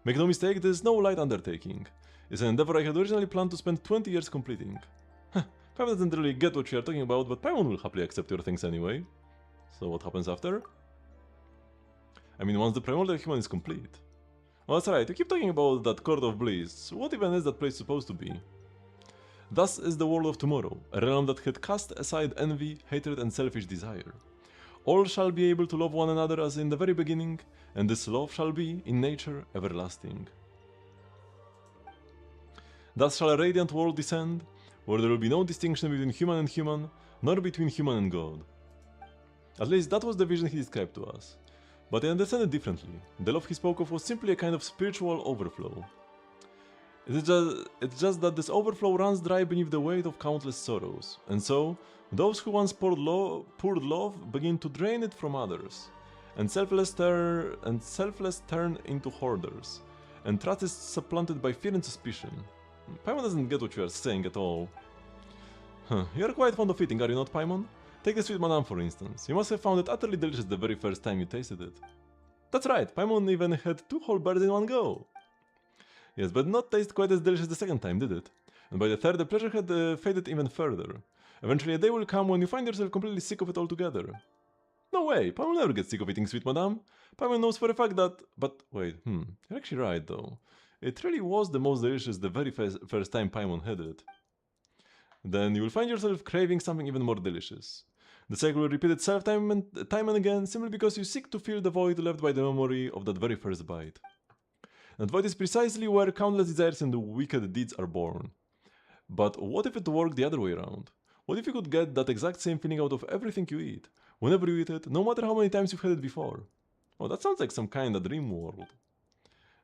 Make no mistake, this is no light undertaking. It's an endeavor I had originally planned to spend 20 years completing. Paimon doesn't really get what you are talking about, but Paimon will happily accept your things anyway. So what happens after? I mean, once the primordial human is complete. Well, that's right, you keep talking about that Court of Bliss. What even is that place supposed to be? Thus is the world of tomorrow, a realm that had cast aside envy, hatred and selfish desire. All shall be able to love one another as in the very beginning, and this love shall be, in nature, everlasting. Thus shall a radiant world descend, where there will be no distinction between human and human, nor between human and God. At least that was the vision he described to us. But I understand it differently. The love he spoke of was simply a kind of spiritual overflow. It's just that this overflow runs dry beneath the weight of countless sorrows, and so, those who once poured love begin to drain it from others, and selfless turn into hoarders, and trust is supplanted by fear and suspicion. Paimon doesn't get what you are saying at all. You are quite fond of eating, are you not, Paimon? Take the sweet madame for instance. You must have found it utterly delicious the very first time you tasted it. That's right, Paimon even had 2 whole birds in one go. Yes, but not taste quite as delicious the second time, did it? And by the third, the pleasure had faded even further. Eventually a day will come when you find yourself completely sick of it altogether. No way, Paimon never gets sick of eating sweet madame. Paimon knows for a fact that... But wait, you're actually right though. It really was the most delicious the very first time Paimon had it. Then you will find yourself craving something even more delicious. The cycle will repeat itself time and again simply because you seek to fill the void left by the memory of that very first bite. That void is precisely where countless desires and wicked deeds are born. But what if it worked the other way around? What if you could get that exact same feeling out of everything you eat, whenever you eat it, no matter how many times you've had it before? Oh, that sounds like some kind of dream world.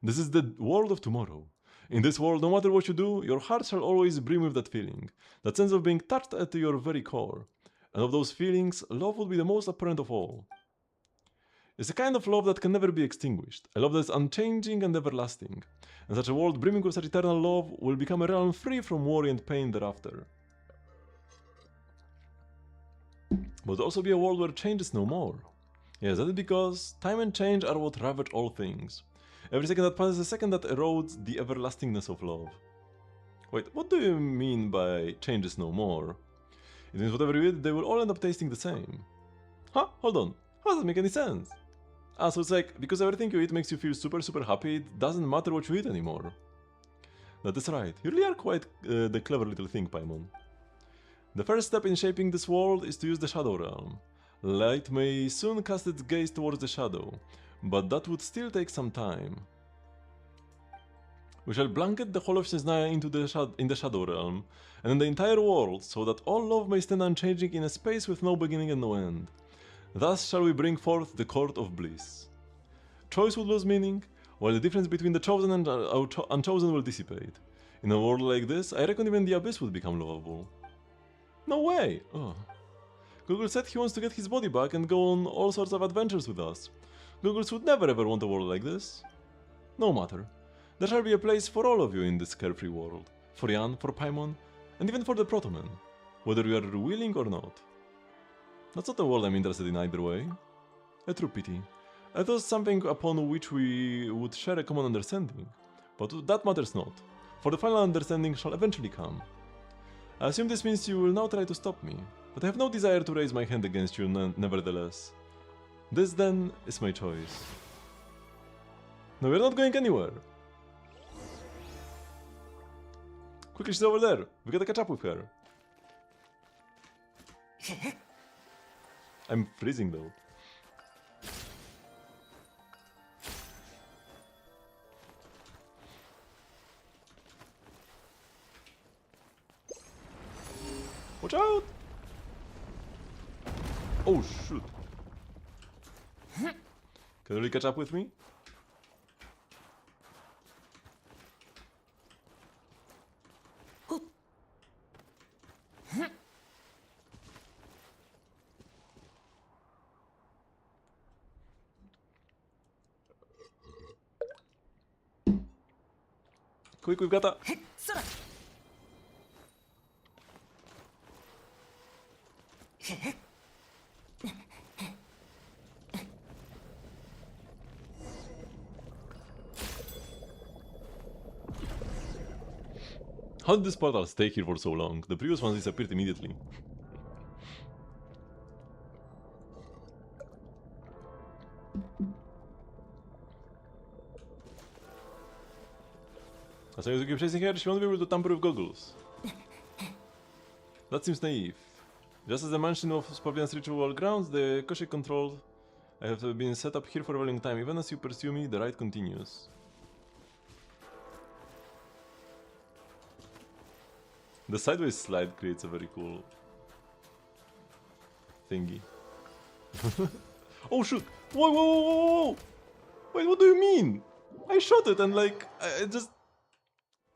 This is the world of tomorrow. In this world, no matter what you do, your heart shall always brim with that feeling, that sense of being touched at your very core. And of those feelings, love would be the most apparent of all. It's a kind of love that can never be extinguished, a love that is unchanging and everlasting, and such a world brimming with such eternal love will become a realm free from worry and pain thereafter. But also be a world where change is no more. Yes, that is because time and change are what ravage all things. Every second that passes is a second that erodes the everlastingness of love. Wait, what do you mean by change is no more? It means whatever you eat, they will all end up tasting the same. Huh? Hold on. How does that make any sense? Ah, so it's like, because everything you eat makes you feel super happy, it doesn't matter what you eat anymore. That is right. You really are quite the clever little thing, Paimon. The first step in shaping this world is to use the Shadow Realm. Light may soon cast its gaze towards the shadow, but that would still take some time. We shall blanket the whole of Shesnaya in the Shadow Realm, and in the entire world, so that all love may stand unchanging in a space with no beginning and no end. Thus shall we bring forth the Court of Bliss. Choice would lose meaning, while the difference between the chosen and unchosen will dissipate. In a world like this, I reckon even the Abyss would become lovable. No way! Oh. Google said he wants to get his body back and go on all sorts of adventures with us. Googles would never ever want a world like this. No matter. There shall be a place for all of you in this carefree world. For Jan, for Paimon, and even for the Protoman. Whether you are willing or not. That's not a world I'm interested in either way. A true pity. I thought something upon which we would share a common understanding. But that matters not, for the final understanding shall eventually come. I assume this means you will now try to stop me. But I have no desire to raise my hand against you nevertheless. This then is my choice. No, we're not going anywhere. Quickly, she's over there. We gotta catch up with her. I'm freezing though. Watch out! Oh shoot. Can you really catch up with me? Quick, we've got a... How did this portal stay here for so long? The previous ones disappeared immediately. As long as you keep chasing her, she won't be able to tamper with goggles. That seems naive. Just as the mansion of Spavian's ritual grounds, the Koshi control I have been set up here for a very long time. Even as you pursue me, the ride continues. The sideways slide creates a very cool thingy. Oh shoot! Whoa, whoa, whoa, whoa, whoa! Wait, what do you mean? I shot it and like, I just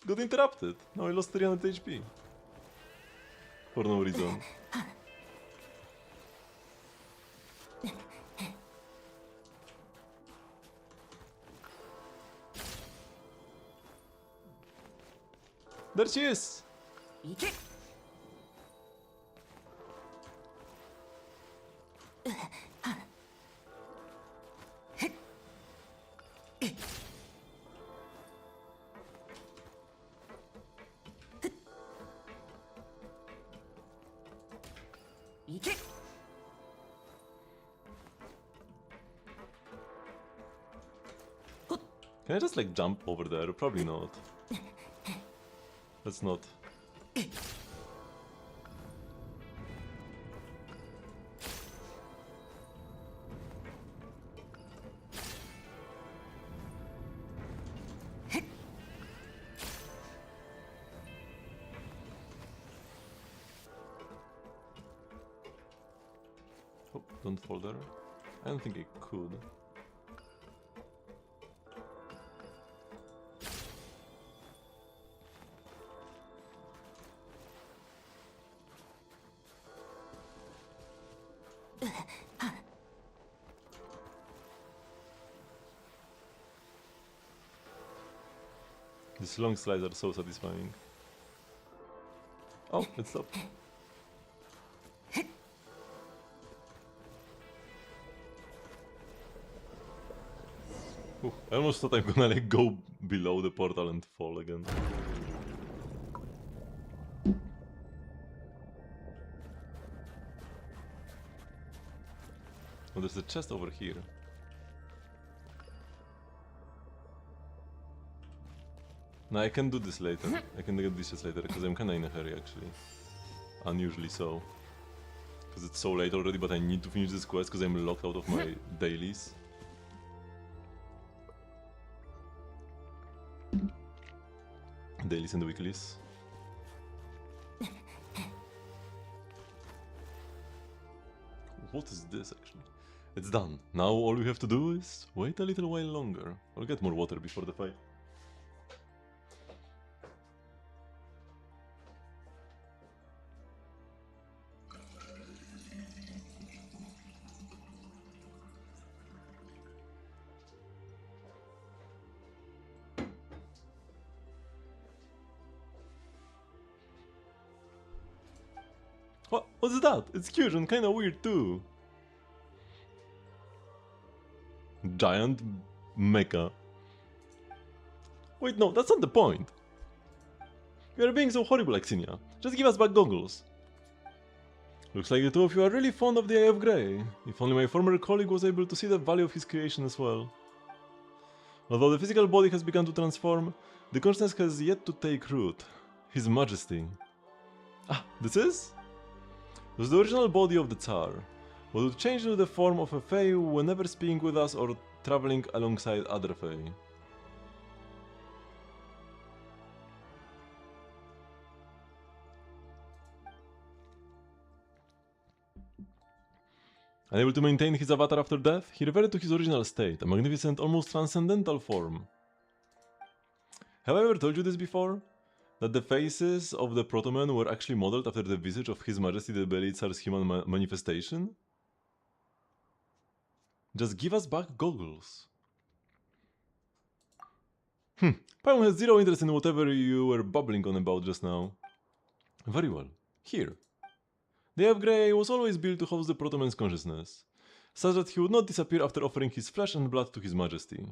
got interrupted. Now I lost 300 HP. For no reason. There she is! Can I just like jump over there? Probably not. Let's not. Oh, don't fall there. I don't think I could. These long slides are so satisfying. Oh, it stopped. Ooh, I almost thought I'm gonna like go below the portal and fall again. Oh, there's a chest over here. No, I can do this later. I can get this just later because I'm kinda in a hurry actually. Unusually so. Because it's so late already, but I need to finish this quest because I'm locked out of my dailies. Dailies and weeklies. What is this actually? It's done. Now all we have to do is wait a little while longer. I'll get more water before the fight. What's that? It's cute and kinda weird too. Giant mecha. Wait, no, that's not the point. You are being so horrible, Axinia. Just give us back goggles. Looks like the two of you are really fond of the Eye of Grey. If only my former colleague was able to see the value of his creation as well. Although the physical body has begun to transform, the consciousness has yet to take root. His Majesty. Ah, this is? It was the original body of the Tsar, but would change into the form of a Fae whenever speaking with us or traveling alongside other Fae. Unable to maintain his avatar after death, he reverted to his original state, a magnificent, almost transcendental form. Have I ever told you this before? That the faces of the Protomen were actually modeled after the visage of His Majesty the Belitzar's human manifestation? Just give us back goggles. Paimon has zero interest in whatever you were babbling on about just now. Very well. Here. The Eye of Grey was always built to host the Protoman's consciousness, such that he would not disappear after offering his flesh and blood to His Majesty.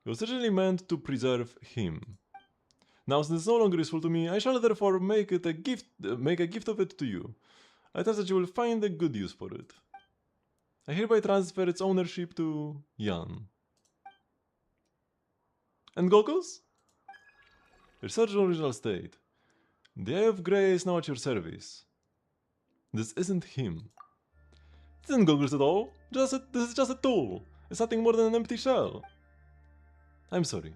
It was originally meant to preserve him. Now, since it's no longer useful to me, I shall therefore make a gift of it to you. I trust that you will find a good use for it. I hereby transfer its ownership to Jan. And goggles? Research original state. The Eye of Grey is now at your service. This isn't him. This isn't goggles at all. This is just a tool. It's nothing more than an empty shell. I'm sorry.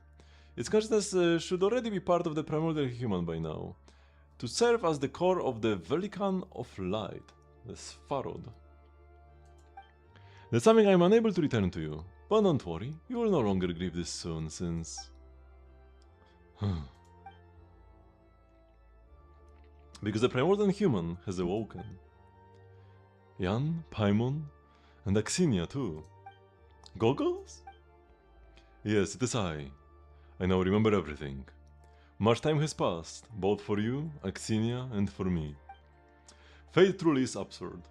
Its consciousness should already be part of the primordial human by now, to serve as the core of the Velikan of Light, the Sfarod. That's something I'm unable to return to you, but don't worry, you will no longer grieve this soon, since... because the primordial human has awoken. Jan, Paimon, and Axinia too. Goggles? Yes, it is I. I now remember everything. Much time has passed, both for you, Axinia, and for me. Fate truly is absurd.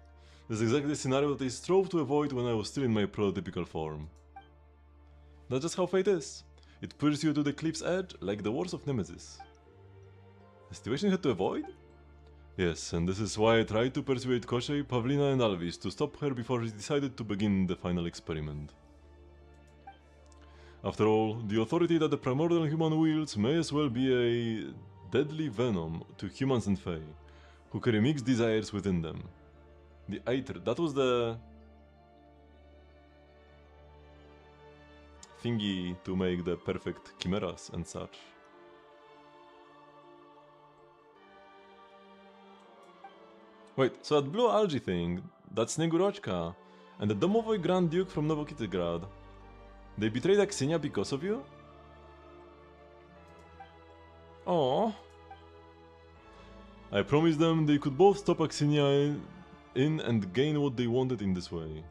This is exactly the scenario that I strove to avoid when I was still in my prototypical form. That's just how fate is. It pushes you to the cliff's edge like the wars of Nemesis. A situation you had to avoid? Yes, and this is why I tried to persuade Koshei, Pavlina, and Alvis to stop her before she decided to begin the final experiment. After all, the authority that the primordial human wields may as well be a deadly venom to humans and Fae, who carry mixed desires within them. The Aether, that was the thingy to make the perfect chimeras and such. Wait, so that blue algae thing, that's Snegurochka, and the Domovoy Grand Duke from Novokitygrad, they betrayed Axinia because of you? Oh. I promised them they could both stop Axinia in and gain what they wanted in this way.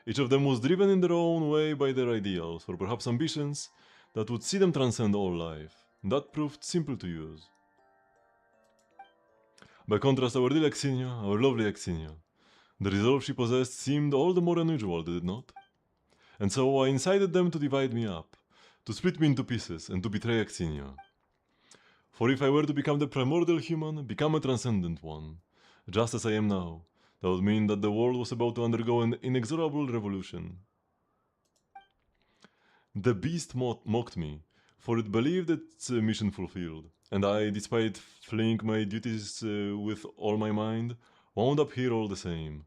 Each of them was driven in their own way by their ideals, or perhaps ambitions, that would see them transcend all life. That proved simple to use. By contrast, our dear Axinia, our lovely Axinia, the resolve she possessed seemed all the more unusual, did it not? And so I incited them to divide me up, to split me into pieces, and to betray Axinia. For if I were to become the primordial human, become a transcendent one, just as I am now, that would mean that the world was about to undergo an inexorable revolution. The beast mocked me, for it believed its mission fulfilled, and I, despite fleeing my duties with all my mind, wound up here all the same.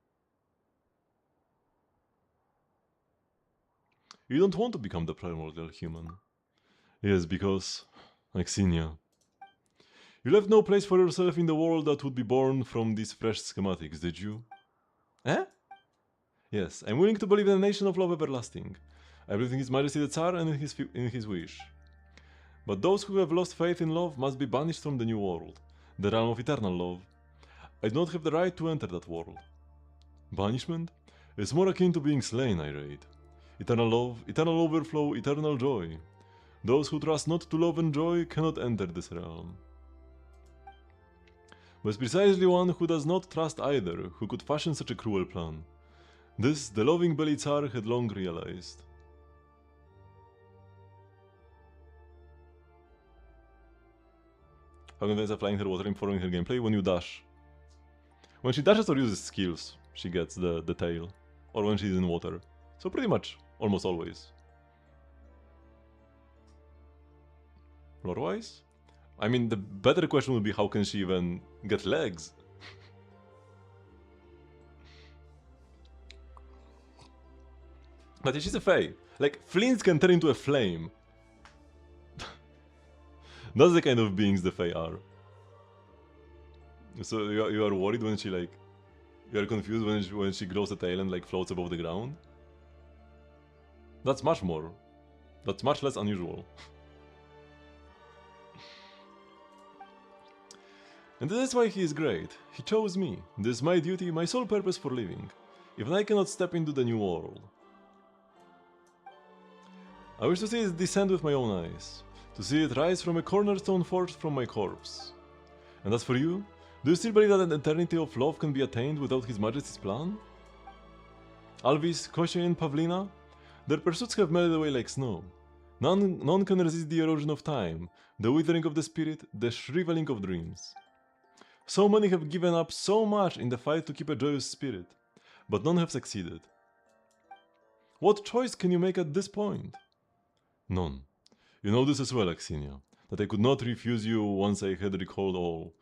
You don't want to become the primordial human. Yes, because... Axinia. You left no place for yourself in the world that would be born from these fresh schematics, did you? Eh? Yes, I'm willing to believe in a nation of love everlasting. I believe in His Majesty the Tsar and in his wish. But those who have lost faith in love must be banished from the new world, the realm of eternal love. I do not have the right to enter that world. Banishment is more akin to being slain, I rate. Eternal love, eternal overflow, eternal joy. Those who trust not to love and joy cannot enter this realm. But precisely one who does not trust either who could fashion such a cruel plan. This the loving Belitzar had long realized. How can is applying her water informing her gameplay when you dash? When she dashes or uses skills, she gets the tail. Or when she's in water. So pretty much, almost always. Lore-wise? I mean, the better question would be how can she even get legs? But if she's a fae, like, flints can turn into a flame. That's the kind of beings the fae are. So you are worried when she, like... You are confused when she grows a tail and, like, floats above the ground? That's much more. That's much less unusual. And this is why he is great. He chose me. This is my duty, my sole purpose for living. Even I cannot step into the new world. I wish to see it descend with my own eyes. To see it rise from a cornerstone forged from my corpse. And as for you, do you still believe that an eternity of love can be attained without His Majesty's plan? Alvis, Kosia and Pavlina? Their pursuits have melted away like snow. None can resist the erosion of time, the withering of the spirit, the shriveling of dreams. So many have given up so much in the fight to keep a joyous spirit, but none have succeeded. What choice can you make at this point? None. You know this as well, Axinia, that I could not refuse you once I had recalled all.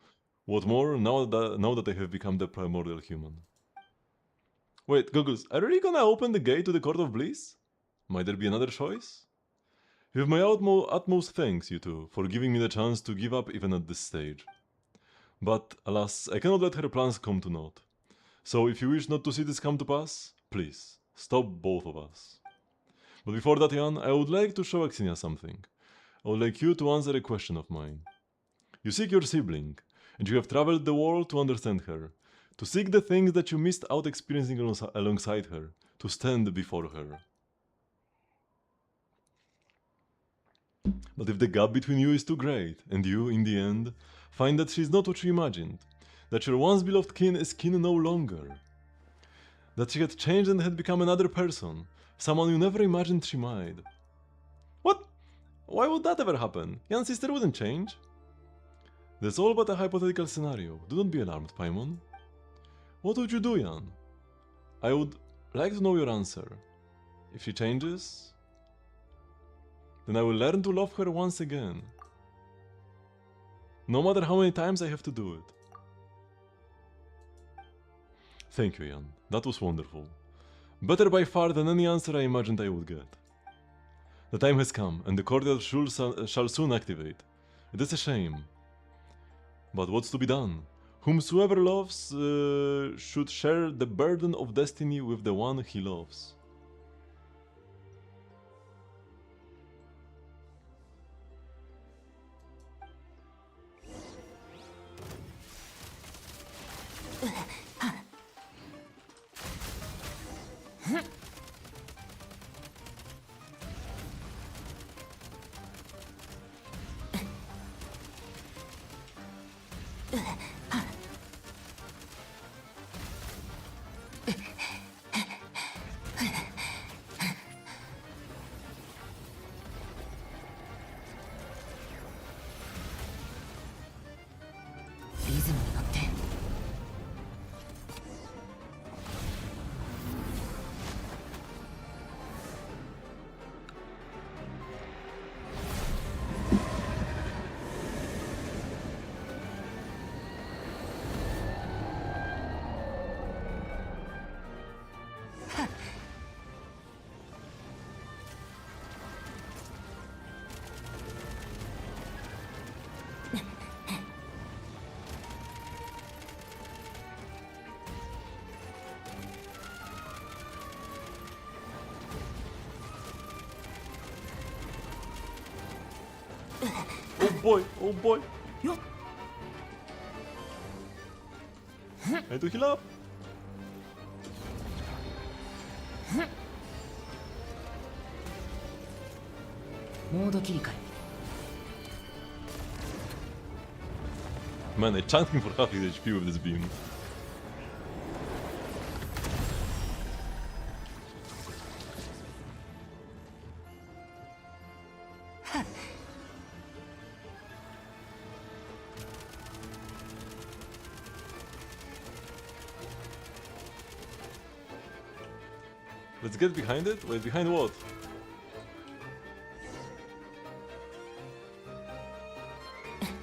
What more, now that I have become the primordial human. Wait, Goggles, are you really gonna open the gate to the Court of Bliss? Might there be another choice? You have my utmost thanks, you two, for giving me the chance to give up even at this stage. But, alas, I cannot let her plans come to naught. So if you wish not to see this come to pass, please, stop both of us. But before that, Jan, I would like to show Axinia something. I would like you to answer a question of mine. You seek your sibling, and you have traveled the world to understand her, to seek the things that you missed out experiencing alongside her, to stand before her. But if the gap between you is too great, and you, in the end, find that she is not what you imagined, that your once beloved kin is kin no longer, that she had changed and had become another person, someone you never imagined she might. What? Why would that ever happen? Jan's sister wouldn't change. That's all but a hypothetical scenario. Do not be alarmed, Paimon. What would you do, Jan? I would like to know your answer. If she changes, then I will learn to love her once again. No matter how many times I have to do it. Thank you, Jan. That was wonderful. Better by far than any answer I imagined I would get. The time has come, and the courtyard shall soon activate. It is a shame. But what's to be done? Whomsoever loves should share the burden of destiny with the one he loves. Oh boy. I need to heal up. Man, I chanced him for half his HP with this beam. Let's get behind it. Wait, behind what?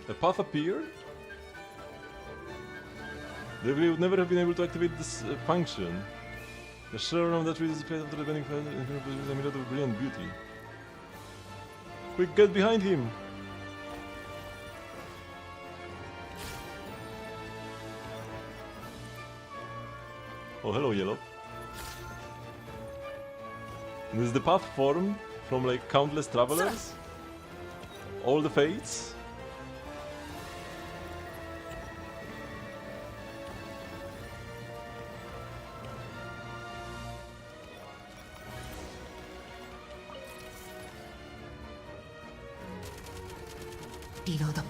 A path appeared? They would never have been able to activate this function. The shell around that tree is displayed after the bending fire and produces a mirror of brilliant beauty. Quick, get behind him! Oh, hello, Yellow. And this is the path formed from like countless travelers? All the fates? Reload.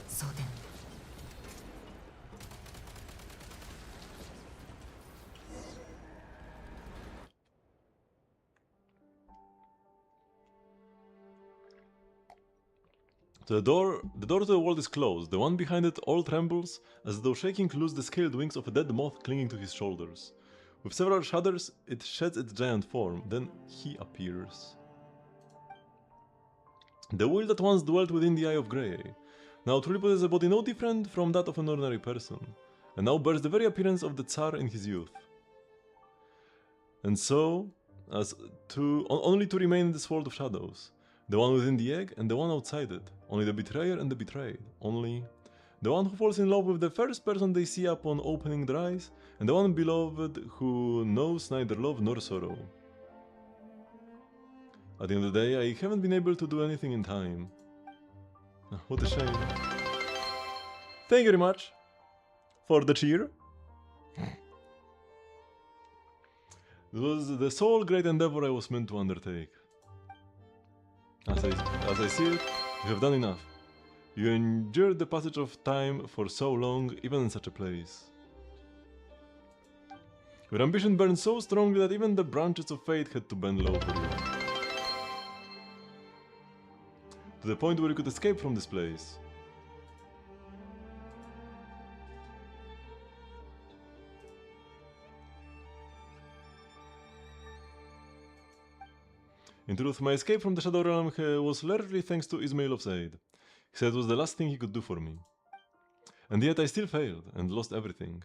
So then. So the door to the world is closed. The one behind it all trembles, as though shaking loose the scaled wings of a dead moth clinging to his shoulders. With several shudders, it sheds its giant form. Then he appears. The will that once dwelt within the Eye of Grey now truly possesses a body no different from that of an ordinary person, and now bears the very appearance of the Tsar in his youth. And so, as only to remain in this world of shadows, the one within the egg and the one outside it, only the betrayer and the betrayed, only the one who falls in love with the first person they see upon opening their eyes, and the one beloved who knows neither love nor sorrow. At the end of the day, I haven't been able to do anything in time. What a shame. Thank you very much for the cheer. It was the sole great endeavor I was meant to undertake. As I see it, you have done enough. You endured the passage of time for so long, even in such a place. Your ambition burned so strongly that even the branches of fate had to bend low for you. To the point where you could escape from this place. In truth, my escape from the Shadow Realm was largely thanks to Ismailov's aid. He said it was the last thing he could do for me. And yet I still failed, and lost everything.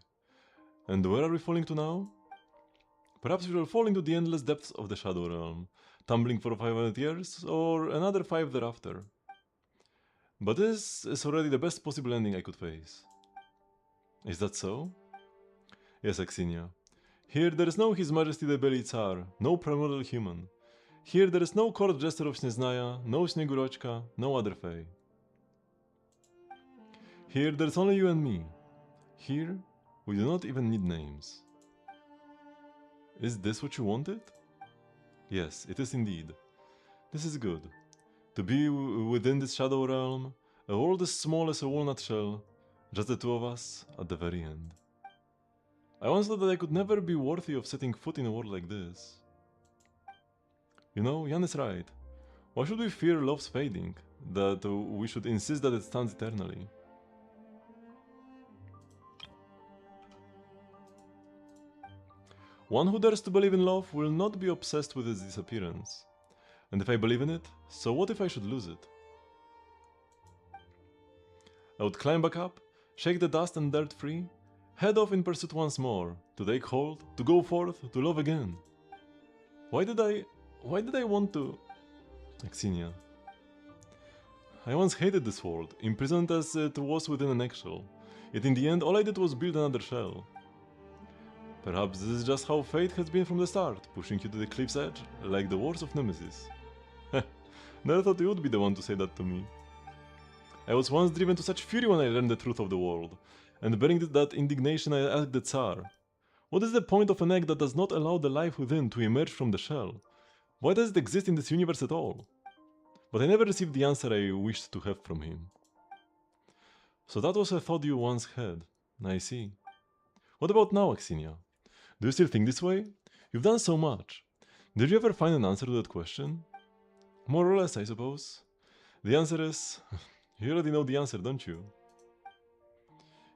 And where are we falling to now? Perhaps we will fall into the endless depths of the Shadow Realm, tumbling for 500 years, or another 5 thereafter. But this is already the best possible ending I could face. Is that so? Yes, Axinia. Here there is no His Majesty the Belly Tsar, no primordial human. Here there is no court jester of Sneznaya, no Snegurochka, no other fae. Here there is only you and me. Here we do not even need names. Is this what you wanted? Yes, it is indeed. This is good. To be within this Shadow Realm, a world as small as a walnut shell, just the two of us at the very end. I once thought that I could never be worthy of setting foot in a world like this. You know, Jan is right. Why should we fear love's fading? That we should insist that it stands eternally? One who dares to believe in love will not be obsessed with its disappearance. And if I believe in it, so what if I should lose it? I would climb back up, Shake the dust and dirt free. Head off in pursuit once more. To take hold, to go forth, to love again. Why did I want to... Xenia. I once hated this world, imprisoned as it was within an eggshell. Yet in the end, all I did was build another shell. Perhaps this is just how fate has been from the start, pushing you to the cliff's edge, like the words of Nemesis. Never thought you would be the one to say that to me. I was once driven to such fury when I learned the truth of the world, and bearing that indignation I asked the Tsar, what is the point of an egg that does not allow the life within to emerge from the shell? Why does it exist in this universe at all? But I never received the answer I wished to have from him. So that was a thought you once had. I see. What about now, Xenia? Do you still think this way? You've done so much. Did you ever find an answer to that question? More or less, I suppose. The answer is... You already know the answer, don't you?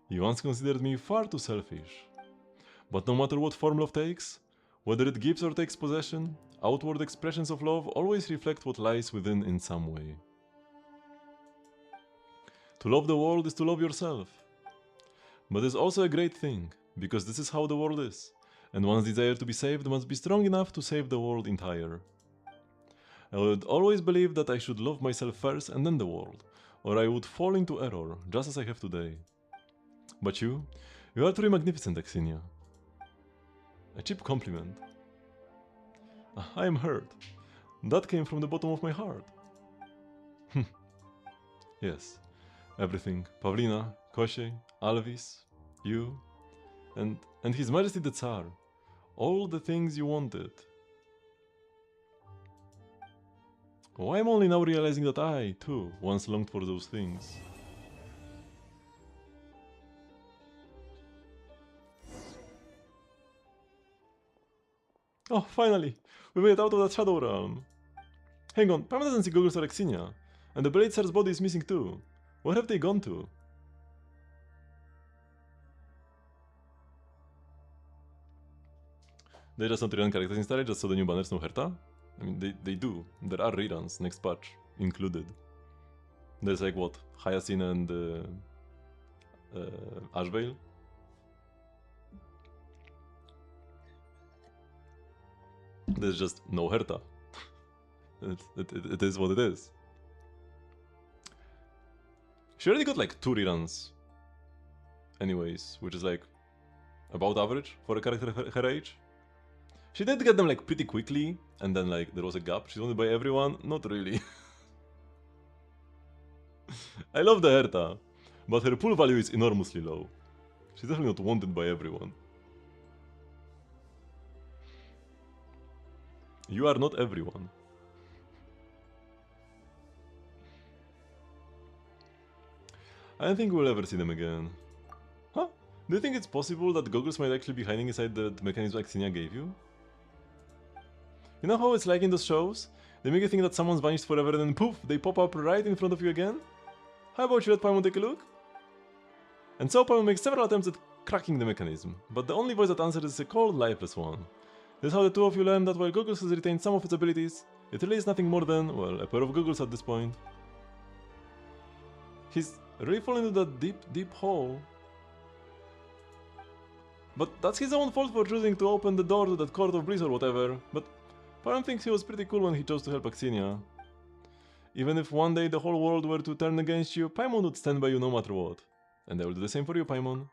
You once considered me far too selfish. But no matter what form love takes, whether it gives or takes possession, outward expressions of love always reflect what lies within in some way. To love the world is to love yourself. But it's also a great thing, because this is how the world is, and one's desire to be saved must be strong enough to save the world entire. I would always believe that I should love myself first and then the world, or I would fall into error, just as I have today. But you are truly magnificent, Xenia. A cheap compliment. I am hurt. That came from the bottom of my heart. Yes, everything. Pavlina, Koshchei, Alvis, you, and His Majesty the Tsar. All the things you wanted. Oh, I'm only now realizing that I, too, once longed for those things. Oh, finally! We made it out of that Shadow Realm! Hang on, Pam doesn't see goggles or Xenia, and the Blade-Ser's body is missing too. Where have they gone to? They just not rerun characters in Starry just so the new banners know Herta? I mean, they do. There are reruns, next patch included. There's like what? Hyacinth and Ashvale? There's just no Herta. It is what it is. She already got like 2 reruns. Anyways, which is like about average for a character her age. She did get them like pretty quickly, and then like there was a gap. She's wanted by everyone? Not really. I love the Herta, but her pull value is enormously low. She's definitely not wanted by everyone. You are not everyone. I don't think we'll ever see them again. Huh? Do you think it's possible that goggles might actually be hiding inside the mechanism Xenia gave you? You know how it's like in those shows? They make you think that someone's vanished forever and then poof, they pop up right in front of you again? How about you let Paimon take a look? And so Paimon makes several attempts at cracking the mechanism, but the only voice that answers is a cold, lifeless one. This is how the two of you learn that while Goggles has retained some of its abilities, it really is nothing more than, well, a pair of goggles at this point. He's really fallen into that deep, deep hole. But that's his own fault for choosing to open the door to that court of bliss or whatever, but Paimon thinks he was pretty cool when he chose to help Xenia. Even if one day the whole world were to turn against you, Paimon would stand by you no matter what. And I will do the same for you, Paimon.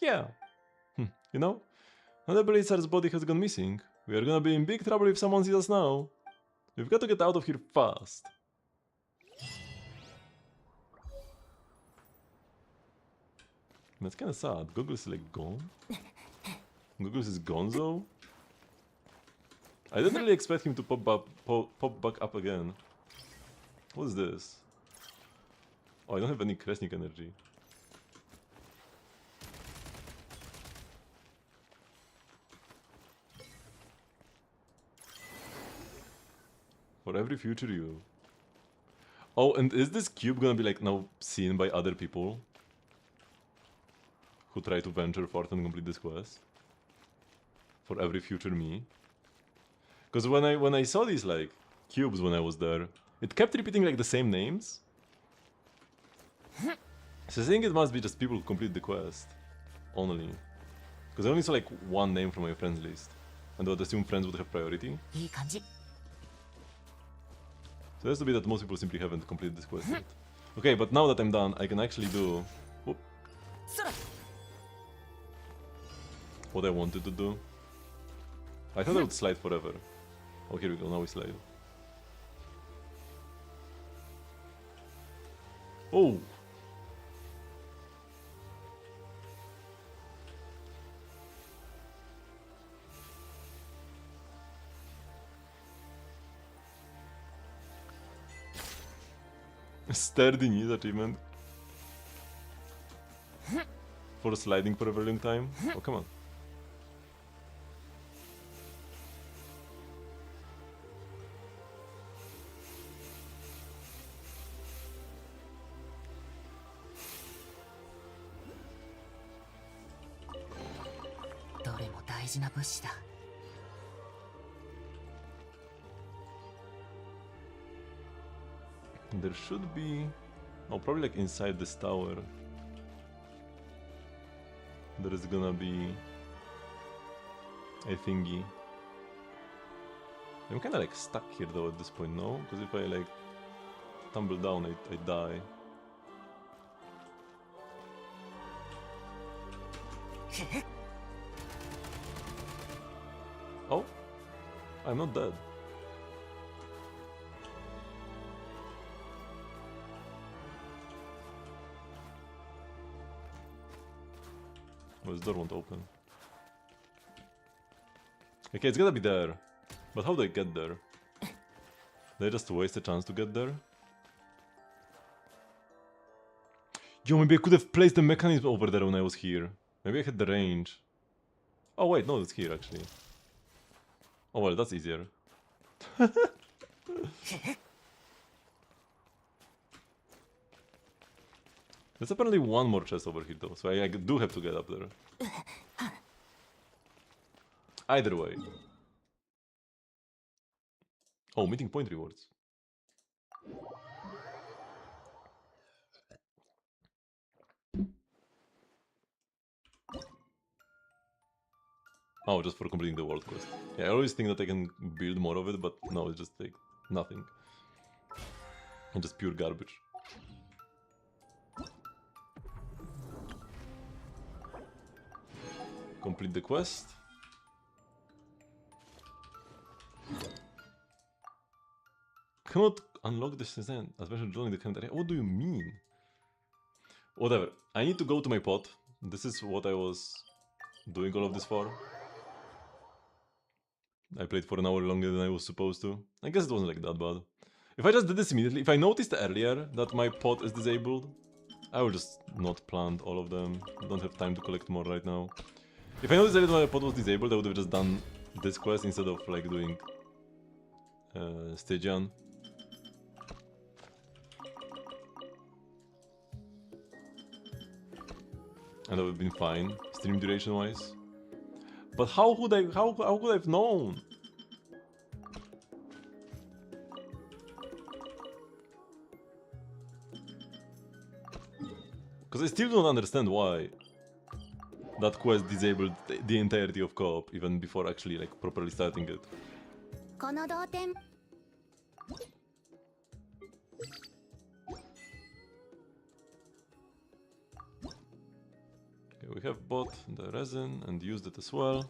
Yeah. You know? Now that Blizzard's body has gone missing, we are gonna be in big trouble if someone sees us now. We've got to get out of here fast. That's kinda sad. Goggles is like gone. Goggles is gonzo. I didn't really expect him to pop back up again. What is this? Oh, I don't have any Kresnik energy. For every future you. Oh, and is this cube gonna be like now seen by other people who try to venture forth and complete this quest? For every future me? Because when I saw these like cubes when I was there, it kept repeating like the same names. So I think it must be just people who complete the quest. Only. Because I only saw like one name from my friends list. And I would assume friends would have priority. いい感じ So it has to be that most people simply haven't completed this quest yet. Okay, but now that I'm done, I can actually do whoop, what I wanted to do. I thought I would slide forever. Oh, here we go, now we slide. Oh! Sturdy knees achievement. For sliding for a very long time. Oh, come on. There should be... Oh, probably like inside this tower. There is gonna be... a thingy. I'm kinda like stuck here though at this point, no? Because if I like tumble down, I die. Oh, I'm not dead. Oh, this door won't open. Okay, it's gotta be there. But how do I get there? Did I just waste a chance to get there? Yo, maybe I could have placed the mechanism over there when I was here. Maybe I had the range. Oh wait, no, it's here actually. Oh well, that's easier. There's apparently one more chest over here though, so I do have to get up there. Either way. Oh, meeting point rewards. Oh, just for completing the world quest. Yeah, I always think that I can build more of it, but no, it's just like nothing. And just pure garbage. Complete the quest. Cannot unlock the season, especially joining the current area. What do you mean? Whatever. I need to go to my pod. This is what I was doing all of this for. I played for an hour longer than I was supposed to. I guess it wasn't like that bad. If I just did this immediately, if I noticed earlier that my pod is disabled, I will just not plant all of them. I don't have time to collect more right now. If I noticed that my pod was disabled, I would have just done this quest instead of like doing Stygian. And that would have been fine, stream duration wise. But how could I have known? Because I still don't understand why that quest disabled the entirety of co-op even before actually like properly starting it. この同点 Okay, we have bought the resin and used it as well.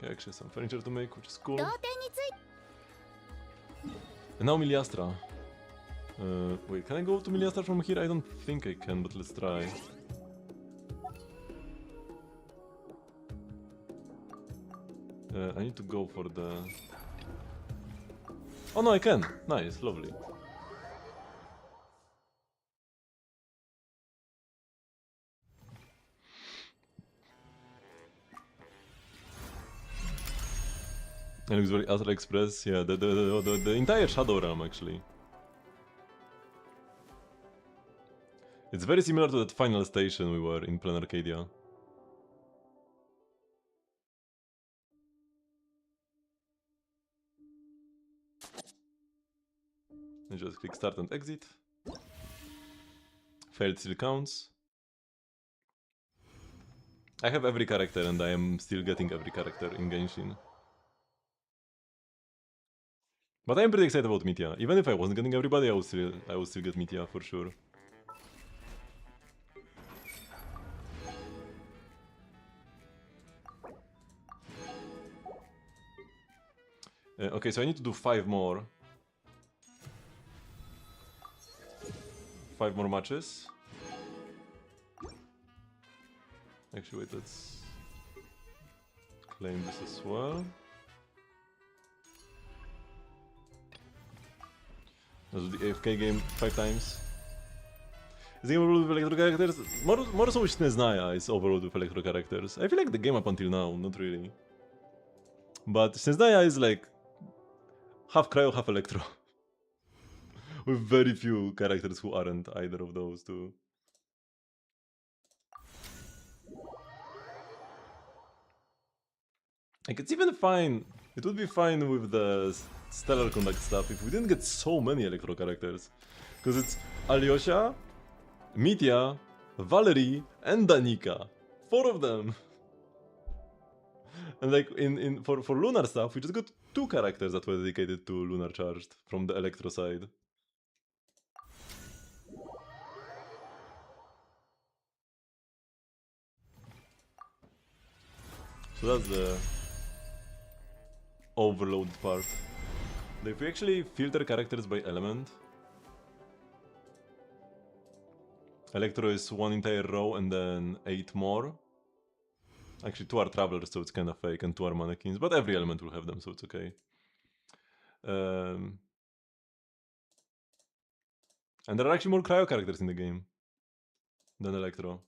Okay, actually some furniture to make, which is cool. 同点につい And now Miliastra. Wait, can I go to Miliastra from here? I don't think I can, but let's try. I need to go for the... Oh no, I can! Nice, lovely. It looks very Astral Express, yeah, the entire Shadow Realm actually. It's very similar to that final station we were in Plan Arcadia. And just click start and exit. Failed still counts. I have every character and I am still getting every character in Genshin. But I am pretty excited about Mitya. Even if I wasn't getting everybody, I would still get Mitya for sure. Okay, so I need to do 5 more. 5 more matches. Actually, wait, let's claim this as well. Let's do the AFK game 5 times. Is the game overloaded with electro characters? More so Snezhnaya is overloaded with electro characters. I feel like the game up until now, not really. But Snezhnaya is like half cryo, half electro. With very few characters who aren't either of those two. Like, it's even fine. It would be fine with the Stellar Conduct stuff if we didn't get so many electro characters. Because it's Alyosha, Mitya, Valerie, and Danica. 4 of them. And like for Lunar stuff, we just got 2 characters that were dedicated to Lunar Charged from the electro side. So that's the overloaded part. If we actually filter characters by element, Electro is 1 entire row and then 8 more. Actually 2 are travelers, so it's kind of fake, and 2 are mannequins, but every element will have them, so it's okay. And there are actually more cryo characters in the game than Electro.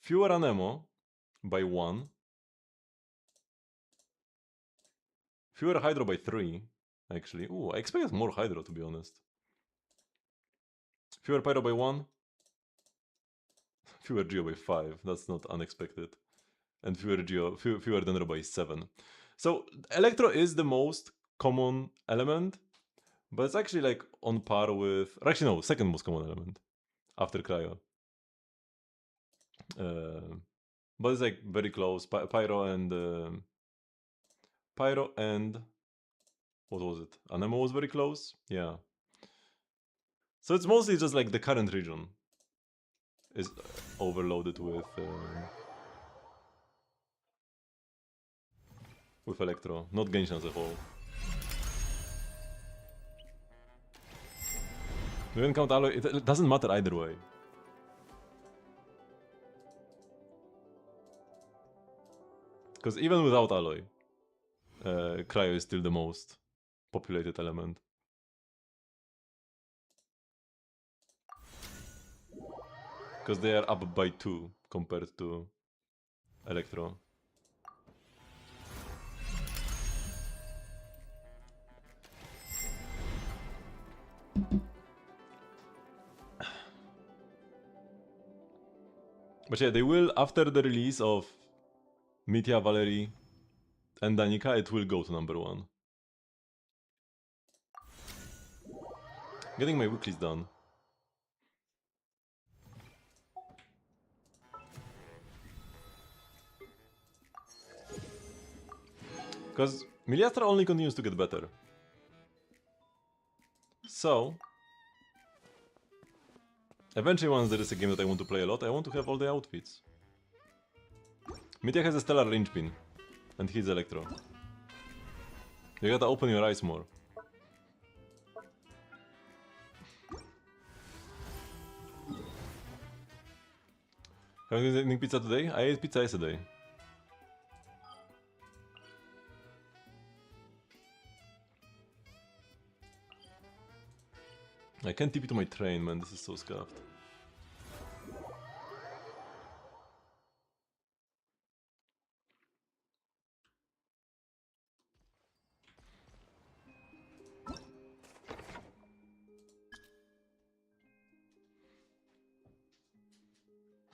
Fewer Anemo by 1. Fewer Hydro by 3, actually. Ooh, I expected more Hydro, to be honest. Fewer Pyro by 1. Fewer Geo by 5, that's not unexpected. And fewer Dendro by 7. So Electro is the most common element, but it's actually like on par with... Or actually no, second most common element after Cryo. But it's like very close. Pyro and... What was it? Anemo was very close? Yeah. So it's mostly just like the current region is overloaded with Electro, not Genshin as a whole. We don't count Alloy, it doesn't matter either way. Because even without Alloy, Cryo is still the most populated element. Because they are up by 2 compared to Electro. But yeah, they will, after the release of Mitya, Valerie, and Danica, it will go to number 1. Getting my weeklies done. Because Miliastra only continues to get better. So, eventually once there is a game that I want to play a lot, I want to have all the outfits. Mitya has a stellar range pin, and he's Electro. You gotta open your eyes more. Have you eating pizza today? I ate pizza yesterday. I can't TP to my train, man, this is so scuffed.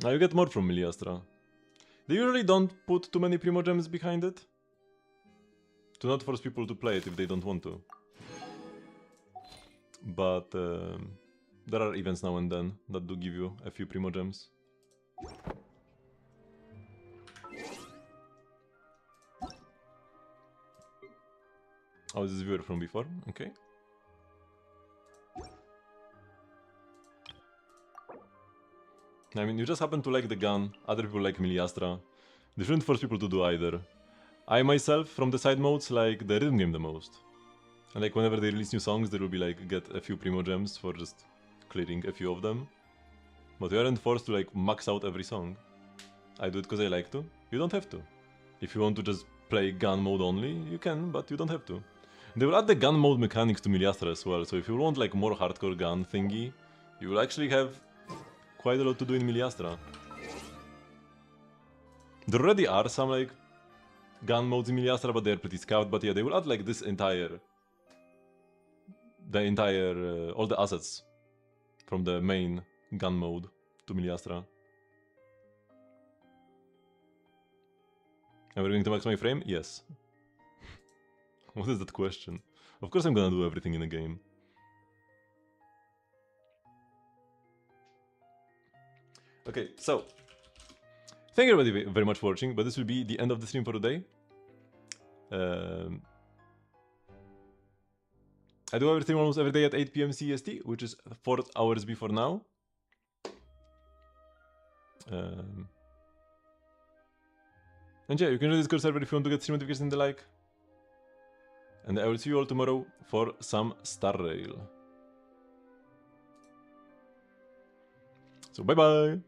Now you get more from Miliastra. They usually don't put too many Primogems behind it. To not force people to play it if they don't want to. but there are events now and then that do give you a few primo gems. Oh, this is viewer from before, okay. I mean, you just happen to like the gun, other people like Miliastra. They shouldn't force people to do either. I myself, from the side modes, like the rhythm game the most. And like whenever they release new songs, there will be like, get a few primo gems for just clearing a few of them. But you aren't forced to like max out every song. I do it because I like to. You don't have to. If you want to just play gun mode only, you can, but you don't have to. They will add the gun mode mechanics to Miliastra as well, so if you want like more hardcore gun thingy, you will actually have quite a lot to do in Miliastra. There already are some like gun modes in Miliastra, but they're pretty scout, but yeah, they will add like this entire... all the assets from the main gun mode to Miliastra. Am I going to max my frame? Yes. What is that question? Of course I'm gonna do everything in the game. Okay, so... Thank you everybody very much for watching, but this will be the end of the stream for today. I do everything almost every day at 8 PM CST, which is 4 hours before now. And yeah, you can join the Discord server if you want to get stream notifications and the like. And I will see you all tomorrow for some Star Rail. So bye bye!